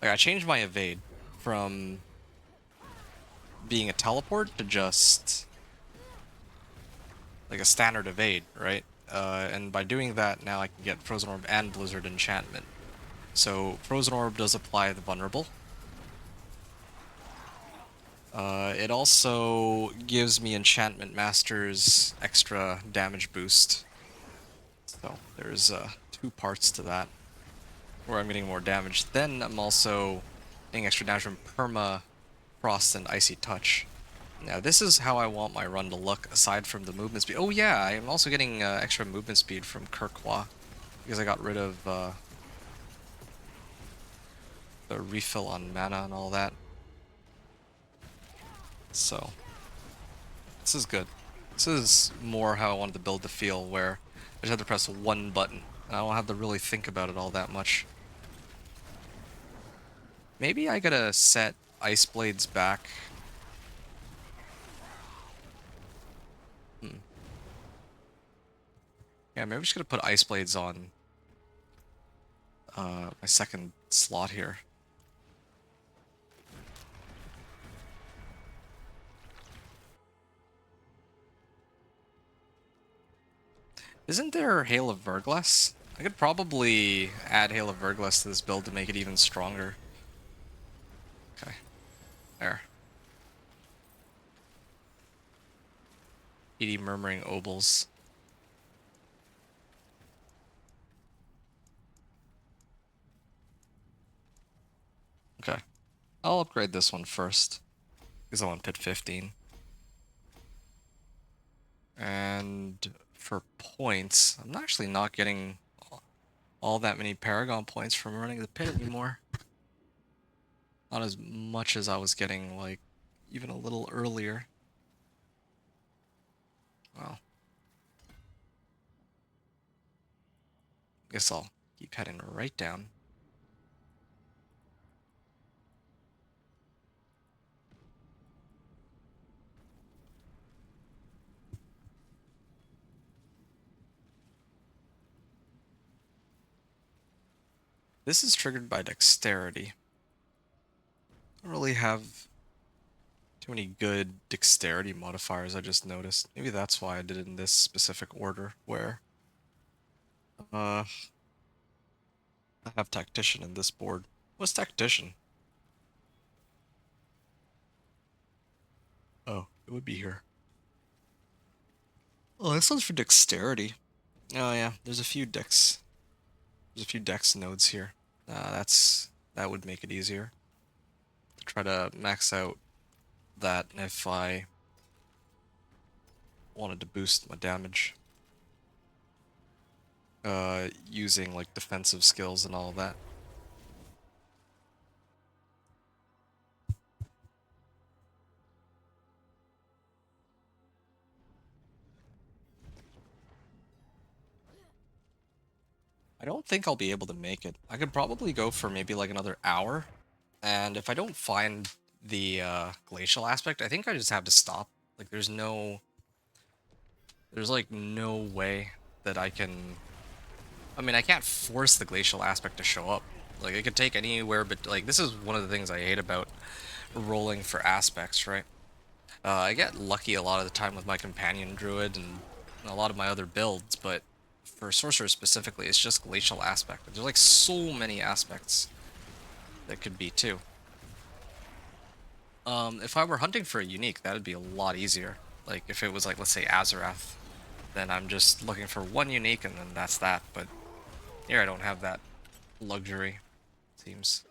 like I changed my evade from being a teleport to just like a standard evade, right? And by doing that, now I can get Frozen Orb and Blizzard Enchantment. So Frozen Orb does apply the vulnerable. It also gives me Enchantment Master's extra damage boost. So there's 2 parts to that, where I'm getting more damage. Then I'm also getting extra damage from Perma, Frost, and Icy Touch. Now this is how I want my run to look, aside from the movement speed. Oh yeah, I'm also getting extra movement speed from Kirkwa, because I got rid of the refill on mana and all that. So this is good. This is more how I wanted the build to feel, where I just have to press one button, and I don't have to really think about it all that much. Maybe I gotta set Ice Blades back. Yeah, maybe I'm just gonna put Ice Blades on my second slot here. Isn't there Hail of Verglas? I could probably add Hail of Verglas to this build to make it even stronger. Okay, there. PD Murmuring Obols. Okay, I'll upgrade this one first, because I want Pit 15. And for points, I'm actually not getting all that many Paragon points from running the pit anymore. Not as much as I was getting, like, even a little earlier. Well, guess I'll keep heading right down. This is triggered by dexterity. I don't really have too many good dexterity modifiers, I just noticed. Maybe that's why I did it in this specific order, where I have Tactician in this board. What's Tactician? Oh, it would be here. Oh, this one's for dexterity. Oh yeah, there's a few dex nodes here. That would make it easier to try to max out that if I wanted to boost my damage. Using like defensive skills and all of that. I don't think I'll be able to make it. I could probably go for maybe like another hour, and if I don't find the glacial aspect, I think I just have to stop. Like there's like no way that I can. I mean, I can't force the glacial aspect to show up. Like it could take anywhere, but like this is one of the things I hate about rolling for aspects, right? I get lucky a lot of the time with my companion druid and a lot of my other builds, but for sorcerer specifically, it's just glacial aspect. There's like so many aspects that could be too. If I were hunting for a unique, that'd be a lot easier. Like if it was like, let's say Azarath, then I'm just looking for one unique and then that's that. But here I don't have that luxury, seems.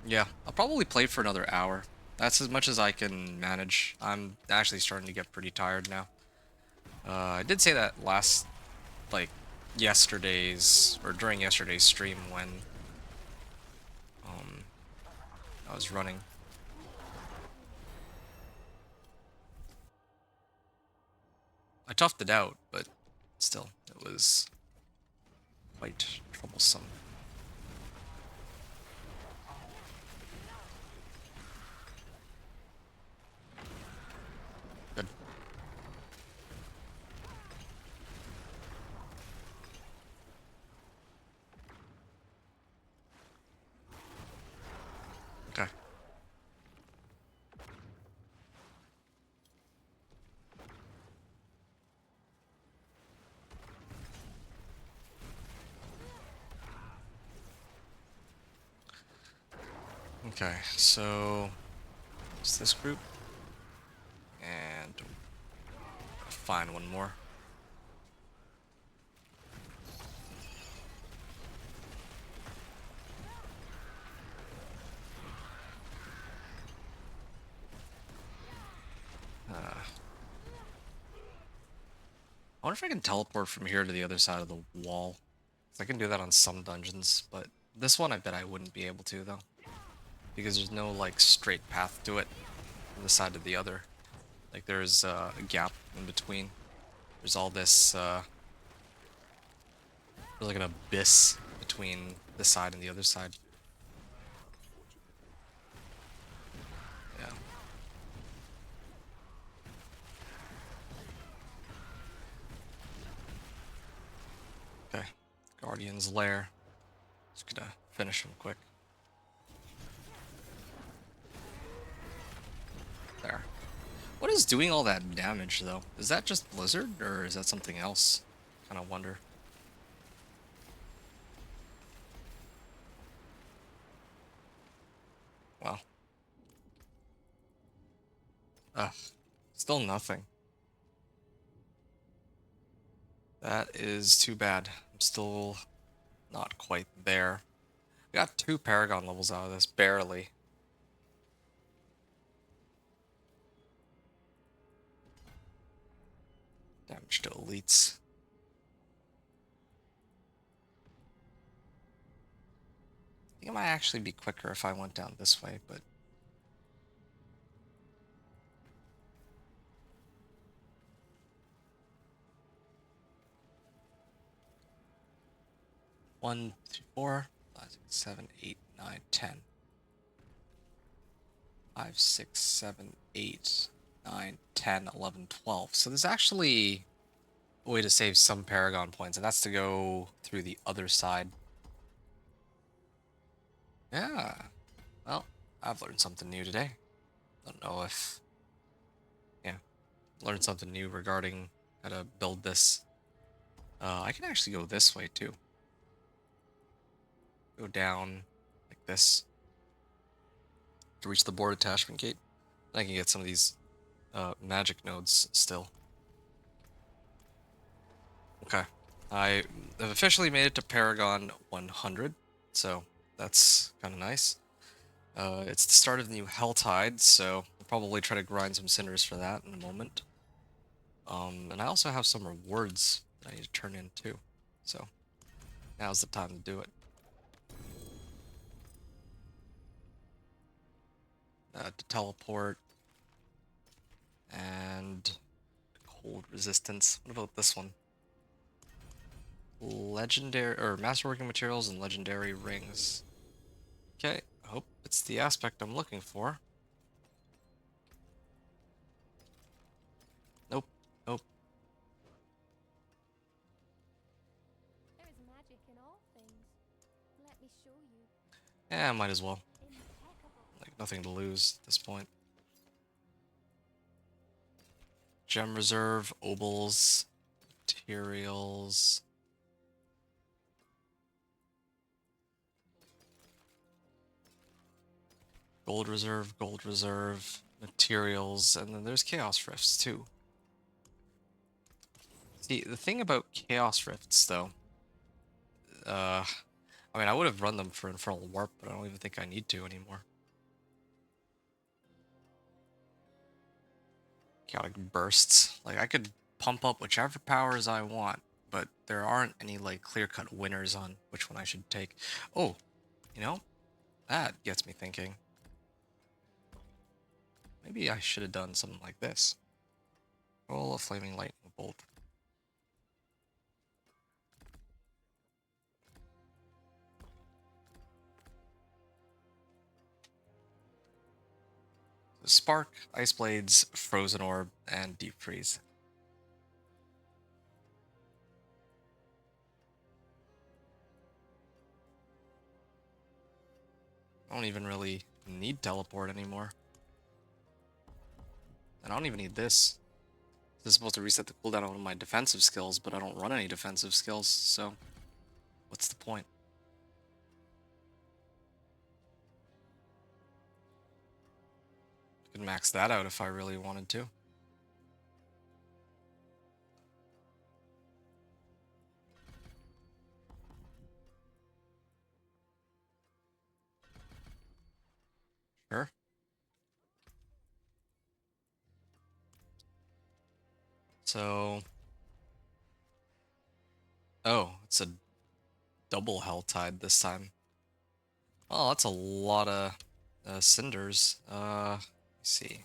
Yeah, I'll probably play for another hour. That's as much as I can manage. I'm actually starting to get pretty tired now. I did say that last, like, yesterday's, or during yesterday's stream when I was running. I toughed it out, but still, it was quite troublesome. Good. Okay. Okay, so it's this group, and find one more. I wonder if I can teleport from here to the other side of the wall. I can do that on some dungeons, but this one I bet I wouldn't be able to though, because there's no like straight path to it from the side to the other. Like there's a gap in between. There's all this, there's like an abyss between this side and the other side. Yeah. Okay. Guardian's Lair. Just gonna finish him quick. There. What is doing all that damage though? Is that just Blizzard or is that something else? Kind of wonder. Well. Ugh. Still nothing. That is too bad. I'm still not quite there. We got 2 Paragon levels out of this, barely. Damage to elites. I think it might actually be quicker if I went down this way, but... One, two, 4, 5, 6, 7, 8, 9, 10. 5, 6, 7, 8, 9, 10, 11, 12. So there's actually a way to save some Paragon points, and that's to go through the other side. Yeah. Well, I've learned something new today. Don't know if... Yeah. Learned something new regarding how to build this. I can actually go this way, too. Go down like this to reach the board attachment gate. I can get some of these magic nodes still. Okay. I have officially made it to Paragon 100, so that's kind of nice. It's the start of the new Helltide, so I'll probably try to grind some cinders for that in a moment. And I also have some rewards that I need to turn in too, so now's the time to do it. To teleport and cold resistance. What about this one? Legendary or masterworking materials and legendary rings. Okay, I hope it's the aspect I'm looking for. Nope, nope. There is magic in all things. Let me show you. Yeah, might as well. Impeccable. Like nothing to lose at this point. Gem reserve, obols, materials. Gold reserve, materials, and then there's chaos rifts too. See, the thing about chaos rifts though, I mean, I would have run them for Infernal Warp, but I don't even think I need to anymore. Chaotic bursts. Like, I could pump up whichever powers I want, but there aren't any, like, clear-cut winners on which one I should take. Oh, you know, that gets me thinking. Maybe I should have done something like this. Roll a Flaming Lightning Bolt. Spark, Ice Blades, Frozen Orb, and Deep Freeze. I don't even really need Teleport anymore. I don't even need this. This is supposed to reset the cooldown on one of my defensive skills, but I don't run any defensive skills, so what's the point? Could max that out if I really wanted to. Sure. So, oh, it's a double Helltide this time. Oh, that's a lot of cinders. Let me see.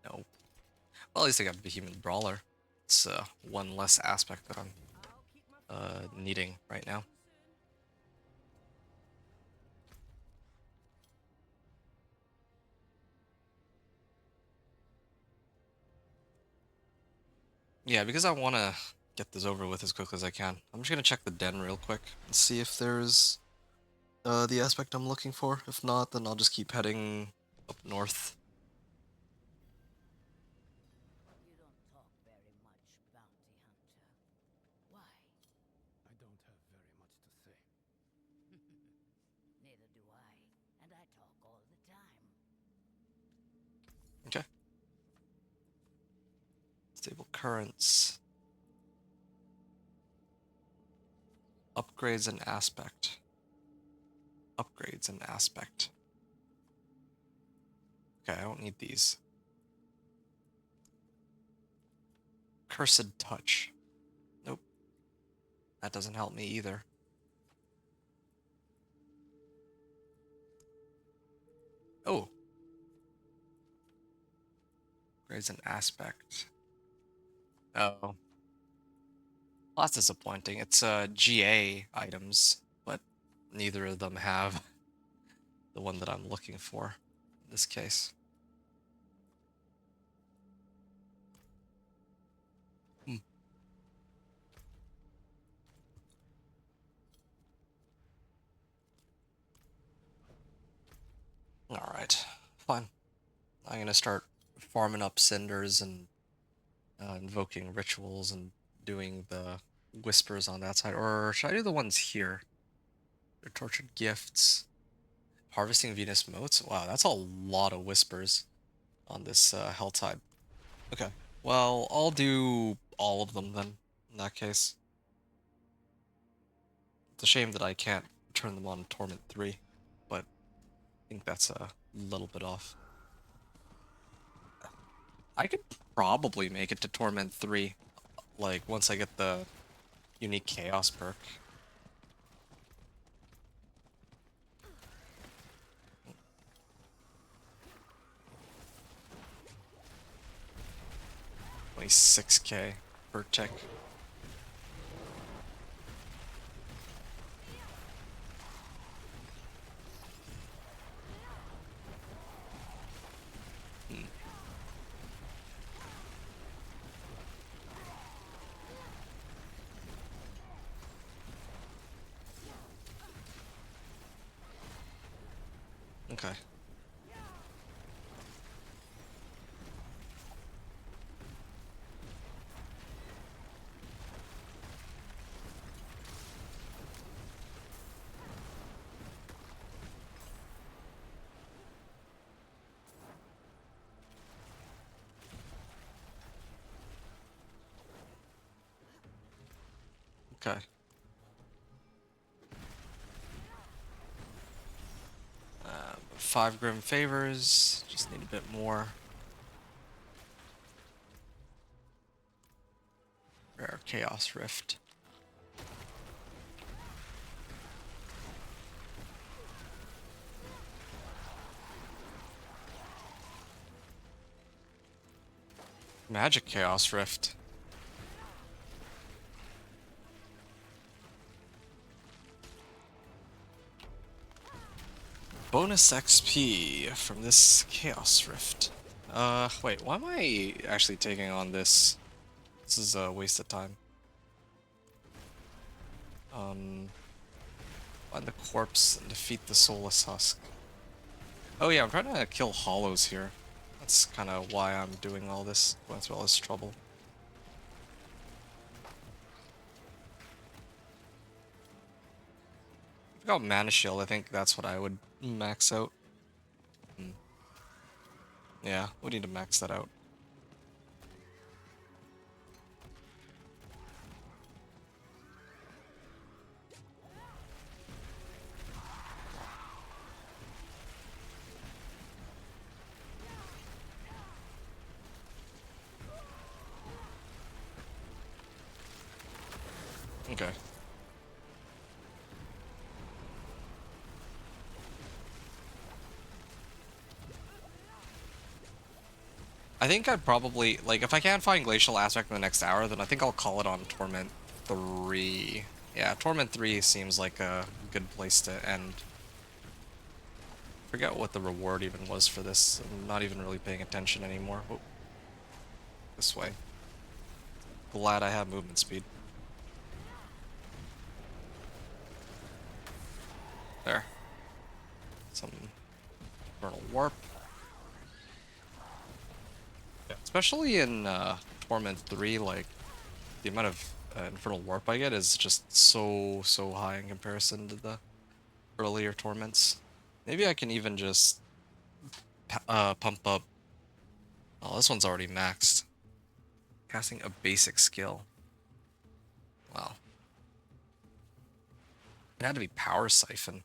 No. Well, at least I got Behemoth Brawler. It's one less aspect that I'm needing right now. Yeah, because I want to get this over with as quickly as I can. I'm just gonna check the den real quick and see if there's the aspect I'm looking for. If not, then I'll just keep heading up north. You don't talk very much, bounty hunter. Why? I don't have very much to say. Neither do I, and I talk all the time. Okay. Stable currents. Upgrades and aspect. Upgrades and aspect. Okay, I don't need these. Cursed touch. Nope. That doesn't help me either. Oh. Upgrades and aspect. Oh. Well, that's disappointing. It's GA items, but neither of them have the one that I'm looking for in this case. Hmm. Alright, fine. I'm gonna start farming up cinders and invoking rituals and doing the whispers on that side. Or should I do the ones here? They're tortured gifts. Harvesting Venus motes? Wow, that's a lot of whispers on this Helltide. Okay, well, I'll do all of them then, in that case. It's a shame that I can't turn them on Torment 3, but I think that's a little bit off. I could probably make it to Torment 3, like, once I get the unique Chaos perk. Only 6k per tick. Hmm. Okay. Okay. 5 Grim Favors. Just need a bit more. Rare Chaos Rift. Magic Chaos Rift. Bonus XP from this Chaos Rift. Wait, why am I actually taking on this? This is a waste of time. Find the corpse and defeat the soulless husk. Oh yeah, I'm trying to kill hollows here. That's kind of why I'm doing all this, going through all this trouble. If I got Mana Shield, I think that's what I would max out. Yeah, we need to max that out. Okay. I think I'd probably, like, if I can't find Glacial Aspect in the next hour, then I think I'll call it on Torment 3. Yeah, Torment 3 seems like a good place to end. Forget what the reward even was for this. I'm not even really paying attention anymore. Oh, this way. Glad I have movement speed. There. Some Infernal Warp. Yeah. Especially in Torment 3, like, the amount of Infernal Warp I get is just so high in comparison to the earlier Torments. Maybe I can even just pump up... Oh, this one's already maxed. Casting a basic skill. Wow. It had to be Power Siphon.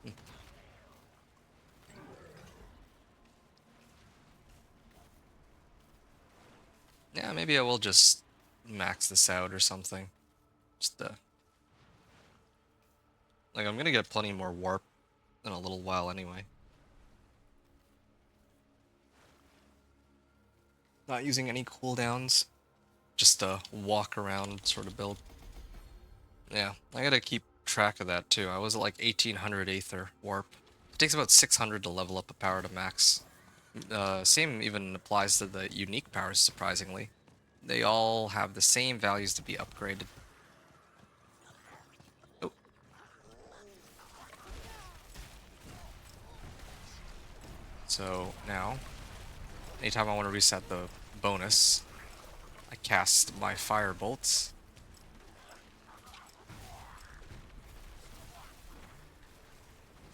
Hmm. Yeah, maybe I will just max this out or something. Just like, I'm gonna get plenty more warp in a little while anyway. Not using any cooldowns. Just a walk around sort of build. Yeah, I gotta keep track of that too. I was at like 1800 Aether warp. It takes about 600 to level up a power to max. Same even applies to the unique powers, surprisingly. They all have the same values to be upgraded. Oh. So now, anytime I want to reset the bonus, I cast my fire bolts.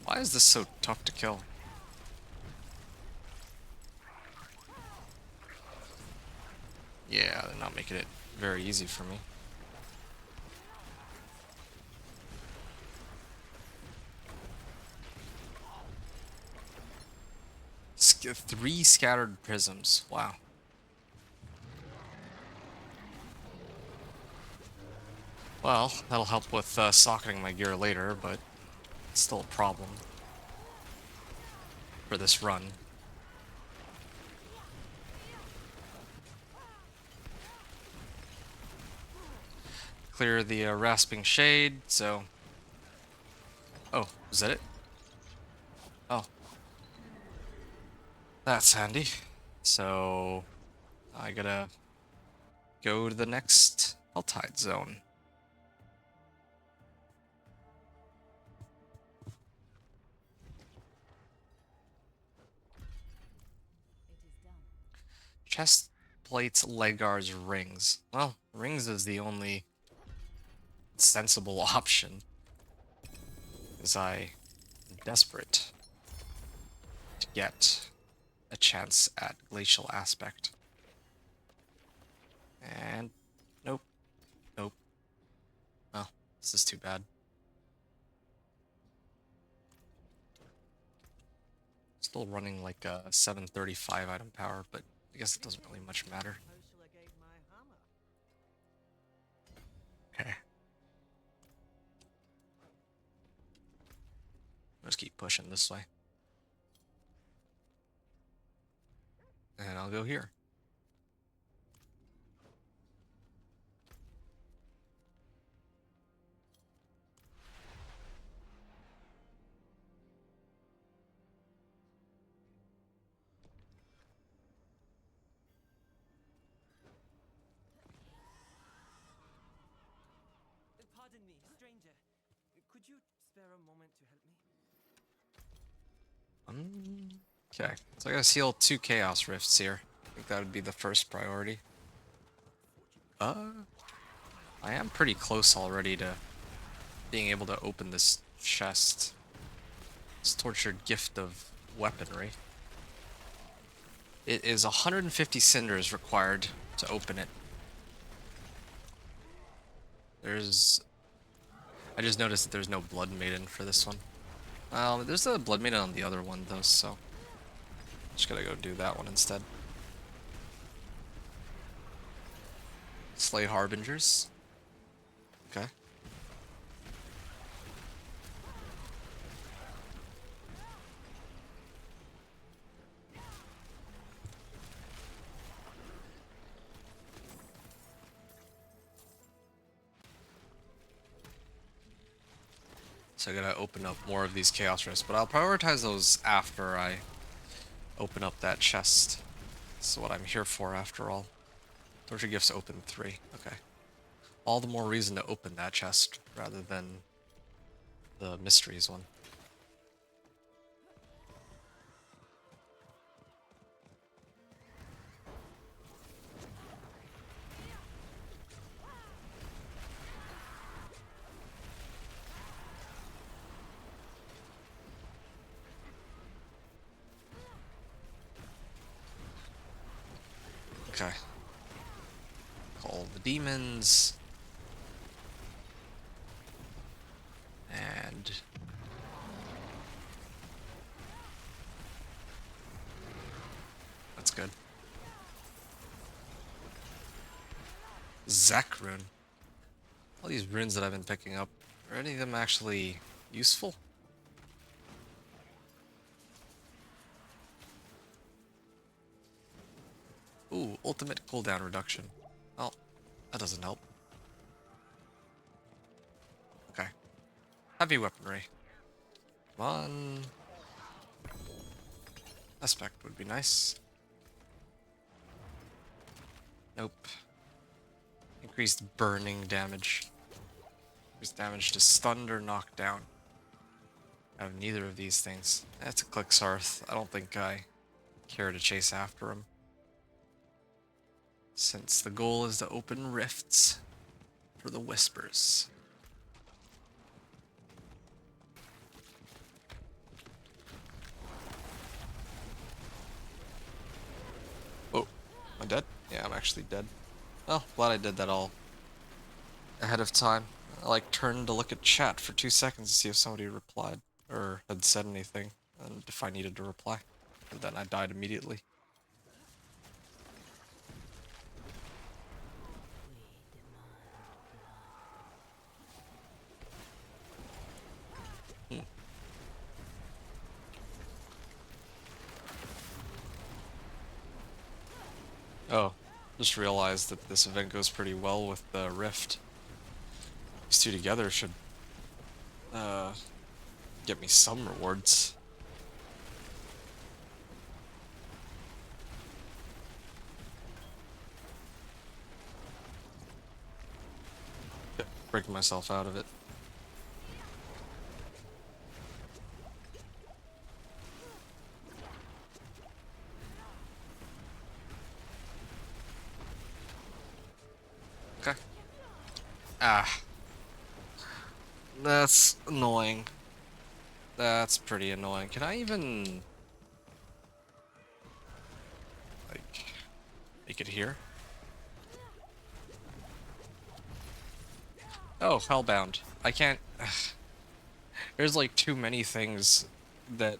Why is this so tough to kill? Yeah, they're not making it very easy for me. Three scattered prisms. Wow. Well, that'll help with socketing my gear later, but it's still a problem for this run. Clear the Rasping Shade, so... Oh, is that it? Oh. That's handy. So... I gotta go to the next Helltide zone. It is done. Chest plates, leg guards, rings. Well, rings is the only sensible option. Because I'm desperate to get a chance at Glacial Aspect. And nope. Nope. Oh, this is too bad. Still running like a 735 item power, but I guess it doesn't really much matter. Okay. Just keep pushing this way. And I'll go here. Pardon me, stranger. Could you spare a moment to help me? Okay, so I gotta seal 2 Chaos Rifts here. I think that would be the first priority. I I am pretty close already to being able to open this chest. This tortured gift of weaponry. It is 150 cinders required to open it. I just noticed that there's no Blood Maiden for this one. Well, there's a Blood Maiden on the other one though, so just gotta go do that one instead. Slay Harbingers. Okay. So I gotta open up more of these Chaos Rifts, but I'll prioritize those after I open up that chest. That's what I'm here for after all. Torture Gifts open 3. Okay. All the more reason to open that chest rather than the Mysteries one. Okay. Call the demons. And that's good. Zek rune. All these runes that I've been picking up, are any of them actually useful? Ooh, ultimate cooldown reduction. Well, that doesn't help. Okay. Heavy weaponry. Come on. Aspect would be nice. Nope. Increased burning damage. Increased damage to stunned or knocked down. I have neither of these things. That's a Clixarth. I don't think I care to chase after him, since the goal is to open rifts for the Whispers. Oh, am I dead? Yeah, I'm actually dead. Well, glad I did that all ahead of time. I like turned to look at chat for 2 seconds to see if somebody replied or had said anything, and if I needed to reply. And then I died immediately. Oh, just realized that this event goes pretty well with the Rift. These two together should get me some rewards. Breaking myself out of it. Okay. Ah. That's annoying. That's pretty annoying. Can I even, like, make it here? Oh, Hellbound. I can't... There's like too many things that,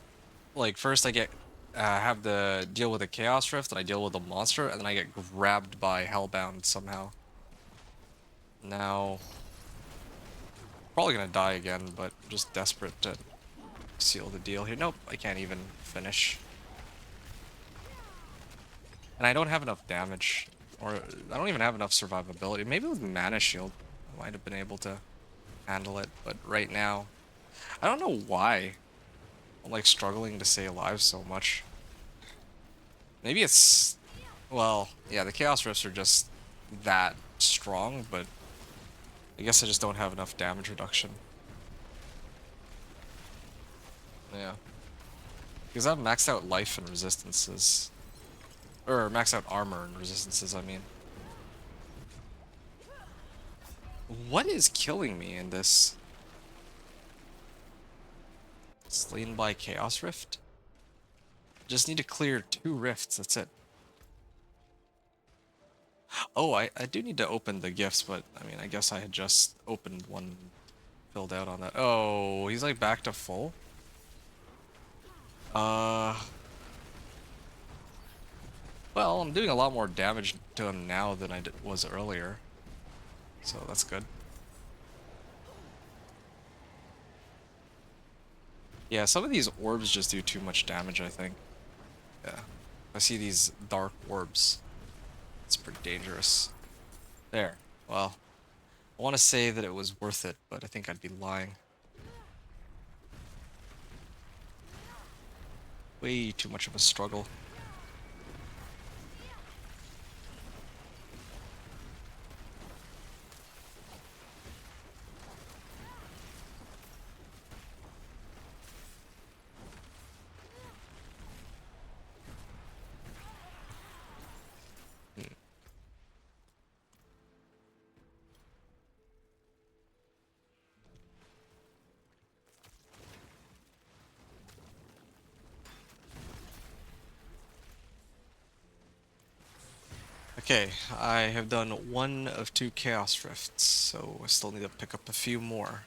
like, first I get have to deal with a Chaos Rift, and I deal with a monster, and then I get grabbed by Hellbound somehow. Now, probably gonna die again, but I'm just desperate to seal the deal here. Nope, I can't even finish. And I don't have enough damage, or I don't even have enough survivability. Maybe with Mana Shield, I might have been able to handle it, but right now, I don't know why I'm like struggling to stay alive so much. Maybe it's, well, yeah, the Chaos Rifts are just that strong, but I guess I just don't have enough damage reduction. Yeah. Because I've maxed out life and resistances. Or maxed out armor and resistances, I mean. What is killing me in this? Slain by Chaos Rift? Just need to clear 2 rifts, that's it. Oh, I do need to open the gifts, but I mean, I guess I had just opened one, filled out on that. Oh, he's like back to full? Well, I'm doing a lot more damage to him now than I was earlier. So that's good. Yeah, some of these orbs just do too much damage, I think. Yeah. I see these dark orbs. It's pretty dangerous. There. Well, I want to say that it was worth it, but I think I'd be lying. Way too much of a struggle. Okay, I have done 1 of 2 Chaos Rifts, so I still need to pick up a few more.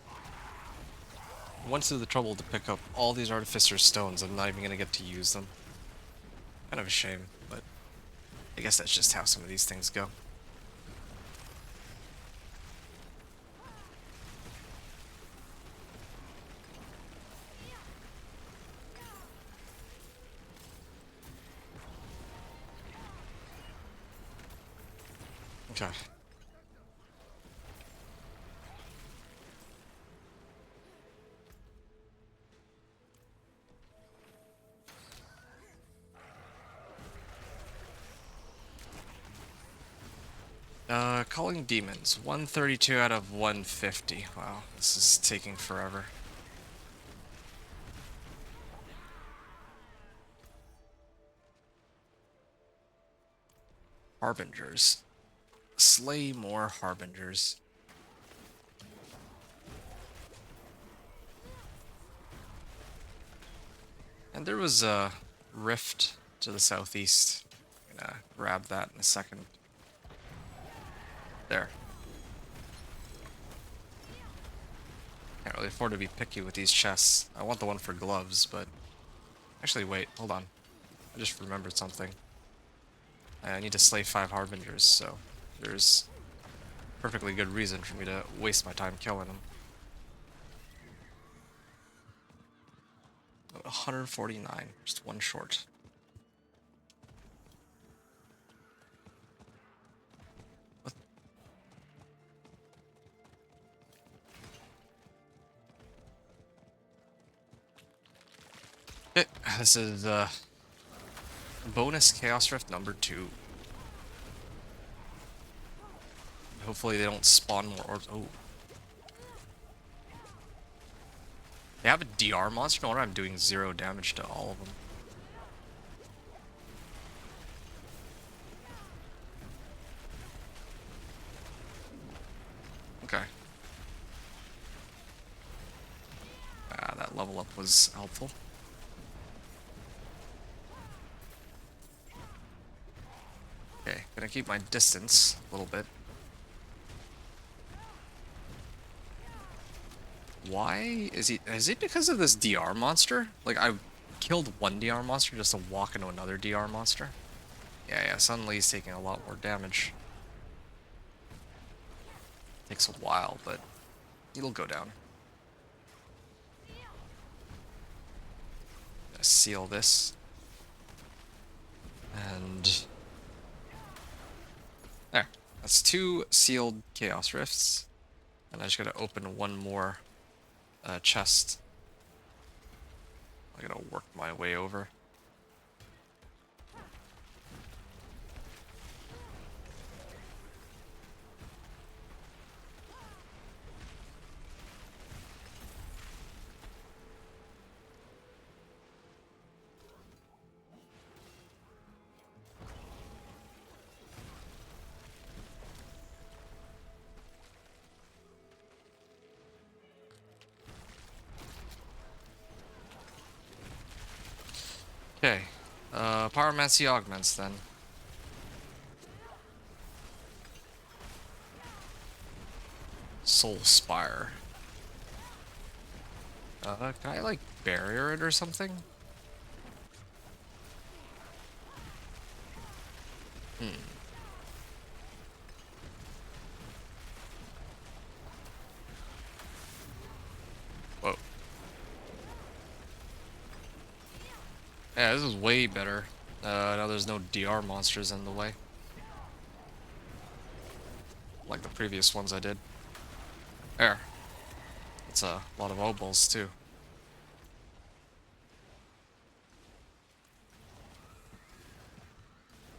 I went through the trouble to pick up all these Artificer's Stones. I'm not even going to get to use them. Kind of a shame, but I guess that's just how some of these things go. Okay. Calling demons. 132 out of 150. Wow, this is taking forever. Harbingers. Slay more Harbingers. And there was a rift to the southeast. I'm gonna grab that in a second. There. Can't really afford to be picky with these chests. I want the one for gloves, but... Actually, wait, hold on. I just remembered something. I need to slay 5 Harbingers, so there's perfectly good reason for me to waste my time killing them. 149, just 1 short. What? Okay, this is bonus Chaos Rift number 2. Hopefully they don't spawn more orbs. Oh. They have a DR monster? No wonder I'm doing 0 damage to all of them. Okay. That level up was helpful. Okay, gonna keep my distance a little bit. Why is it because of this DR monster? Like, I killed 1 DR monster just to walk into another DR monster? Yeah, suddenly he's taking a lot more damage. Takes a while, but it'll go down. Gonna seal this. And... there. That's 2 sealed Chaos Rifts. And I just gotta open 1 more chest. I gotta work my way over. Okay. Pyromancy augments then. Soul Spire. Can I like barrier it or something? Hmm. Whoa. Yeah, this is way better. Now there's no DR monsters in the way. Like the previous ones I did. There. It's a lot of obols too.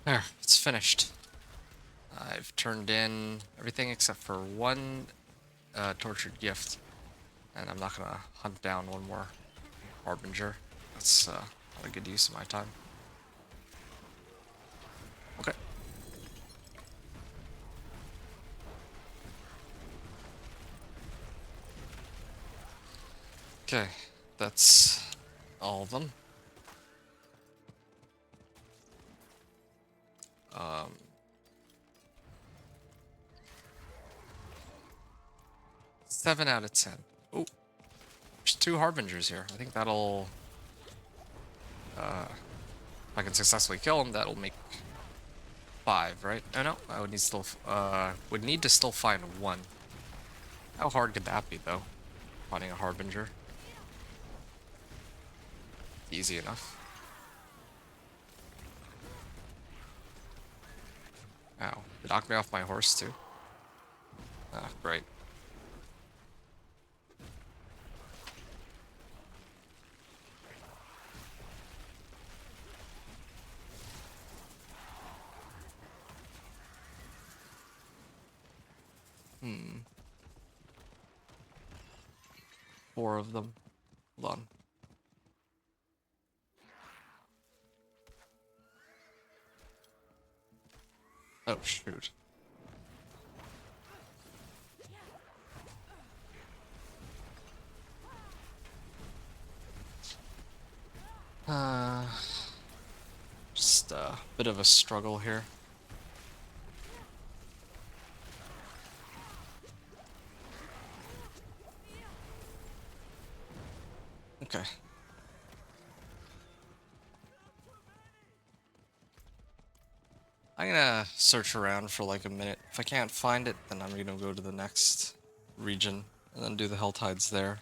There, it's finished. I've turned in everything except for one tortured gift. And I'm not gonna hunt down one more Harbinger. That's not a good use of my time. Okay. Okay, that's all of them. 7 out of 10. Oh, there's 2 Harbingers here. I think that'll... if I can successfully kill him, that'll make 5, right? Oh no, I would need to still find 1. How hard could that be, though? Finding a Harbinger. Easy enough. Ow. It knocked me off my horse, too. Ah, great. Hmm. 4 of them. Hold on. Oh, shoot. Just a bit of a struggle here. Okay. I'm gonna search around for like a minute. If I can't find it, then I'm gonna go to the next region and then do the Hell Tides there.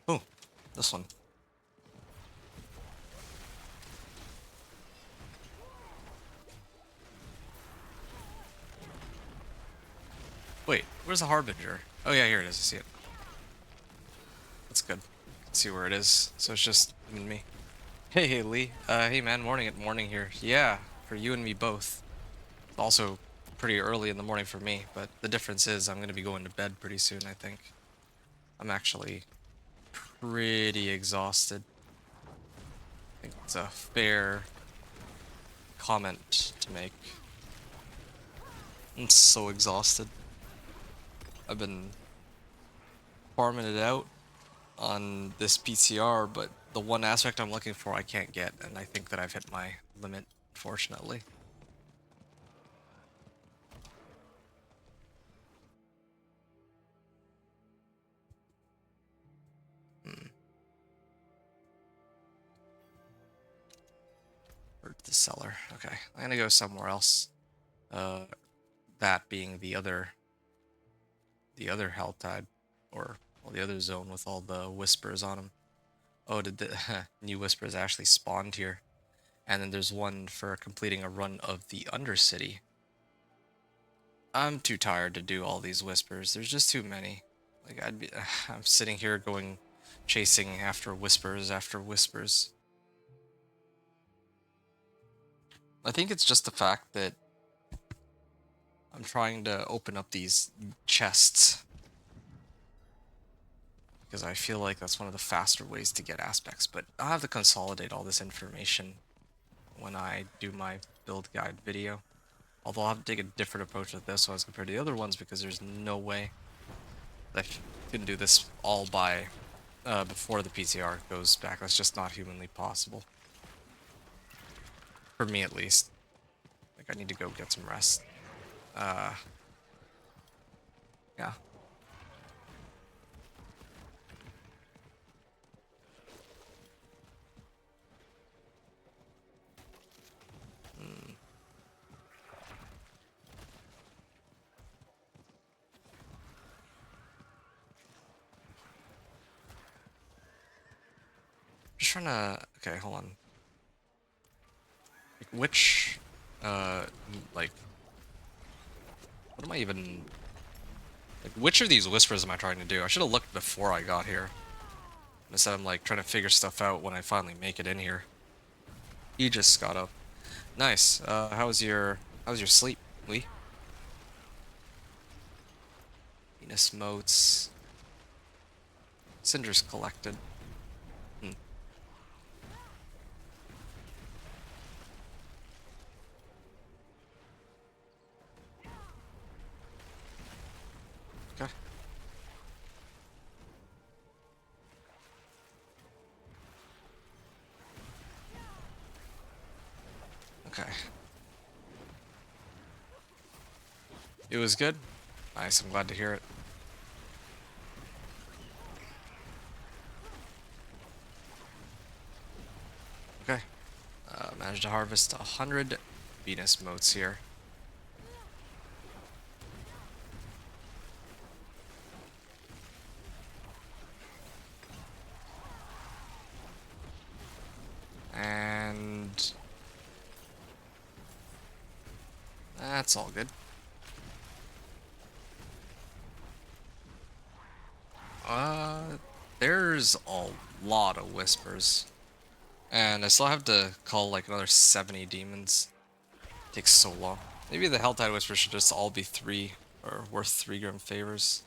Oh, this one. Wait, where's the Harbinger? Oh yeah, here it is. I see it. That's good. See where it is. So it's just him and me. Hey, Lee. Hey man, morning here. Yeah, for you and me both. It's also pretty early in the morning for me, but the difference is I'm gonna be going to bed pretty soon, I think. I'm actually pretty exhausted. I think it's a fair comment to make. I'm so exhausted. I've been farming it out on this PTR, but the one aspect I'm looking for I can't get, and I think that I've hit my limit, unfortunately. Hmm. Or the cellar. Okay, I'm gonna go somewhere else. That being the other Helltide, or well, the other zone with all the whispers on them. Oh, did the new whispers actually spawned here? And then there's one for completing a run of the Undercity. I'm too tired to do all these whispers. There's just too many. Like I'm sitting here going, chasing after whispers after whispers. I think it's just the fact that I'm trying to open up these chests because I feel like that's one of the faster ways to get aspects, but I'll have to consolidate all this information when I do my build guide video. Although I'll have to take a different approach with this one as compared to the other ones because there's no way I can do this all by before the PTR goes back. That's just not humanly possible. For me, at least. Like, I need to go get some rest. Yeah. Just trying to... Okay, hold on. Like, which... like... What am I even... Like, which of these whispers am I trying to do? I should have looked before I got here. Instead I'm, like, trying to figure stuff out when I finally make it in here. He just got up. Nice. How's your sleep, Lee? Venus motes. Cinders collected. Hmm. Okay. Okay. It was good. Nice, I'm glad to hear it. Okay. Managed to harvest 100 Venus motes here. And... that's all good. There's a lot of whispers. And I still have to call like another 70 demons. Takes so long. Maybe the Helltide Whispers should just all be 3, or worth 3 grim favors.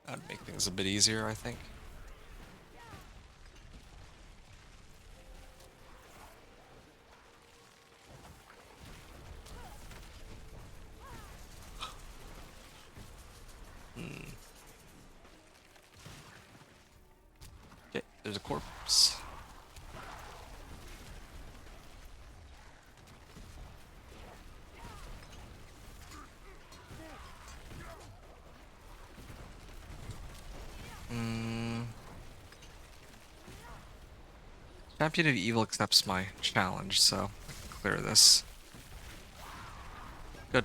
That'd make things a bit easier, I think. Okay, there's a corpse. Champion of Evil accepts my challenge, so I can clear this. Good.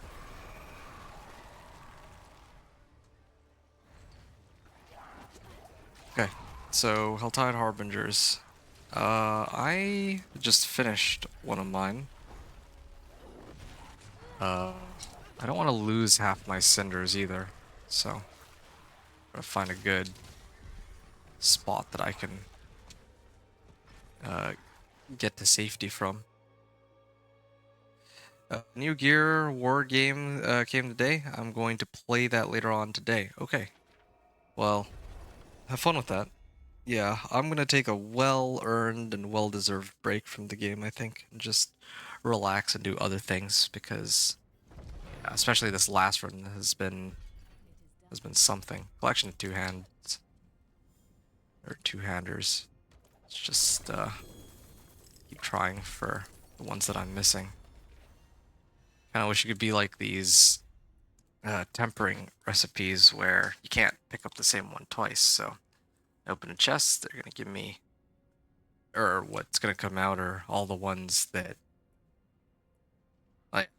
Okay, so Helltide Harbingers. I just finished one of mine. I don't want to lose half my cinders either, so I'm gonna find a good spot that I can get to safety from. New Gear War game came today. I'm going to play that later on today. Okay. Well, have fun with that. Yeah, I'm gonna take a well-earned and well-deserved break from the game, I think, and just relax and do other things because, yeah, especially this last run has been something. Collection of two hands or two-handers. It's just keep trying for the ones that I'm missing. Kind of wish it could be like these tempering recipes where you can't pick up the same one twice. So I open a chest, they're gonna give me, or what's gonna come out are all the ones that like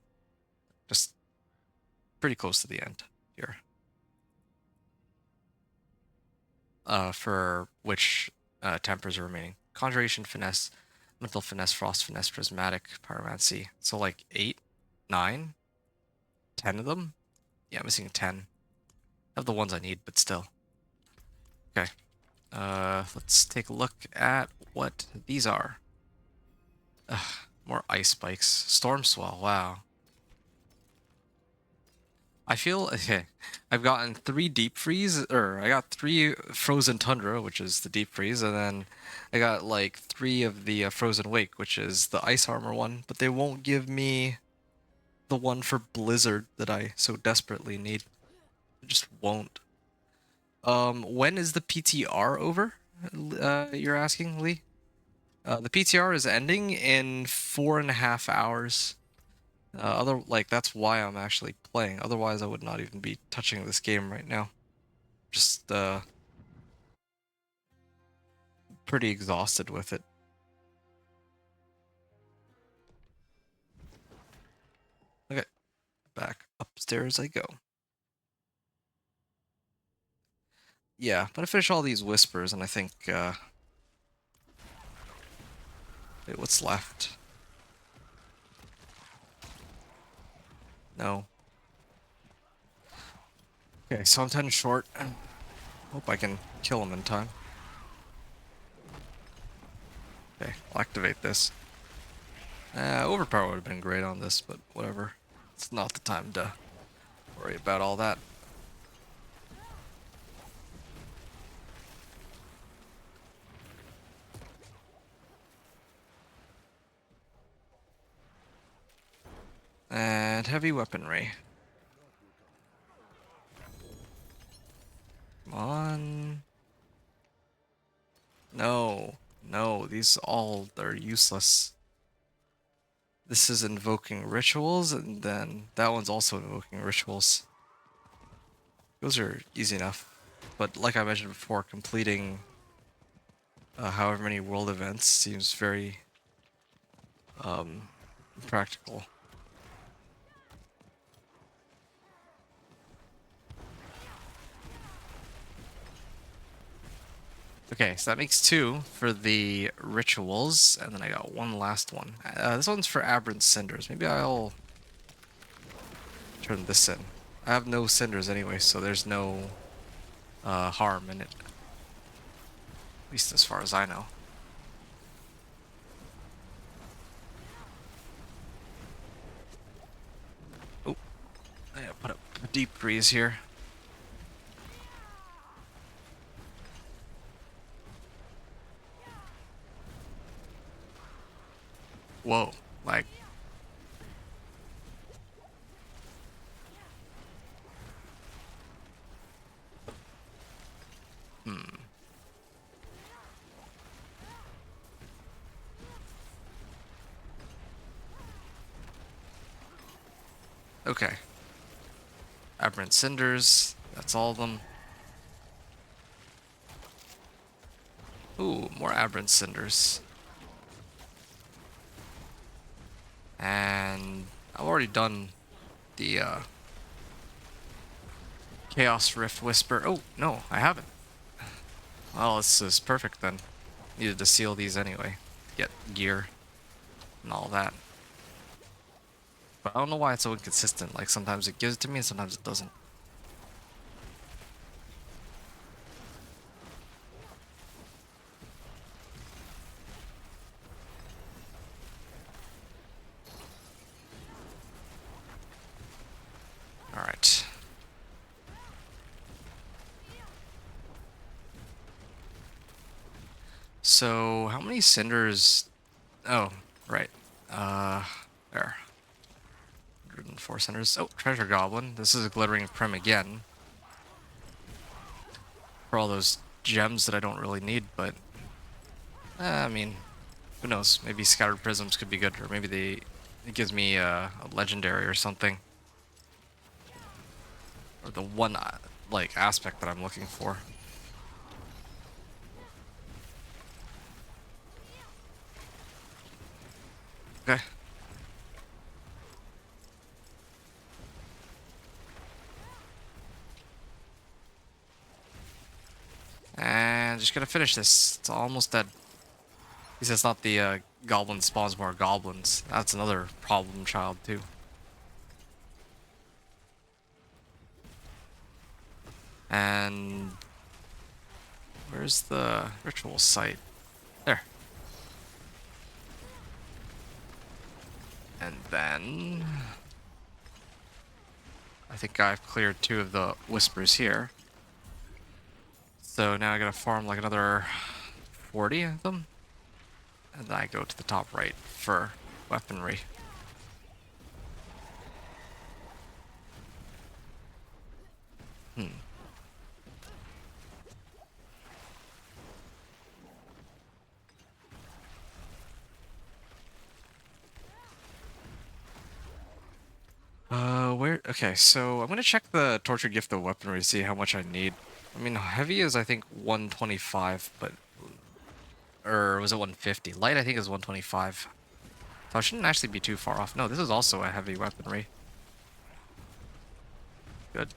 just pretty close to the end here. For which tempers are remaining: Conjuration, Finesse, Mental Finesse, Frost Finesse, Prismatic, Pyromancy. So like 8, 9, 10 of them. Yeah, I'm missing 10. I have the ones I need, but still. Okay. Let's take a look at what these are. Ugh, more ice spikes. Storm Swell, wow. I feel I've gotten 3 deep freeze, or I got 3 frozen tundra, which is the deep freeze, and then I got like 3 of the frozen wake, which is the ice armor one, but they won't give me the one for blizzard that I so desperately need. It just won't. When is the PTR over? You're asking, Lee? The PTR is ending in 4.5 hours. That's why I'm actually playing. Otherwise, I would not even be touching this game right now. Just pretty exhausted with it. Okay, back upstairs I go. Yeah, but I finish all these whispers, and I think. Wait, what's left? No. Okay, so I'm 10 short. Hope I can kill him in time. Okay, I'll activate this. Overpower would have been great on this, but whatever. It's not the time to worry about all that. And heavy weaponry. Come on. No. No, these all are useless. This is invoking rituals, and then that one's also invoking rituals. Those are easy enough. But like I mentioned before, completing however many world events seems very practical. Okay, so that makes 2 for the rituals, and then I got one last one. This one's for Aberrant Cinders. Maybe I'll turn this in. I have no cinders anyway, so there's no harm in it. At least as far as I know. Oh, I gotta put up a deep freeze here. Whoa, like. Okay. Aberrant Cinders, that's all of them. Ooh, more Aberrant Cinders. And I've already done the Chaos Rift Whisper. Oh, no, I haven't. Well, this is perfect then. Needed to seal these anyway. Get gear and all that. But I don't know why it's so inconsistent. Like, sometimes it gives it to me and sometimes it doesn't. Alright. So, how many cinders? Oh, right. There. 104 cinders. Oh, treasure goblin. This is a glittering prim again. For all those gems that I don't really need, but I mean, who knows? Maybe scattered prisms could be good, or maybe it gives me a legendary or something, or the one like aspect that I'm looking for. Okay. And just gotta finish this. It's almost dead. He says not the goblin spawns more goblins. That's another problem child too. And where's the ritual site? There. And then I think I've cleared 2 of the whispers here. So now I gotta farm like another 40 of them. And then I go to the top right for weaponry. Okay, so I'm gonna check the Tortured Gift of Weaponry to see how much I need. I mean, heavy is I think 125, but or was it 150? Light I think is 125. So I shouldn't actually be too far off. No, this is also a heavy weaponry. Good.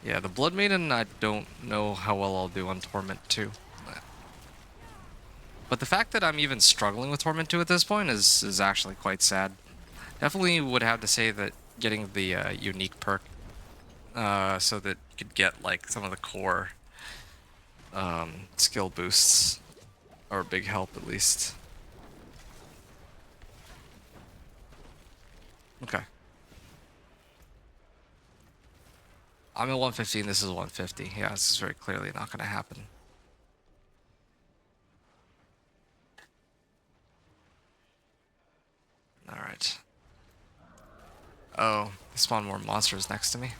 Yeah, the Blood Maiden, I don't know how well I'll do on Torment 2. But the fact that I'm even struggling with Torment 2 at this point is actually quite sad. Definitely would have to say that getting the unique perk so that you could get like some of the core skill boosts are a big help at least. Okay. I'm at 115, this is 150. Yeah, this is very clearly not going to happen. Alright. Oh, they spawn more monsters next to me.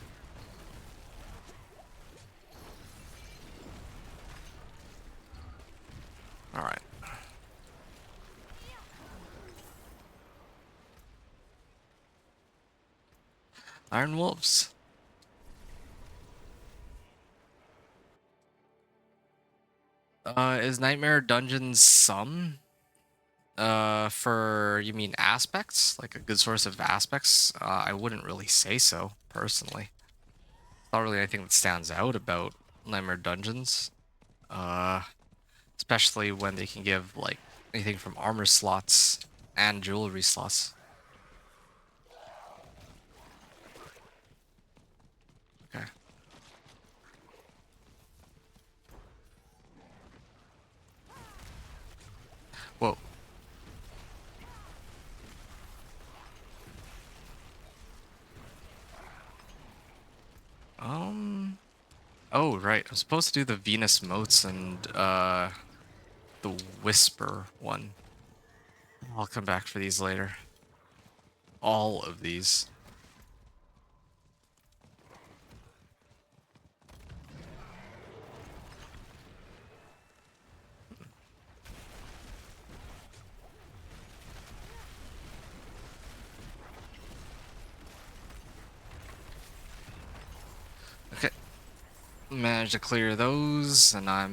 Alright. Iron Wolves. Is Nightmare Dungeons some? For, you mean aspects? Like a good source of aspects? I wouldn't really say so, personally. Not really anything that stands out about Nightmare Dungeons. Especially when they can give, like, anything from armor slots and jewelry slots. Okay. Whoa. Oh, right. I'm supposed to do the Venus Motes and, the Whisper one. I'll come back for these later. All of these. Okay. Managed to clear those, and I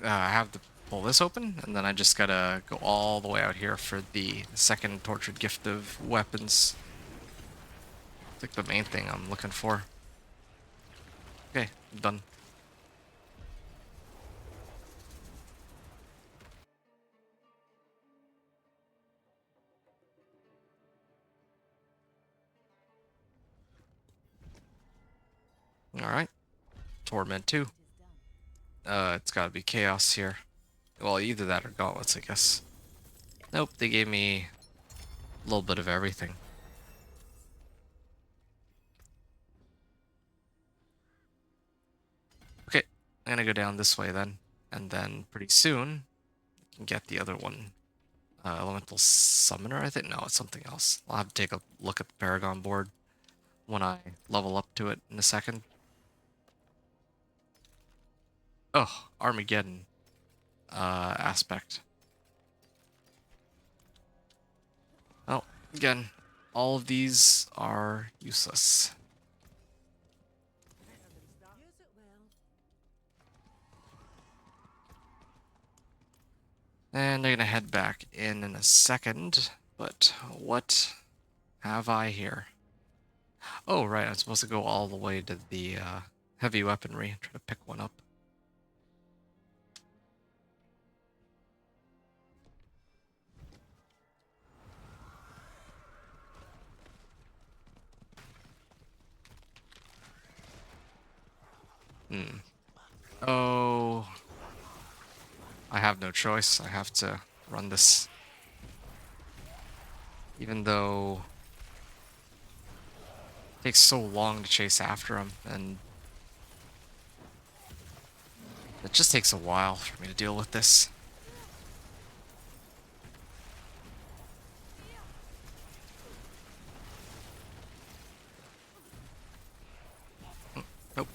have to pull this open, and then I just gotta go all the way out here for the second Tortured Gift of Weapons. It's like the main thing I'm looking for. Okay, I'm done. Alright. Torment 2. It's gotta be Chaos here. Well, either that or Gauntlets, I guess. Nope, they gave me a little bit of everything. Okay, I'm gonna go down this way then. And then pretty soon, I can get the other one. Elemental Summoner, I think? No, it's something else. I'll have to take a look at the Paragon board when I level up to it in a second. Oh, Armageddon aspect. Oh, again, all of these are useless. And I'm gonna head back in a second, but what have I here? Oh, right, I'm supposed to go all the way to the heavy weaponry, try to pick one up. Oh, I have no choice. I have to run this. Even though it takes so long to chase after him, and it just takes a while for me to deal with this. Nope.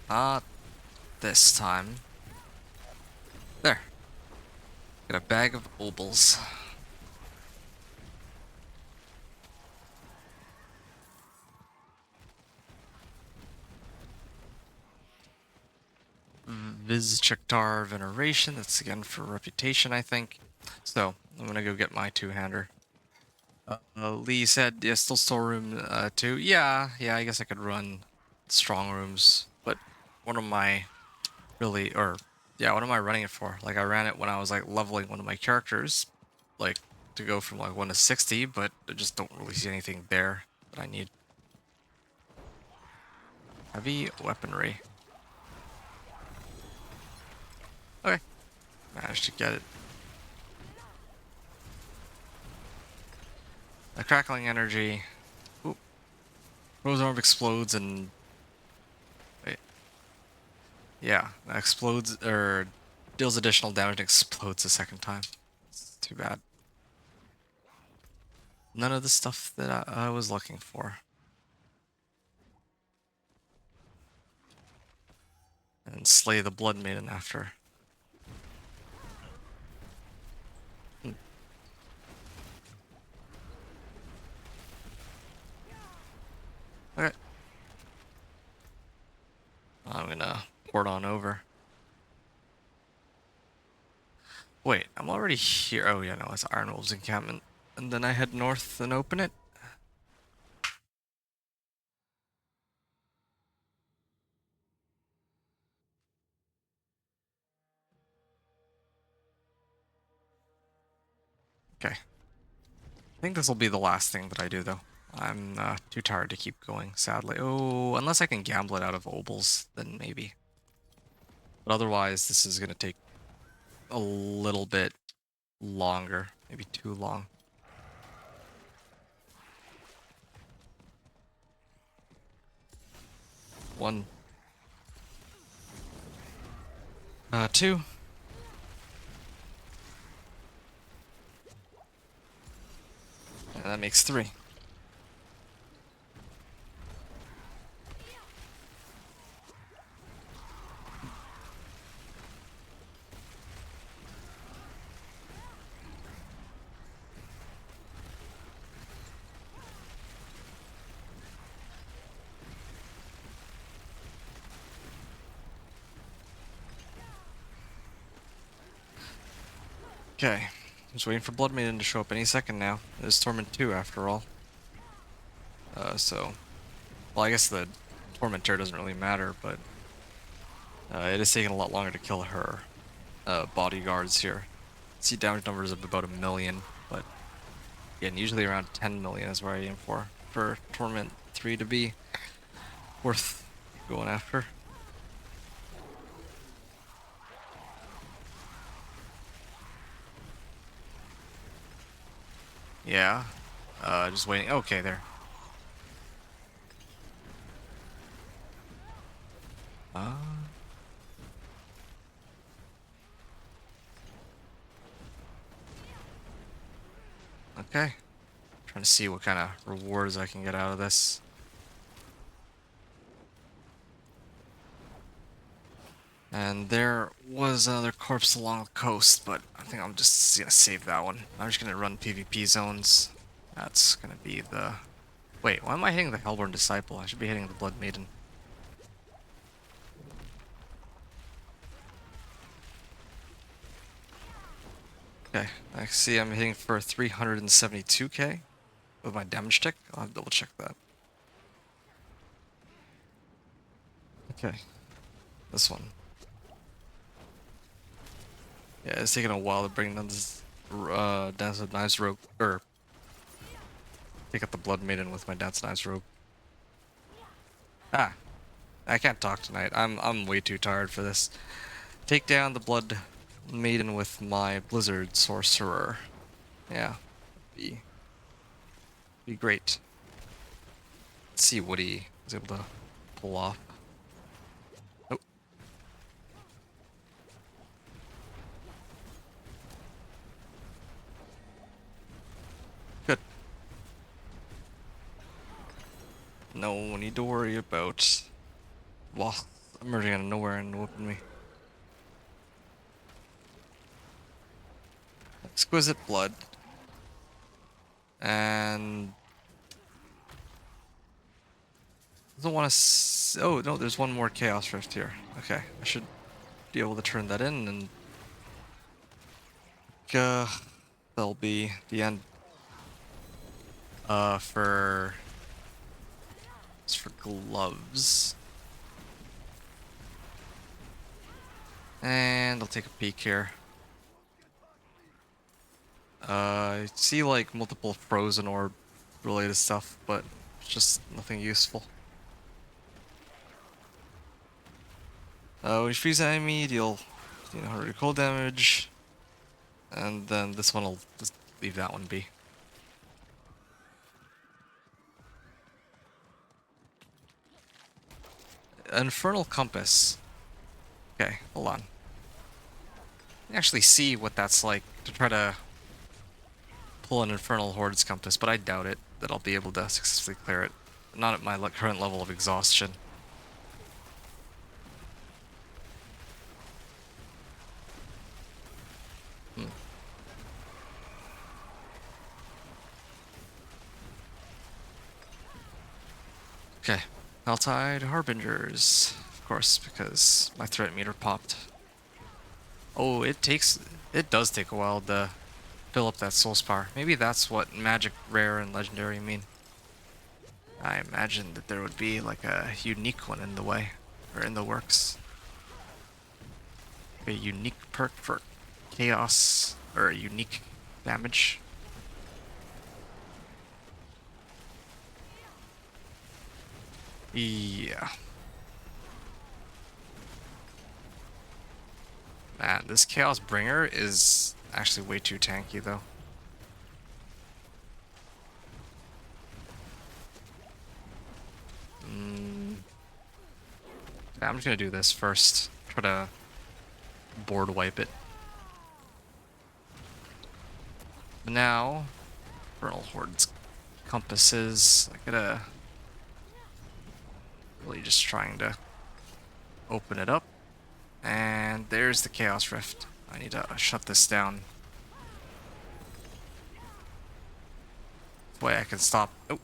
Not this time. There. Got a bag of obols. Vizchaktar Veneration. That's again for reputation, I think. So I'm gonna go get my two-hander. Lee said, yeah, still storeroom 2. Yeah, I guess I could run strong rooms, but what am I really, or yeah, what am I running it for? Like I ran it when I was like leveling one of my characters, like to go from like 1 to 60, but I just don't really see anything there that I need. Heavy weaponry. Okay, managed to get it. A crackling energy. Oop. Rose orb explodes and wait. Yeah, explodes or deals additional damage and explodes a second time. It's too bad. None of the stuff that I was looking for. And slay the Blood Maiden after. Hmm. Okay. I'm gonna port on over. Wait, I'm already here. Oh yeah, no, it's Iron Wolves encampment. And then I head north and open it. Okay. I think this will be the last thing that I do, though. I'm too tired to keep going, sadly. Oh, unless I can gamble it out of Obols, then maybe. But otherwise, this is going to take a little bit longer. Maybe too long. One. Two. And that makes three. Okay. Just waiting for Blood Maiden to show up any second now. It's Torment 2 after all. Well, I guess the Tormentor doesn't really matter, but it is taking a lot longer to kill her bodyguards here. See damage numbers of about 1 million, but again, usually around 10 million is where I aim for Torment 3 to be worth going after. Yeah, just waiting. Okay, there. Uh, okay. Trying to see what kind of rewards I can get out of this. And there was another corpse along the coast, but I think I'm just gonna save that one. I'm just gonna run PvP zones. That's gonna be the... Wait, why am I hitting the Hellborn Disciple? I should be hitting the Blood Maiden. Okay, I see I'm hitting for 372k with my damage tick. I'll have to double check that. Okay, this one. Yeah, it's taking a while to bring down this Dance of Knives rope, or take out the Blood Maiden with my Dance of Knives rope. Ah, I can't talk tonight. I'm way too tired for this. Take down the Blood Maiden with my Blizzard Sorcerer. Yeah, be great. Let's see what he was able to pull off. Oh. Good. No need to worry about lost emerging out of nowhere and whooping me. Exquisite Blood. And doesn't want to. Oh no, there's one more Chaos Rift here. Okay, I should be able to turn that in, and that'll be the end. For it's for gloves, and I'll take a peek here. I see like multiple frozen orb related stuff, but it's just nothing useful. When you freeze an enemy, deal 100 cold damage, and then this one will just leave that one be. Infernal Compass. Okay, hold on. I actually see what that's like to try to pull an Infernal Horde's Compass, but I doubt it that I'll be able to successfully clear it. Not at my current level of exhaustion. Okay, Altide Harbingers, of course, because my threat meter popped. Oh, it does take a while to fill up that soul power. Maybe that's what magic, rare, and legendary mean. I imagine that there would be like a unique one in the way, or in the works. A unique perk for chaos, or a unique damage. Yeah. Man, this Chaos Bringer is actually way too tanky, though. Yeah, I'm just gonna do this first. Try to board wipe it. But now, Infernal Horde's compasses. I gotta really just trying to open it up. And there's the Chaos Rift. I need to shut this down. This way I can stop. Oh,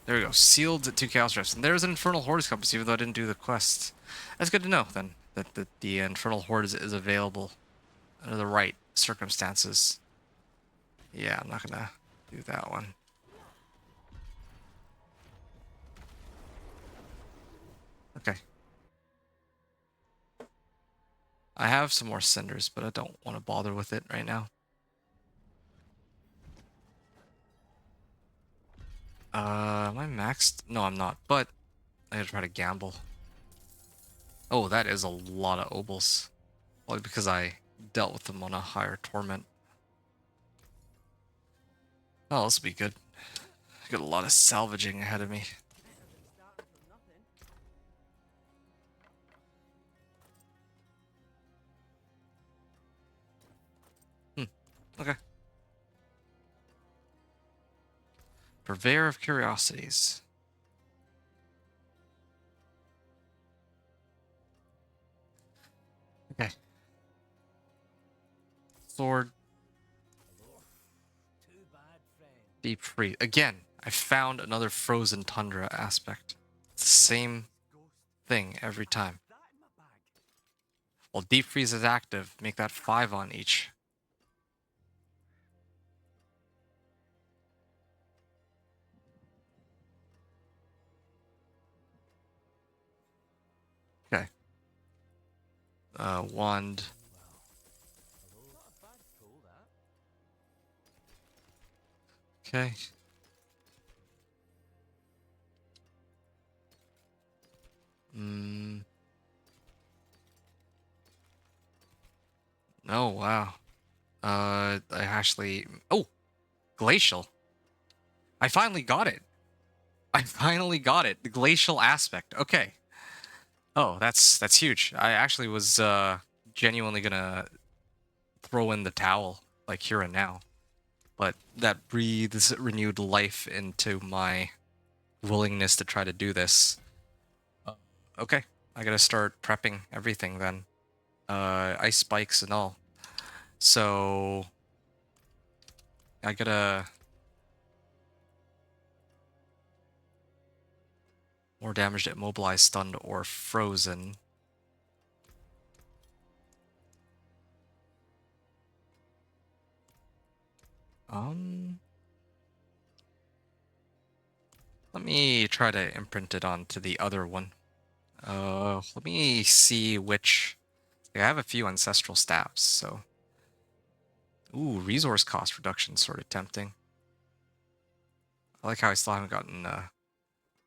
there we go. Sealed 2 Chaos Rifts. And there's an Infernal Horde's compass, even though I didn't do the quest. That's good to know, then, that the Infernal Horde is available under the right circumstances. Yeah, I'm not gonna do that one. Okay. I have some more cinders, but I don't want to bother with it right now. Am I maxed? No, I'm not, but I gotta try to gamble. Oh, that is a lot of obols. Probably because I dealt with them on a higher torment. Oh, this will be good. I got a lot of salvaging ahead of me. Starting from nothing. Okay. Purveyor of Curiosities. Okay. Sword. Too bad, friend. Deep freeze. Again, I found another frozen tundra aspect. It's the same Ghost. thing every time. That in my bag. While deep freeze is active, make that 5 on each. Okay. Wand. Not a bad pull, that. Okay. Oh, wow. I actually... Oh! Glacial. I finally got it. I finally got it. The glacial aspect. Okay. Oh, that's huge. I actually was genuinely gonna throw in the towel, like here and now. But that breathes renewed life into my willingness to try to do this. Okay, I gotta start prepping everything then. Ice spikes and all. So I gotta... More damage to immobilize, stunned, or frozen. Let me try to imprint it onto the other one. Let me see which. I have a few ancestral staffs, so. Ooh, resource cost reduction sort of tempting. I like how I still haven't gotten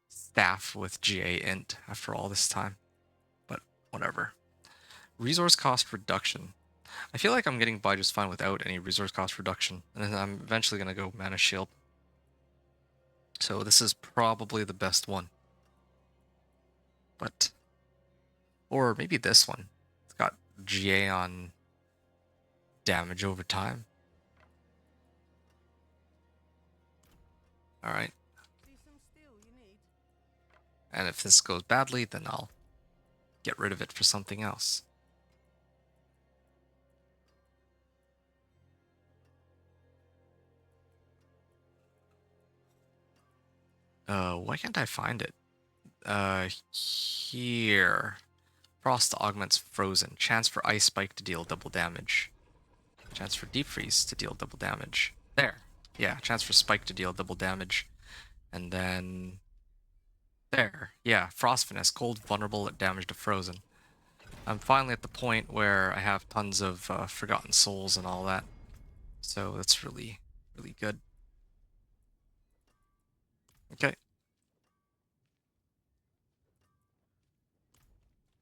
staff with GA int after all this time, but whatever. Resource cost reduction. I feel like I'm getting by just fine without any resource cost reduction, and then I'm eventually going to go mana shield. So this is probably the best one. But, or maybe this one. It's got GA on damage over time. Alright. See some steel you need? And if this goes badly, then I'll get rid of it for something else. Why can't I find it? Here. Frost augments frozen. Chance for ice spike to deal double damage. Chance for deep freeze to deal double damage. There. Yeah, chance for spike to deal double damage. And then... there. Yeah, frost finesse. Cold, vulnerable, damage to frozen. I'm finally at the point where I have tons of forgotten souls and all that. So that's really, really good. Okay.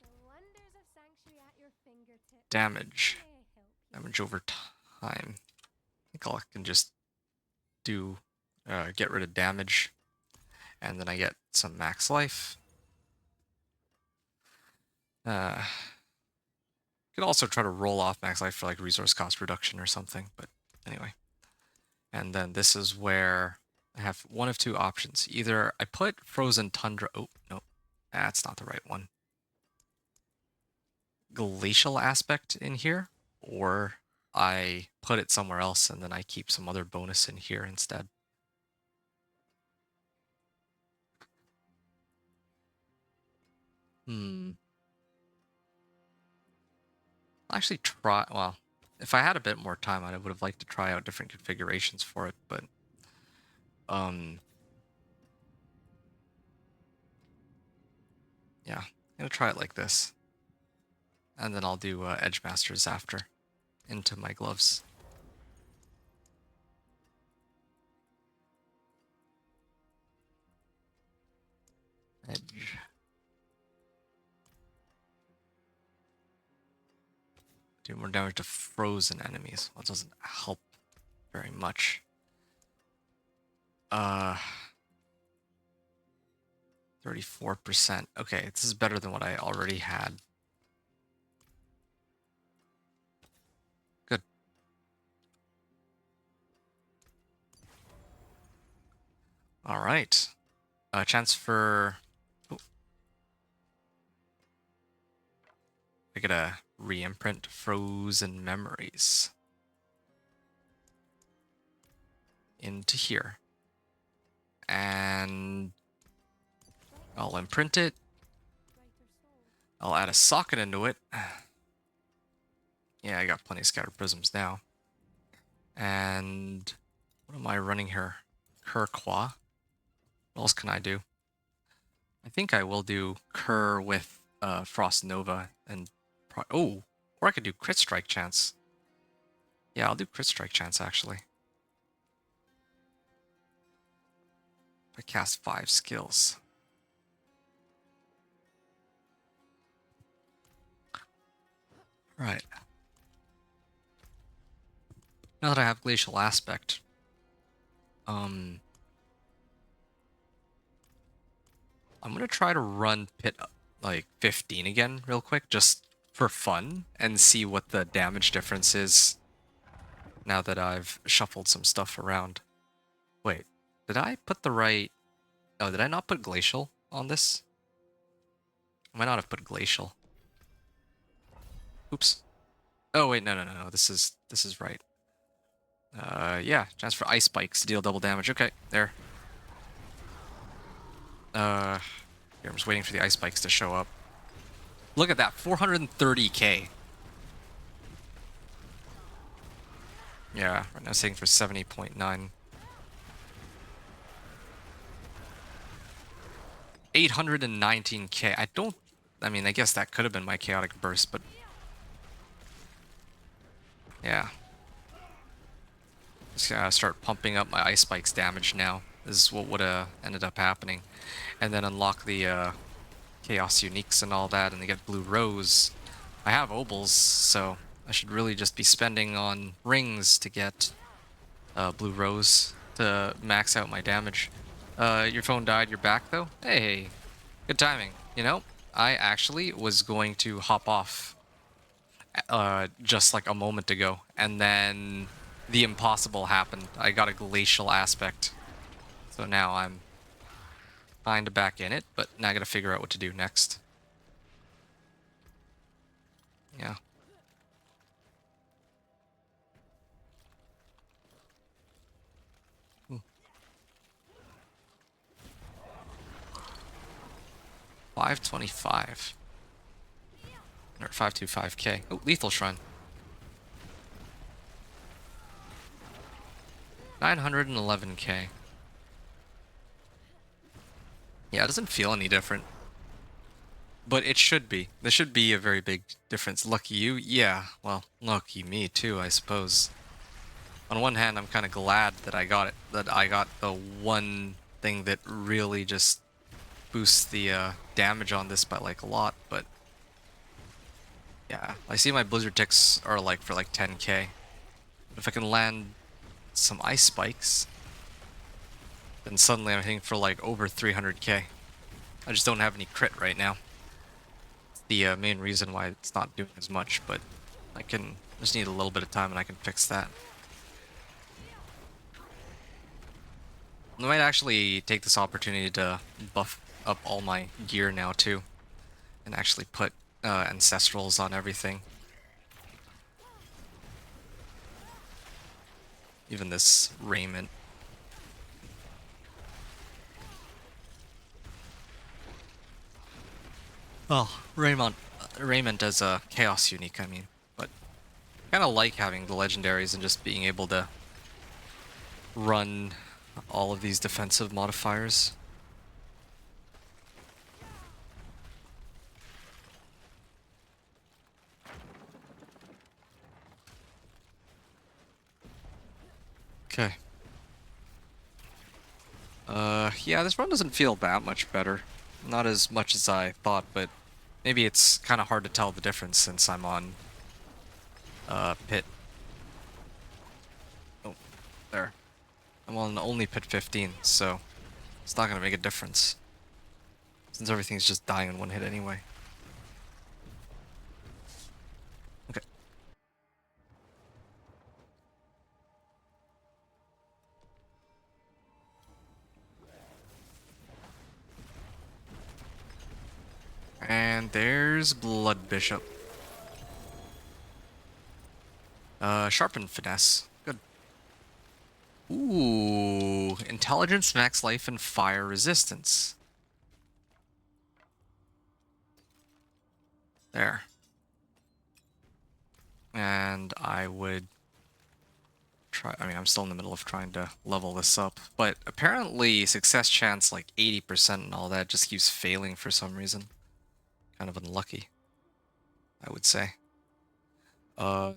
The wonders of Sanctuary at your fingertips. Damage. May I help you? Damage over time. I think I can just do get rid of damage, and then I get some max life. Could also try to roll off max life for like resource cost reduction or something, but anyway. And then this is where I have one of two options. Either I put Frozen Tundra. Oh, no, that's not the right one. Glacial aspect in here, or I put it somewhere else and then I keep some other bonus in here instead. I'll actually try. Well, if I had a bit more time, I would have liked to try out different configurations for it, but yeah, I'm gonna try it like this, and then I'll do Edge Masters after into my gloves. Edge. Do more damage to frozen enemies. Well, it doesn't help very much. 34%. Okay, this is better than what I already had. Good. All right. Chance for... oh. I get a re-imprint Frozen Memories into here. And I'll imprint it. I'll add a socket into it. Yeah, I got plenty of scattered prisms now. And what am I running here? Kurqua. What else can I do? I think I will do Cur with Frost Nova and oh, or I could do Crit Strike Chance. Yeah, I'll do Crit Strike Chance actually. I cast 5 skills. Right. Now that I have Glacial Aspect, I'm gonna try to run Pit like 15 again real quick, just for fun, and see what the damage difference is now that I've shuffled some stuff around. Wait, did I put the right... oh, did I not put Glacial on this? I might not have put Glacial. Oops. Oh wait, no. This is right. Yeah, chance for ice spikes to deal double damage. Okay, there. Here, I'm just waiting for the ice spikes to show up. Look at that, 430k. Yeah, right now saying for 70.9. 819k. I mean, I guess that could have been my chaotic burst, but yeah. Just gotta start pumping up my ice spikes damage now. This is what would have ended up happening. And then unlock the chaos uniques and all that, and they get blue rose. I have obols, so I should really just be spending on rings to get blue rose to max out my damage. Your phone died, you're back though? Hey, good timing. You know, I actually was going to hop off just like a moment ago, and then the impossible happened. I got a glacial aspect. So now I'm kind of back in it, but now I gotta figure out what to do next. Yeah. Ooh. 525. Or 525k. Oh, lethal shrine. 911k. Yeah, it doesn't feel any different. But it should be. There should be a very big difference. Lucky you? Yeah. Well, lucky me too, I suppose. On one hand, I'm kind of glad that I got it. That I got the one thing that really just boosts the damage on this by like a lot, but yeah. I see my blizzard ticks are like for like 10k. If I can land some ice spikes, then suddenly I'm hitting for like over 300k. I just don't have any crit right now. It's the main reason why it's not doing as much, but I can just need a little bit of time and I can fix that. I might actually take this opportunity to buff up all my gear now too, and actually put ancestrals on everything. Even this raiment. Oh, raiment as a chaos unique, I mean. But kind of like having the legendaries and just being able to run all of these defensive modifiers. Okay. Yeah, this run doesn't feel that much better. Not as much as I thought, but maybe it's kind of hard to tell the difference since I'm on pit. Oh, there. I'm on only pit 15, so it's not gonna make a difference. Since everything's just dying in one hit anyway. Okay. And there's Blood Bishop. Sharpen Finesse. Good. Ooh, Intelligence, Max Life, and Fire Resistance. There. And I would try, I mean, I'm still in the middle of trying to level this up, but apparently success chance like 80% and all that just keeps failing for some reason. Kind of unlucky, I would say.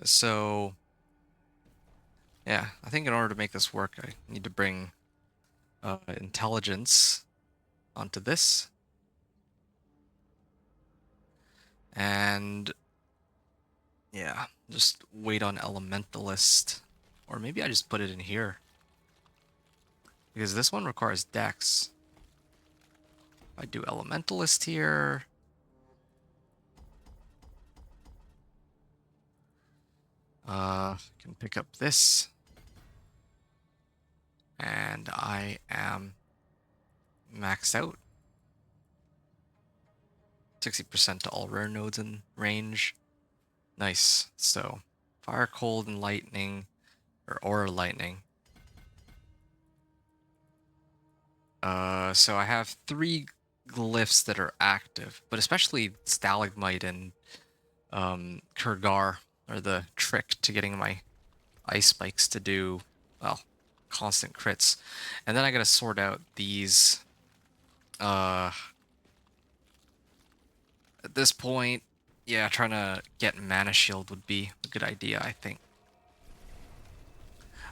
So yeah, I think in order to make this work, I need to bring intelligence onto this. And yeah, just wait on Elementalist. Or maybe I just put it in here. Because this one requires Dex. I do Elementalist here. Can pick up this. And I am maxed out. 60% to all rare nodes in range. Nice. So, Fire, Cold, and Lightning, or Aura Lightning. So I have 3 glyphs that are active, but especially Stalagmite and Kurgar are the trick to getting my ice spikes to do, well, constant crits. And then I gotta sort out these, at this point, yeah, trying to get mana shield would be a good idea, I think.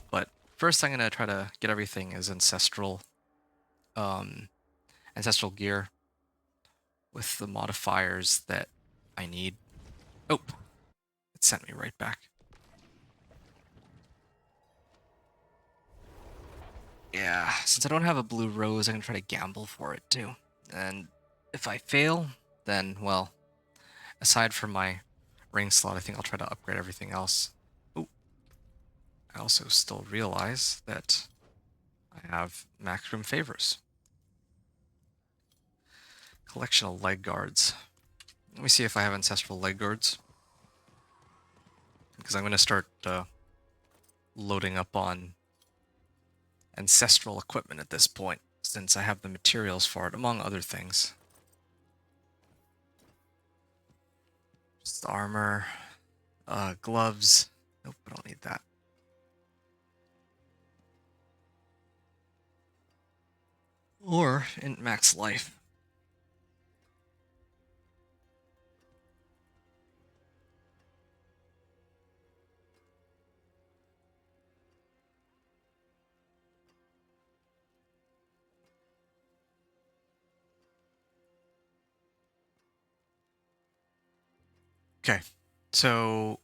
But first I'm gonna try to get everything as um, ancestral gear with the modifiers that I need. Oh, it sent me right back. Yeah, since I don't have a blue rose, I'm gonna try to gamble for it too. And if I fail, then, well, aside from my ring slot, I think I'll try to upgrade everything else. Oh, I also still realize that I have max room favors. Collection of leg guards. Let me see if I have ancestral leg guards. Because I'm going to start loading up on ancestral equipment at this point, since I have the materials for it, among other things. Just armor, gloves. Nope, I don't need that. Or in max life. Okay, so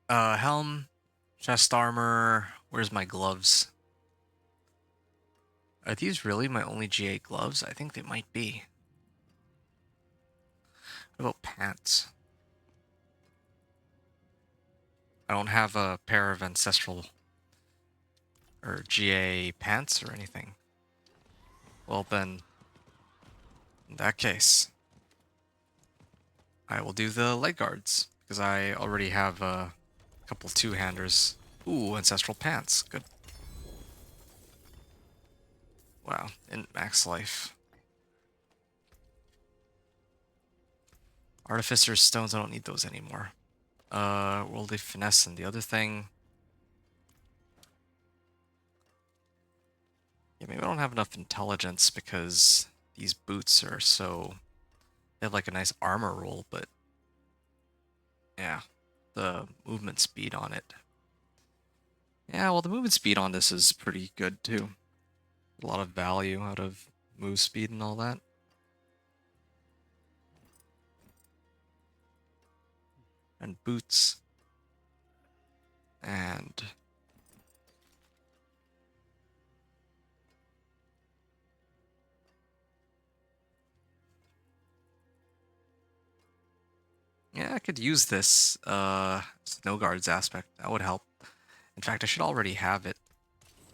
helm, chest armor. Where's my gloves? Are these really my only GA gloves? I think they might be. What about pants? I don't have a pair of ancestral or GA pants or anything. Well then, in that case, I will do the leg guards, because I already have a couple two-handers. Ooh, ancestral pants. Good. Wow, in max life. Artificer's stones, I don't need those anymore. Worldly finesse and the other thing. Yeah, maybe I don't have enough intelligence because these boots are so... They have like a nice armor roll, but... Yeah, the movement speed on it. Yeah, well, the movement speed on this is pretty good too. A lot of value out of move speed and all that. And boots. And... Yeah, I could use this snow guards aspect. That would help. In fact, I should already have it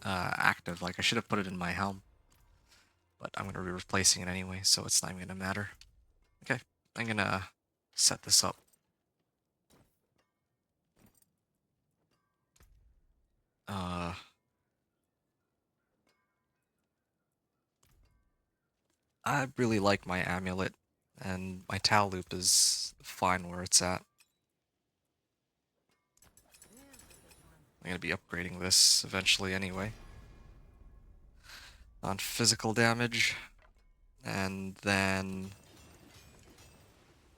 active. Like, I should have put it in my helm. But I'm going to be replacing it anyway, so it's not even going to matter. Okay, I'm going to set this up. I really like my amulet, and my Tal loop is fine where it's at. I'm going to be upgrading this eventually anyway. On physical damage, and then...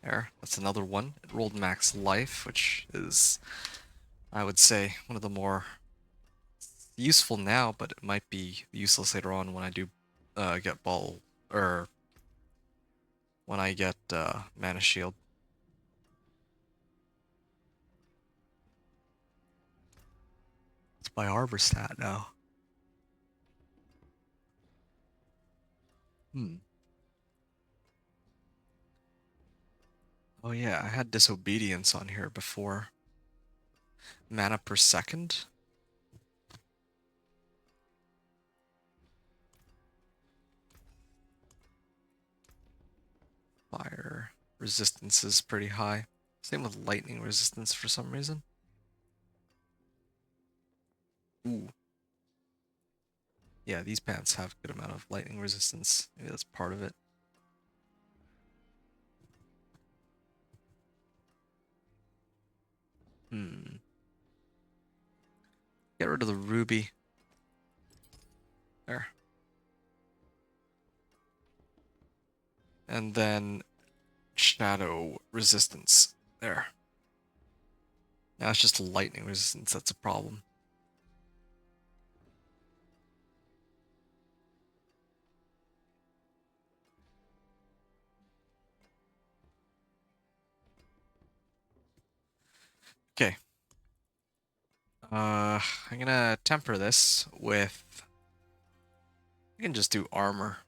There, that's another one. It rolled max life, which is, I would say, one of the more useful now, but it might be useless later on when I do get ball, or when I get mana shield. It's my armor stat now. Oh yeah, I had disobedience on here before. Mana per second? Fire resistance is pretty high. Same with lightning resistance for some reason. Ooh. Yeah, these pants have a good amount of lightning resistance. Maybe that's part of it. Get rid of the ruby. There. And then shadow resistance. There. Now it's just lightning resistance that's a problem. Okay. I'm gonna temper this with... I can just do armor.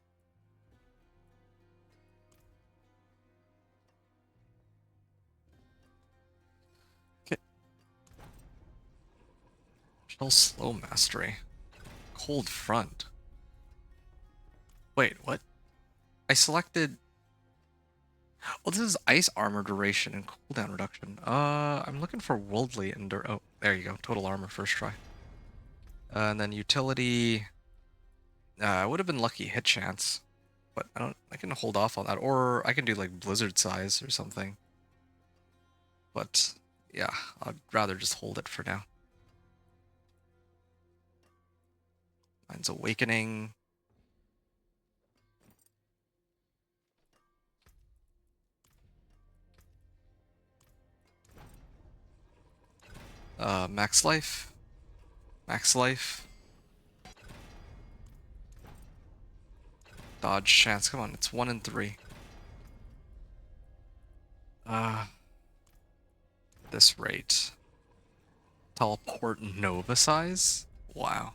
Okay. Chill slow mastery. Cold front. Wait, what? I selected... Oh, this is ice armor duration and cooldown reduction. I'm looking for worldly endure. Oh, there you go. Total armor first try. And then utility. I would have been lucky hit chance, but I don't. I can hold off on that, or I can do like Blizzard size or something. But yeah, I'd rather just hold it for now. Mine's awakening. Max life. Max life. Dodge chance. Come on, it's 1 in 3. This rate. Teleport Nova size? Wow.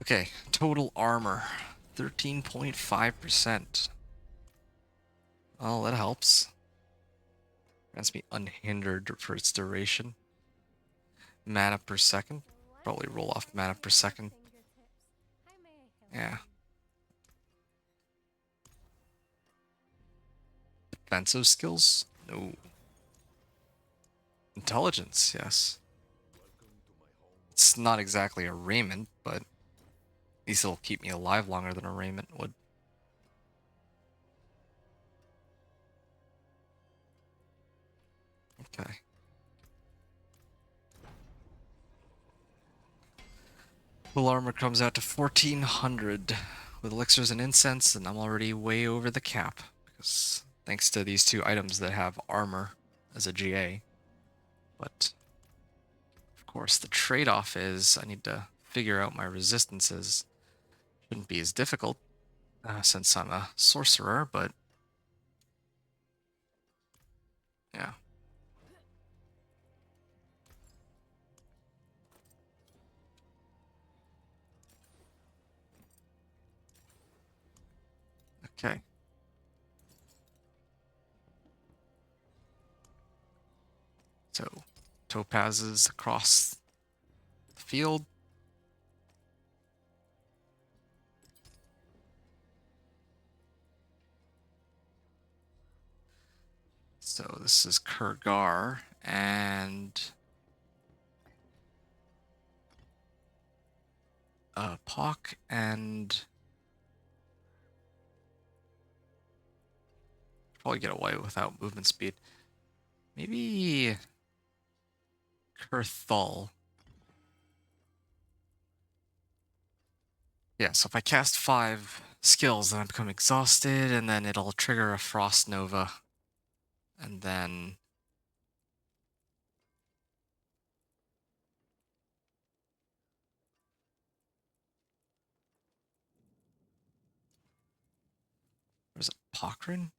Okay, total armor. 13.5%. Well, that helps. Grants me unhindered for its duration. Mana per second. Probably roll off mana per second. Yeah. Defensive skills? No. Intelligence, yes. It's not exactly a raiment, but at least it'll keep me alive longer than a raiment would. Okay. Full armor comes out to 1400 with elixirs and incense, and I'm already way over the cap because thanks to these 2 items that have armor as a GA. But of course, the trade-off is I need to figure out my resistances. Shouldn't be as difficult since I'm a sorcerer, but yeah. Okay. So, topazes across the field. So this is Kurgar and Pock and probably get away without movement speed. Maybe Kurthal. Yeah, so if I cast 5 skills, then I become exhausted, and then it'll trigger a Frost Nova. And then... Where's it? Pockrin?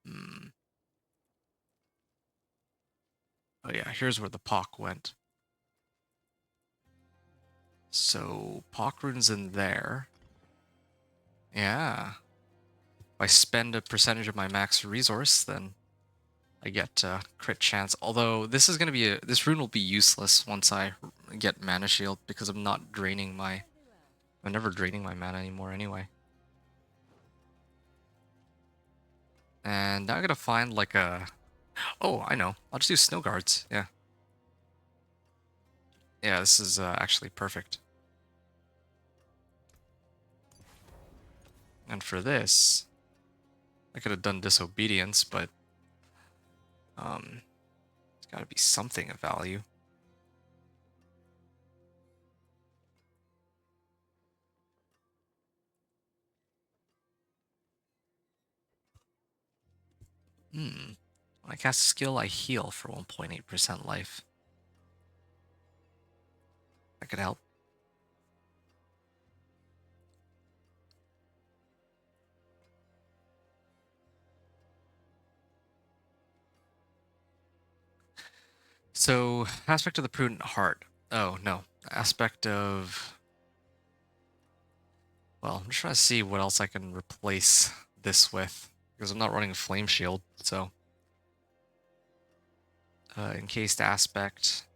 Hmm. Oh yeah, here's where the Pock went. So, Pockrin's in there. Yeah. If I spend a percentage of my max resource, then I get crit chance. Although this is gonna be this rune will be useless once I get mana shield because I'm not draining my... I'm never draining my mana anymore anyway. And now I gotta find like a... Oh, I know. I'll just do snow guards. Yeah. Yeah, this is actually perfect. And for this, I could have done Disobedience, but it's got to be something of value. When I cast a skill, I heal for 1.8% life. That could help. So, aspect of the prudent heart. Oh, no. Aspect of... Well, I'm just trying to see what else I can replace this with, because I'm not running a flame shield, so... encased aspect.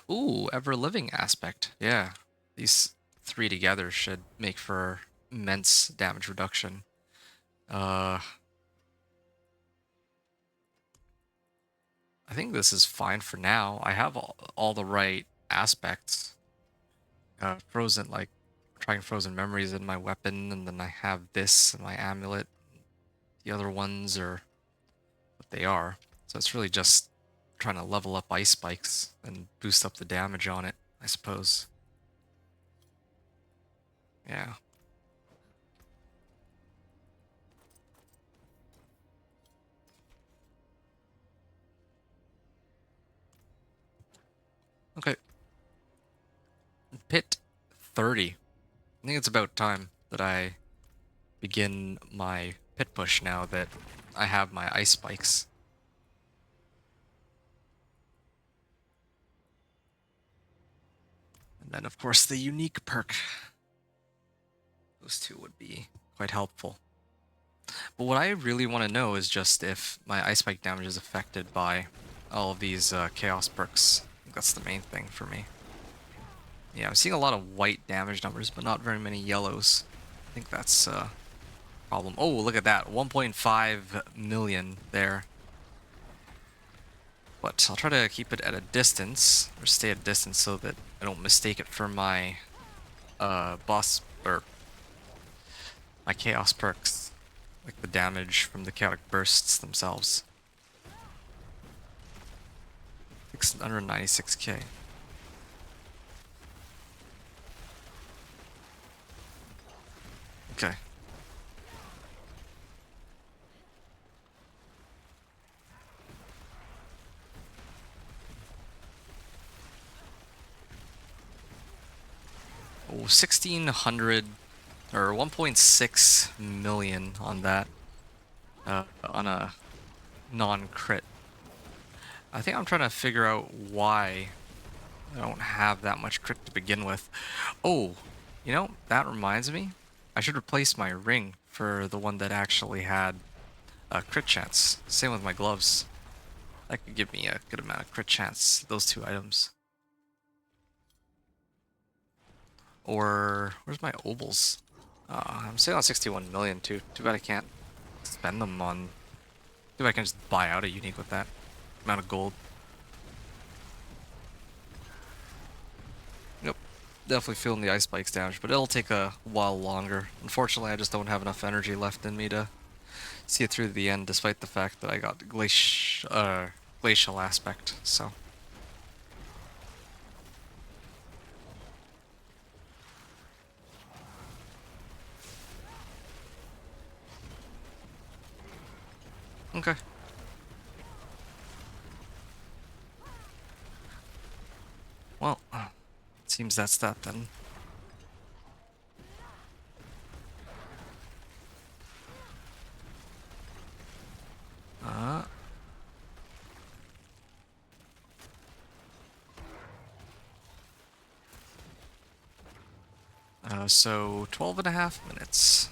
Ooh, ever-living aspect. Yeah. These three together should make for immense damage reduction. I think this is fine for now. I have all the right aspects. Frozen, like, trying frozen memories in my weapon, and then I have this in my amulet. The other ones are what they are. So it's really just trying to level up ice spikes and boost up the damage on it, I suppose. Yeah. Okay. Pit 30. I think it's about time that I begin my pit push now that I have my ice spikes. And then, of course, the unique perk. Those two would be quite helpful. But what I really want to know is just if my ice spike damage is affected by all of these chaos perks. I think that's the main thing for me. Yeah, I'm seeing a lot of white damage numbers, but not very many yellows. I think that's a problem. Oh, look at that. 1.5 million there. But I'll try to keep it at a distance, or stay at a distance so that I don't mistake it for my boss, or my chaos perks. Like the damage from the chaotic bursts themselves. 696k. Okay. Oh, 1600 or 1.6 million on that. On a non-crit. I think I'm trying to figure out why I don't have that much crit to begin with. Oh, you know, that reminds me. I should replace my ring for the one that actually had a crit chance. Same with my gloves. That could give me a good amount of crit chance, those two items. Or, where's my obols? I'm sitting on 61 million too. Too bad I can't spend them on... Too bad I can just buy out a unique with that amount of gold. Yep, definitely feeling the ice spikes damage, but it'll take a while longer. Unfortunately, I just don't have enough energy left in me to see it through to the end, despite the fact that I got the glacial aspect, so... Okay. Well, it seems that's that then. So 12.5 minutes.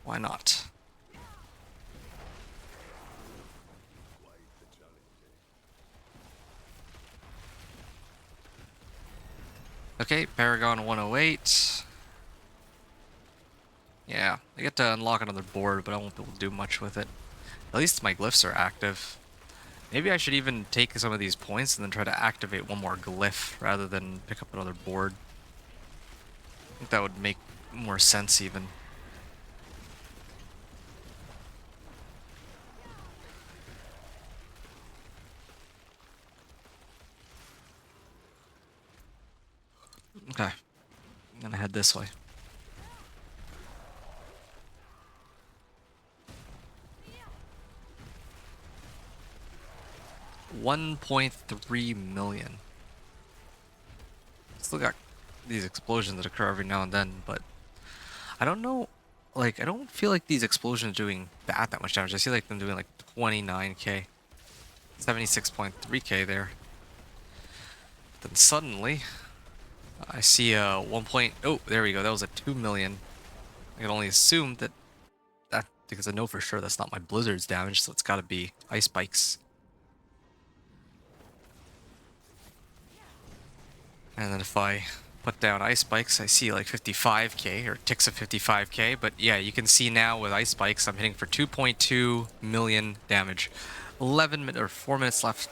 Why not? Okay, Paragon 108. Yeah, I get to unlock another board, but I won't be able to do much with it. At least my glyphs are active. Maybe I should even take some of these points and then try to activate one more glyph rather than pick up another board. I think that would make more sense even. Okay. I'm gonna head this way. 1.3 million. Still got these explosions that occur every now and then, but I don't know. Like, I don't feel like these explosions are doing that much damage. I see like them doing like 29k, 76.3k there. Then suddenly, I see a 1. Oh, there we go. That was a 2 million. I can only assume that because I know for sure that's not my Blizzard's damage, so it's got to be ice spikes. And then if I put down ice spikes, I see like 55k or ticks of 55k. But yeah, you can see now with ice spikes, I'm hitting for 2.2 million damage. 11 minutes or 4 minutes left,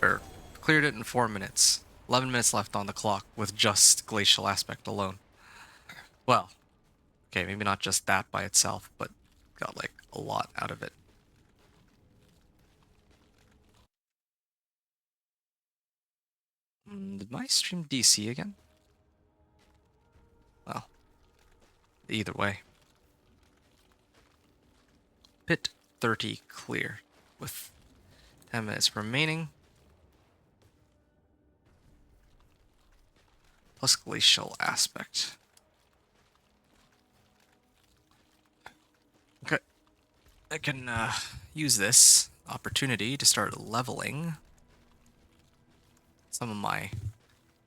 or cleared it in 4 minutes. 11 minutes left on the clock with just glacial aspect alone. Well, okay, maybe not just that by itself, but got like a lot out of it. Did my stream DC again? Well, either way. Pit 30 clear with 10 minutes remaining. Plus glacial aspect. Okay. I can use this opportunity to start leveling some of my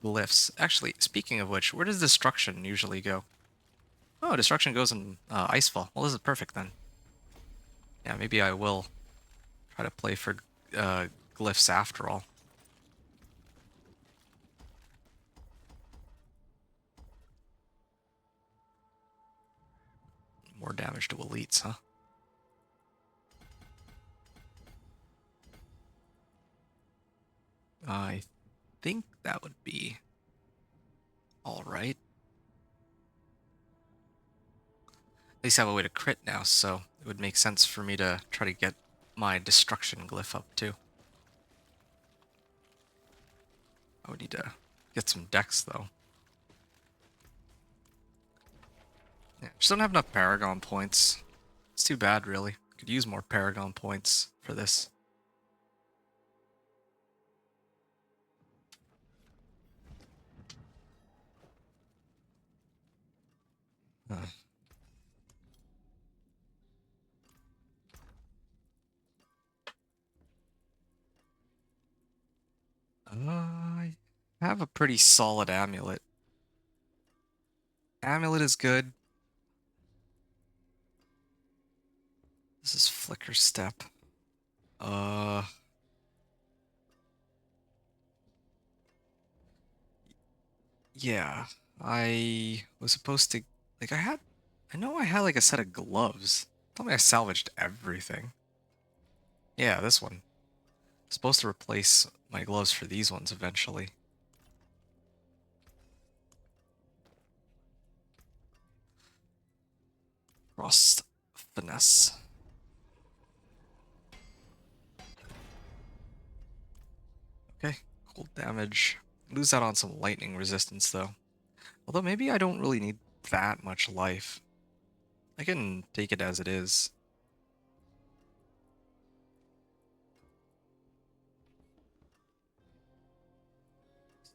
glyphs. Actually, speaking of which, where does destruction usually go? Oh, destruction goes in Icefall. Well, this is perfect then. Yeah, maybe I will try to play for glyphs after all. More damage to elites, huh? I think that would be alright. At least I have a way to crit now, so it would make sense for me to try to get my destruction glyph up too. I would need to get some decks though. Yeah, just don't have enough Paragon points. It's too bad, really. Could use more Paragon points for this. Uh. I have a pretty solid amulet. Amulet is good. This is Flicker Step. Yeah. I was supposed to... Like, I know I had, like, a set of gloves. Tell me I salvaged everything. Yeah, this one. Supposed to replace my gloves for these ones eventually. Frost Finesse. Okay, cold damage. Lose out on some lightning resistance though. Although maybe I don't really need that much life. I can take it as it is.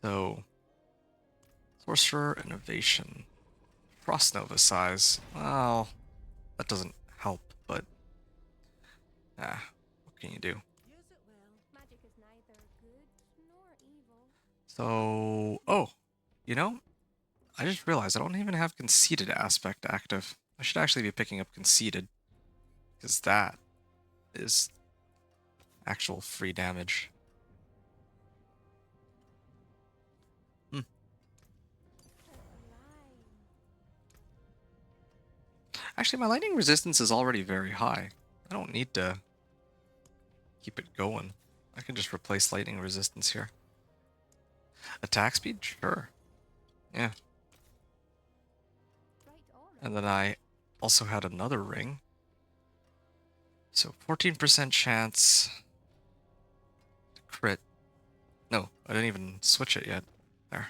So, Sorcerer Innovation. Frost Nova size. Well, that doesn't help, but... what can you do? Use it well. Magic is neither good nor evil. So... Oh! You know, I just realized I don't even have Conceited aspect active. I should actually be picking up Conceited. Because that is actual free damage. Line. Actually, my lightning resistance is already very high. I don't need to keep it going. I can just replace lightning resistance here. Attack speed? Sure. Yeah. Right on. And then I also had another ring. So 14% chance to crit. No, I didn't even switch it yet. There.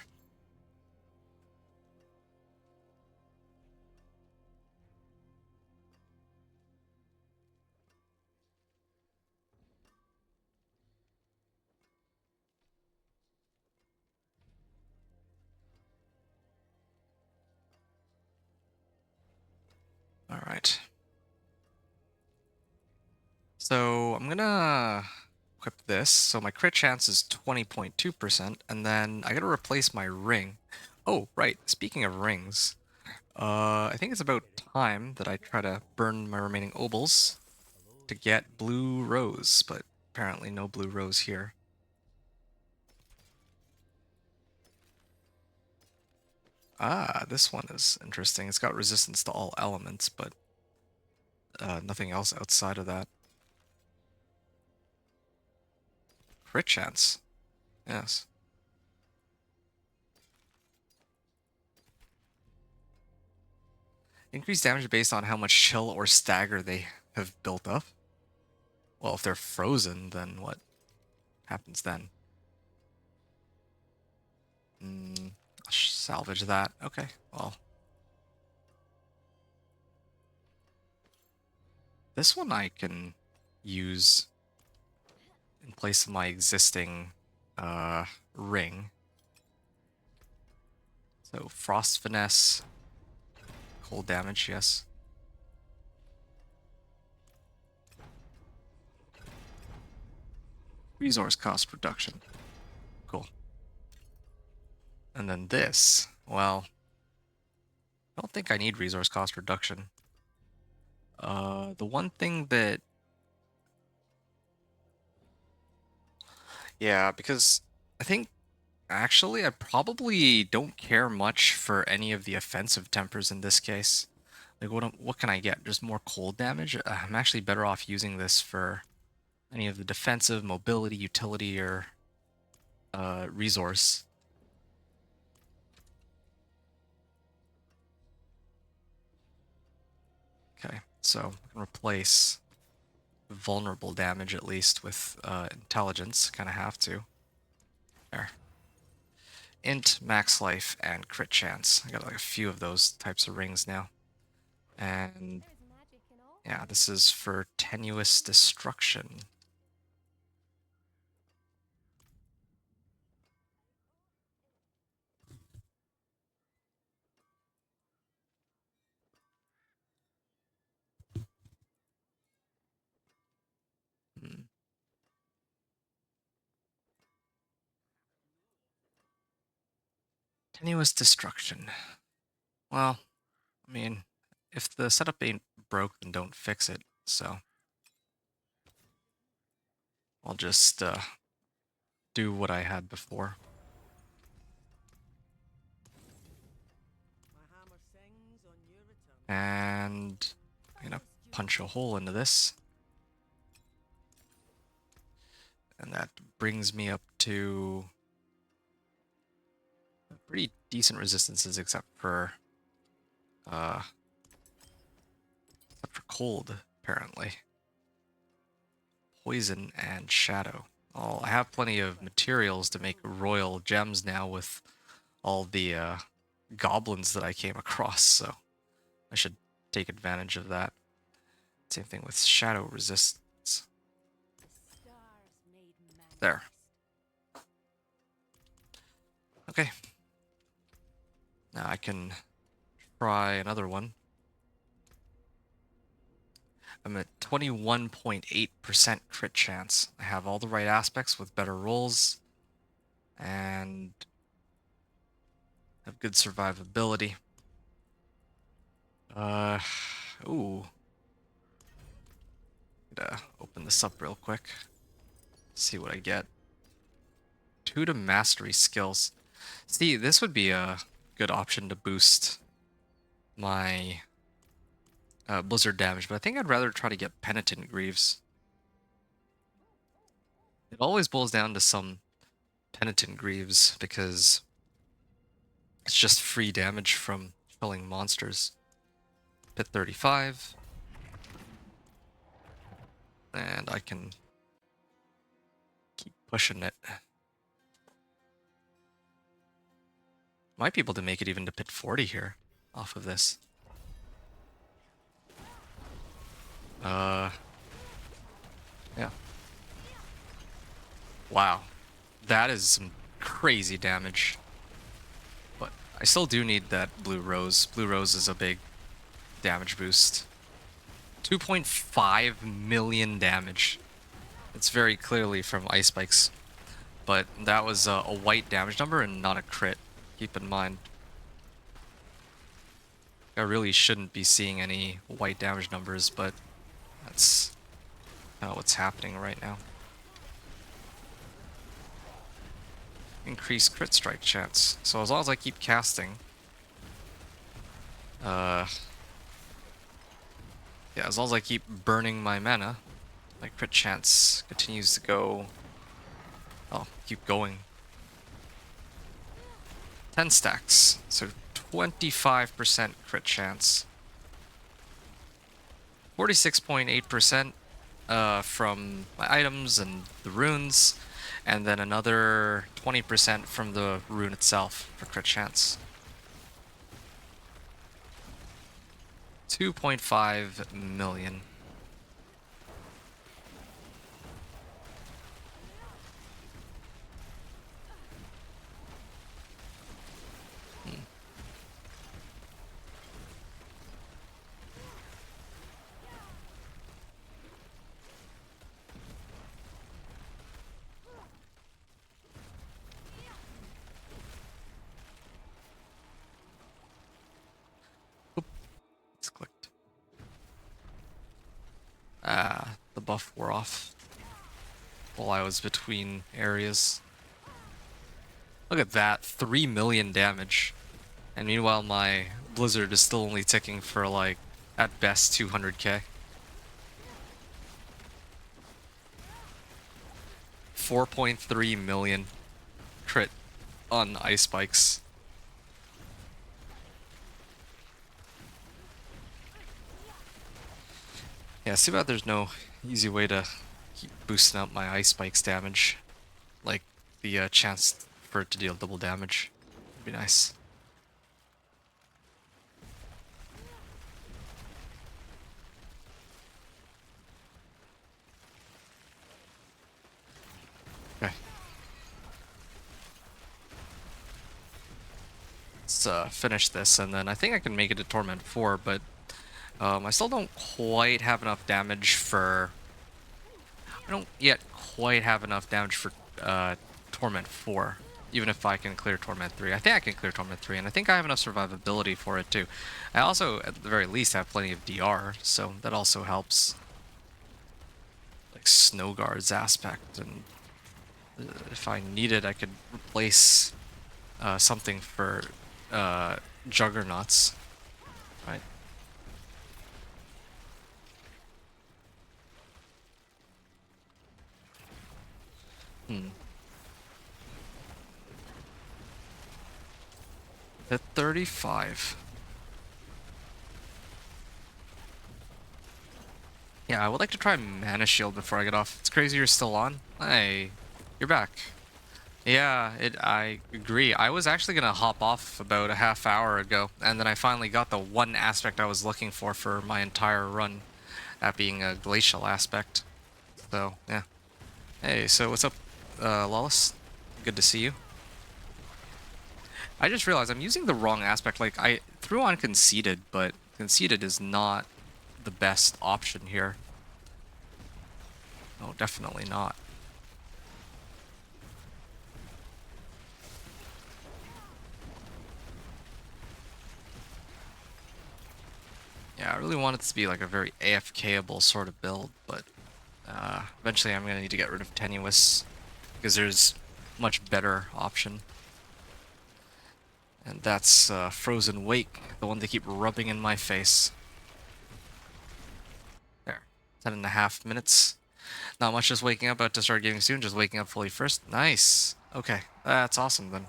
All right. So I'm gonna equip this. So my crit chance is 20.2%, and then I gotta replace my ring. Oh, right. Speaking of rings, I think it's about time that I try to burn my remaining obols to get blue rose, but apparently no blue rose here. Ah, this one is interesting. It's got resistance to all elements, but nothing else outside of that. Crit chance. Yes. Increased damage based on how much chill or stagger they have built up. Well, if they're frozen, then what happens then? I'll salvage that. Okay, well. This one I can use in place of my existing ring. So Frost Finesse, cold damage, yes. Resource cost reduction. Cool. And then this, well, I don't think I need resource cost reduction. The one thing that... Yeah, because I think actually I probably don't care much for any of the offensive tempers in this case. Like what can I get? Just more cold damage? I'm actually better off using this for any of the defensive, mobility, utility, or resource. Okay, so I can replace vulnerable damage at least with intelligence. Kind of have to. There. Int, max life, and crit chance. I got like a few of those types of rings now. And There's magic in all yeah, this is for tenuous destruction. Hmm. Tenuous destruction. Well, I mean, if the setup ain't broke, then don't fix it. So I'll just do what I had before. My hammer sings on your return. And I'm gonna punch a hole into this. And that brings me up to pretty decent resistances uh except for cold, apparently. Poison and shadow. Oh, I have plenty of materials to make royal gems now with all the goblins that I came across, so I should take advantage of that. Same thing with shadow resistance. Stars made magic. There. Okay. Now I can try another one. I'm at 21.8% crit chance. I have all the right aspects with better rolls and have good survivability. Ooh. Gonna open this up real quick. See what I get. 2 to mastery skills. See, this would be a good option to boost my Blizzard damage, but I think I'd rather try to get Penitent Greaves. It always boils down to some Penitent Greaves because it's just free damage from killing monsters. Pit 35. And I can keep pushing it. Might be able to make it even to pit 40 here off of this. Yeah. Wow. That is some crazy damage. But I still do need that blue rose. Blue rose is a big damage boost. 2.5 million damage. It's very clearly from ice spikes, but that was a white damage number and not a crit. Keep in mind. I really shouldn't be seeing any white damage numbers, but that's what's happening right now. Increased crit strike chance. So as long as I keep casting, yeah, as long as I keep burning my mana, my crit chance continues to go. Oh, keep going. 10 stacks, so 25% crit chance. 46.8% from my items and the runes, and then another 20% from the rune itself for crit chance. 2.5 million. It's clicked. The buff wore off while I was between areas. Look at that, 3 million damage. And meanwhile my Blizzard is still only ticking for like, at best 200k. 4.3 million crit on ice spikes. Yeah, it's too bad there's no easy way to keep boosting up my ice spikes damage. Like the chance for it to deal double damage. Would be nice. Okay. Let's finish this, and then I think I can make it to Torment 4, but I still don't quite have enough damage for... I don't yet quite have enough damage for Torment 4, even if I can clear Torment 3. I think I can clear Torment 3, and I think I have enough survivability for it too. I also, at the very least, have plenty of DR, so that also helps. Like Snow Guard's aspect, and if I needed, I could replace something for Juggernauts, right? At 35. Yeah, I would like to try Mana Shield before I get off. It's crazy you're still on. Hey, you're back. Yeah, I agree. I was actually gonna hop off about a half hour ago, and then I finally got the one aspect I was looking for my entire run, that being a glacial aspect. So, yeah. Hey, so what's up, Lawless? Good to see you. I just realized I'm using the wrong aspect. Like, I threw on Conceited, but Conceited is not the best option here. No, definitely not. Yeah, I really want it to be like a very AFK-able sort of build, but eventually I'm going to need to get rid of Tenuous, because there's much better option. And that's Frozen Wake, the one they keep rubbing in my face. There, 10.5 minutes. Not much just waking up, about to start getting soon, just waking up fully first. Nice. Okay, that's awesome then.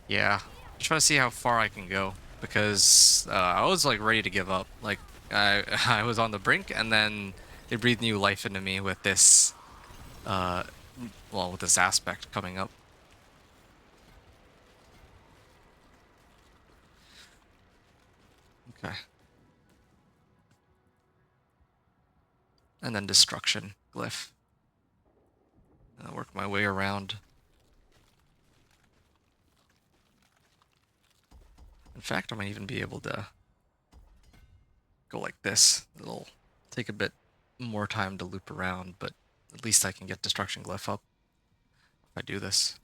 Yeah, just trying to see how far I can go, because I was like ready to give up. Like, I was on the brink, and then they breathed new life into me with this, well, with this aspect coming up. Okay. And then destruction glyph. I'll work my way around. In fact, I might even be able to go like this. It'll take a bit more time to loop around, but at least I can get Destruction Glyph up if I do this.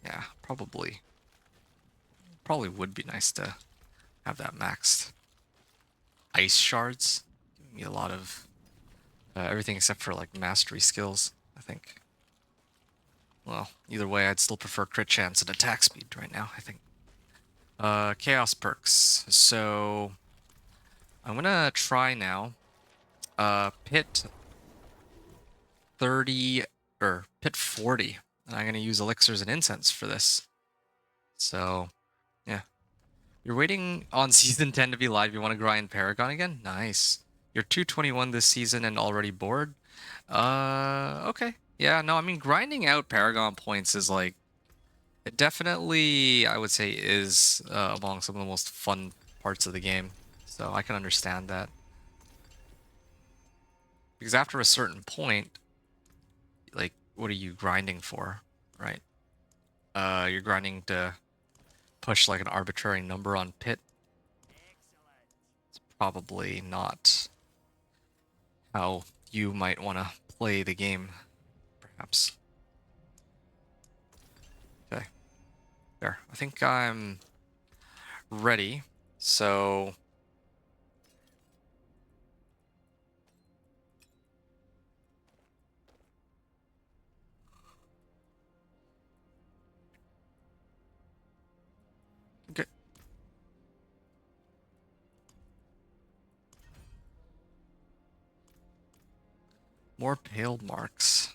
Yeah, probably would be nice to have that maxed. Ice shards, giving me a lot of everything except for like mastery skills, I think. Well, either way, I'd still prefer crit chance and attack speed right now, I think. Chaos perks. So I'm gonna try now. Pit 30 or pit 40, and I'm gonna use elixirs and incense for this. So, yeah. You're waiting on season 10 to be live. You want to grind Paragon again? Nice. You're 221 this season and already bored? Okay. Yeah, no, I mean, grinding out Paragon points is like, it definitely, I would say, is among some of the most fun parts of the game. So I can understand that. Because after a certain point, like, what are you grinding for, right? You're grinding to push like an arbitrary number on pit. It's probably not how you might want to play the game, perhaps. Okay. There. I think I'm ready. So okay. More pale marks.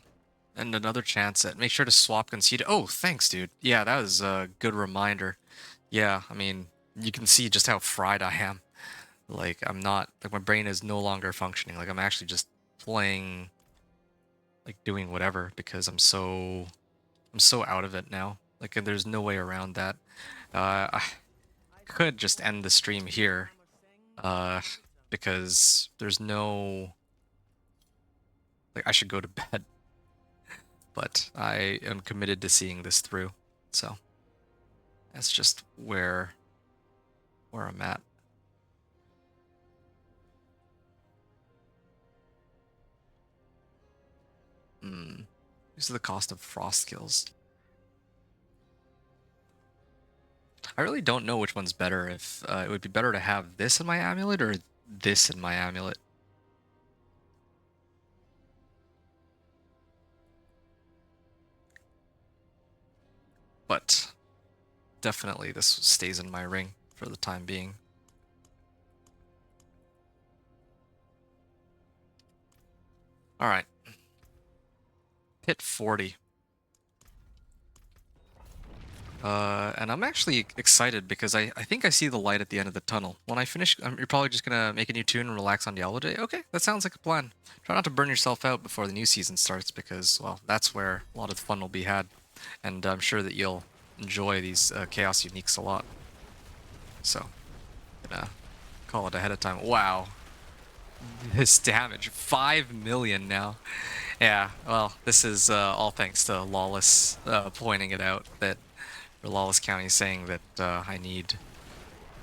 And another chance at make sure to swap concede. Oh, thanks, dude. Yeah, that was a good reminder. Yeah, I mean, you can see just how fried I am. Like, I'm not, like, my brain is no longer functioning. Like, I'm actually just playing, like, doing whatever because I'm so out of it now. Like, there's no way around that. I could just end the stream here, because there's no, like, I should go to bed. But I am committed to seeing this through, so that's just where I'm at. These are the cost of frost skills. I really don't know which one's better. If it would be better to have this in my amulet or this in my amulet. But definitely this stays in my ring for the time being. All right. Pit 40. And I'm actually excited because I think I see the light at the end of the tunnel. When I finish, you're probably just gonna make a new tune and relax on Diablo Day. Okay, that sounds like a plan. Try not to burn yourself out before the new season starts because, well, that's where a lot of the fun will be had. And I'm sure that you'll enjoy these Chaos Uniques a lot. So, gonna call it ahead of time. Wow. This damage, 5 million now. Yeah, well, this is all thanks to Lawless pointing it out that Lawless County is saying that I need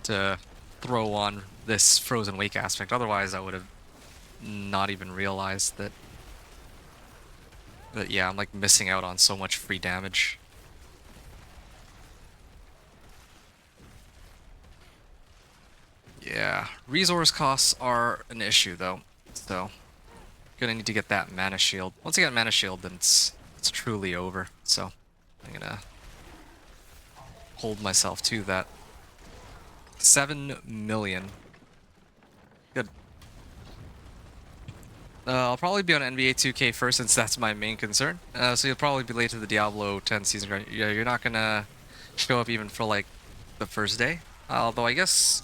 to throw on this Frozen Wake aspect. Otherwise, I would have not even realized that. But yeah, I'm like missing out on so much free damage. Yeah, resource costs are an issue though, so gonna need to get that mana shield. Once I get mana shield, then it's truly over. So I'm gonna hold myself to that. 7 million. Good. I'll probably be on NBA 2K first since that's my main concern. So you'll probably be late to the Diablo 10 season grind. Yeah, you're not gonna show up even for like the first day. Although I guess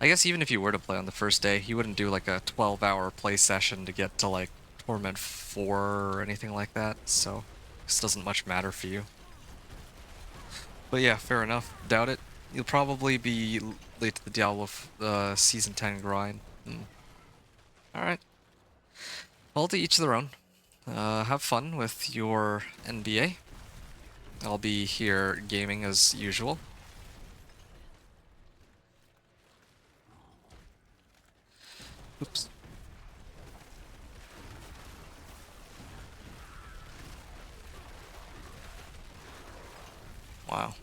even if you were to play on the first day, you wouldn't do like a 12-hour play session to get to like Torment 4 or anything like that. So this doesn't much matter for you. But yeah, fair enough. Doubt it. You'll probably be late to the Diablo season 10 grind. Alright. Well, to each their own. Have fun with your NBA. I'll be here gaming as usual. Oops. Wow.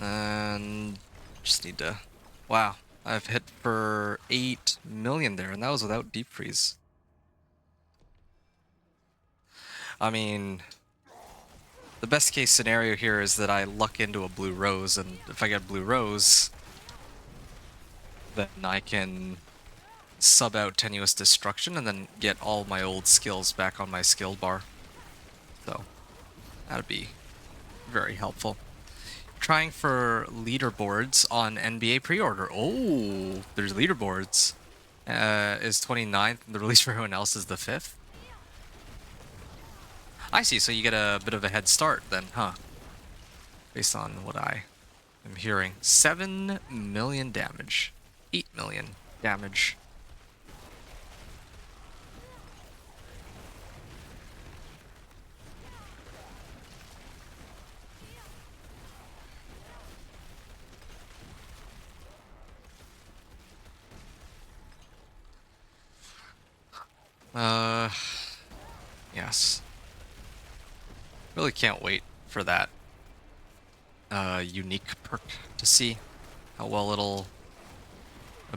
And just need to... Wow, I've hit for 8 million there, and that was without deep freeze. I mean, the best case scenario here is that I luck into a blue rose, and if I get blue rose, then I can sub out Tenuous Destruction and then get all my old skills back on my skill bar. So, that'd be very helpful. Trying for leaderboards on NBA pre-order. Oh, there's leaderboards. Is 29th, and the release for everyone else is the 5th. I see, so you get a bit of a head start then, huh? Based on what I am hearing. 7 million damage. 8 million damage. Yes. Really can't wait for that unique perk to see how well it'll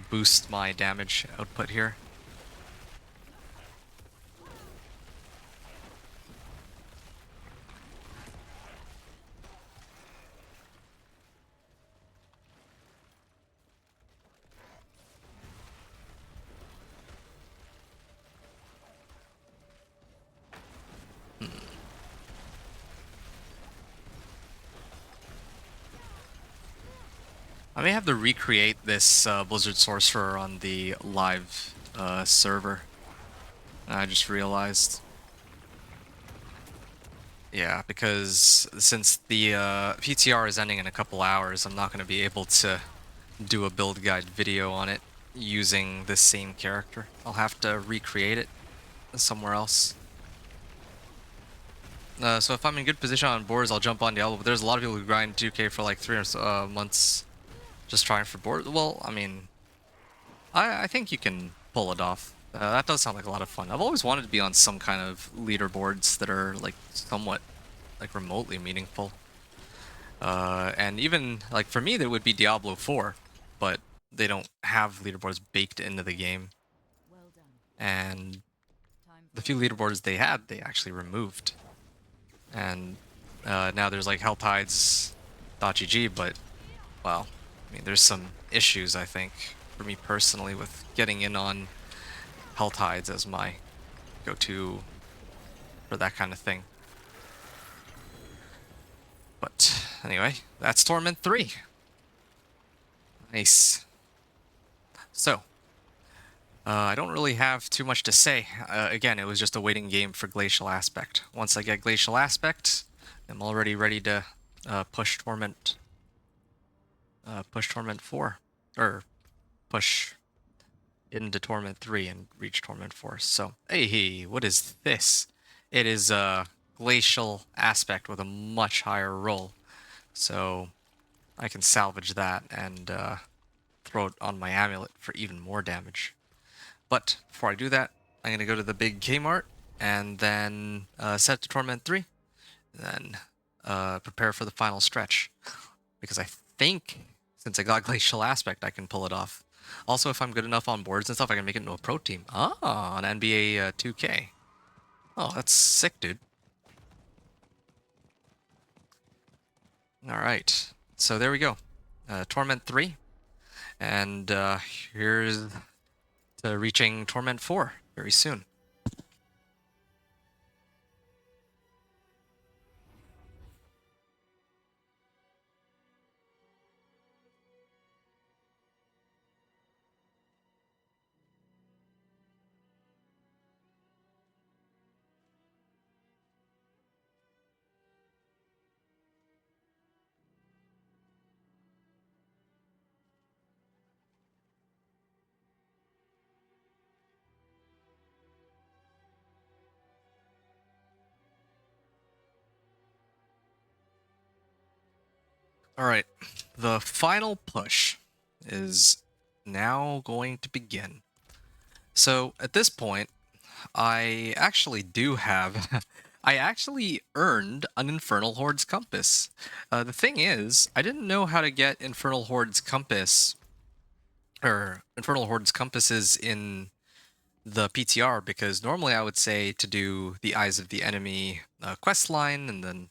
boost my damage output here. I may have to recreate this Blizzard Sorcerer on the live server. I just realized. Yeah, because since the PTR is ending in a couple hours, I'm not going to be able to do a build guide video on it using this same character. I'll have to recreate it somewhere else. So if I'm in good position on boards, I'll jump on Diablo, but there's a lot of people who grind 2K for like 3 months just trying for boards. Well, I mean, I think you can pull it off. That does sound like a lot of fun. I've always wanted to be on some kind of leaderboards that are like somewhat like remotely meaningful. And even like for me, there would be Diablo 4, but they don't have leaderboards baked into the game. Well done. And Time the for few our leaderboards they had, they actually removed. And now there's like helltides.gg, but well, I mean, there's some issues, I think, for me personally with getting in on Helltides as my go-to for that kind of thing. But anyway, that's Torment 3. Nice. So, I don't really have too much to say. Again, it was just a waiting game for Glacial Aspect. Once I get Glacial Aspect, I'm already ready to push Torment 4. Or push into Torment 3 and reach Torment 4. So, hey, what is this? It is a Glacial Aspect with a much higher roll. So, I can salvage that and throw it on my amulet for even more damage. But before I do that, I'm going to go to the big Kmart and then set to Torment 3. And then prepare for the final stretch. Because I think, since I got Glacial Aspect, I can pull it off. Also, if I'm good enough on boards and stuff, I can make it into a pro team. Ah, on NBA 2K. Oh, that's sick, dude. Alright, so there we go. Torment 3. And here's to reaching Torment 4 very soon. All right, the final push is now going to begin. So at this point, I actually do have. I actually earned an Infernal Horde's Compass. The thing is, I didn't know how to get Infernal Horde's Compass, or Infernal Horde's Compasses in the PTR, because normally I would say to do the Eyes of the Enemy quest line, and then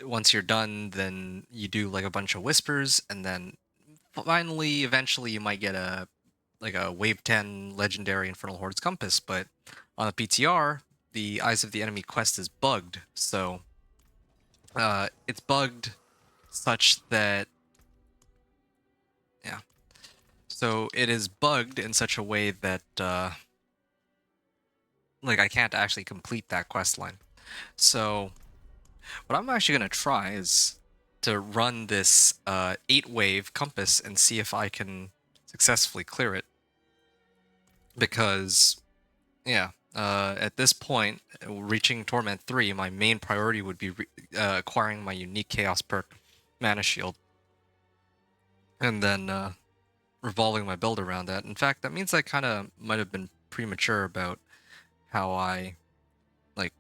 once you're done, then you do like a bunch of whispers, and then finally, eventually, you might get a wave 10 legendary Infernal Horde's Compass. But on the PTR, the Eyes of the Enemy quest is bugged, so it's bugged such that yeah. So it is bugged in such a way that like I can't actually complete that quest line. So what I'm actually gonna try is to run this 8-wave compass and see if I can successfully clear it. Because, yeah, at this point, reaching Torment 3, my main priority would be acquiring my unique Chaos perk, Mana Shield. And then revolving my build around that. In fact, that means I kind of might have been premature about how I, like,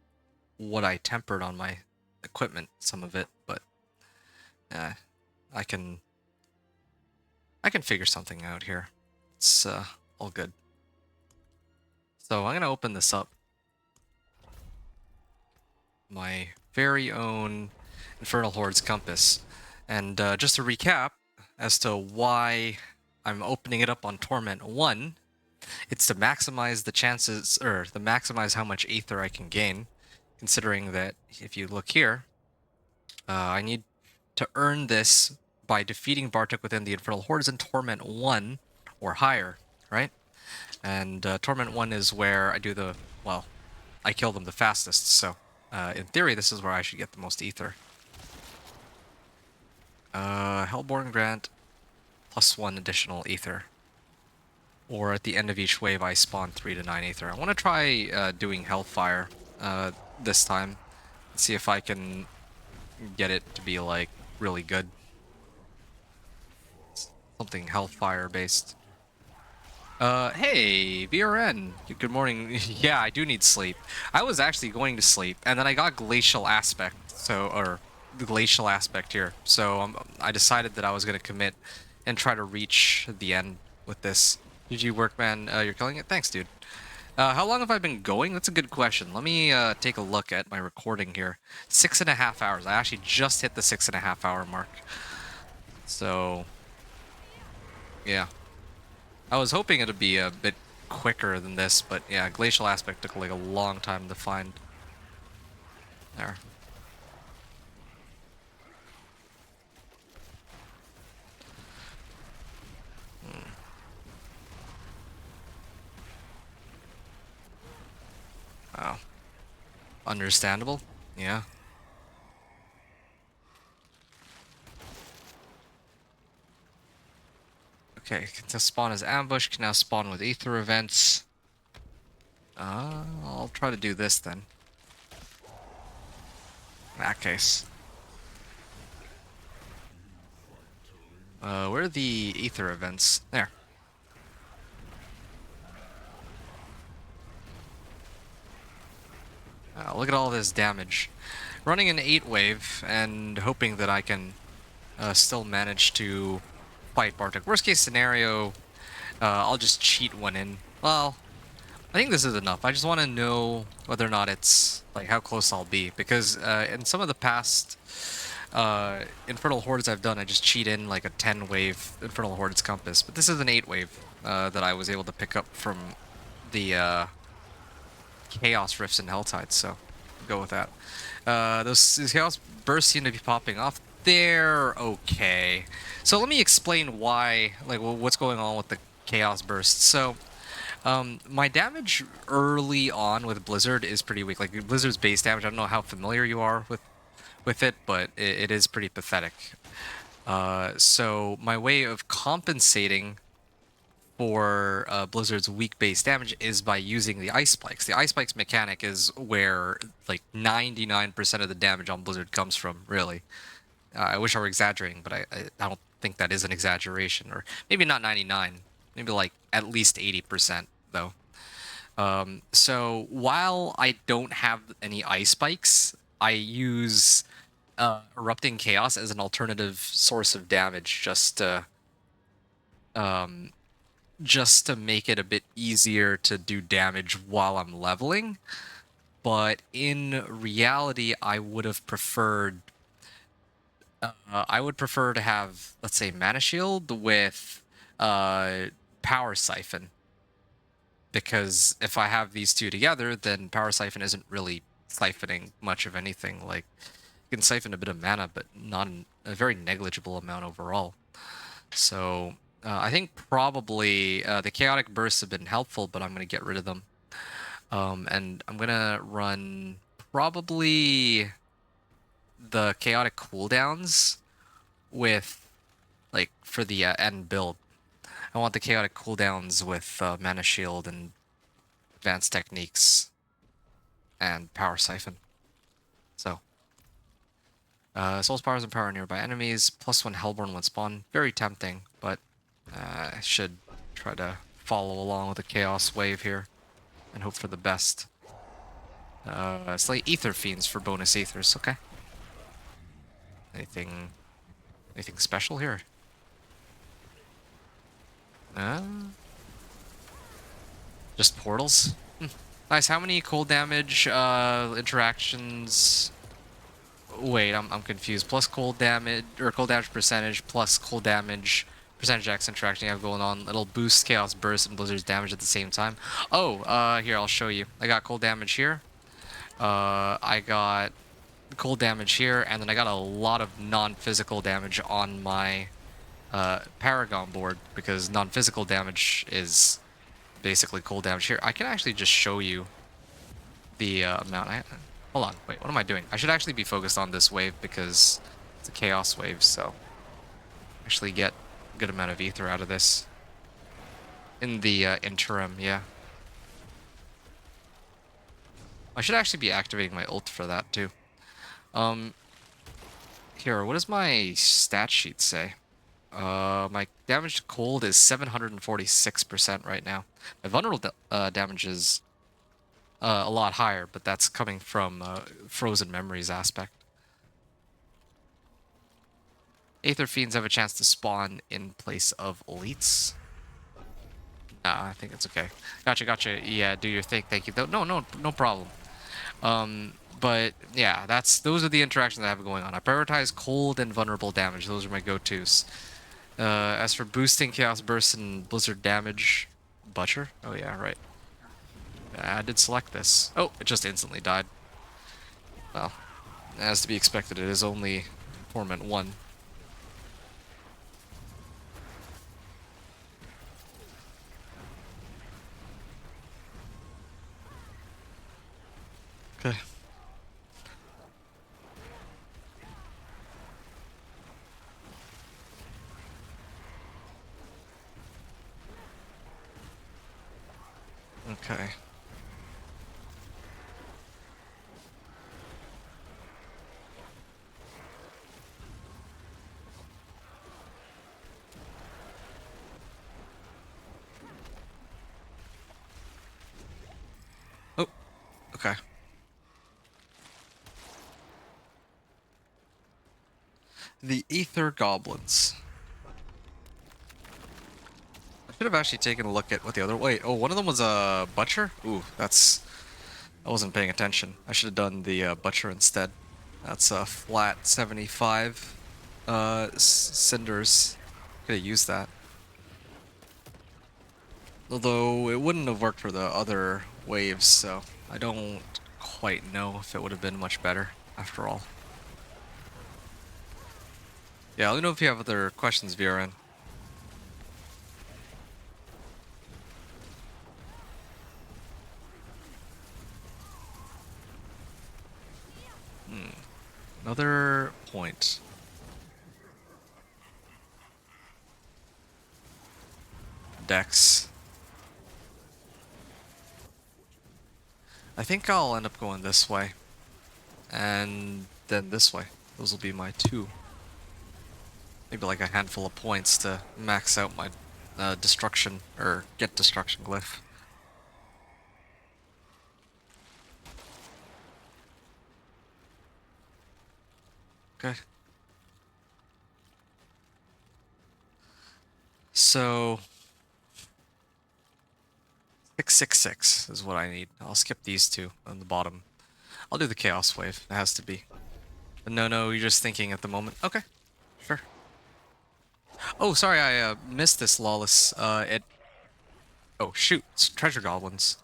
what I tempered on my equipment, some of it, but I can figure something out here. It's all good. So I'm gonna open this up. My very own Infernal Horde's Compass. And just to recap as to why I'm opening it up on Torment 1, it's to maximize the chances, or to maximize how much Aether I can gain, considering that if you look here, I need to earn this by defeating Bartek within the Infernal Hordes in Torment 1 or higher, right? And Torment 1 is where I do the, well, I kill them the fastest, so in theory this is where I should get the most Aether. Hellborn Grant, +1 additional Aether. Or at the end of each wave I spawn 3 to 9 Aether. I want to try doing Hellfire this time. See if I can get it to be like really good. Something Hellfire based. Hey, VRN. Good morning. Yeah, I do need sleep. I was actually going to sleep, and then I got Glacial Aspect, or the Glacial Aspect here. So I decided that I was going to commit and try to reach the end with this. GG Workman, you're killing it? Thanks, dude. How long have I been going? That's a good question. Let me take a look at my recording here. 6.5 hours. I actually just hit the 6.5 hour mark. So, yeah. I was hoping it'd be a bit quicker than this, but yeah, Glacial Aspect took like a long time to find. There. Wow. Understandable? Yeah. Okay, can spawn as ambush, can now spawn with Aether events. I'll try to do this then. In that case. Where are the Aether events? There. Look at all this damage. Running an 8-wave and hoping that I can still manage to fight Bartek. Worst case scenario, I'll just cheat one in. Well, I think this is enough. I just want to know whether or not it's, like, how close I'll be. Because in some of the past Infernal Hordes I've done, I just cheat in, like, a 10-wave Infernal Hordes Compass. But this is an 8-wave that I was able to pick up from the Chaos Rifts and Helltides, so go with that. Those Chaos Bursts seem to be popping off. They're okay. So let me explain why, like, what's going on with the Chaos Bursts. So, my damage early on with Blizzard is pretty weak. Like, Blizzard's base damage, I don't know how familiar you are with it, but it is pretty pathetic. So my way of compensating for Blizzard's weak base damage is by using the Ice Spikes. The Ice Spikes mechanic is where, like, 99% of the damage on Blizzard comes from, really. I wish I were exaggerating, but I don't think that is an exaggeration, or maybe not 99, maybe like at least 80% though. So while I don't have any ice spikes, I use erupting chaos as an alternative source of damage, um, just to make it a bit easier to do damage while I'm leveling. But in reality, I would prefer to have, let's say, mana shield with uh, power siphon, because if I have these two together, then power siphon isn't really siphoning much of anything. Like, you can siphon a bit of mana, but not a very negligible amount overall. So I think probably the chaotic bursts have been helpful, but I'm going to get rid of them. And I'm going to run probably the chaotic cooldowns with, like, for the end build. I want the chaotic cooldowns with mana shield and advanced techniques and power siphon. So Soul's powers and power nearby enemies, +1 Hellborn when spawn. Very tempting, but I should try to follow along with the Chaos Wave here and hope for the best. Slay Ether Fiends for bonus Ethers, okay. Anything special here? Just portals? Nice, how many cold damage interactions? Wait, I'm confused. Plus cold damage, or cold damage percentage, plus cold damage percentage X interaction you have going on. It'll boost Chaos Burst and Blizzard's damage at the same time. Oh, here, I'll show you. I got cold damage here. I got cold damage here, and then I got a lot of non-physical damage on my Paragon board, because non-physical damage is basically cold damage here. I can actually just show you the amount. Hold on, wait, what am I doing? I should actually be focused on this wave because it's a chaos wave, so actually get a good amount of ether out of this in the interim, yeah. I should actually be activating my ult for that too. Here, what does my stat sheet say? My damage to cold is 746% right now. My vulnerable damage is a lot higher, but that's coming from frozen memories aspect. Aether Fiends have a chance to spawn in place of elites. Nah, I think it's okay. Gotcha. Yeah, do your thing. Thank you. No problem. But yeah, those are the interactions I have going on. I prioritize cold and vulnerable damage. Those are my go-tos. As for boosting Chaos Burst and Blizzard damage, Butcher? Oh yeah, right. I did select this. Oh, it just instantly died. Well, as to be expected, it is only Torment 1. Okay. Okay. Oh, okay. The Aether Goblins. I should have actually taken a look at what the other... Wait, oh, one of them was a Butcher? Ooh, that's... I wasn't paying attention. I should have done the Butcher instead. That's a flat 75 cinders. Could have used that. Although it wouldn't have worked for the other waves, so I don't quite know if it would have been much better after all. Yeah, let me know if you have other questions, VRN. Another point. Dex. I think I'll end up going this way. And then this way. Those will be my two maybe like a handful of points to max out my destruction or get destruction glyph. Okay. So 666 is what I need. I'll skip these two on the bottom. I'll do the Chaos Wave. It has to be. But no, you're just thinking at the moment. Okay, sure. Oh, sorry, I missed this, Lawless. Oh, shoot. It's treasure goblins.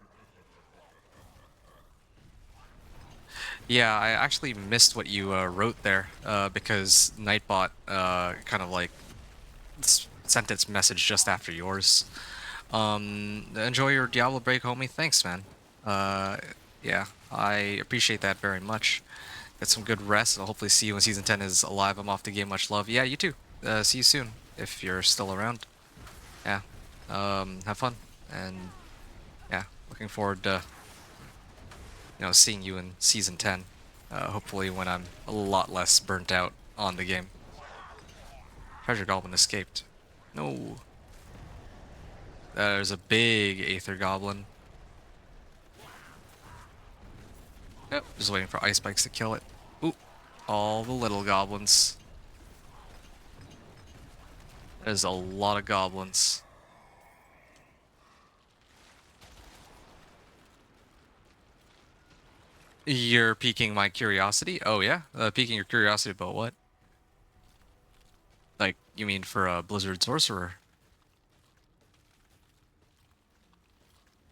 Yeah, I actually missed what you wrote there because Nightbot kind of like sent its message just after yours. Enjoy your Diablo break, homie. Thanks, man. Uh, yeah, I appreciate that very much. Get some good rest. I'll hopefully see you when Season 10 is alive. I'm off the game. Much love. Yeah, you too. See you soon if you're still around. Yeah. Have fun. And yeah, looking forward to seeing you in Season 10. Hopefully when I'm a lot less burnt out on the game. Treasure Goblin escaped. No. There's a big Aether Goblin. Yep, just waiting for Ice Spikes to kill it. Ooh, all the little goblins. There's a lot of goblins. You're piquing my curiosity? Oh yeah? Piquing your curiosity about what? Like, you mean for a Blizzard Sorcerer?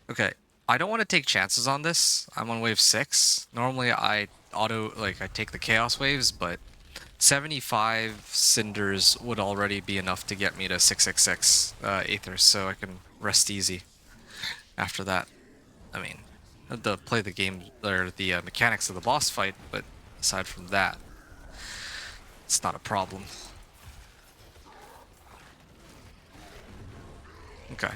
Okay, I don't want to take chances on this. I'm on wave 6. Normally I I take the Chaos Waves, but 75 Cinders would already be enough to get me to 666 Aethers, so I can rest easy after that. I mean, I have to play the game, or the mechanics of the boss fight, but aside from that, it's not a problem. Okay.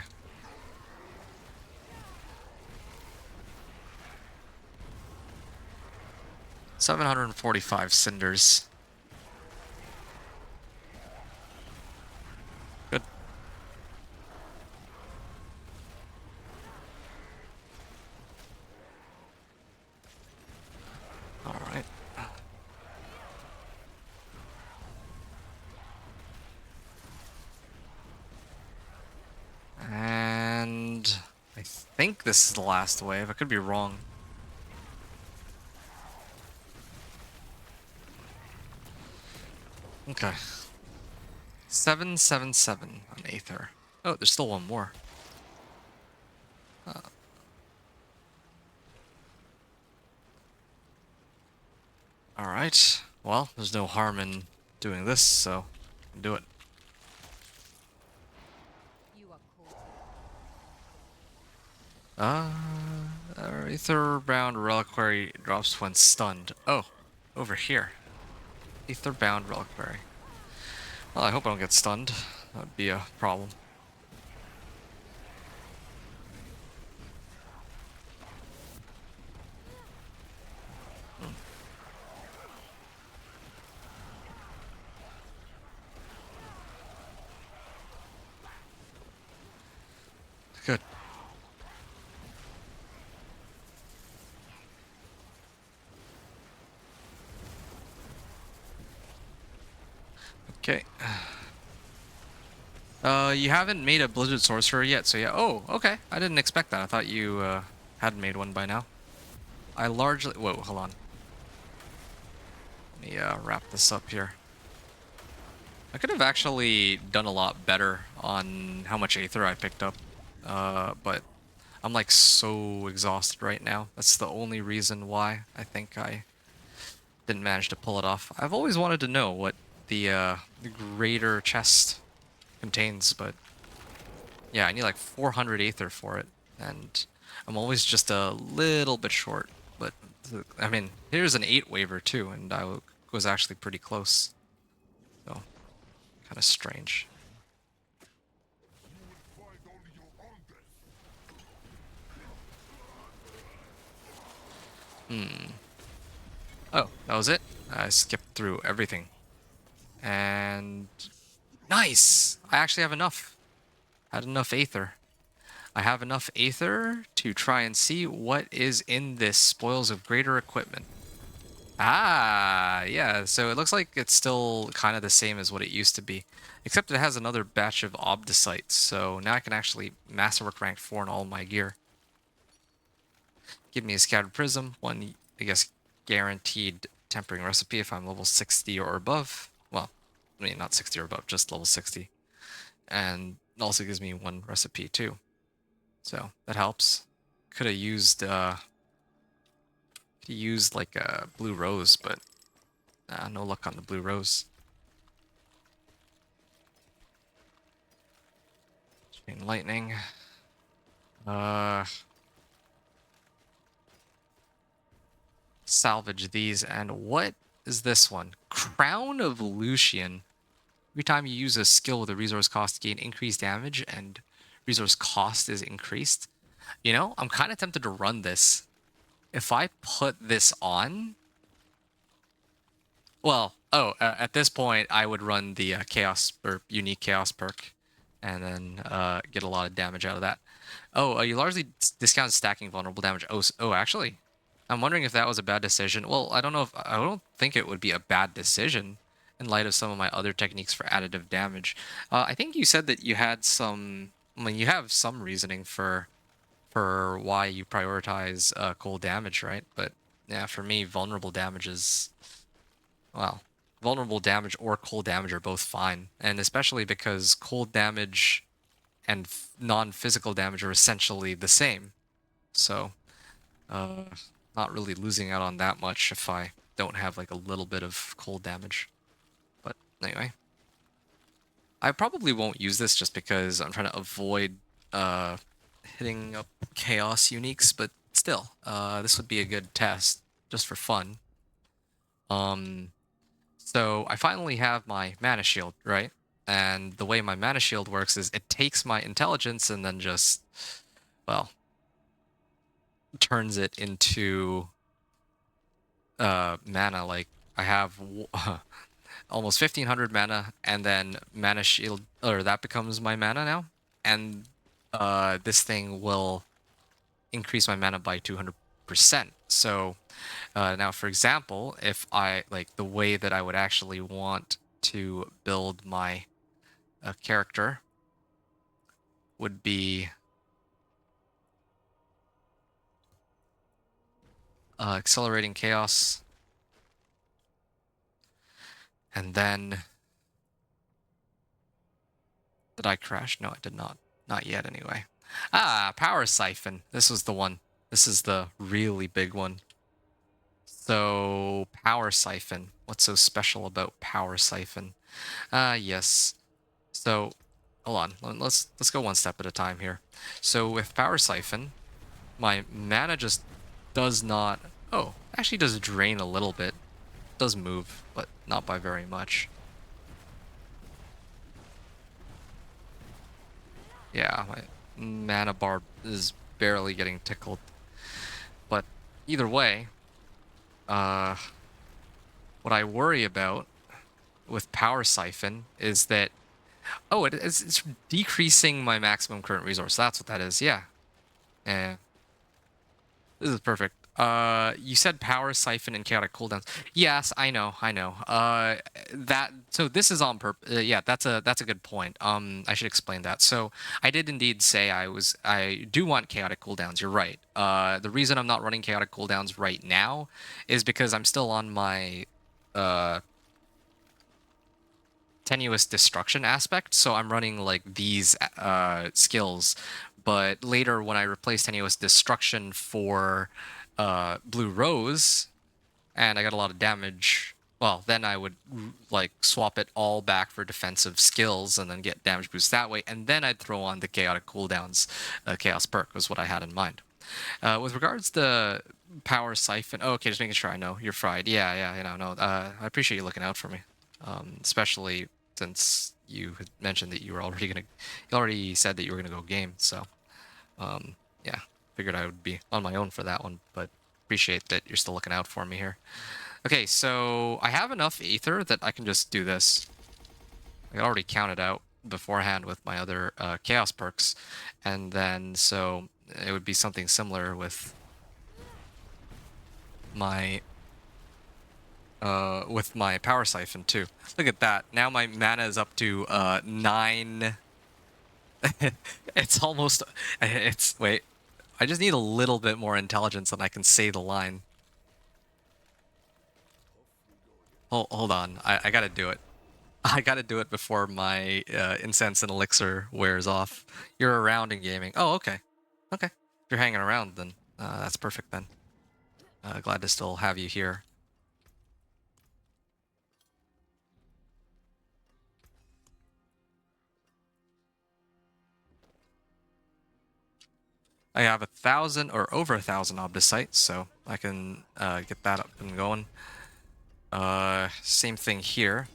$745 Cinders. Good. Alright. And I think this is the last wave. I could be wrong. Okay. 777 on Aether. Oh, there's still one more. Alright. Well, there's no harm in doing this, so do it. You are caught. Aether-bound reliquary drops when stunned. Oh, over here. Aether-bound reliquary. Well, I hope I don't get stunned. That would be a problem. Good. Okay. You haven't made a Blizzard Sorcerer yet, so yeah. Oh, okay. I didn't expect that. I thought you had made one by now. I largely... Whoa, hold on. Let me wrap this up here. I could have actually done a lot better on how much Aether I picked up. But I'm like so exhausted right now. That's the only reason why I think I didn't manage to pull it off. I've always wanted to know what the greater chest contains, but yeah, I need like 400 Aether for it, and I'm always just a little bit short. But I mean, here's an 8 waiver too, and I was actually pretty close. So, kind of strange. Oh, that was it? I skipped through everything. And Nice! I actually have enough. Had enough Aether. I have enough Aether to try and see what is in this Spoils of Greater Equipment. Ah, yeah, so it looks like it's still kind of the same as what it used to be. Except it has another batch of Obdicites, so now I can actually Masterwork rank 4 in all my gear. Give me a Scattered Prism, one, I guess, guaranteed Tempering Recipe if I'm level 60 or above. Well, I mean, not 60 or above, just level 60. And it also gives me one recipe too. So that helps. Could have used like a blue rose, but no luck on the blue rose. Chain lightning. Salvage these, and what is this one? Crown of Lucian. Every time you use a skill with a resource cost, gain increased damage, and resource cost is increased. You know, I'm kind of tempted to run this. If I put this on, well, at this point, I would run the chaos or unique chaos perk, and then get a lot of damage out of that. Oh, you largely discount stacking vulnerable damage. Oh, actually, I'm wondering if that was a bad decision. Well, I don't think it would be a bad decision in light of some of my other techniques for additive damage. I think you said that you had some. I mean, you have some reasoning for why you prioritize cold damage, right? But yeah, for me, vulnerable damage is, well, vulnerable damage or cold damage are both fine, and especially because cold damage and non-physical damage are essentially the same. So, not really losing out on that much if I don't have like a little bit of cold damage. But anyway, I probably won't use this just because I'm trying to avoid hitting up chaos uniques, but still, this would be a good test just for fun. So I finally have my mana shield, right? And the way my mana shield works is it takes my intelligence and then just, well, turns it into mana. Like I have almost 1500 mana, and then mana shield, or that becomes my mana now, and this thing will increase my mana by 200%. So now, for example, if I like the way that I would actually want to build my character would be accelerating chaos, and then did I crash? No, I did not. Not yet, anyway. Ah, power siphon. This was the one. This is the really big one. So, power siphon. What's so special about power siphon? Yes. So, hold on. Let's go one step at a time here. So, with power siphon, my mana just does not. Oh, actually, does drain a little bit. Does move, but not by very much. Yeah, my mana bar is barely getting tickled. But either way, what I worry about with Power Siphon is that, oh, it's decreasing my maximum current resource. That's what that is. Yeah. Eh, this is perfect. You said Power Siphon and Chaotic cooldowns. Yes, I know. So this is on purpose. Yeah, that's a good point. I should explain that. So I did indeed say I do want Chaotic cooldowns. You're right. The reason I'm not running Chaotic cooldowns right now is because I'm still on my tenuous destruction aspect, so I'm running like these skills. But later, when I replace tenuous destruction for blue rose, and I got a lot of damage, well, then I would like swap it all back for defensive skills and then get damage boost that way, and then I'd throw on the chaotic cooldowns. Chaos perk was what I had in mind. With regards to power siphon, oh, okay, just making sure I know you're fried. Yeah, you know, no, I appreciate you looking out for me, especially since you had mentioned that you already said that you were gonna go game. So, yeah, figured I would be on my own for that one, but appreciate that you're still looking out for me here. Okay, so I have enough ether that I can just do this. I already counted out beforehand with my other chaos perks, and then so it would be something similar with my power siphon too. Look at that. Now my mana is up to 9. It's almost it's wait. I just need a little bit more intelligence and I can say the line. Hold on. I gotta do it. I gotta do it before my incense and elixir wears off. You're around in gaming. Oh, okay. Okay. If you're hanging around, then that's perfect then. Glad to still have you here. I have 1,000 or over 1,000 obdicites, so I can get that up and going. Same thing here.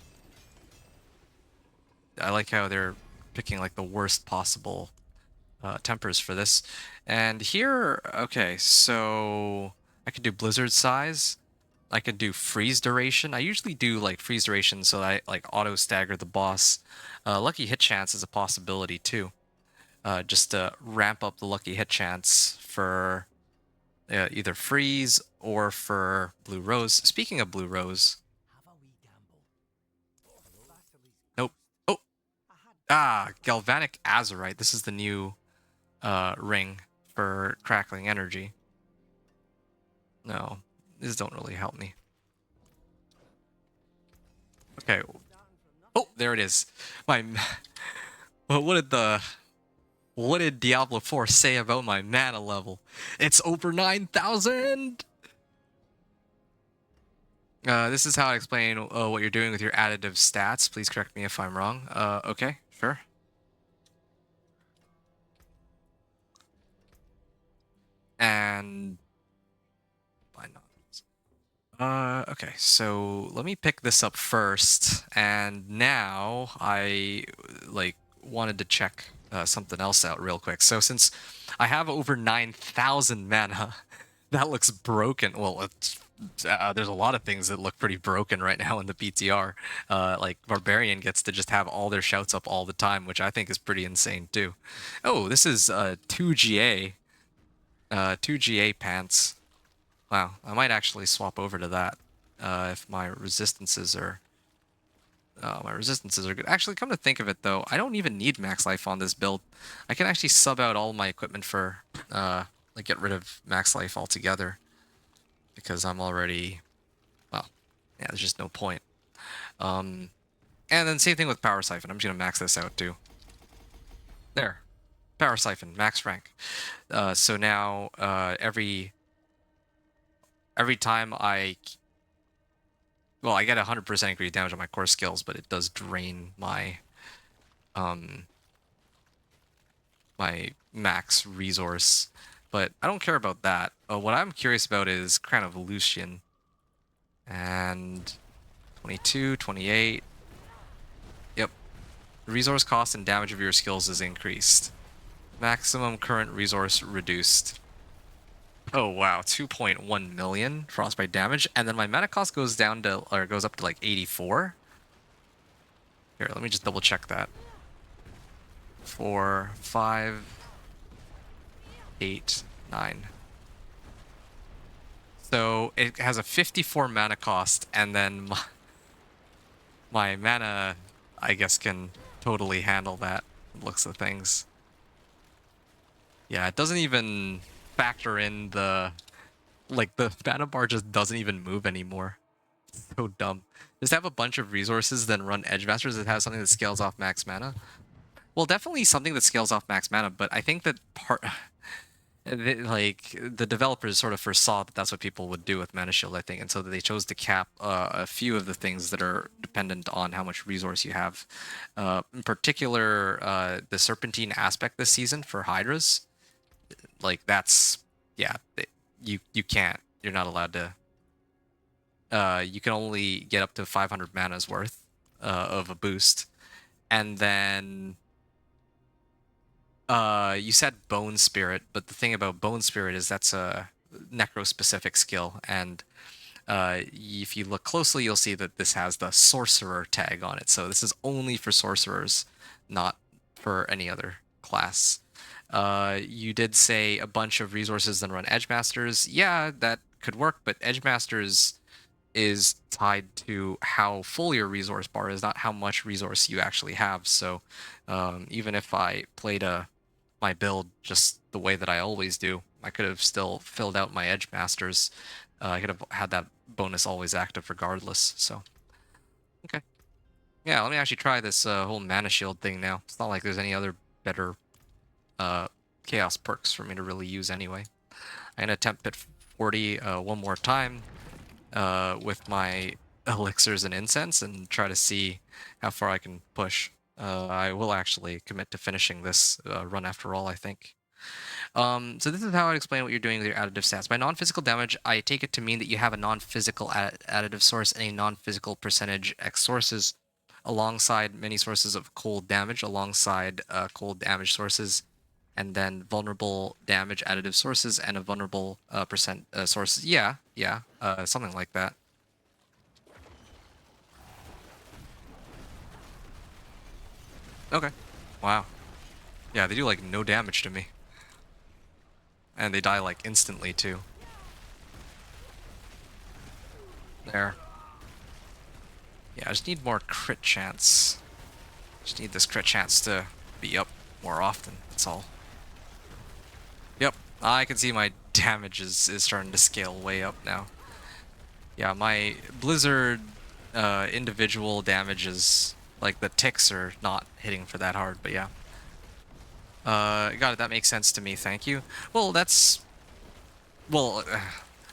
I like how they're picking like the worst possible tempers for this. And here, okay, so I could do blizzard size. I could do freeze duration. I usually do like freeze duration so I like auto stagger the boss. Lucky hit chance is a possibility too. Just to ramp up the lucky hit chance for either freeze or for blue rose. Speaking of blue rose, Have a wee gamble. nope. Oh, I had galvanic azurite. This is the new ring for crackling energy. No, these don't really help me. Okay. Oh, there it is. My. Well, what did Diablo 4 say about my mana level? It's over 9,000. This is how I explain what you're doing with your additive stats. Please correct me if I'm wrong. Okay, sure. And why not? Okay, so let me pick this up first, and now I like wanted to check something else out real quick. So since I have over 9,000 mana, that looks broken. Well, there's a lot of things that look pretty broken right now in the PTR. Like Barbarian gets to just have all their shouts up all the time, which I think is pretty insane too. Oh, this is 2GA, 2GA pants. Wow, I might actually swap over to that if my resistances are good. Actually, come to think of it though, I don't even need max life on this build. I can actually sub out all my equipment for like get rid of max life altogether because I'm already, well, yeah, there's just no point. And then same thing with power siphon. I'm just gonna max this out too. There, power siphon max rank. So now every time well, I get 100% increased damage on my core skills, but it does drain my my max resource. But I don't care about that. What I'm curious about is Crown of Lucian. And 22, 28. Yep. The resource cost and damage of your skills is increased. Maximum current resource reduced. Oh wow, 2.1 million frostbite damage, and then my mana cost goes down to, or goes up to like 84. Here, let me just double check that. 4, 5, 8, 9. So it has a 54 mana cost, and then my mana, I guess, can totally handle that. Looks of things. Yeah, it doesn't even factor in the mana bar just doesn't even move anymore. It's so dumb. Just have a bunch of resources, then run Edge Masters that has something that scales off max mana. Well, definitely something that scales off max mana, but I think that the developers sort of foresaw that that's what people would do with Mana Shield, I think, and so they chose to cap a few of the things that are dependent on how much resource you have. In particular, the Serpentine aspect this season for Hydras, like that's, yeah, you can't. You're not allowed to. You can only get up to 500 mana's worth of a boost, and then you said Bone Spirit, but the thing about Bone Spirit is that's a necro specific skill, and If you look closely, you'll see that this has the Sorcerer tag on it. So this is only for Sorcerers, not for any other class. You did say a bunch of resources then run Edge Masters. Yeah, that could work, but Edge Masters is tied to how full your resource bar is, not how much resource you actually have. So even if I played my build just the way that I always do, I could have still filled out my Edge Masters. I could have had that bonus always active regardless. So, okay. Yeah, let me actually try this whole Mana Shield thing now. It's not like there's any other better Chaos perks for me to really use anyway. I'm going to attempt Pit 40 one more time with my elixirs and incense and try to see how far I can push. I will actually commit to finishing this run after all, I think. So this is how I'd explain what you're doing with your additive stats. By non-physical damage, I take it to mean that you have a non-physical additive source and a non-physical percentage X sources alongside many sources of cold damage, alongside cold damage sources, and then vulnerable damage additive sources and a vulnerable percent sources. Yeah, something like that. Okay. Wow. Yeah, they do like no damage to me. And they die like instantly too. There. Yeah, I just need more crit chance. Just need this crit chance to be up more often, that's all. Yep, I can see my damage is starting to scale way up now. Yeah, my Blizzard individual damages, like the ticks are not hitting for that hard, but yeah. Got it, that makes sense to me, thank you. Well, that's... Well,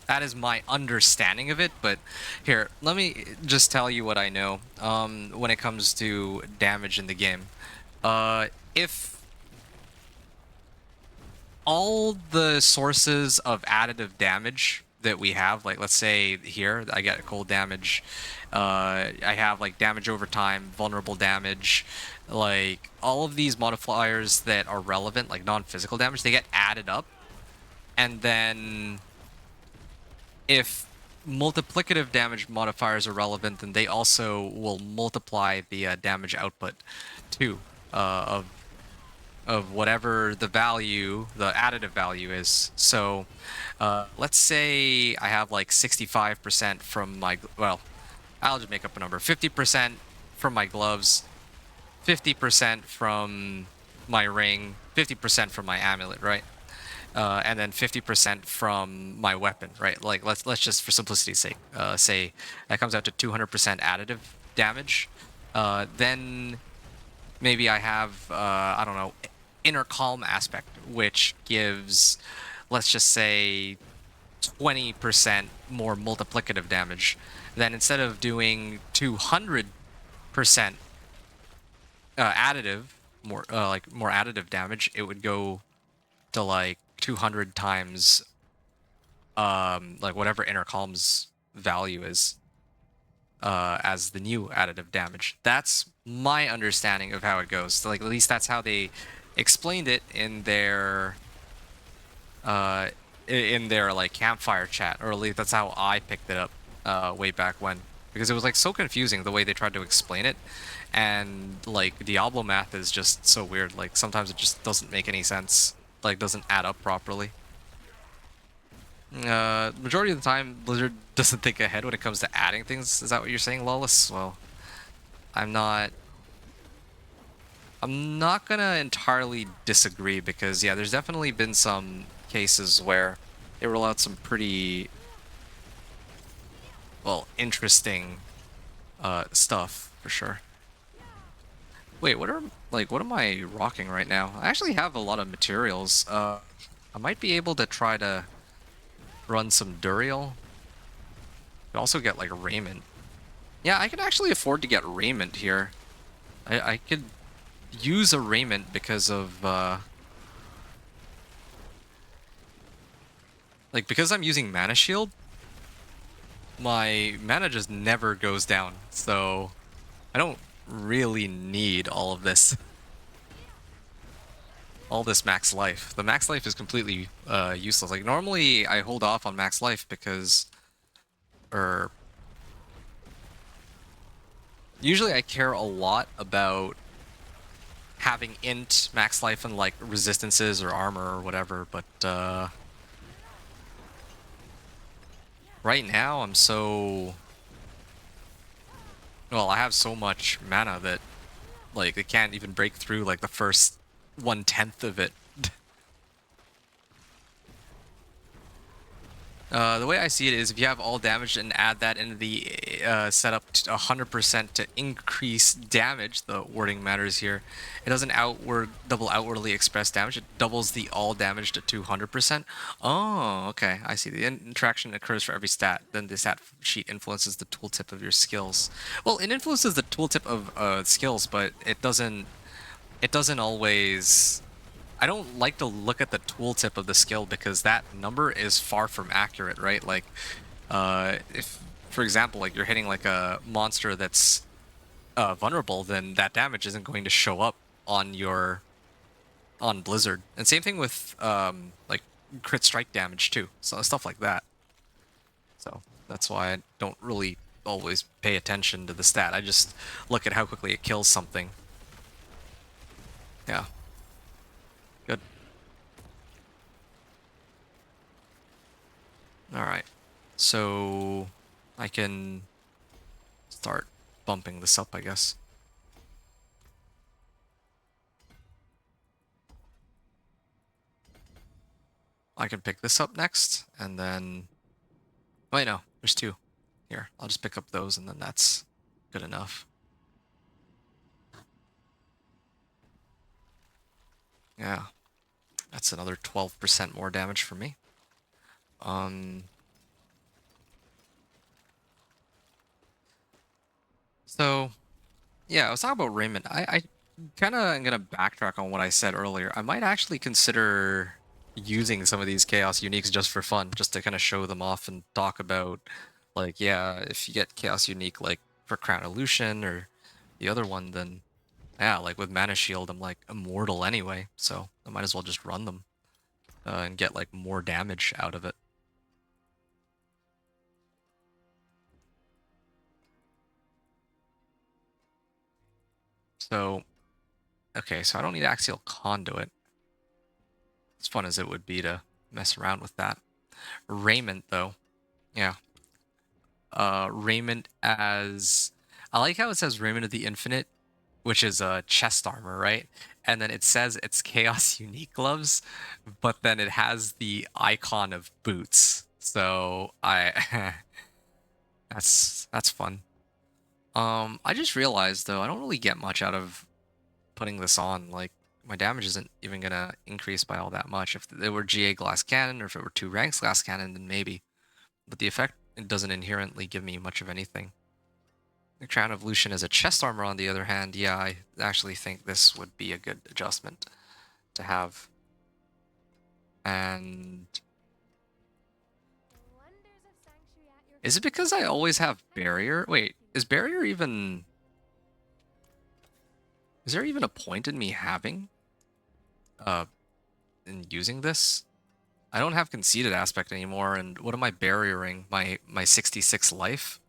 that is my understanding of it, but here, let me just tell you what I know when it comes to damage in the game. If all the sources of additive damage that we have, like let's say here, I get cold damage, I have like damage over time, vulnerable damage, like all of these modifiers that are relevant, like non-physical damage, they get added up, and then if multiplicative damage modifiers are relevant, then they also will multiply the damage output too of whatever the value, the additive value is. So let's say I have like 65% from my, well, I'll just make up a number, 50% from my gloves, 50% from my ring, 50% from my amulet, right? And then 50% from my weapon, right? Like let's just for simplicity's sake say that comes out to 200% additive damage. Then maybe I have I don't know, inner calm aspect, which gives, let's just say, 20% more multiplicative damage. Then instead of doing 200% additive, more more additive damage, it would go to like 200 times like whatever inner calm's value is as the new additive damage. That's my understanding of how it goes. So, like, at least that's how they explained it in their like campfire chat, or at least that's how I picked it up way back when, because it was like so confusing the way they tried to explain it, and like Diablo math is just so weird. Like sometimes it just doesn't make any sense, like doesn't add up properly. Majority of the time Blizzard doesn't think ahead when it comes to adding things. Is that what you're saying, Lawless? Well, I'm not gonna entirely disagree, because yeah, there's definitely been some cases where they roll out some pretty, well, interesting stuff for sure. Wait, what am I rocking right now? I actually have a lot of materials. I might be able to try to run some Duriel. Could also get like raiment. Yeah, I can actually afford to get raiment here. I could use a raiment because of like, because I'm using Mana Shield, my mana just never goes down, so I don't really need all of this. All this max life. The max life is completely useless. Like, normally I hold off on max life because or usually I care a lot about having int, max life, and like resistances or armor or whatever, but right now I'm so... Well, I have so much mana that like it can't even break through like the first 1/10 of it. The way I see it is if you have all damage and add that into the setup to 100% to increase damage, the wording matters here. It doesn't double outwardly express damage. It doubles the all damage to 200%. Oh, okay. I see. The interaction occurs for every stat. Then the stat sheet influences the tooltip of your skills. Well, it influences the tooltip of skills, but it doesn't. It doesn't always... I don't like to look at the tooltip of the skill because that number is far from accurate, right? Like, if, for example, like you're hitting like a monster that's vulnerable, then that damage isn't going to show up on Blizzard. And same thing with like crit strike damage too, so stuff like that. So that's why I don't really always pay attention to the stat. I just look at how quickly it kills something. Yeah. Good. Alright, so I can start bumping this up, I guess. I can pick this up next, and then... Wait, no, there's two. Here, I'll just pick up those, and then that's good enough. Yeah, that's another 12% more damage for me. So, yeah, I was talking about Raymond. I kind of am going to backtrack on what I said earlier. I might actually consider using some of these Chaos Uniques just for fun, just to kind of show them off and talk about, like, yeah, if you get Chaos Unique, like, for Crown Illusion or the other one, then, yeah, like, with Mana Shield, I'm, like, immortal anyway, so I might as well just run them and get, like, more damage out of it. So, okay, so I don't need Axial Conduit. As fun as it would be to mess around with that. Raiment, though. Yeah. Raiment as... I like how it says Raiment of the Infinite, which is a chest armor, right? And then it says it's Chaos Unique Gloves, but then it has the icon of boots. So I... that's fun. I just realized, though, I don't really get much out of putting this on. Like, my damage isn't even gonna increase by all that much. If it were GA Glass Cannon, or if it were 2 ranks Glass Cannon, then maybe. But the effect, it doesn't inherently give me much of anything. The Crown of Lucian as a chest armor, on the other hand, yeah, I actually think this would be a good adjustment to have. And... Wonders of sanctuary at your is it because I always have barrier? Wait, is barrier even... is there even a point in me having... in using this? I don't have conceited aspect anymore, and what am I barriering? My 66 life?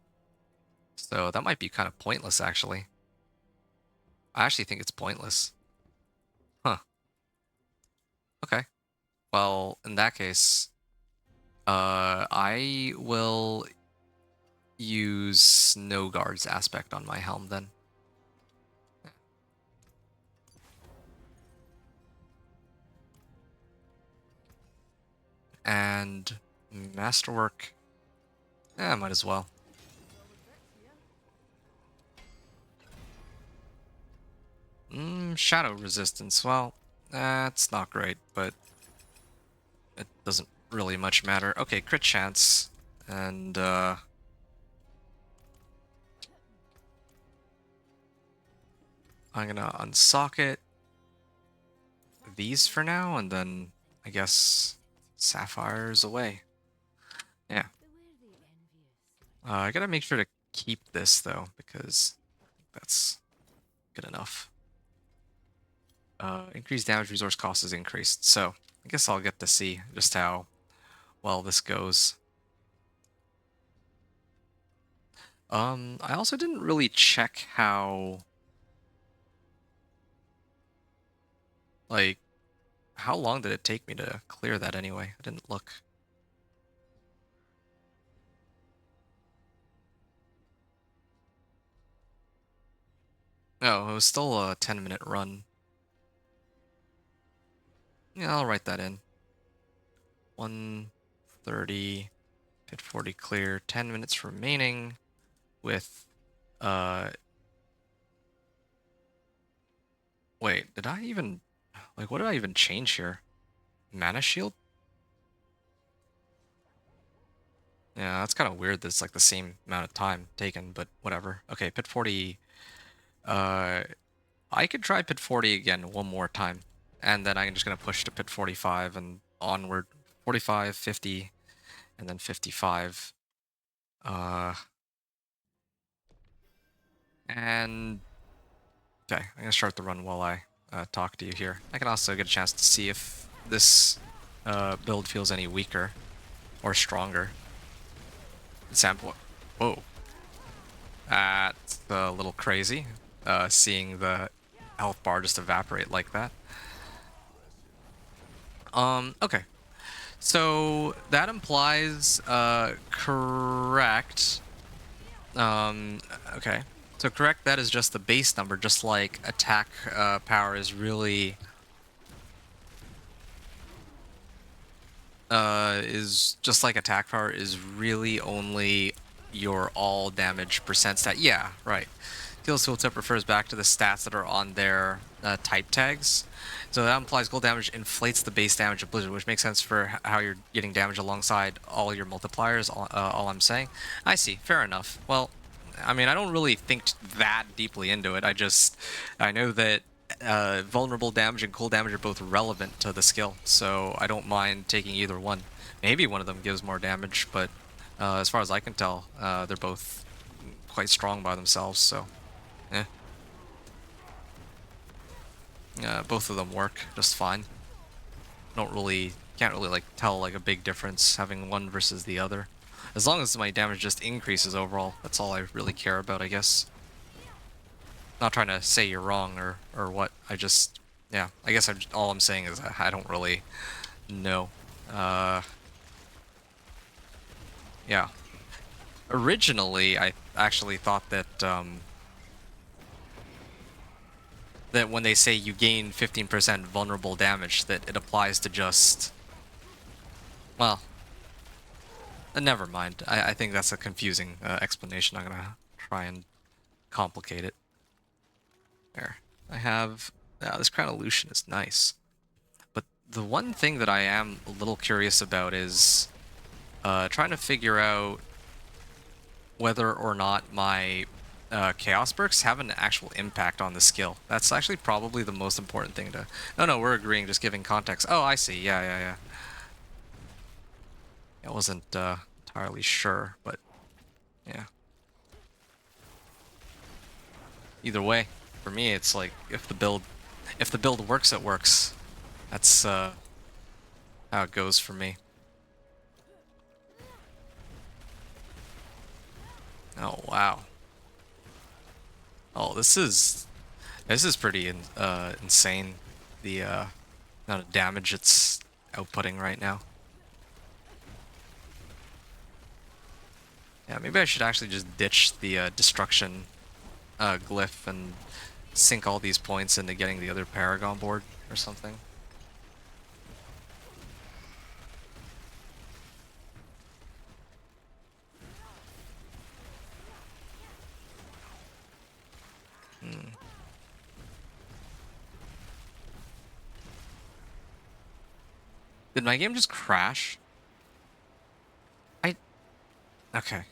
So that might be kind of pointless, actually. I actually think it's pointless. Huh. Okay. Well, in that case, I will use Snow Guard's aspect on my helm then. And Masterwork, yeah, might as well. Shadow resistance, well, that's not great, but it doesn't really much matter. Okay, crit chance, and I'm gonna unsocket these for now, and then I guess Sapphire's away. Yeah. I gotta make sure to keep this, though, because that's good enough. Increased damage resource cost is increased, so I guess I'll get to see just how well this goes. I also didn't really check like, how long did it take me to clear that anyway? I didn't look. No, it was still a 10-minute run. Yeah, I'll write that in. 1:30, pit 40 clear, 10 minutes remaining with, uh, wait, did I even, like, what did I even change here? Mana shield? Yeah, that's kind of weird that it's like the same amount of time taken, but whatever. Okay, pit 40, uh, I could try pit 40 again one more time, and then I'm just gonna push to pit 45 and onward. 45, 50, and then 55. Uh, and okay, I'm gonna start the run while I talk to you here. I can also get a chance to see if this build feels any weaker or stronger. Sample. Whoa, that's a little crazy. Seeing the health bar just evaporate like that. Okay. So that implies correct. Okay. So correct, that is just the base number, just like attack power is really is just like attack power is really only your all damage percent stat. Yeah, right. Skills tooltip refers back to the stats that are on their type tags. So that implies gold damage inflates the base damage of Blizzard, which makes sense for how you're getting damage alongside all your multipliers, all I'm saying. I see, fair enough. Well, I mean, I don't really think that deeply into it. I know that vulnerable damage and cool damage are both relevant to the skill, so I don't mind taking either one. Maybe one of them gives more damage, but as far as I can tell, they're both quite strong by themselves, so eh. Both of them work just fine. Can't really like tell like a big difference having one versus the other. As long as my damage just increases overall, that's all I really care about, I guess. Not trying to say you're wrong or what. Yeah, I guess all I'm saying is I don't really know. Yeah. Originally, I actually thought that when they say you gain 15% vulnerable damage, that it applies to just, well, never mind. I think that's a confusing explanation. I'm gonna try and complicate it. There. I have... this Crown Illusion is nice. But the one thing that I am a little curious about is trying to figure out whether or not my Chaos perks have an actual impact on the skill. That's actually probably the most important thing to... No, we're agreeing, just giving context. Oh, I see. Yeah. I wasn't entirely sure, but yeah. Either way, for me, it's like if the build works, it works. That's how it goes for me. Oh wow. Oh, this is pretty insane. The amount of damage it's outputting right now. Yeah, maybe I should actually just ditch the destruction glyph and sink all these points into getting the other Paragon board or something. Hmm. Did my game just crash? Okay.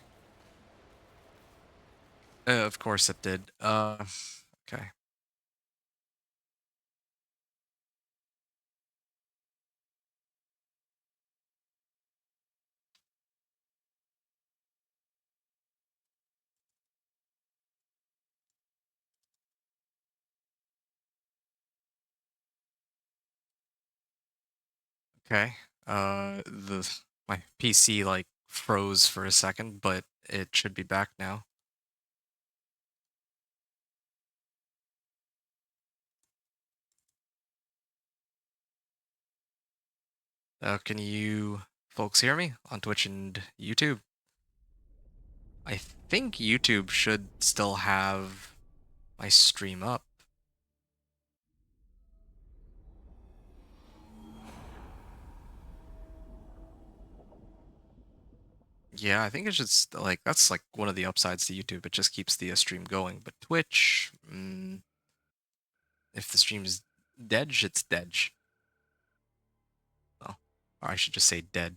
Of course it did. Okay. Okay. My PC like froze for a second, but it should be back now. Can you folks hear me on Twitch and YouTube? I think YouTube should still have my stream up. Yeah, I think it should like that's like one of the upsides to YouTube. It just keeps the stream going. But Twitch, if the stream's dead, it's dead. Oh, or I should just say dead.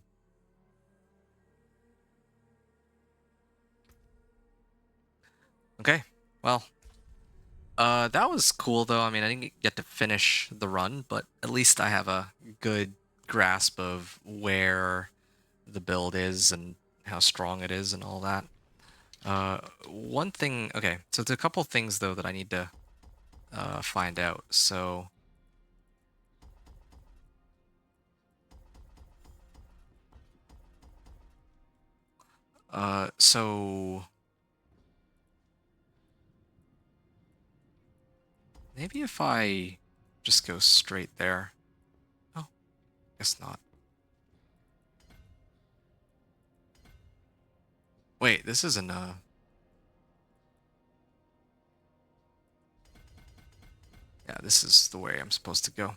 Okay, well, that was cool though. I mean, I didn't get to finish the run, but at least I have a good grasp of where the build is and how strong it is and all that. One thing, okay, so there's a couple things though that I need to find out. So so maybe if I just go straight there. Oh, guess not. Wait, this isn't yeah, this is the way I'm supposed to go.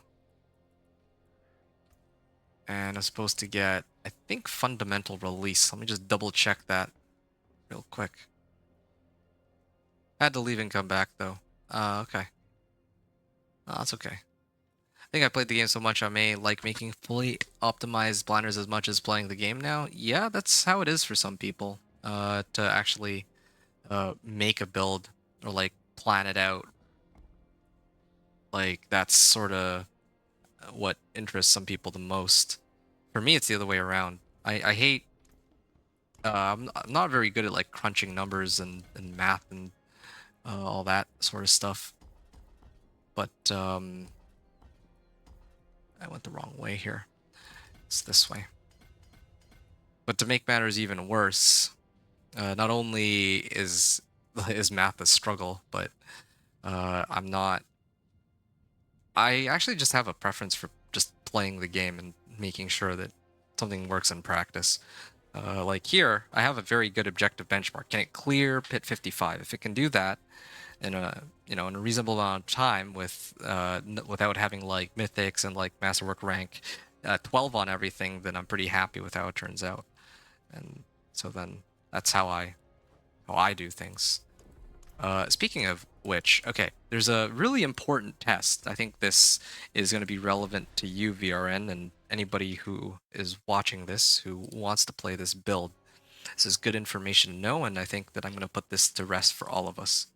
And I'm supposed to get, I think, fundamental release. Let me just double check that real quick. Had to leave and come back though. Okay. That's okay. I think I played the game so much I may like making fully optimized blinders as much as playing the game now. Yeah, that's how it is for some people. To actually make a build or like plan it out. Like that's sort of what interests some people the most. For me, it's the other way around. I hate. I'm not very good at like crunching numbers and math and all that sort of stuff. But I went the wrong way here. It's this way. But to make matters even worse, not only is math a struggle, but I'm not. I actually just have a preference for just playing the game and making sure that something works in practice. Like here, I have a very good objective benchmark. Can it clear pit 55? If it can do that in a in a reasonable amount of time with without having like mythics and like masterwork rank 12 on everything, then I'm pretty happy with how it turns out. And so then that's how I do things. Speaking of which, okay, there's a really important test. I think this is going to be relevant to you, VRN, and anybody who is watching this who wants to play this build. This is good information to know, and I think that I'm going to put this to rest for all of us.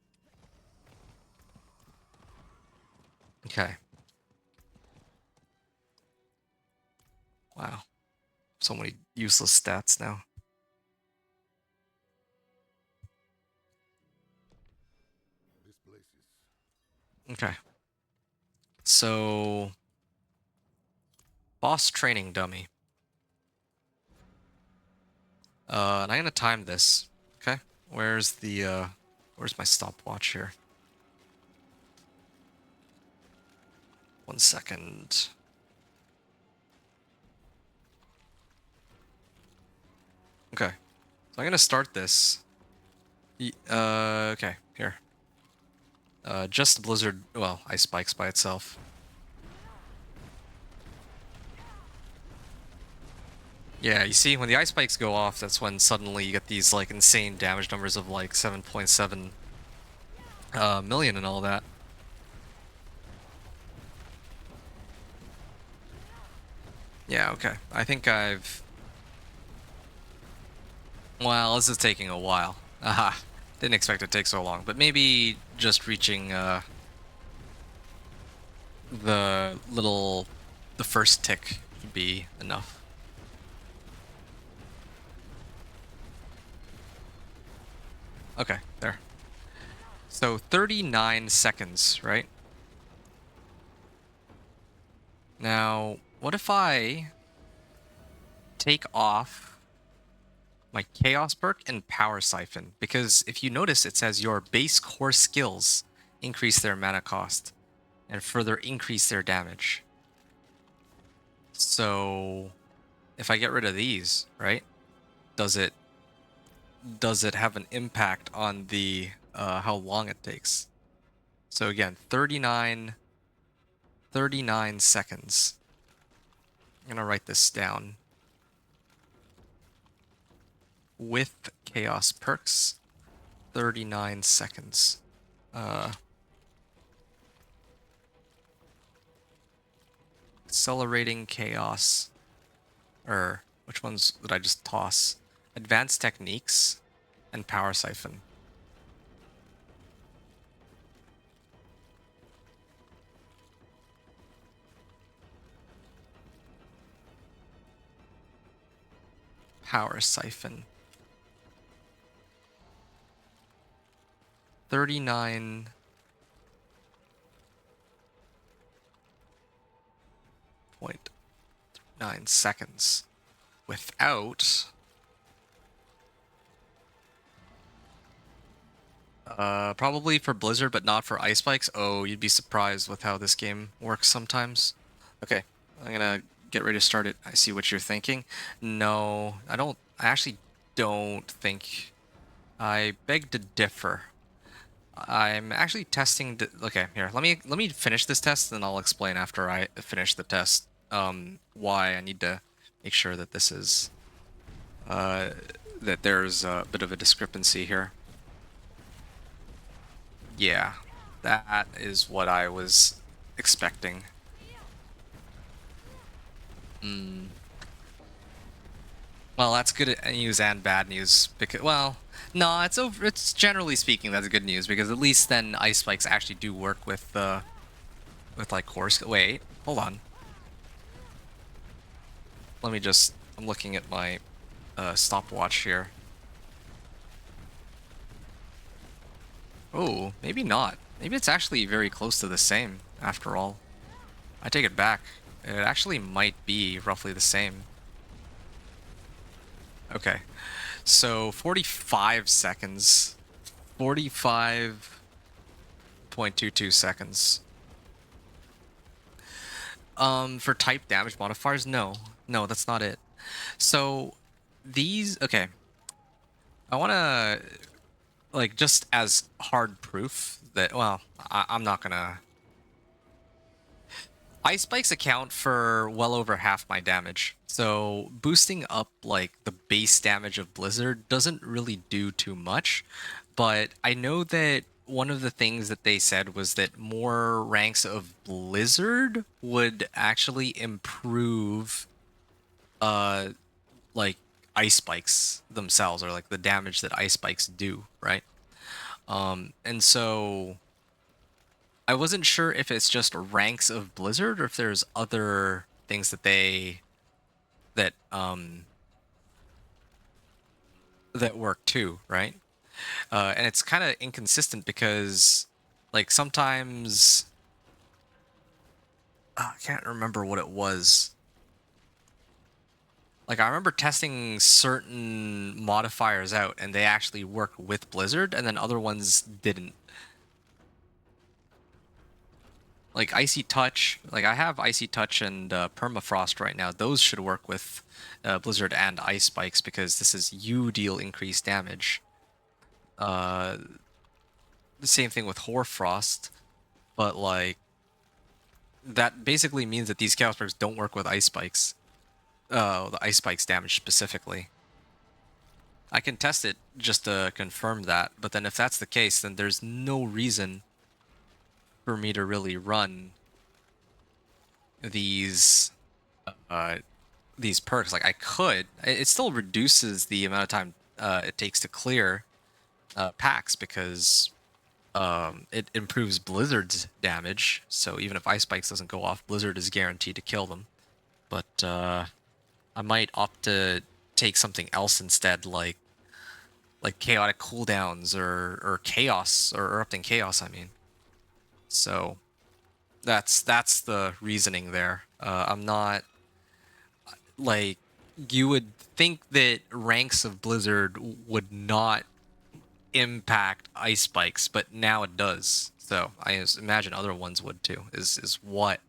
Okay. Wow. So many useless stats now. This place is Okay. So, boss training dummy. And I'm gonna time this. Okay. Where's my stopwatch here? 1 second. Okay. So I'm gonna start this. Okay, here. Just Blizzard, well, Ice Spikes by itself. Yeah, you see, when the Ice Spikes go off, that's when suddenly you get these, like, insane damage numbers of, like, 7.7 million and all that. Yeah, okay. I think I've... Well, this is taking a while. Aha. Didn't expect it to take so long, but maybe just reaching, the first tick would be enough. Okay, there. So 39 seconds, right? Now, what if I take off my Chaos perk and Power Siphon? Because if you notice, it says your base core skills increase their mana cost and further increase their damage. So if I get rid of these, right? Does it have an impact on the how long it takes? So again, 39 seconds. I'm gonna write this down. With chaos perks, 39 seconds. Accelerating chaos. Or which ones did I just toss? Advanced techniques and power siphon. Power siphon. 39.9 seconds without probably for Blizzard, but not for ice spikes. Oh, you'd be surprised with how this game works sometimes. Okay, I'm gonna get ready to start it. I see what you're thinking. No, I don't. I actually don't think. I beg to differ. I'm actually testing. Okay, here. Let me finish this test, and I'll explain after I finish the test. Why I need to make sure that this is that there's a bit of a discrepancy here. Yeah, that is what I was expecting. Well, that's good news and bad news because, well, no, it's over. It's generally speaking that's good news because at least then ice spikes actually do work with like course. Wait, hold on. Let me just. I'm looking at my stopwatch here. Oh, maybe not. Maybe it's actually very close to the same after all. I take it back. It actually might be roughly the same. Okay. So 45 seconds. 45.22 seconds. For type damage modifiers, no. No, that's not it. So these, okay. I want to, like, just as hard proof that, well, I'm not gonna. Ice spikes account for well over half my damage. So boosting up like the base damage of Blizzard doesn't really do too much. But I know that one of the things that they said was that more ranks of Blizzard would actually improve like ice spikes themselves, or like the damage that ice spikes do, right? And so I wasn't sure if it's just ranks of Blizzard or if there's other things that that work too, right? And it's kind of inconsistent because, like, sometimes I can't remember what it was. Like, I remember testing certain modifiers out, and they actually worked with Blizzard, and then other ones didn't. Like Icy Touch, like I have Icy Touch and Permafrost right now. Those should work with Blizzard and Ice Spikes because this is you deal increased damage. The same thing with Hoarfrost, but like that basically means that these Chaos Perks don't work with Ice Spikes. The Ice Spikes damage specifically. I can test it just to confirm that, but then if that's the case, then there's no reason for me to really run these perks. Like I could, it still reduces the amount of time it takes to clear packs because it improves Blizzard's damage. So even if Ice Spikes doesn't go off, Blizzard is guaranteed to kill them. But I might opt to take something else instead, like chaotic cooldowns or chaos or erupting chaos. I mean. So that's the reasoning there. I'm not like you would think that ranks of Blizzard would not impact ice spikes, but now it does. So I imagine other ones would too. Is what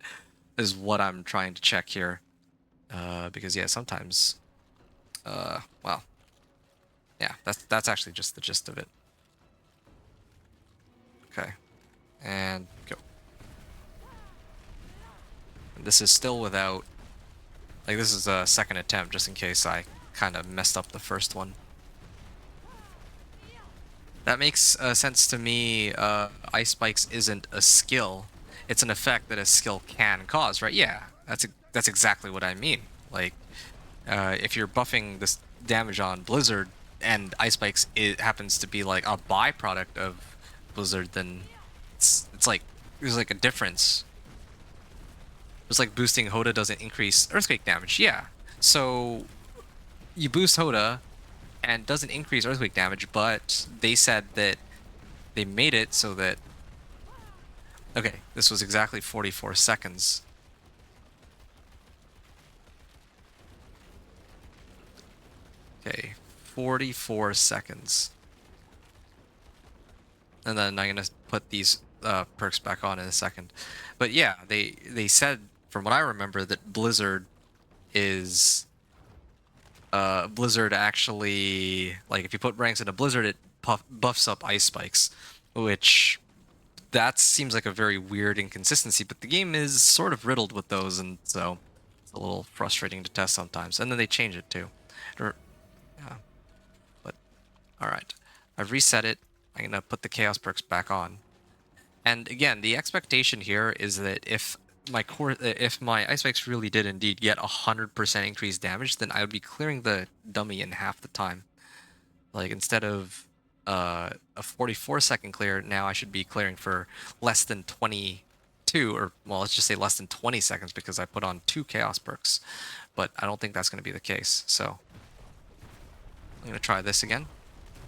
I'm trying to check here. Because yeah, sometimes, well, yeah, that's actually just the gist of it. Okay, and go. And this is still without, like, this is a second attempt just in case I kind of messed up the first one. That makes sense to me. Ice Spikes isn't a skill; it's an effect that a skill can cause, right? Yeah, that's exactly what I mean. Like, if you're buffing this damage on Blizzard and Ice Spikes, it happens to be like a byproduct of Blizzard, then it's like there's like a difference. Just like boosting Hoda doesn't increase earthquake damage. Yeah, so you boost Hoda and doesn't increase earthquake damage, but they said that they made it so that, okay, this was exactly 44 seconds. Okay, 44 seconds. And then I'm gonna put these perks back on in a second. But yeah, they said, from what I remember, that Blizzard is Blizzard actually, like, if you put ranks into Blizzard, it buffs up Ice Spikes, which that seems like a very weird inconsistency, but the game is sort of riddled with those, and so it's a little frustrating to test sometimes. And then they change it too. Yeah. But all right, I've reset it. I'm gonna put the chaos perks back on. And again, the expectation here is that if my ice spikes really did indeed get 100% increased damage, then I would be clearing the dummy in half the time. Like, instead of a 44-second clear, now I should be clearing for less than 22, or well, let's just say less than 20 seconds because I put on 2 chaos perks. But I don't think that's going to be the case, so I'm going to try this again.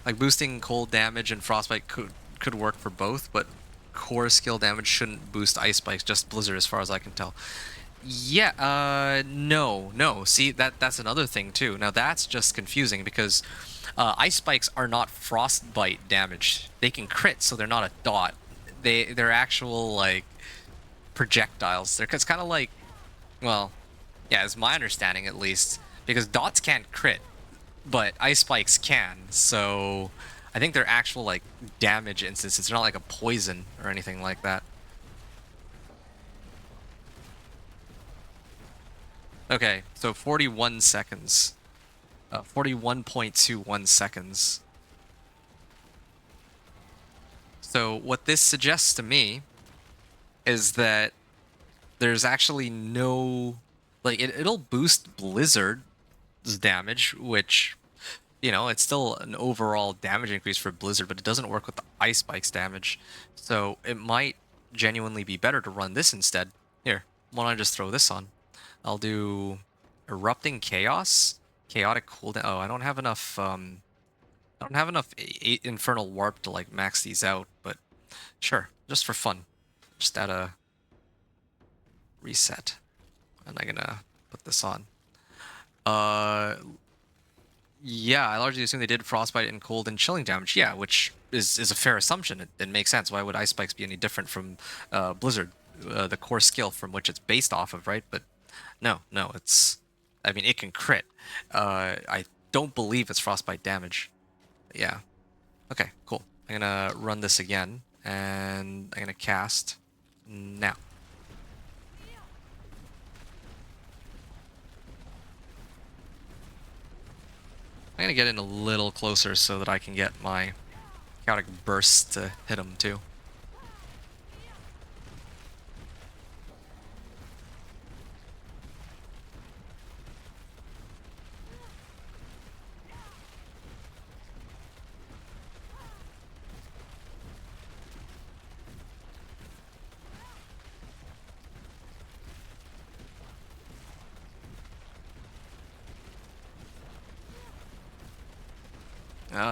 Like, boosting cold damage and frostbite could work for both, but core skill damage shouldn't boost ice spikes, just Blizzard as far as I can tell. Yeah, no. See, that's another thing too. Now that's just confusing because ice spikes are not frostbite damage. They can crit, so they're not a dot. They're actual, like, projectiles. It's kind of like, well, yeah, it's my understanding at least, because dots can't crit, but ice spikes can. So I think they're actual, like, damage instances. They're not like a poison or anything like that. Okay, so 41 seconds. 41.21 seconds. So what this suggests to me is that there's actually no... Like, it'll boost Blizzard's damage, which, you know, it's still an overall damage increase for Blizzard, but it doesn't work with the Ice Spikes damage. So it might genuinely be better to run this instead. Here, why don't I just throw this on? I'll do Erupting Chaos, Chaotic Cooldown. Oh, I don't have enough, Infernal Warp to, like, max these out, but sure, just for fun. Just add a reset. And I'm gonna put this on. Yeah, I largely assume they did frostbite and cold and chilling damage. Yeah, which is a fair assumption. It makes sense. Why would ice spikes be any different from Blizzard, the core skill from which it's based off of, right? But no, it's... I mean, it can crit. I don't believe it's frostbite damage. Yeah. Okay, cool. I'm gonna run this again, and I'm gonna cast now. I'm gonna get in a little closer so that I can get my chaotic burst to hit him too.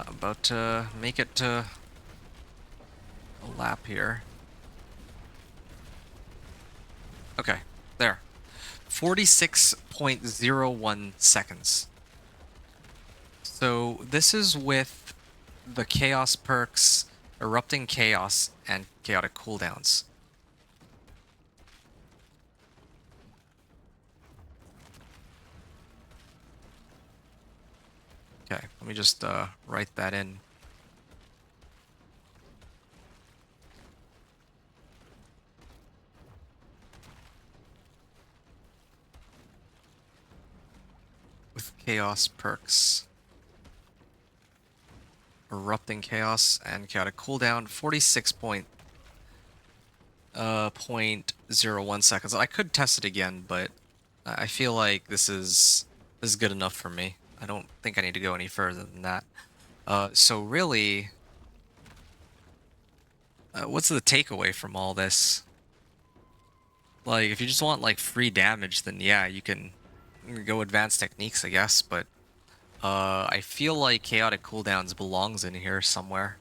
About to make it to a lap here. Okay, there. 46.01 seconds. So this is with the Chaos perks, Erupting Chaos, and Chaotic cooldowns. Okay, let me just write that in. With chaos perks. Erupting chaos and chaotic cooldown, 46.01 seconds. I could test it again, but I feel like this is good enough for me. I don't think I need to go any further than that. So really, what's the takeaway from all this? Like, if you just want like free damage, then yeah, you can go advanced techniques, I guess. But I feel like chaotic cooldowns belongs in here somewhere.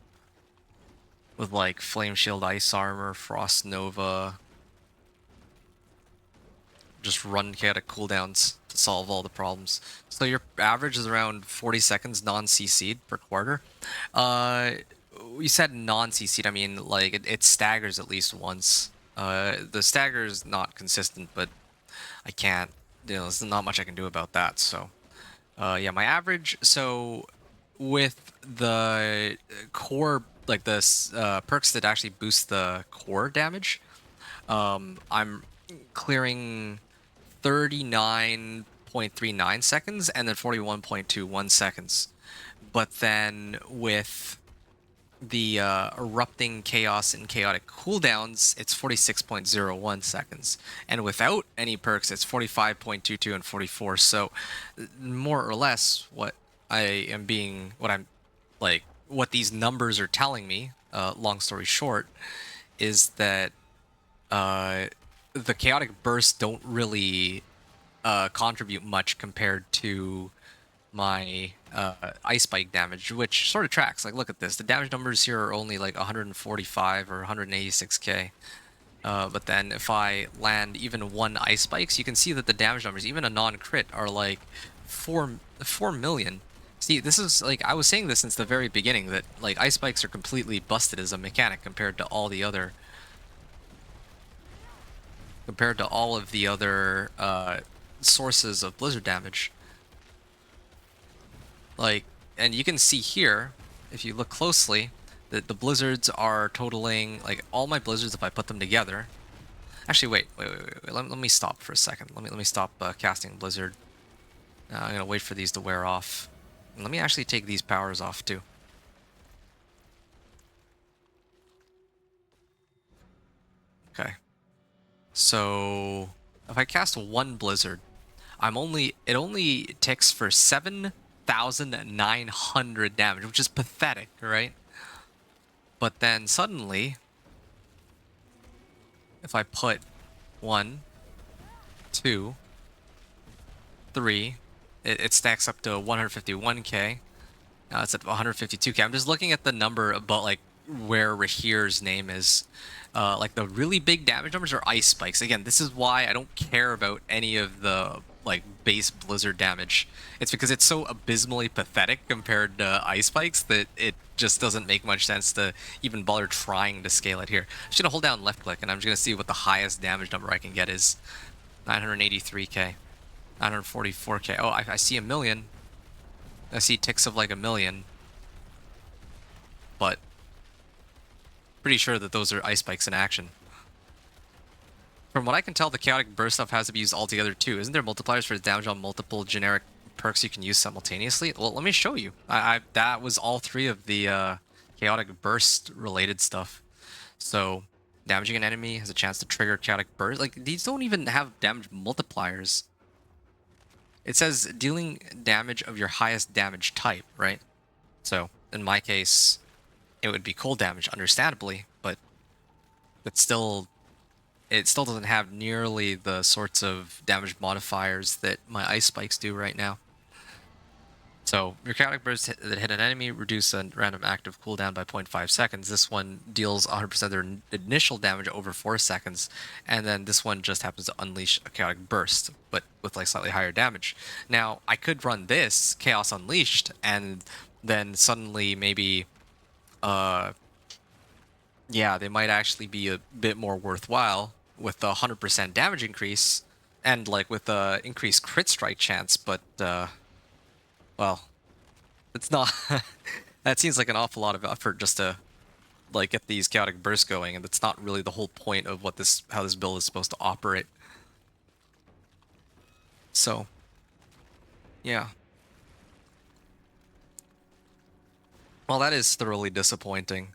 With like Flame Shield, Ice Armor, Frost Nova. Just run chaotic cooldowns to solve all the problems. So your average is around 40 seconds non-CC'd per quarter. You said non-CC'd, I mean like it staggers at least once. The stagger is not consistent, but I can't, there's not much I can do about that. So yeah, my average, so with the core, like the perks that actually boost the core damage, I'm clearing 39.39 seconds and then 41.21 seconds. But then with the erupting chaos and chaotic cooldowns, it's 46.01 seconds. And without any perks, it's 45.22 and 44. So more or less what what these numbers are telling me, long story short, is that the chaotic bursts don't really contribute much compared to my ice spike damage, which sort of tracks. Like, look at this. The damage numbers here are only like 145 or 186k. But then if I land even one ice spikes, you can see that the damage numbers, even a non-crit, are like 4 million. See, this is like, I was saying this since the very beginning, that like ice spikes are completely busted as a mechanic compared to all the other sources of Blizzard damage. Like, and you can see here, if you look closely, that the Blizzards are totaling, like, all my Blizzards, if I put them together. Actually, wait. Let me stop for a second. Let me stop casting Blizzard. I'm gonna wait for these to wear off. And let me actually take these powers off too. Okay. So if I cast one Blizzard, it only ticks for 7,900 damage, which is pathetic, right? But then suddenly, if I put 1, 2, 3, it stacks up to 151k. Now it's at 152k. I'm just looking at the number about like where Rahir's name is. Like the really big damage numbers are ice spikes. Again, this is why I don't care about any of the like base Blizzard damage. It's because it's so abysmally pathetic compared to ice spikes that it just doesn't make much sense to even bother trying to scale it here. I'm just gonna hold down left click and I'm just gonna see what the highest damage number I can get is. 983k, 944k. Oh, I see a million. I see ticks of like a million, but pretty sure that those are ice spikes in action. From what I can tell, the chaotic burst stuff has to be used altogether too. Isn't there multipliers for damage on multiple generic perks you can use simultaneously? Well, let me show you. That was all three of the chaotic burst related stuff. So damaging an enemy has a chance to trigger chaotic burst. Like, these don't even have damage multipliers. It says dealing damage of your highest damage type, right? So in my case, it would be cold damage, understandably, but it still doesn't have nearly the sorts of damage modifiers that my ice spikes do right now. So your chaotic bursts that hit an enemy reduce a random active cooldown by 0.5 seconds. This one deals 100% of their initial damage over 4 seconds, and then this one just happens to unleash a chaotic burst, but with like slightly higher damage. Now I could run this Chaos Unleashed, and then suddenly maybe, yeah, they might actually be a bit more worthwhile with the 100% damage increase, and like with the increased crit strike chance, but well, It's not. That seems like an awful lot of effort just to like get these chaotic bursts going, and that's not really the whole point of what this how this build is supposed to operate. So, yeah. Well, that is thoroughly disappointing.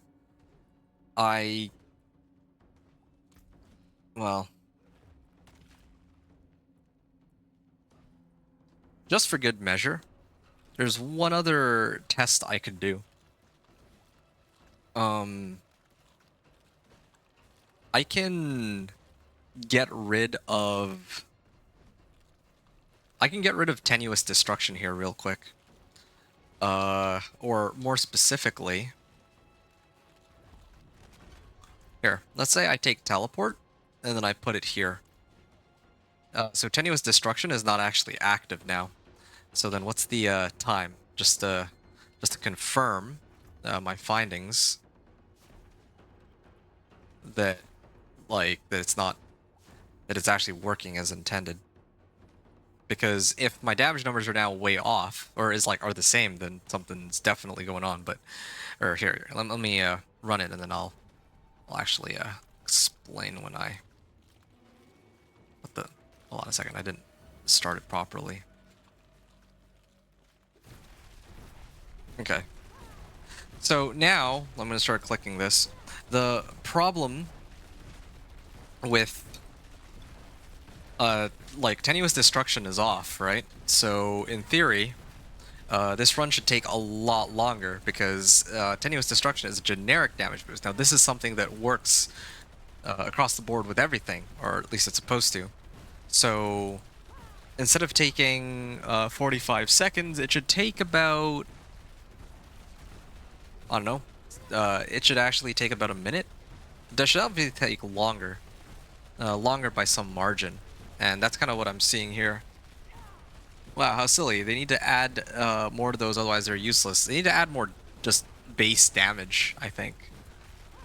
Well, just for good measure, there's one other test I could do. I can get rid of... I can get rid of Tenuous Destruction here real quick. Or more specifically... Here, let's say I take Teleport, and then I put it here. So Tenuous Destruction is not actually active now. So then what's the time? Just to confirm my findings that that it's actually working as intended. Because if my damage numbers are now way off, or are the same, then something's definitely going on. But here, let me run it, and then I'll actually explain when I... Hold on a second, I didn't start it properly. Okay. So now, I'm going to start clicking this. The problem with Tenuous Destruction is off, right? So in theory, this run should take a lot longer because Tenuous Destruction is a generic damage boost. Now this is something that works across the board with everything, or at least it's supposed to. So instead of taking 45 seconds, it should take about... I don't know. It should actually take about a minute. That should obviously take longer. Longer by some margin. And that's kind of what I'm seeing here. Wow, how silly. They need to add more to those, otherwise they're useless. They need to add more just base damage, I think.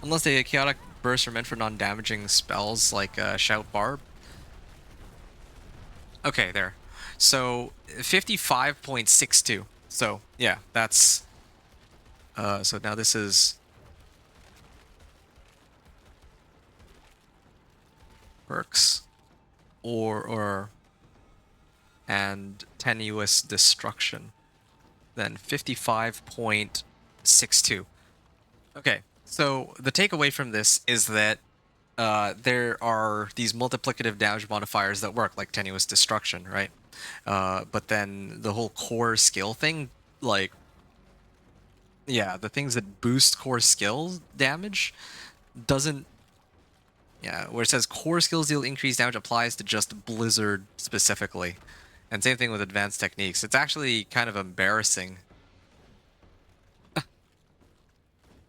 Unless the chaotic bursts are meant for non-damaging spells like Shout Barb. Okay, there. So, 55.62. So, yeah, that's... so now this is... Perks. And Tenuous Destruction. Then 55.62. Okay, so the takeaway from this is that there are these multiplicative damage modifiers that work, like Tenuous Destruction, right? But then the whole core skill thing, like... Yeah, the things that boost core skills damage doesn't... Yeah, where it says core skills deal increased damage applies to just Blizzard specifically. And same thing with advanced techniques. It's actually kind of embarrassing.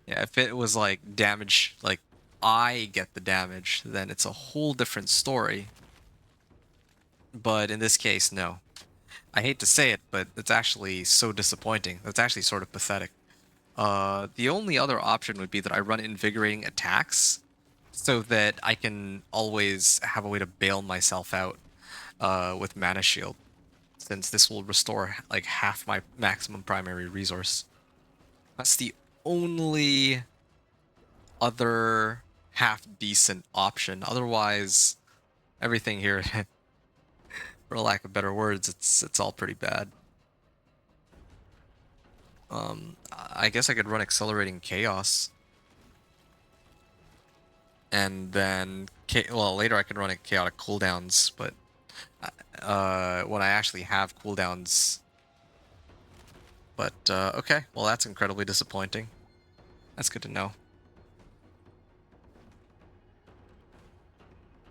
Yeah, if it was like damage, like I get the damage, then it's a whole different story. But in this case, no. I hate to say it, but it's actually so disappointing. That's actually sort of pathetic. The only other option would be that I run invigorating attacks so that I can always have a way to bail myself out with Mana Shield, since this will restore like half my maximum primary resource. That's the only other half-decent option. Otherwise, everything here, for lack of better words, it's all pretty bad. I guess I could run Accelerating Chaos. And then, well, later I could run Chaotic cooldowns, but when I actually have cooldowns. But, okay, well that's incredibly disappointing. That's good to know.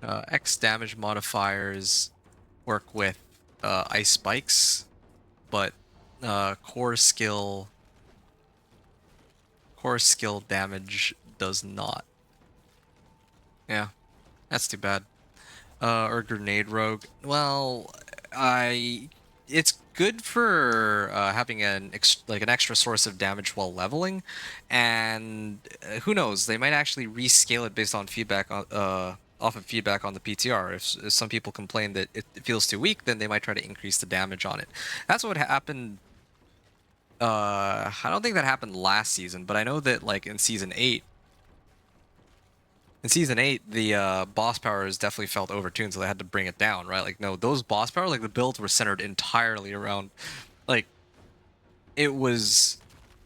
X damage modifiers work with Ice Spikes, but core skill damage does not. Yeah, that's too bad. Or Grenade Rogue. Well, it's good for having an extra source of damage while leveling, and who knows, they might actually rescale it based on feedback on off of feedback on the PTR. If some people complain that it feels too weak, then they might try to increase the damage on it. That's what happened I don't think that happened last season, but I know that like in season 8, the boss powers definitely felt overtuned, so they had to bring it down, right? Like, no, those boss powers, like the builds were centered entirely around, like, it was.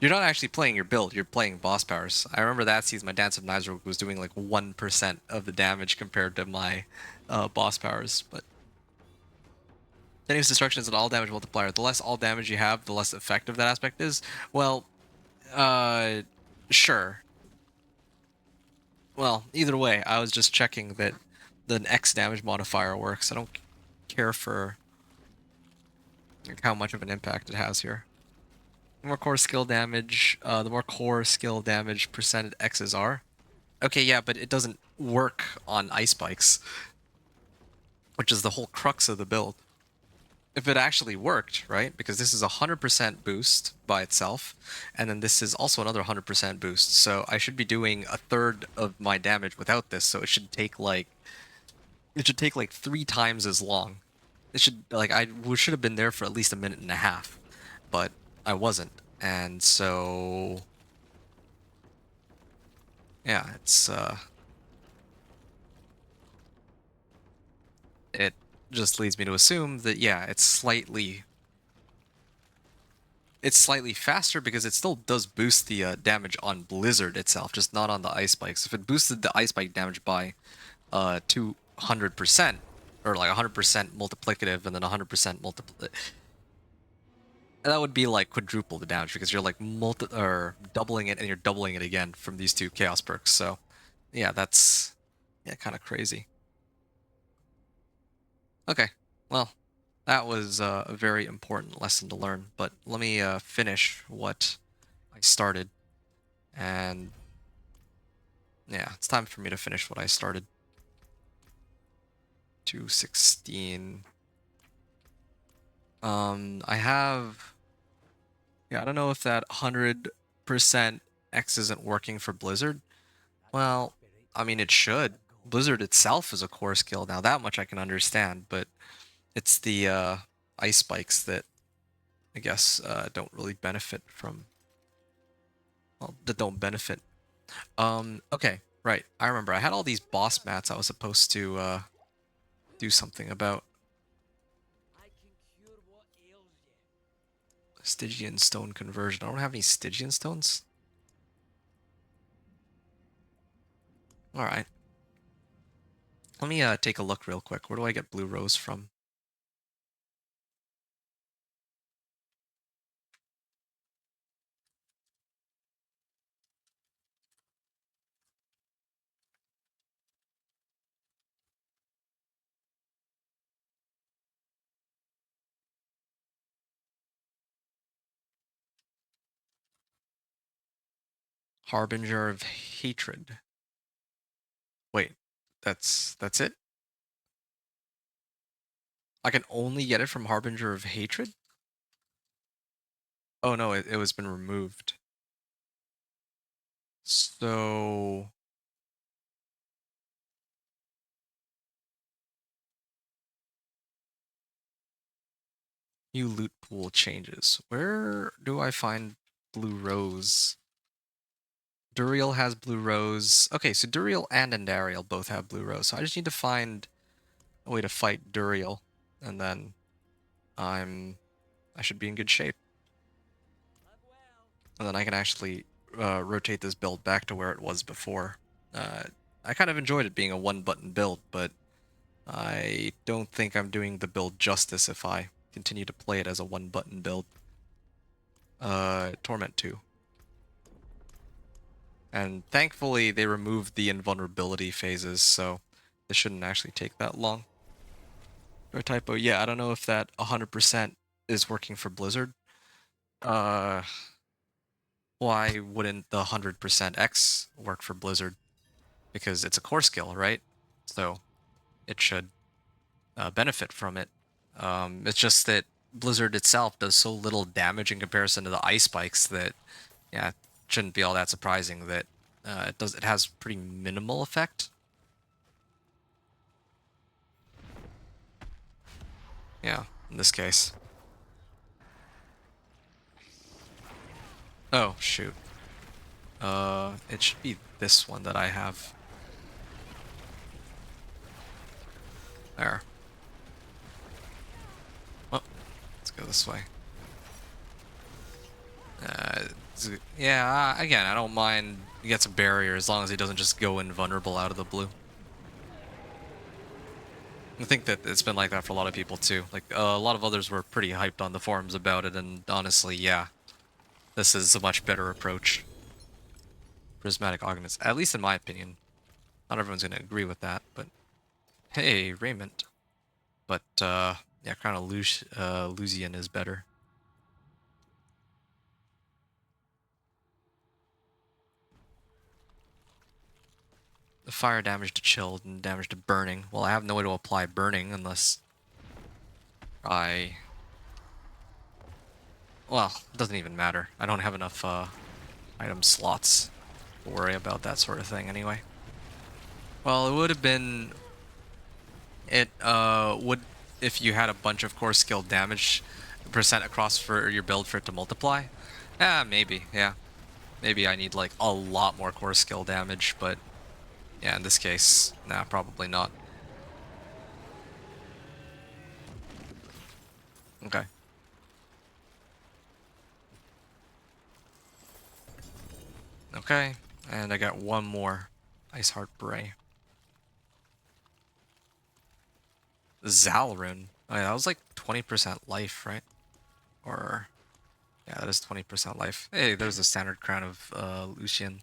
You're not actually playing your build; you're playing boss powers. I remember that season, my Dance of Knives was doing like 1% of the damage compared to my boss powers. But Tenuous Destruction is an all damage multiplier. The less all damage you have, the less effective that aspect is. Well, uh, sure. Well, either way, I was just checking that the X damage modifier works. I don't care for like, how much of an impact it has here. The more core skill damage, the more core skill damage percented X's are. Okay, yeah, but it doesn't work on ice spikes, which is the whole crux of the build. If it actually worked, right? Because this is a 100% boost by itself, and then this is also another 100% boost. So I should be doing a third of my damage without this. So it should take like 3 times as long. It should like should have been there for at least a minute and a half, but I wasn't, and so yeah, it just leads me to assume that yeah, it's slightly faster because it still does boost the damage on Blizzard itself, just not on the ice spikes. If it boosted the ice spike damage by 200%, or like 100% multiplicative and then 100% multiplicative, that would be like quadruple the damage because you're like doubling it and you're doubling it again from these two chaos perks. So yeah, that's kind of crazy. Okay, well, that was a very important lesson to learn, but let me finish what I started. And yeah, it's time for me to finish what I started. 216. I have... Yeah, I don't know if that 100% X isn't working for Blizzard. Well, I mean, it should. Blizzard itself is a core skill. Now, that much I can understand, but it's the ice spikes that I guess don't really benefit from... Well, that don't benefit. Okay, right. I remember. I had all these boss mats I was supposed to do something about. I can cure what ails you. Stygian stone conversion. I don't have any Stygian stones. Alright. Let me take a look real quick. Where do I get blue rose from? Harbinger of Hatred. Wait, that's it? I can only get it from Harbinger of Hatred? Oh no, it was been removed. So... New loot pool changes. Where do I find blue rose? Duriel has blue rose. Okay, so Duriel and Andariel both have blue rose. So I just need to find a way to fight Duriel, and then I should be in good shape. Live well. And then I can actually rotate this build back to where it was before. I kind of enjoyed it being a one-button build, but I don't think I'm doing the build justice if I continue to play it as a one-button build. Torment 2. And thankfully, they removed the invulnerability phases, so this shouldn't actually take that long. Or typo, yeah, I don't know if that 100% is working for Blizzard. Why wouldn't the 100% X work for Blizzard? Because it's a core skill, right? So it should benefit from it. It's just that Blizzard itself does so little damage in comparison to the ice spikes that, yeah, it shouldn't be all that surprising that it has pretty minimal effect. Yeah, in this case. Oh, shoot. It should be this one that I have. There. Oh, let's go this way. Yeah, again, I don't mind he gets a barrier as long as he doesn't just go invulnerable out of the blue. I think that it's been like that for a lot of people too. Like, a lot of others were pretty hyped on the forums about it, and honestly, yeah, this is a much better approach. Prismatic Augments, at least in my opinion. Not everyone's going to agree with that, but hey, raiment. But, yeah, kind of Lucian is better. The fire damage to chilled and damage to burning. Well, I have no way to apply burning unless I... Well, it doesn't even matter. I don't have enough item slots to worry about that sort of thing anyway. Well, it would have been... It would... If you had a bunch of core skill damage percent across for your build for it to multiply. Maybe, yeah. Maybe I need like a lot more core skill damage, but yeah, in this case, nah, probably not. Okay. Okay, and I got one more Ice Heart Bray. Zalrun. Oh, yeah, that was like 20% life, right? Or... Yeah, that is 20% life. Hey, there's the standard crown of Lucian.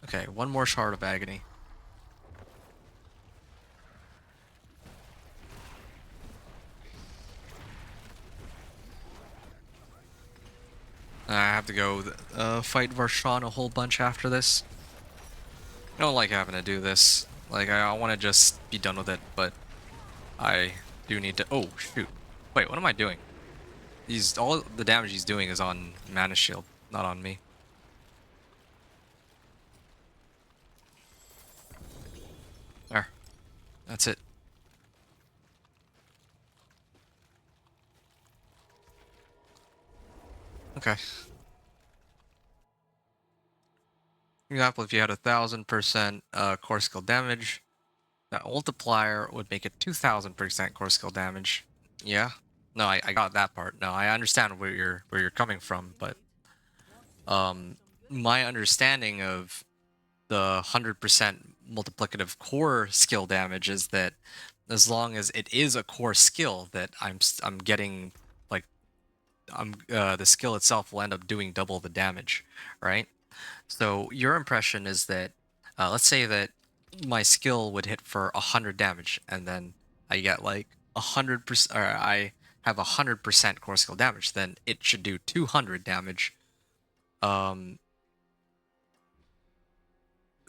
Okay, one more Shard of Agony. I have to go fight Varshan a whole bunch after this. I don't like having to do this. Like, I want to just be done with it, but I do need to... Oh, shoot. Wait, what am I doing? All the damage he's doing is on Mana Shield, not on me. There. That's it. Okay. For example, if you had 1000% core skill damage, that multiplier would make it 2000% core skill damage. Yeah. No, I got that part. No, I understand where you're coming from, but my understanding of the 100% multiplicative core skill damage is that as long as it is a core skill that I'm getting, like, the skill itself will end up doing double the damage, right? So your impression is that, let's say that my skill would hit for 100 damage, and then I get like 100%, or I have 100% core skill damage, then it should do 200 damage.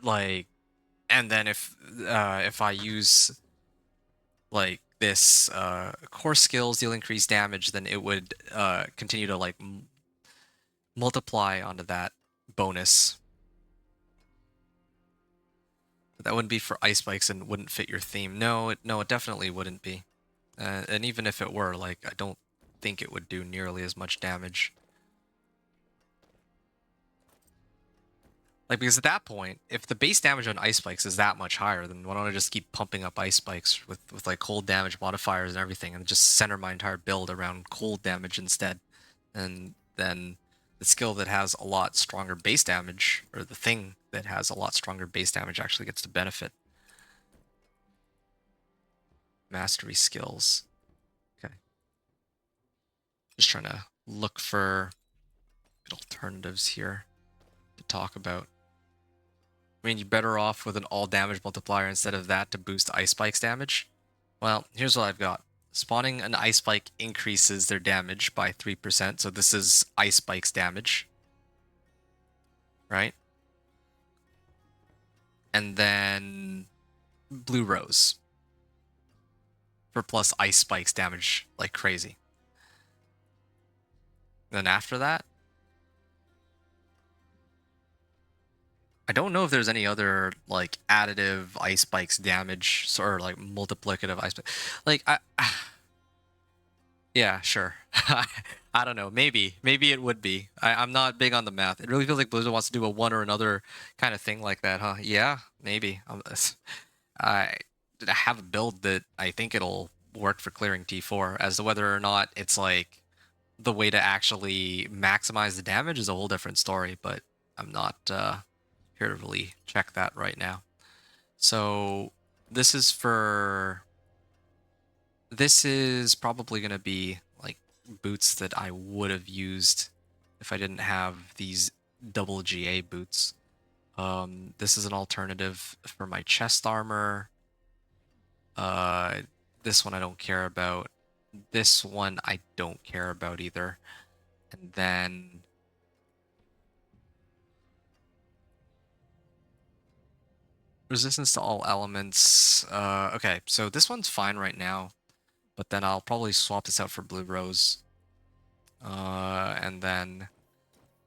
Like, and then if I use like this core skills deal increased damage, then it would continue to like multiply onto that bonus. But that wouldn't be for ice spikes and wouldn't fit your theme. No, it definitely wouldn't be. And even if it were, like, I don't think it would do nearly as much damage. Like, because at that point, if the base damage on ice spikes is that much higher, then why don't I just keep pumping up ice spikes with like cold damage modifiers and everything, and just center my entire build around cold damage instead? And then the skill that has a lot stronger base damage, or the thing that has a lot stronger base damage, actually gets to benefit. Mastery skills. Okay. Just trying to look for good alternatives here to talk about. I mean, you're better off with an all damage multiplier instead of that to boost ice spikes damage. Well, here's what I've got. Spawning an ice spike increases their damage by 3%, so this is ice spikes damage. Right? And then blue rose for plus ice spikes damage like crazy. Then after that, I don't know if there's any other like additive ice spikes damage or like multiplicative ice spikes. Like yeah, sure. I don't know. Maybe it would be. I'm not big on the math. It really feels like Blizzard wants to do a one or another kind of thing like that, huh? Yeah, maybe. I have a build that I think it'll work for clearing T4. As to whether or not it's like the way to actually maximize the damage is a whole different story, but I'm not here to really check that right now. So this is for... This is probably going to be like boots that I would have used if I didn't have these double GA boots. This is an alternative for my chest armor. This one I don't care about. This one I don't care about either. And then resistance to all elements. Okay, so this one's fine right now, but then I'll probably swap this out for blue rose. And then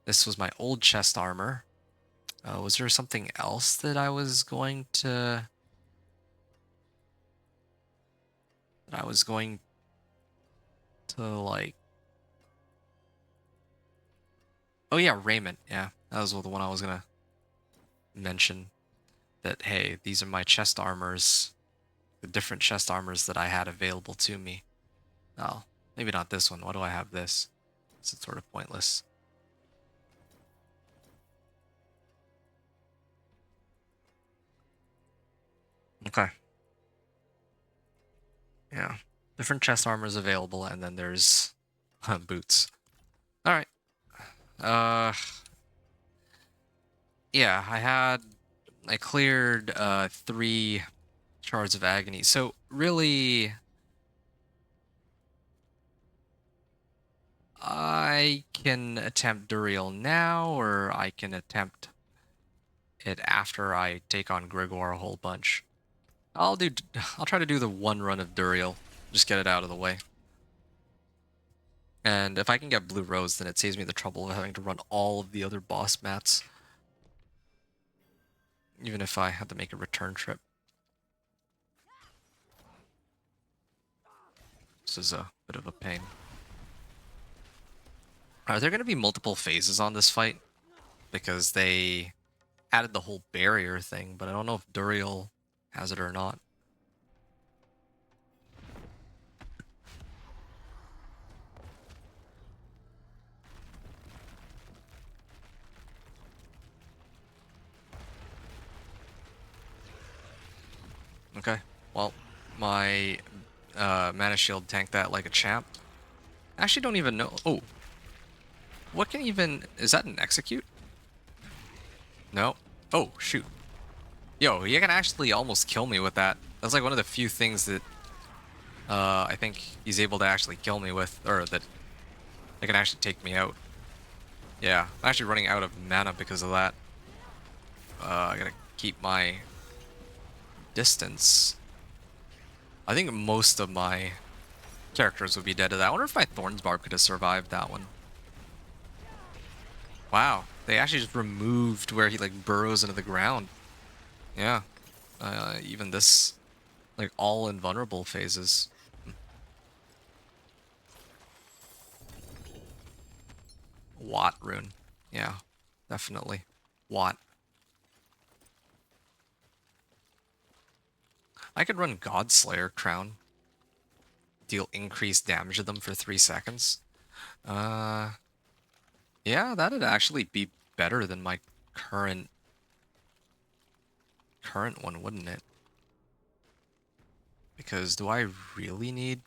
this was my old chest armor. Was there something else that I was going to... like... Oh yeah, raiment. Yeah, that was the one I was gonna mention. That, hey, these are my chest armors. The different chest armors that I had available to me. Oh, maybe not this one. Why do I have this? This is sort of pointless. Okay. Yeah. Different chest armors available, and then there's boots. Alright. Yeah, I cleared 3 shards of agony. So really, I can attempt Duriel now, or I can attempt it after I take on Grigor a whole bunch. I'll try to do the one run of Duriel. Just get it out of the way. And if I can get Blue Rose, then it saves me the trouble of having to run all of the other boss mats. Even if I had to make a return trip. This is a bit of a pain. Are there going to be multiple phases on this fight? Because they added the whole barrier thing, but I don't know if Duriel has it or not. Okay, well, my mana shield tanked that like a champ. I actually don't even know. Oh, what can even... Is that an execute? No. Oh, shoot. Yo, he can actually almost kill me with that. That's like one of the few things that I think he's able to actually kill me with, or that they can actually take me out. Yeah, I'm actually running out of mana because of that. I gotta keep my distance. I think most of my characters would be dead to that. I wonder if my Thorns Barb could have survived that one. Wow, they actually just removed where he like burrows into the ground. Yeah, even this, like all invulnerable phases. Watt rune. Yeah, definitely. Watt. I could run Godslayer Crown. Deal increased damage to them for 3 seconds. Yeah, that'd actually be better than my current one, wouldn't it? Because do I really need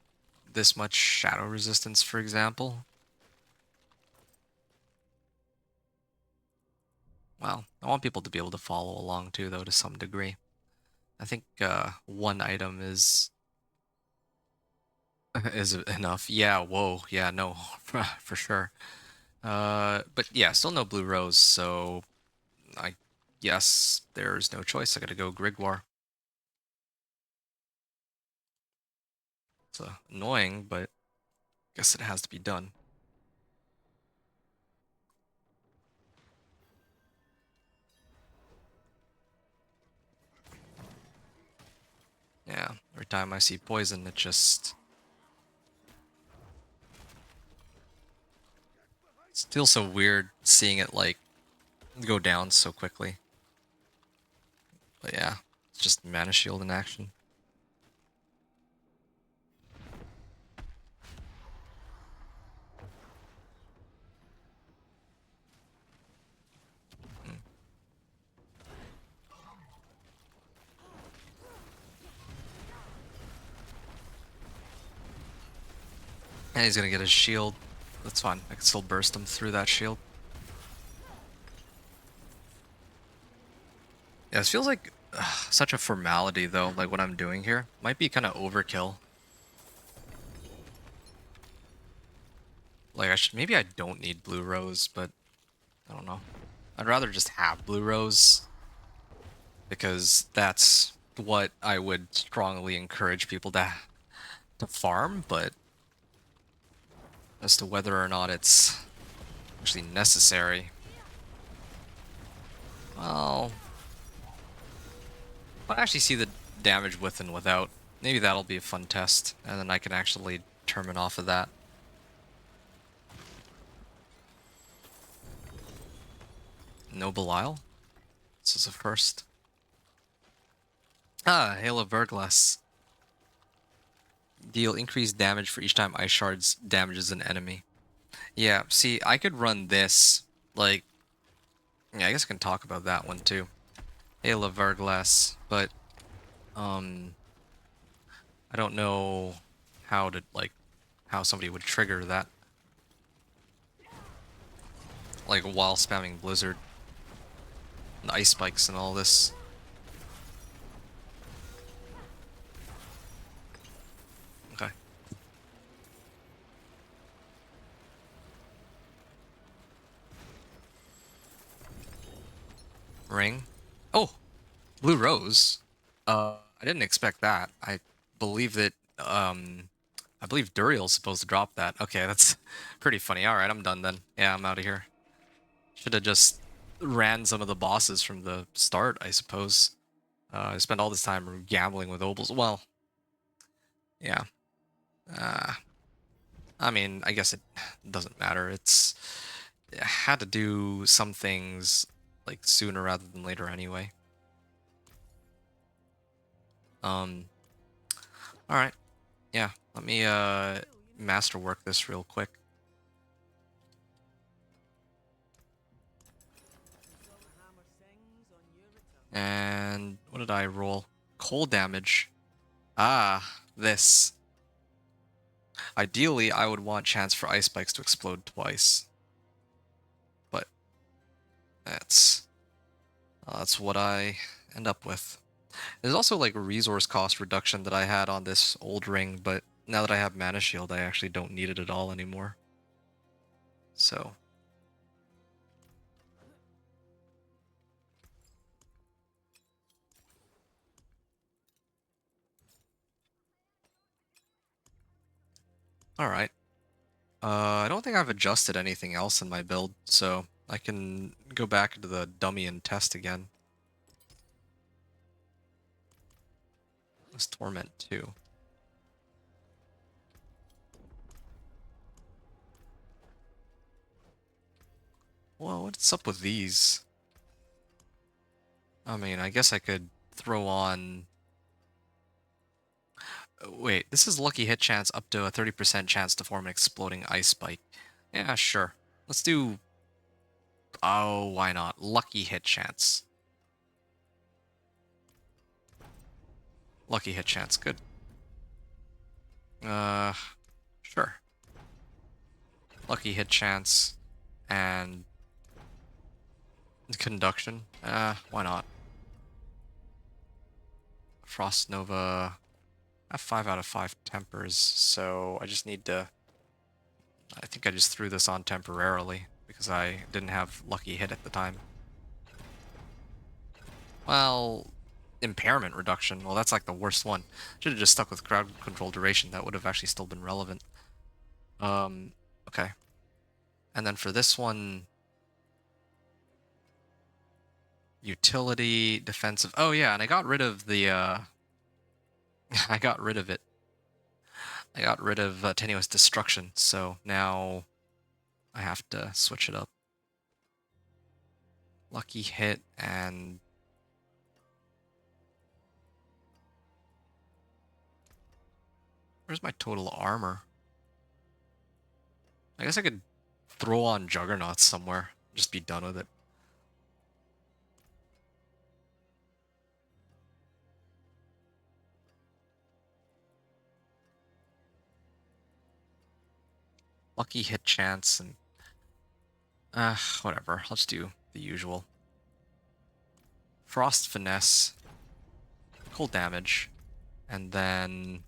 this much shadow resistance, for example? Well, I want people to be able to follow along too, though, to some degree. I think one item is enough. Yeah, whoa, yeah, no, for sure. But yeah, still no blue rose, so I guess there's no choice. I gotta go Grigor. It's annoying, but I guess it has to be done. Yeah, every time I see poison, it just... It feels so weird seeing it like go down so quickly. But yeah, it's just mana shield in action. And he's gonna get his shield. That's fine. I can still burst him through that shield. Yeah, this feels like such a formality though, like what I'm doing here. Might be kind of overkill. Like maybe I don't need blue rose, but I don't know. I'd rather just have blue rose because that's what I would strongly encourage people to farm, but as to whether or not it's actually necessary, well, I'll actually see the damage with and without. Maybe that'll be a fun test, and then I can actually determine off of that. No Belial? This is a first. Ah, Hail of Verglas. Deal increased damage for each time Ice Shards damages an enemy. Yeah, see, I could run this, like... Yeah, I guess I can talk about that one too. Hail of Verglas, but... I don't know how to, like, how somebody would trigger that. Like, while spamming Blizzard. And Ice Spikes and all this. Okay. Ring. Oh! Blue Rose. I didn't expect that. I believe that, I believe Duriel's supposed to drop that. Okay, that's pretty funny. Alright, I'm done then. Yeah, I'm out of here. Should have just ran some of the bosses from the start, I suppose. I spent all this time gambling with Opals. Well, yeah. I mean, I guess it doesn't matter. I had to do some things like sooner rather than later anyway. All right. Yeah, let me masterwork this real quick. And what did I roll? Cold damage. Ah, this. Ideally, I would want chance for ice spikes to explode twice. But that's what I end up with. There's also like a resource cost reduction that I had on this old ring, but now that I have Mana Shield, I actually don't need it at all anymore. So. Alright. I don't think I've adjusted anything else in my build, so I can go back into the dummy and test again. Let's Torment too. Well, what's up with these? I mean, I guess I could throw on... Wait, this is lucky hit chance up to a 30% chance to form an exploding ice spike. Yeah, sure. Let's do... Oh, why not? Lucky hit chance. Lucky hit chance, good. Sure. Lucky hit chance and conduction. Why not? Frost Nova. I have 5 out of 5 tempers, so I just need to... I think I just threw this on temporarily because I didn't have lucky hit at the time. Well, impairment reduction. Well, that's like the worst one. Should have just stuck with crowd control duration. That would have actually still been relevant. Okay. And then for this one, utility, defensive. Oh yeah, and I got rid of the I got rid of it. I got rid of tenuous destruction, so now I have to switch it up. Lucky hit and... Where's my total armor? I guess I could throw on Juggernauts somewhere. Just be done with it. Lucky hit chance and... whatever. Let's do the usual. Frost finesse. Cold damage. And then...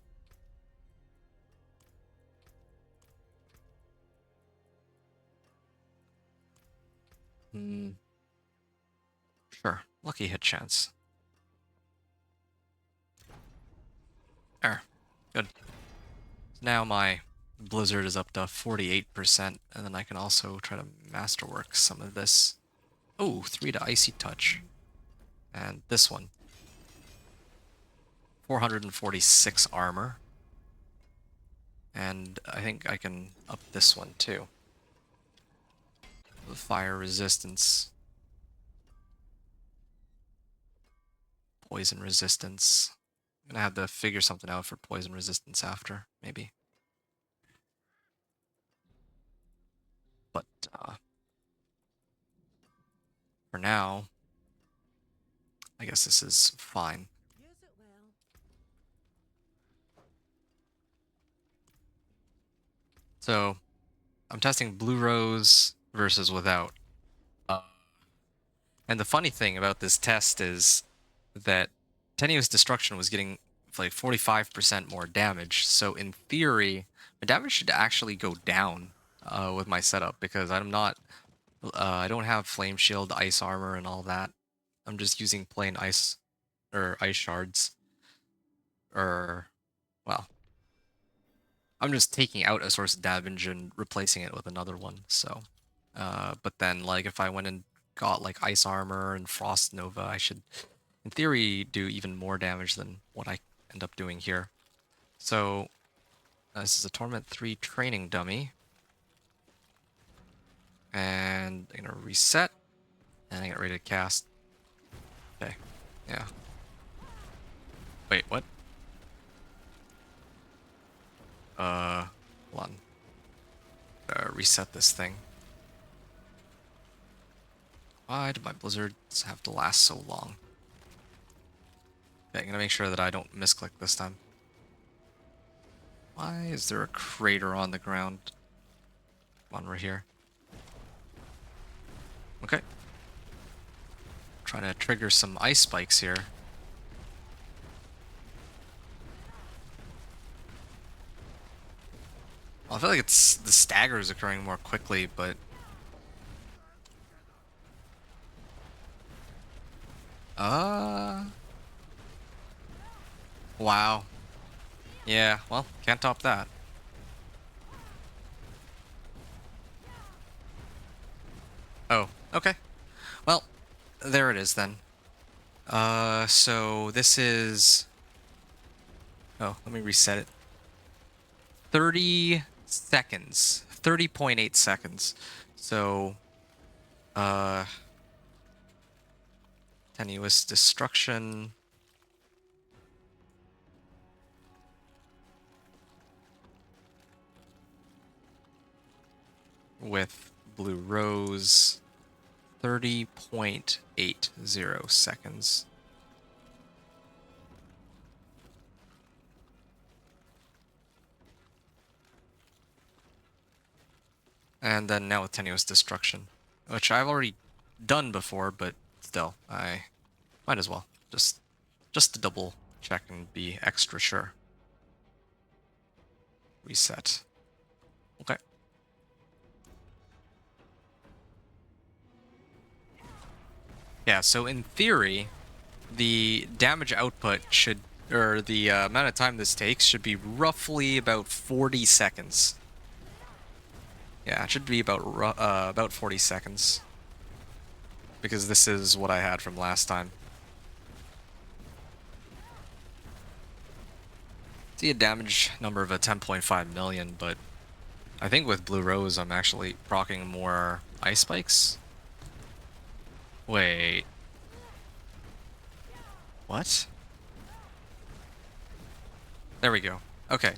Sure. Lucky hit chance. There. Good. So now my Blizzard is up to 48%, and then I can also try to masterwork some of this. Oh, 3 to Icy Touch. And this one. 446 armor. And I think I can up this one too. The fire resistance. Poison resistance. I'm gonna have to figure something out for poison resistance after, maybe. But for now, I guess this is fine. Use it well. So I'm testing Blue Rose versus without. And the funny thing about this test is that Tenuous Destruction was getting like 45% more damage. So in theory, my damage should actually go down with my setup because I'm not, I don't have Flame Shield, Ice Armor, and all that. I'm just using plain ice or ice shards. Or, well, I'm just taking out a source of damage and replacing it with another one. So, but then like if I went and got like Ice Armor and Frost Nova, I should, in theory, do even more damage than what I end up doing here. So, this is a Torment 3 training dummy. And I'm gonna reset, and I get ready to cast. Okay, yeah. Wait, what? Hold on. Reset this thing. Why do my blizzards have to last so long? Okay, I'm gonna make sure that I don't misclick this time. Why is there a crater on the ground? Come on, we're here. Okay. Trying to trigger some ice spikes here. Well, I feel like it's the staggers occurring more quickly, but wow. Yeah, well, can't top that. Oh, okay. Well, there it is then. So this is... Oh, let me reset it. 30 seconds. 30.8 seconds. So, Tenuous Destruction. With Blue Rose, 30.80 seconds. And then now with Tenuous Destruction, which I've already done before, but still, I might as well. Just to double check and be extra sure. Reset. Okay. Yeah, so in theory, the damage output should, or the amount of time this takes should be roughly about 40 seconds. Yeah, it should be about 40 seconds. Because this is what I had from last time. See a damage number of a 10.5 million, but I think with Blue Rose, I'm actually proccing more ice spikes. Wait. What? There we go. Okay.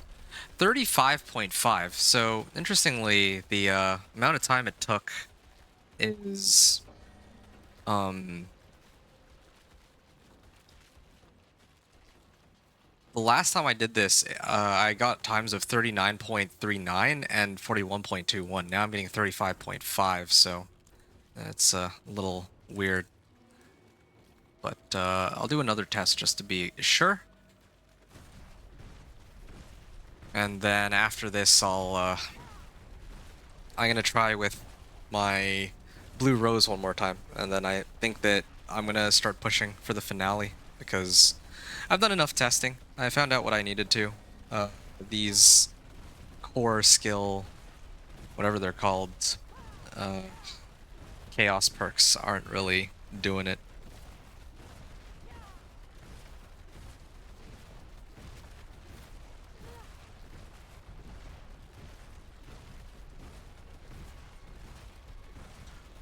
35.5. So, interestingly, the amount of time it took is... The last time I did this, I got times of 39.39 and 41.21. Now I'm getting 35.5, so that's a little weird. But I'll do another test just to be sure. And then after this, I'm gonna try with my Blue Rose one more time. And then I think that I'm gonna start pushing for the finale because I've done enough testing. I found out what I needed to. These core skill, whatever they're called, chaos perks aren't really doing it.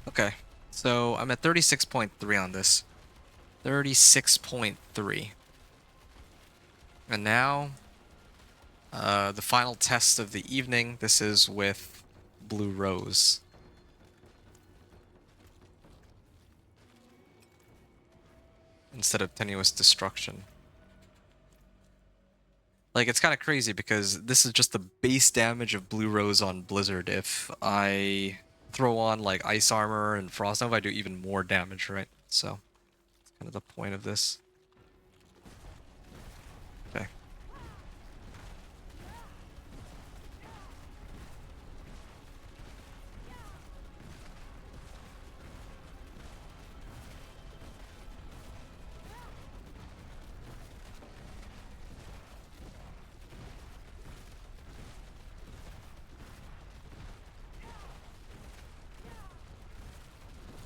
Okay, so I'm at 36.3 on this. 36.3. And now, the final test of the evening. This is with Blue Rose. Instead of Tenuous Destruction. Like, it's kind of crazy because this is just the base damage of Blue Rose on Blizzard. If I throw on, like, Ice Armor and Frost Nova, I do even more damage, right? So, that's kind of the point of this. Okay.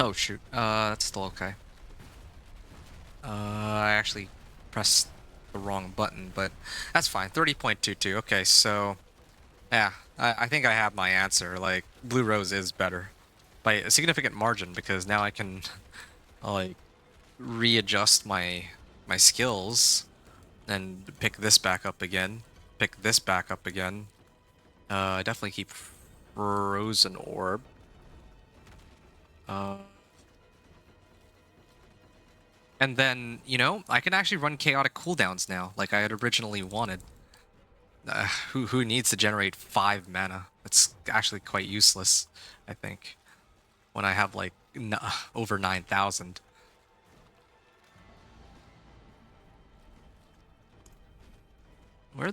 Oh shoot, that's still okay. I actually pressed the wrong button, but that's fine. 30.22. Okay, so yeah, I think I have my answer. Like, Blue Rose is better by a significant margin because now I can like readjust my skills and pick this back up again, pick this back up again. I definitely keep Frozen Orb. And then, you know, I can actually run chaotic cooldowns now, like I had originally wanted. Who needs to generate 5 mana? It's actually quite useless, I think, when I have like over 9,000. Where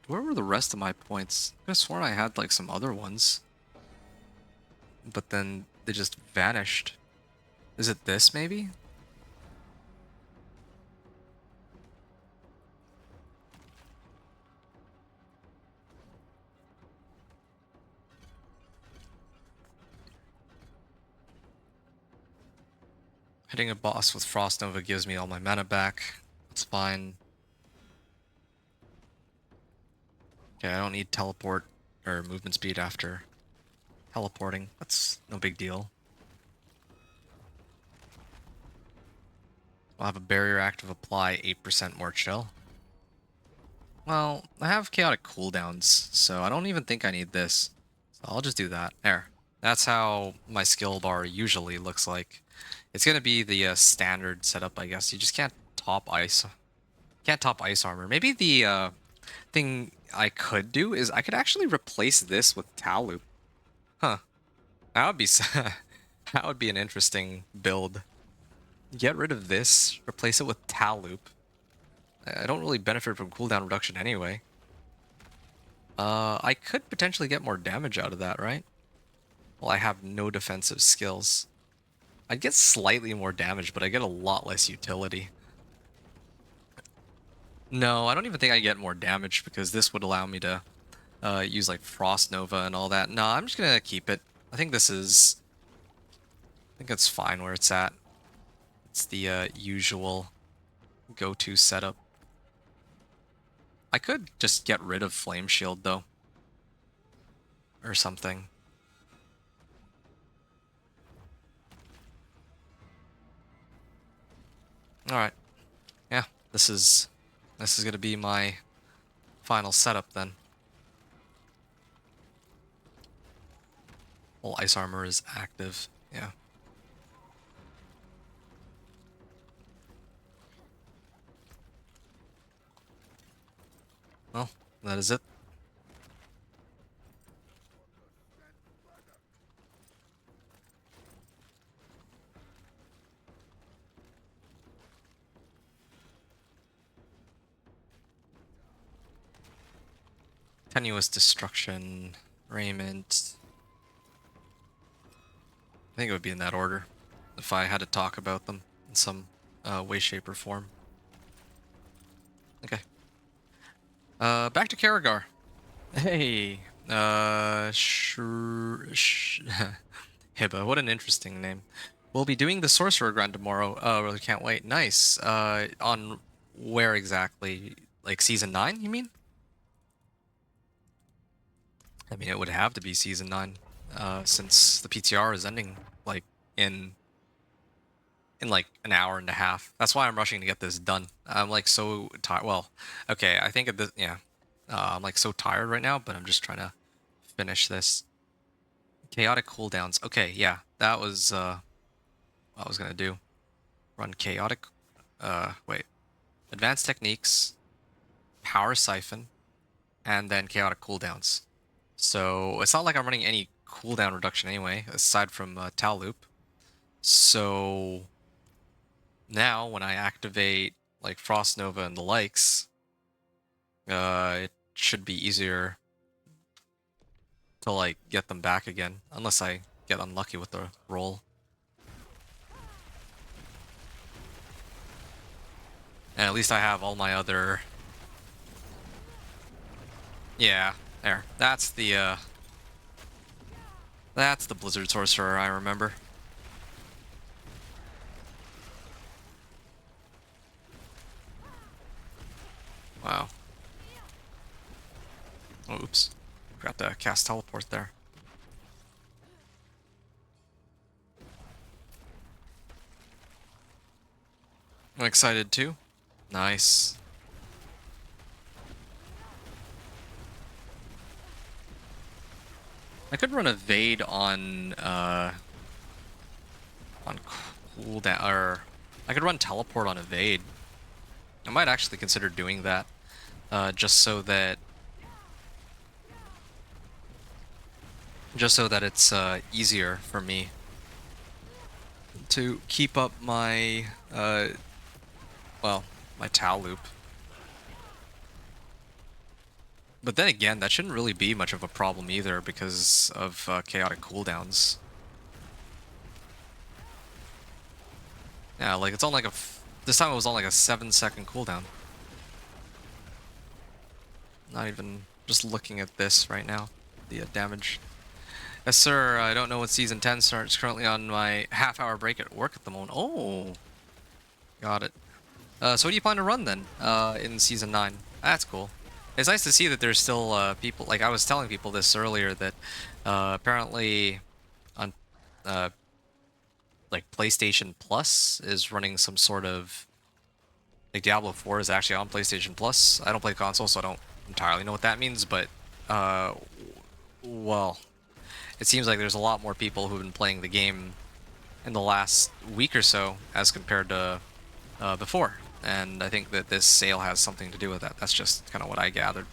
were the rest of my points? I could have sworn I had like some other ones, but then they just vanished. Is it this maybe? Hitting a boss with Frost Nova gives me all my mana back. That's fine. Okay, I don't need teleport or movement speed after teleporting. That's no big deal. I'll have a barrier active apply 8% more chill. Well, I have chaotic cooldowns, so I don't even think I need this. So I'll just do that. There. That's how my skill bar usually looks like. It's gonna be the standard setup, I guess. You just can't top ice. Can't top ice armor. Maybe the thing I could do is I could actually replace this with Tal Loop. Huh. That would be that would be an interesting build. Get rid of this, replace it with Tal Loop. I don't really benefit from cooldown reduction anyway. I could potentially get more damage out of that, right? Well, I have no defensive skills. I'd get slightly more damage, but I get a lot less utility. No, I don't even think I get more damage because this would allow me to use like Frost Nova and all that. No, I'm just gonna keep it. I think this is... I think it's fine where it's at. It's the usual go-to setup. I could just get rid of Flame Shield though. or something. Alright. Yeah, this is gonna be my final setup then. Well, ice armor is active. Yeah. Well, that is it. Tenuous destruction, raiment. I think it would be in that order if I had to talk about them in some way, shape, or form. Okay. Back to Karagar. Hey, Hiba, what an interesting name. We'll be doing the Sorcerer Grind tomorrow. Really can't wait. Nice. On where exactly? Like Season 9, you mean? I mean, it would have to be Season 9, since the PTR is ending, like, in like an hour and a half. That's why I'm rushing to get this done. I'm like so tired. Well, okay, I think at this, yeah, I'm like so tired right now, but I'm just trying to finish this. Chaotic cooldowns. Okay, yeah, that was what I was gonna do. Run chaotic. Wait, advanced techniques, power siphon, and then chaotic cooldowns. So it's not like I'm running any cooldown reduction anyway, aside from Tal Loop. So now when I activate like Frost Nova and the likes, it should be easier to like get them back again, unless I get unlucky with the roll. And at least I have all my other... Yeah, there. That's the Blizzard Sorcerer I remember. Wow. Oh, oops. Forgot to cast teleport there. I'm excited too. Nice. I could run Evade on cooldown, or I could run Teleport on Evade. I might actually consider doing that, just so that it's easier for me to keep up my well, my Tal loop. But then again, that shouldn't really be much of a problem either because of chaotic cooldowns. Yeah, like it's on like this time it was on like a 7-second cooldown. Not even just looking at this right now, the damage. Yes, sir. I don't know when Season 10 starts. Currently on my half-hour break at work at the moment. Oh, got it. So what do you plan to run then in Season 9? That's cool. It's nice to see that there's still people, like I was telling people this earlier, that apparently on like PlayStation Plus is running some sort of, like Diablo 4 is actually on PlayStation Plus. I don't play console, so I don't entirely know what that means, but well, it seems like there's a lot more people who've been playing the game in the last week or so as compared to before. And I think that this sale has something to do with that. That's just kind of what I gathered.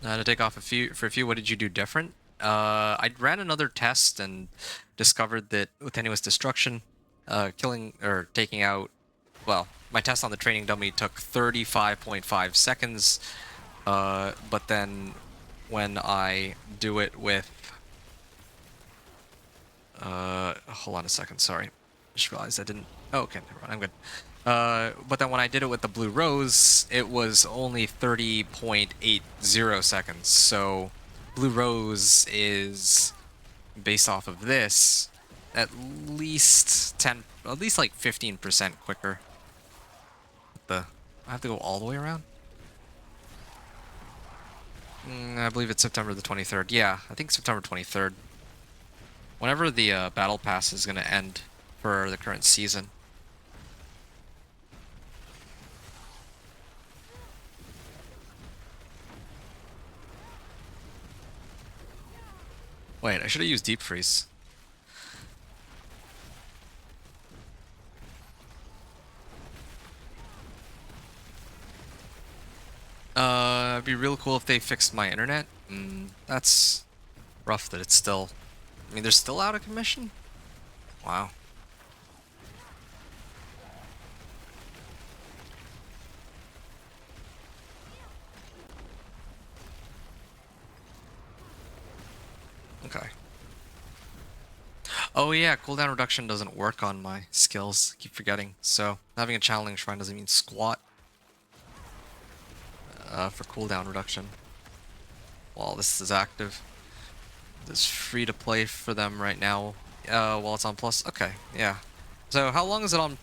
To take off for a few, what did you do different? I ran another test and discovered that with Tenuous Destruction, killing or taking out, well, my test on the training dummy took 35.5 seconds, but then when I do it with, hold on a second, sorry. Just realized I didn't, oh, okay, never mind, I'm good. But then when I did it with the Blue Rose, it was only 30.80 seconds, so Blue Rose is, based off of this, at least like 15% quicker. I have to go all the way around? I believe it's September the 23rd. Yeah, I think September 23rd. Whenever the battle pass is going to end for the current season. Wait, I should have used Deep Freeze. It'd be real cool if they fixed my internet. That's rough that it's still... I mean, they're still out of commission? Wow. Okay. Oh yeah, cooldown reduction doesn't work on my skills. Keep forgetting. So, having a channeling shrine doesn't mean squat for cooldown reduction. While this is active. It's free to play for them right now while it's on plus. Okay, yeah. So how long is it on,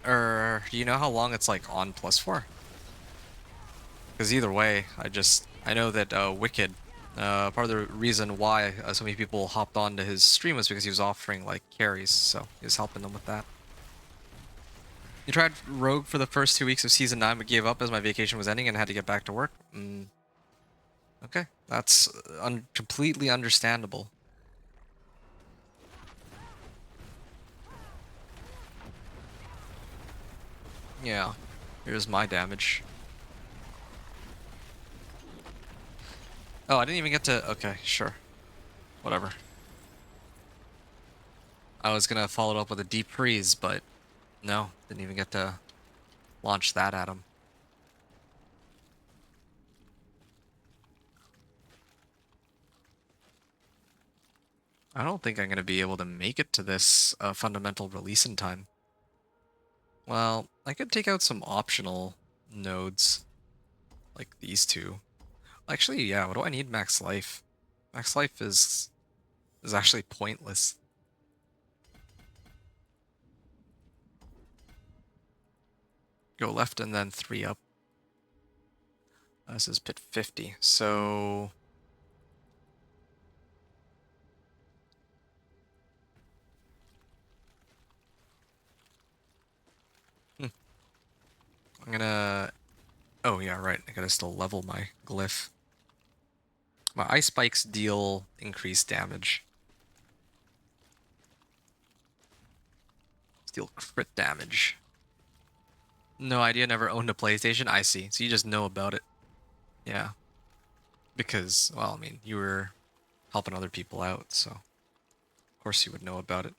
or do you know how long it's like on plus for? Because either way, I know that Wicked, part of the reason why so many people hopped onto his stream was because he was offering like carries, so he was helping them with that. You tried Rogue for the first 2 weeks of Season 9 but gave up as my vacation was ending and had to get back to work? Okay, that's completely understandable. Yeah, here's my damage. Oh, I didn't even get to... Okay, sure. Whatever. I was gonna follow it up with a Deep Freeze, but no, didn't even get to launch that at him. I don't think I'm gonna be able to make it to this fundamental release in time. Well, I could take out some optional nodes, like these two. Actually, yeah, what do I need max life? Max life is actually pointless. Go left and then 3 up. This is pit 50, so... I'm gonna... Oh, yeah, right. I gotta still level my glyph. My ice spikes deal increased damage. Deal crit damage. No idea, never owned a PlayStation. I see. So you just know about it. Yeah. Because, well, I mean, you were helping other people out, so of course you would know about it.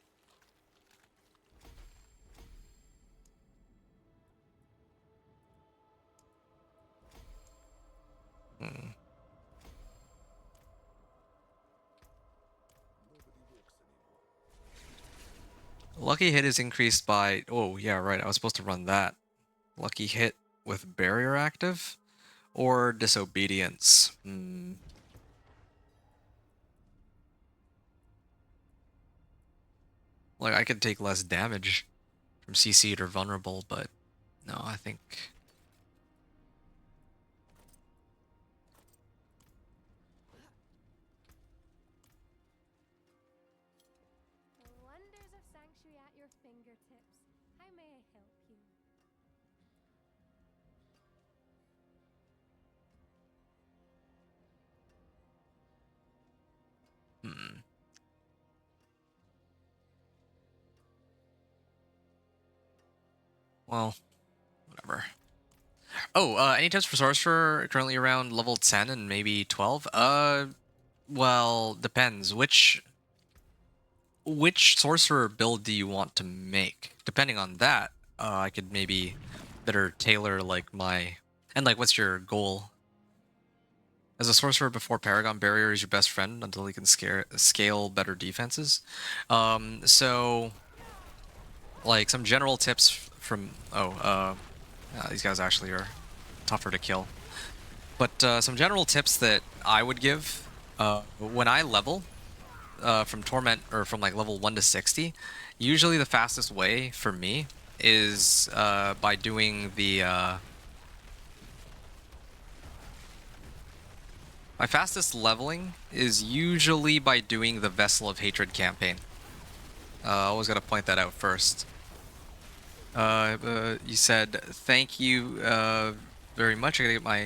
Lucky hit is increased by... Oh, yeah, right. I was supposed to run that. Lucky hit with barrier active or disobedience. Like, I could take less damage from CC'd or vulnerable, but no, I think... The wonders of Sanctuary at your fingertips. How may I help you? Well, whatever. Oh, any tips for Sorcerer currently around level 10 and maybe 12? Well, depends. Which Sorcerer build do you want to make? Depending on that, I could maybe better tailor like my... And like, what's your goal? As a Sorcerer before Paragon, Barrier is your best friend until he can scale better defenses. So... Like, some general tips from... these guys actually are tougher to kill. But some general tips that I would give when I level from Torment, or from like level 1 to 60, usually the fastest way for me is by doing the My fastest leveling is usually by doing the Vessel of Hatred campaign. Always gotta point that out first. You said thank you very much. Gotta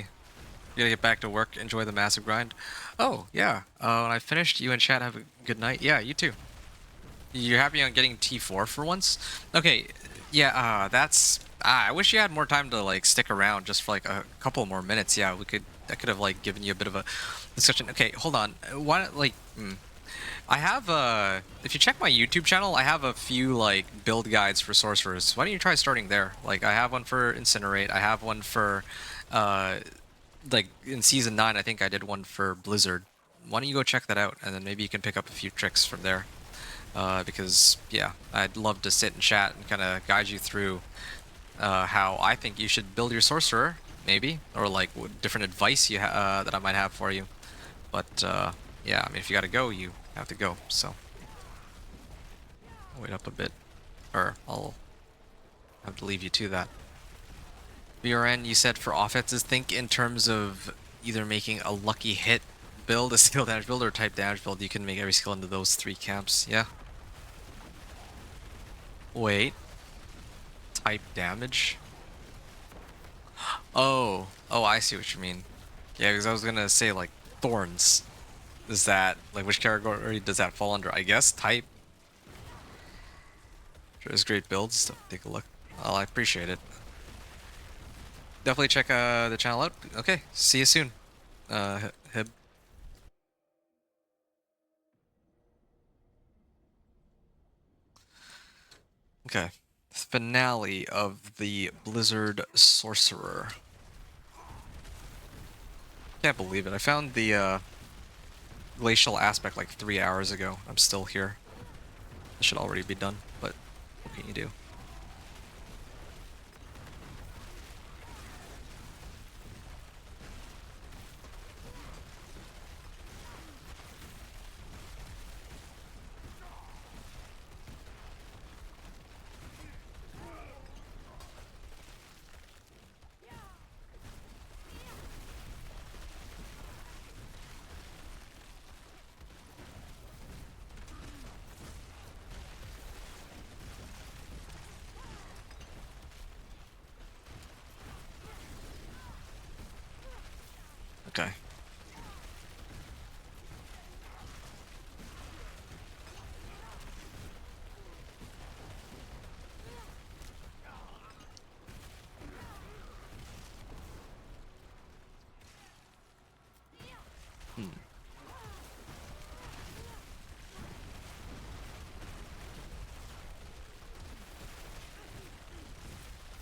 get back to work. Enjoy the massive grind. Oh yeah. When I finished, you and chat have a good night. Yeah, you too. You're happy on getting T4 for once? Okay. Yeah. That's. I wish you had more time to like stick around just for like a couple more minutes. Yeah, we could. I could have like given you a bit of a discussion. Okay, hold on. Why not like? I have if you check my YouTube channel, I have a few like build guides for sorcerers. Why don't you try starting there? Like I have one for Incinerate, I have one for uh like in season 9 I think I did one for Blizzard. Why don't you go check that out and then maybe you can pick up a few tricks from there. Because yeah, I'd love to sit and chat and kind of guide you through how I think you should build your sorcerer, maybe, or like what different advice that I might have for you. But yeah, I mean, if you gotta go, you have to go. So I'll wait up a bit, or I'll have to leave you to that. BRN, you said for offenses, think in terms of either making a lucky hit build, a skill damage build, or a type damage build. You can make every skill into those 3 camps. Yeah. Wait. Type damage? Oh. Oh, I see what you mean. Yeah, because I was gonna say, like, thorns. Is that, like, which category does that fall under? I guess type. Sure, it's great builds. So take a look. Well, I appreciate it. Definitely check the channel out. Okay, see you soon. Hib. Okay. Finale of the Blizzard Sorcerer. Can't believe it. I found the glacial aspect like 3 hours ago. I'm still here. This should already be done, but what can you do? Okay.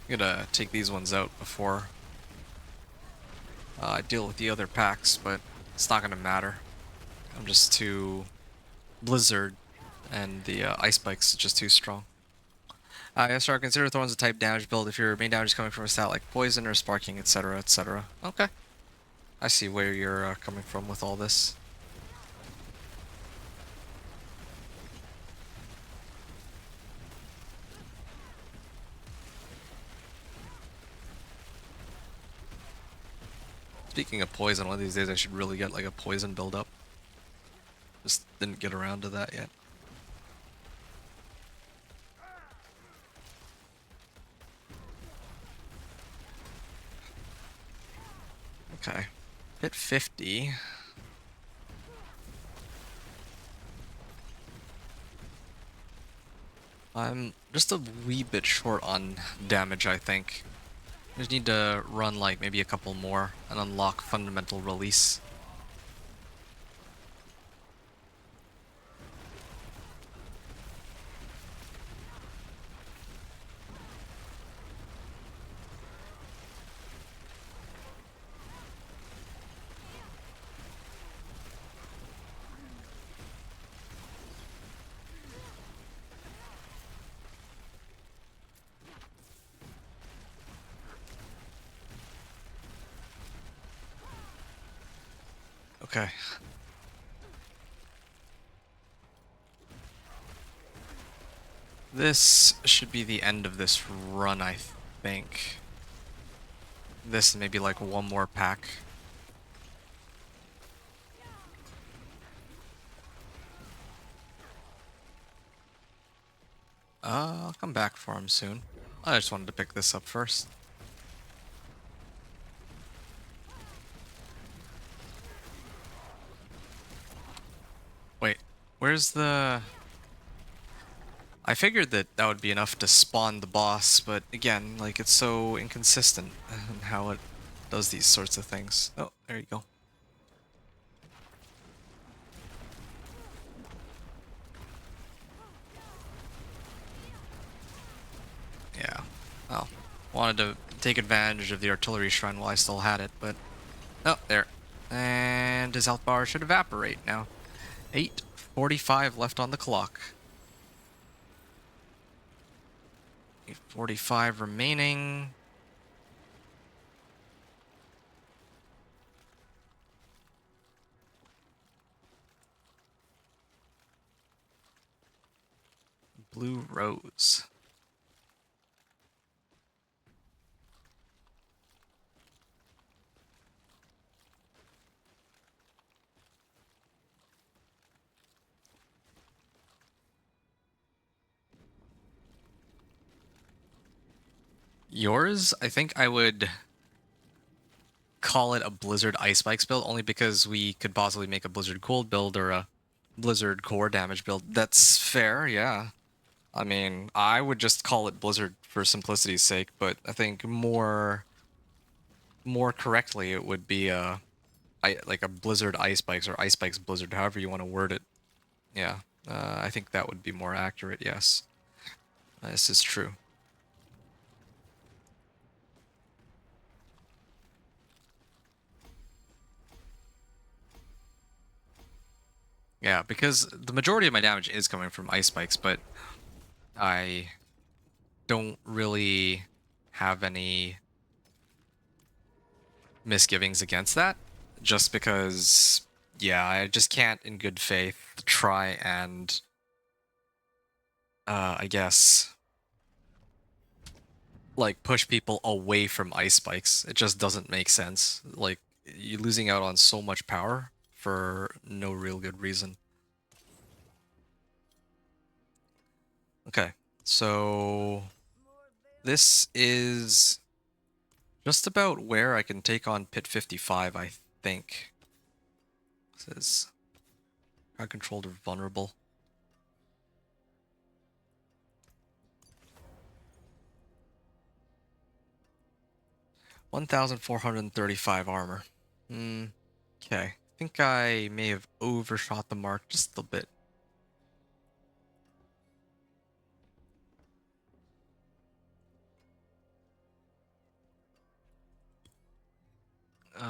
I'm gonna take these ones out before I deal with the other packs, but it's not gonna matter. I'm just too Blizzard, and the ice bike's just too strong. Yes, sir, consider thorns a type damage build if your main damage is coming from a stat like poison or sparking, etc., etc. Okay. I see where you're coming from with all this. Speaking of poison, one of these days I should really get like a poison build up. Just didn't get around to that yet. Okay. Hit 50. I'm just a wee bit short on damage, I think. I just need to run like maybe a couple more and unlock fundamental release. Okay. This should be the end of this run, I think. This and maybe like one more pack. I'll come back for him soon. I just wanted to pick this up first. Wait, where's the... I figured that that would be enough to spawn the boss, but again, like, it's so inconsistent in how it does these sorts of things. Oh, there you go. Yeah, well, wanted to take advantage of the artillery shrine while I still had it, but... Oh, there. And his health bar should evaporate now. 8:45 left on the clock. 8:45 remaining. Blue rose. Yours, I think I would call it a Blizzard Ice Spikes build, only because we could possibly make a Blizzard Cold build or a Blizzard Core damage build. That's fair, yeah. I mean, I would just call it Blizzard for simplicity's sake, but I think more correctly it would be like a Blizzard Ice Spikes or Ice Spikes Blizzard, however you want to word it. Yeah, I think that would be more accurate, yes. This is true. Yeah, because the majority of my damage is coming from Ice Spikes, but I don't really have any misgivings against that, just because, yeah, I just can't in good faith try and, I guess, like, push people away from Ice Spikes. It just doesn't make sense. Like, you're losing out on so much power for no real good reason. Okay, so this is just about where I can take on Pit 55, I think. It says crowd controlled or vulnerable. $1,435 armor. Okay. I think I may have overshot the mark just a bit.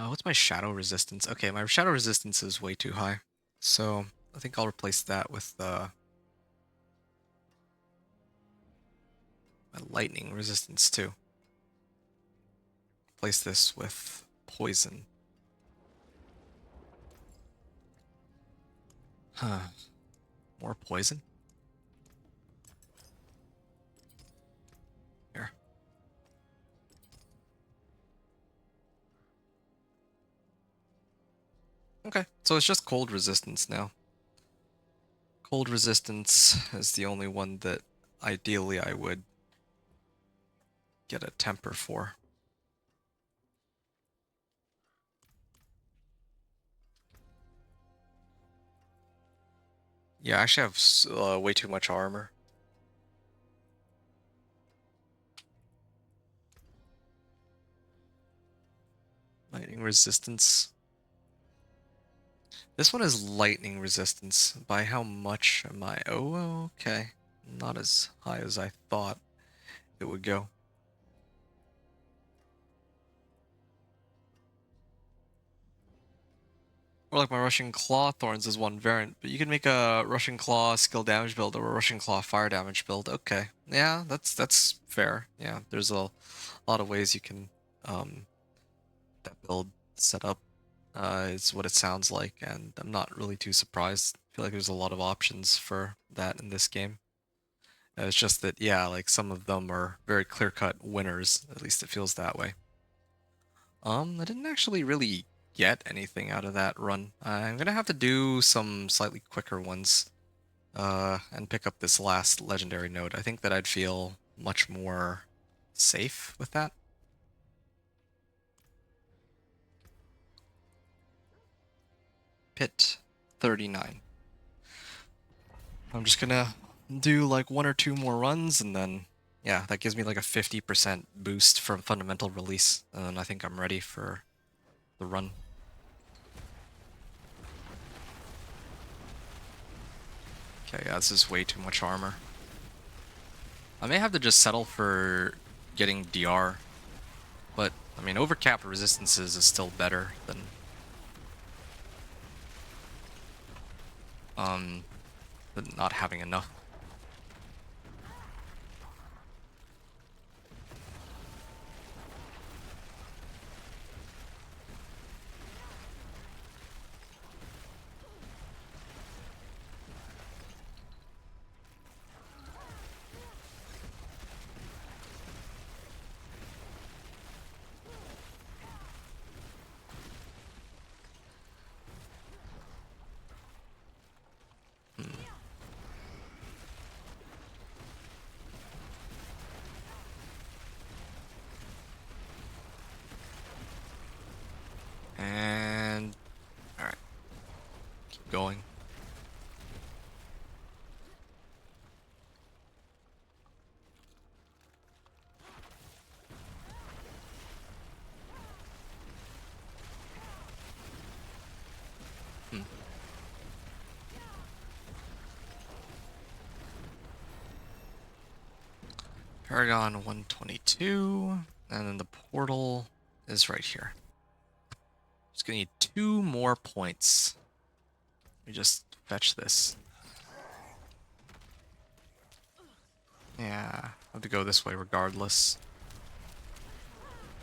What's my shadow resistance? Okay, my shadow resistance is way too high. So I think I'll replace that with my lightning resistance too. Replace this with poison. Huh. More poison? Here. Okay, so it's just cold resistance now. Cold resistance is the only one that ideally I would get a temper for. Yeah, I actually have way too much armor. Lightning resistance. This one is lightning resistance. By how much am I? Oh, okay. Not as high as I thought it would go. Or like my Russian Claw Thorns is one variant, but you can make a Russian Claw skill damage build or a Russian Claw fire damage build. Okay. Yeah, that's fair. Yeah, there's a lot of ways you can that build set up. Is what it sounds like, and I'm not really too surprised. I feel like there's a lot of options for that in this game. It's just that, yeah, like some of them are very clear-cut winners. At least it feels that way. I didn't actually really get anything out of that run. I'm gonna have to do some slightly quicker ones and pick up this last legendary node. I think that I'd feel much more safe with that. Pit 39. I'm just gonna do like 1 or 2 more runs, and then yeah, that gives me like a 50% boost from fundamental release, and I think I'm ready for the run. Okay, yeah, this is way too much armor. I may have to just settle for getting DR, but I mean, overcapped resistances is still better than not having enough. And alright. Keep going. Paragon 122, and then the portal is right here. Just gonna need 2 more points. Let me just fetch this. Yeah, I have to go this way regardless.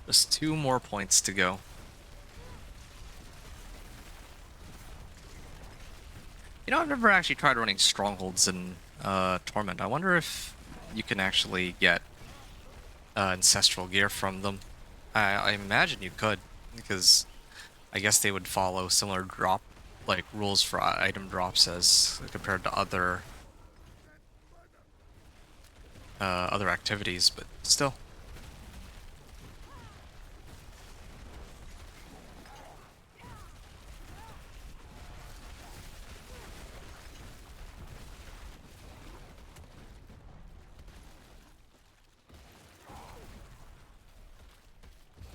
Just 2 more points to go. You know, I've never actually tried running strongholds in Torment. I wonder if you can actually get ancestral gear from them. I imagine you could, because I guess they would follow similar drop like rules for item drops as compared to other activities, but still.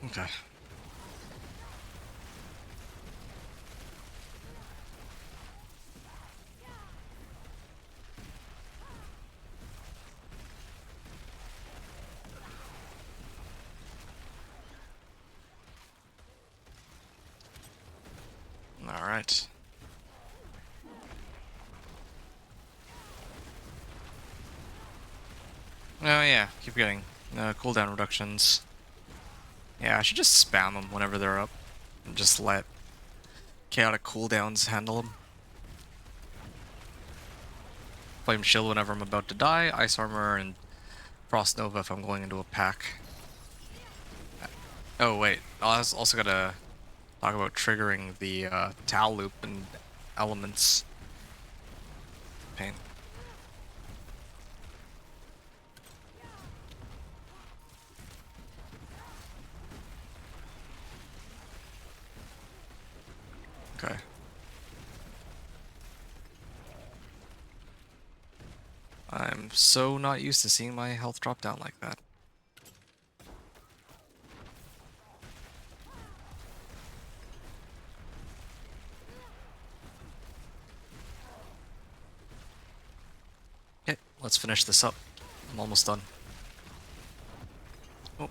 Okay. All right. Oh yeah, keep getting cooldown reductions. Yeah, I should just spam them whenever they're up, and just let chaotic cooldowns handle them. Flame Shield whenever I'm about to die, Ice Armor, and Frost Nova if I'm going into a pack. Oh wait, I was also gotta talk about triggering the Tal Loop and elements. Pain. Okay. I'm so not used to seeing my health drop down like that. Okay, let's finish this up. I'm almost done. Oh.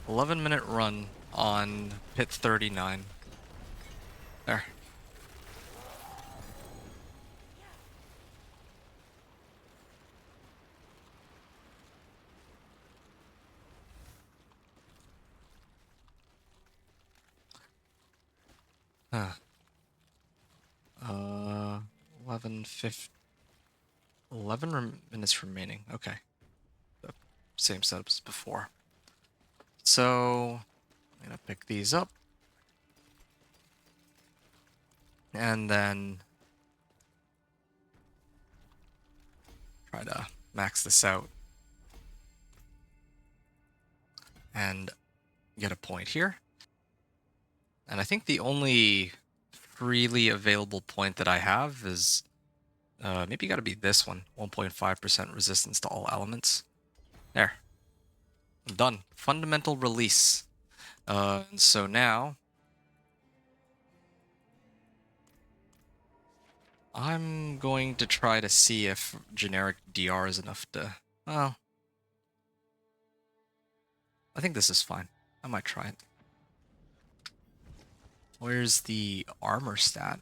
$11-minute run on pit 39. There. Huh. 11 minutes remaining. Okay. The same setup as before. So I'm gonna pick these up. And then try to max this out. And get a point here. And I think the only freely available point that I have is maybe got to be this one, 1.5% resistance to all elements. There. I'm done. Fundamental release. And so now I'm going to try to see if generic DR is enough to... Well, I think this is fine. I might try it. Where's the armor stat?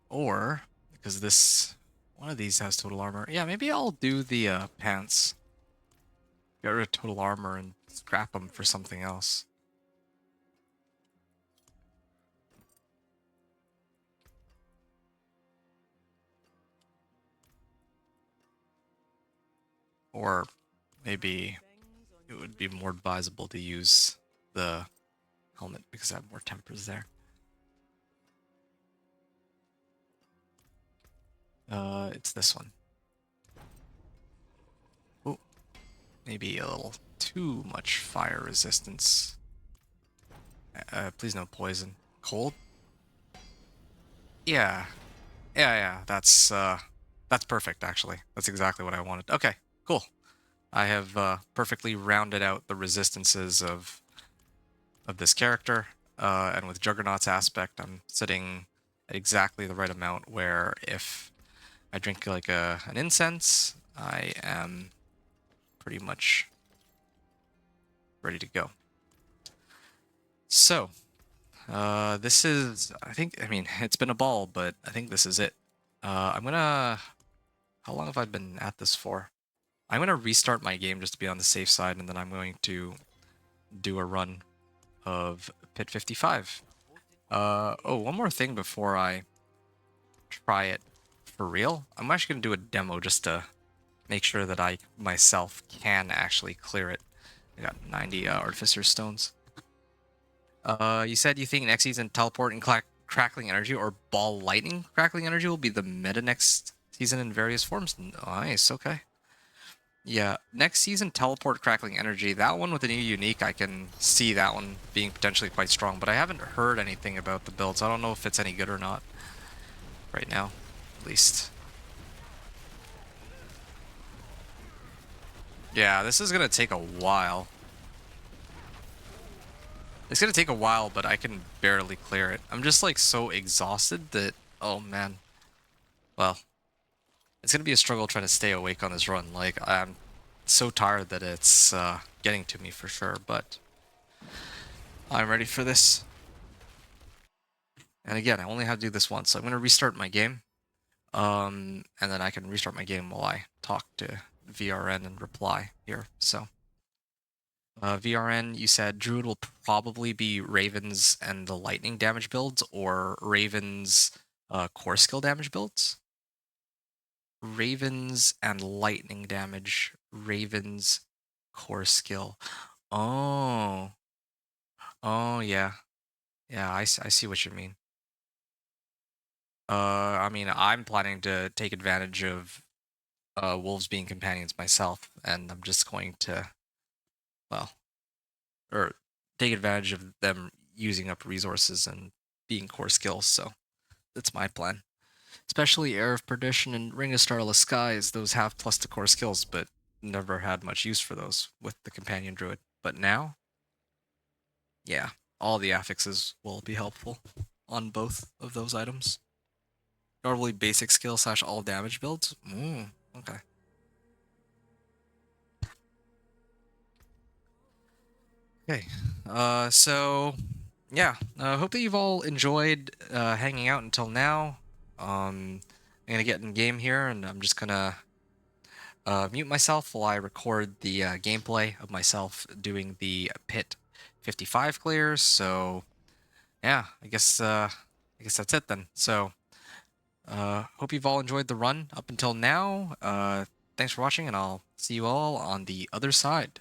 Or, because one of these has total armor. Yeah, maybe I'll do the pants. Get rid of total armor and scrap them for something else. Or maybe it would be more advisable to use the helmet because I have more tempers there. It's this one. Oh, maybe a little too much fire resistance. Please no poison. Cold? Yeah. Yeah, that's perfect, actually. That's exactly what I wanted. Okay, cool. I have perfectly rounded out the resistances of this character, and with Juggernaut's aspect, I'm sitting at exactly the right amount where if I drink like an incense, I am pretty much ready to go. So, this is, I mean, it's been a ball, but I think this is it. I'm gonna, how long have I been at this for? I'm gonna restart my game just to be on the safe side, and then I'm going to do a run of Pit 55. Oh, one more thing before I try it for real. I'm actually gonna do a demo just to make sure that I myself can actually clear it. I got 90 Artificer Stones. You said you think next season Teleport and Crackling Energy or Ball Lightning Crackling Energy will be the meta next season in various forms? Nice, okay. Yeah, next season Teleport Crackling Energy, that one with the new unique, I can see that one being potentially quite strong, but I haven't heard anything about the builds. I don't know if it's any good or not right now, at least. Yeah, this is gonna take a while. It's gonna take a while, but I can barely clear it. I'm just like so exhausted that, oh man. Well, it's gonna be a struggle trying to stay awake on this run. Like, I'm so tired that it's getting to me for sure, but I'm ready for this. And again, I only have to do this once, so I'm gonna restart my game. And then I can restart my game while I talk to VRN and reply here, so. VRN, you said Druid will probably be Ravens and the lightning damage builds, or Ravens core skill damage builds? Ravens and lightning damage. Ravens core skill. Oh. Oh, yeah. Yeah, I see what you mean. I mean, I'm planning to take advantage of wolves being companions myself, and I'm just going to, well, or take advantage of them using up resources and being core skills, so that's my plan. Especially Air of Perdition and Ring of Starless Skies, those have plus to core skills, but never had much use for those with the Companion Druid. But now, yeah, all the affixes will be helpful on both of those items. Normally basic skill / all damage builds? Okay. Okay, so yeah, hope that you've all enjoyed hanging out until now. I'm gonna get in game here, and I'm just gonna mute myself while I record the gameplay of myself doing the Pit 55 clears. So yeah, I guess that's it then. So hope you've all enjoyed the run up until now. Thanks for watching, and I'll see you all on the other side.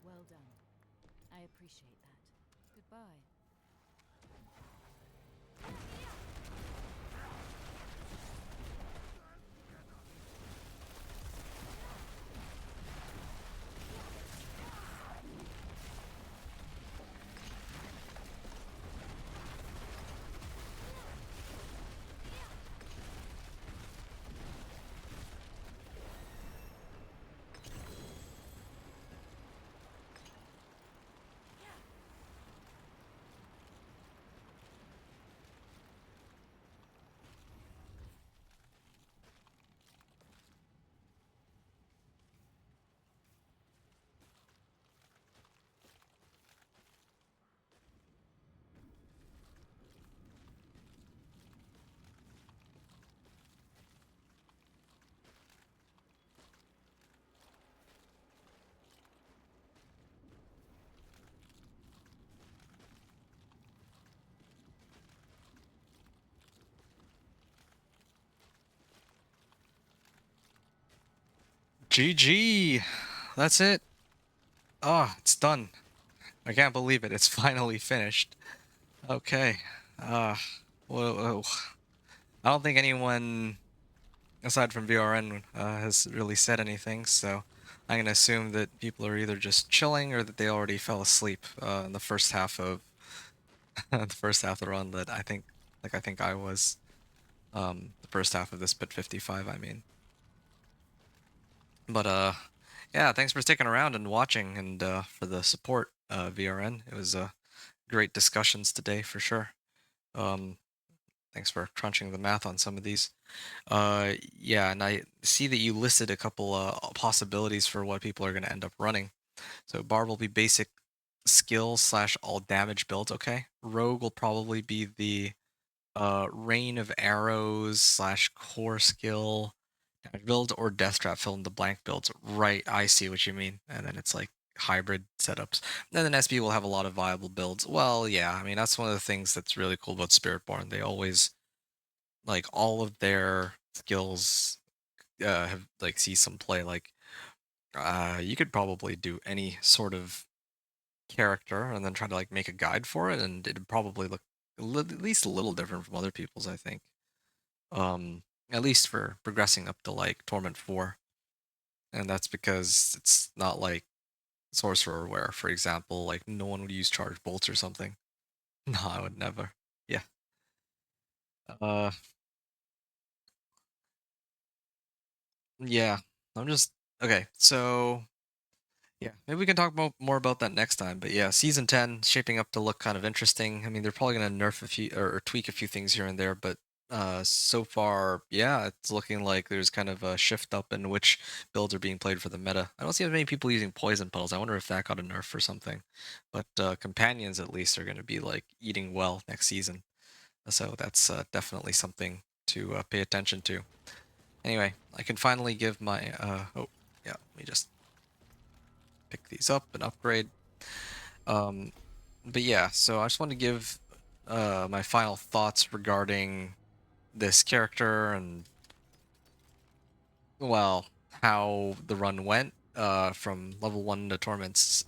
Well done. I appreciate that. Goodbye. GG. That's it. Ah, it's done. I can't believe it. It's finally finished. Okay. Uh, well, I don't think anyone aside from VRN has really said anything, so I'm gonna assume that people are either just chilling or that they already fell asleep in the first half of the first half of the run. That I think I was the first half of this Pit 55. I mean, but yeah, thanks for sticking around and watching and for the support, VRN. It was great discussions today for sure. Um, thanks for crunching the math on some of these. Yeah, and I see that you listed a couple possibilities for what people are going to end up running. So Barb will be basic skill slash all damage build. Okay, Rogue will probably be the rain of arrows slash core skill damage build, or death trap fill in the blank builds. Right, I see what you mean. And then it's like hybrid setups. And then SB will have a lot of viable builds. Well, yeah, I mean that's one of the things that's really cool about Spiritborn. They always like all of their skills have like see some play. Like you could probably do any sort of character and then try to like make a guide for it, and it'd probably look at least a little different from other people's, I think. At least for progressing up to like Torment 4. And that's because it's not like Sorcerer where, for example, like no one would use charge bolts or something. No, I would never. Yeah. Uh yeah. I'm just okay, so yeah, maybe we can talk more about that next time. But yeah, season 10 shaping up to look kind of interesting. I mean, they're probably going to nerf a few or tweak a few things here and there, but so far, yeah, it's looking like there's kind of a shift up in which builds are being played for the meta. I don't see as many people using poison petals. I wonder if that got a nerf or something. But companions at least are going to be like eating well next season. So that's definitely something to pay attention to. Anyway, I can finally give my oh yeah, let me just pick these up and upgrade. But yeah, so I just want to give my final thoughts regarding this character and, well, how the run went from level 1 to Torment's,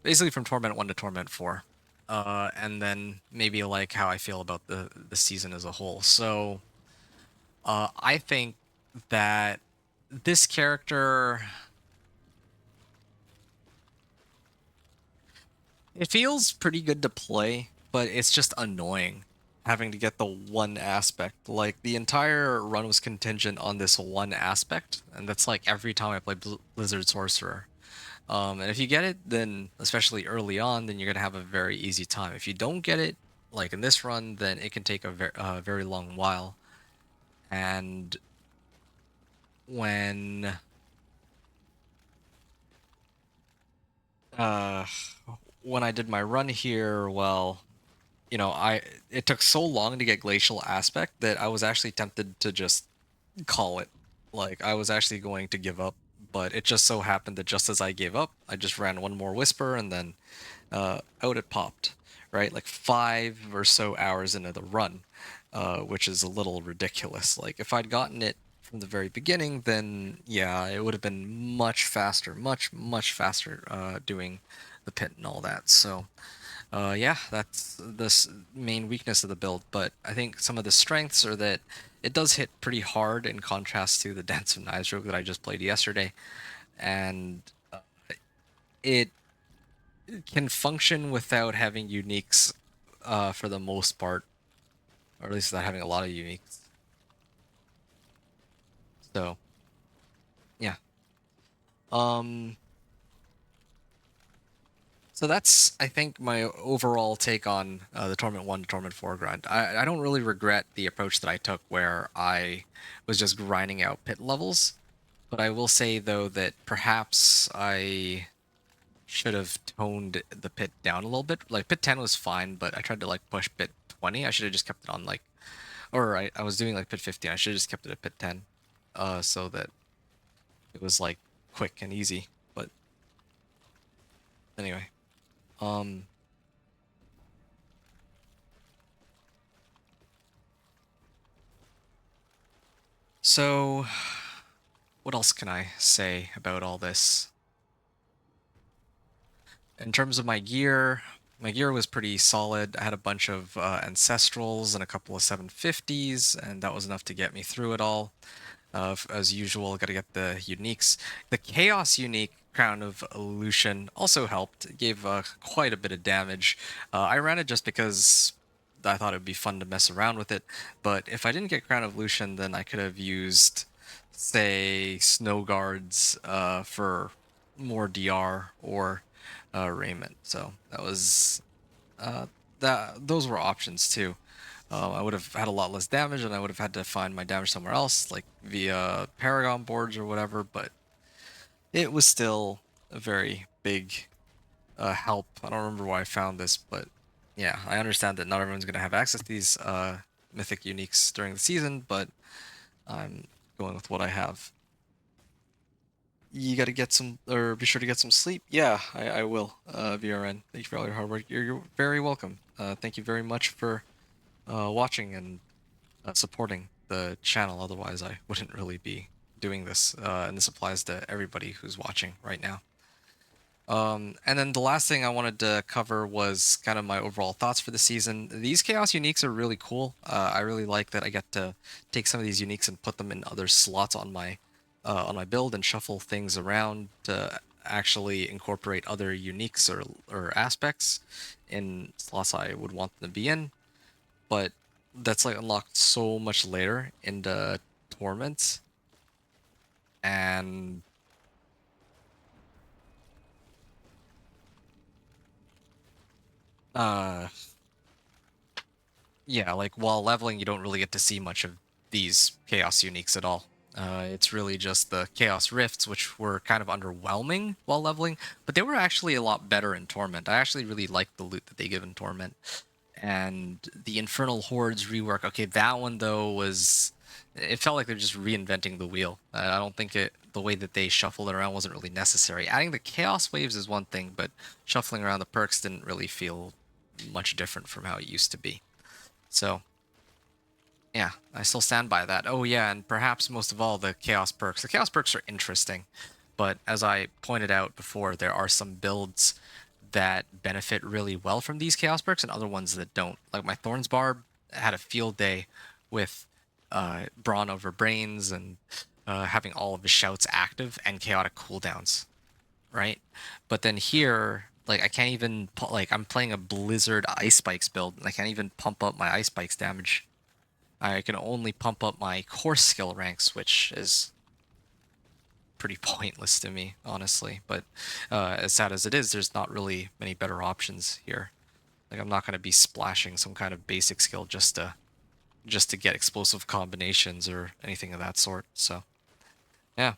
basically from Torment 1 to Torment 4. And then maybe like how I feel about the season as a whole. So I think that this character, it feels pretty good to play, but it's just annoying having to get the one aspect. Like, the entire run was contingent on this one aspect, and that's like every time I play Blizzard Sorcerer. And if you get it, then, especially early on, then you're gonna have a very easy time. If you don't get it, like in this run, then it can take a very long while. And when uh, when I did my run here, well, you know, it took so long to get glacial aspect that I was actually tempted to just call it. Like, I was actually going to give up, but it just so happened that just as I gave up, I just ran one more whisper, and then out it popped, right? Like 5 or so hours into the run, which is a little ridiculous. Like, if I'd gotten it from the very beginning, then yeah, it would have been much faster, much faster doing the pit and all that. So yeah, that's this main weakness of the build. But I think some of the strengths are that it does hit pretty hard in contrast to the Dance of Nizrogue that I just played yesterday, and it can function without having uniques for the most part, or at least without having a lot of uniques. So yeah. Um, so that's, I think, my overall take on the Torment 1 to Torment 4 grind. I don't really regret the approach that I took where I was just grinding out pit levels, but I will say, though, that perhaps I should have toned the pit down a little bit. Like, pit 10 was fine, but I tried to, like, push pit 20. I should have just kept it on, like, or I was doing, like, pit 15. I should have just kept it at pit 10, so that it was, like, quick and easy. But anyway. So, what else can I say about all this? In terms of my gear was pretty solid. I had a bunch of Ancestrals and a couple of 750s, and that was enough to get me through it all. As usual, got to get the uniques. The Chaos unique, Crown of Illusion, also helped. It gave quite a bit of damage. I ran it just because I thought it would be fun to mess around with it. But if I didn't get Crown of Illusion, then I could have used, say, Snow Guards for more DR or Raiment. So that was those were options too. I would have had a lot less damage, and I would have had to find my damage somewhere else, like via Paragon boards or whatever, but it was still a very big help. I don't remember why I found this, but yeah, I understand that not everyone's going to have access to these mythic uniques during the season, but I'm going with what I have. You got to get some, or be sure to get some sleep. Yeah, I will, VRN. Thank you for all your hard work. You're very welcome. Thank you very much for watching and supporting the channel. Otherwise, I wouldn't really be doing this, and this applies to everybody who's watching right now. And then the last thing I wanted to cover was kind of my overall thoughts for the season. These Chaos uniques are really cool. I really like that I get to take some of these uniques and put them in other slots on my build and shuffle things around to actually incorporate other uniques or aspects in slots I would want them to be in. But that's like unlocked so much later into Torment, and yeah, like while leveling, you don't really get to see much of these Chaos uniques at all. It's really just the Chaos Rifts, which were kind of underwhelming while leveling, but they were actually a lot better in Torment. I actually really liked the loot that they give in Torment. And the Infernal Hordes rework, okay, that one though was, it felt like they're just reinventing the wheel. I don't think the way that they shuffled it around wasn't really necessary. Adding the Chaos Waves is one thing, but shuffling around the perks didn't really feel much different from how it used to be. So, yeah, I still stand by that. Oh yeah, and perhaps most of all, the Chaos perks. The Chaos perks are interesting, but as I pointed out before, there are some builds that benefit really well from these Chaos perks and other ones that don't. Like my Thorns Barb had a field day with Brawn over Brains and having all of his shouts active and chaotic cooldowns, right? But then here, like I can't even like I'm playing a Blizzard Ice Spikes build, and I can't even pump up my Ice Spikes damage. I can only pump up my core skill ranks, which is pretty pointless to me, honestly. But as sad as it is, there's not really many better options here. Like I'm not going to be splashing some kind of basic skill just to get explosive combinations or anything of that sort. So yeah,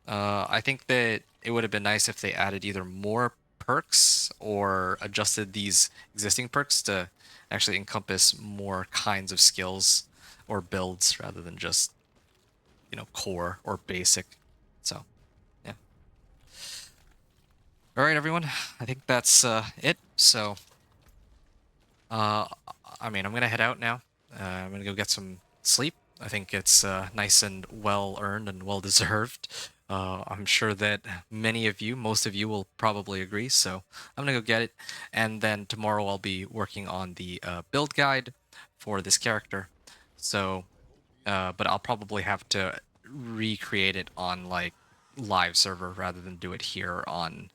I think that it would have been nice if they added either more perks or adjusted these existing perks to actually encompass more kinds of skills or builds rather than just, core or basic. So, yeah. All right, everyone. I think that's it. So, I mean, I'm gonna head out now. I'm gonna go get some sleep. I think it's nice and well earned and well deserved. I'm sure that many of you, most of you, will probably agree. So I'm gonna go get it, and then tomorrow I'll be working on the build guide for this character. So, but I'll probably have to recreate it on like live server rather than do it here on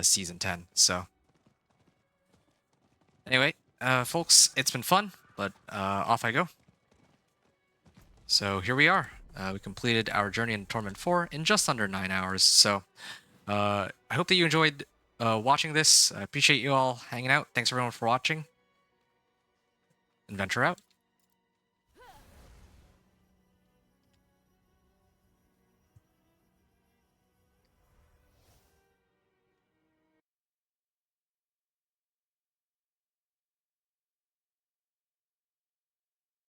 season 10. So anyway, folks, it's been fun, but off I go. So here we are. We completed our journey in Torment 4 in just under 9 hours. So I hope that you enjoyed watching this. I appreciate you all hanging out. Thanks everyone for watching. Adventure out.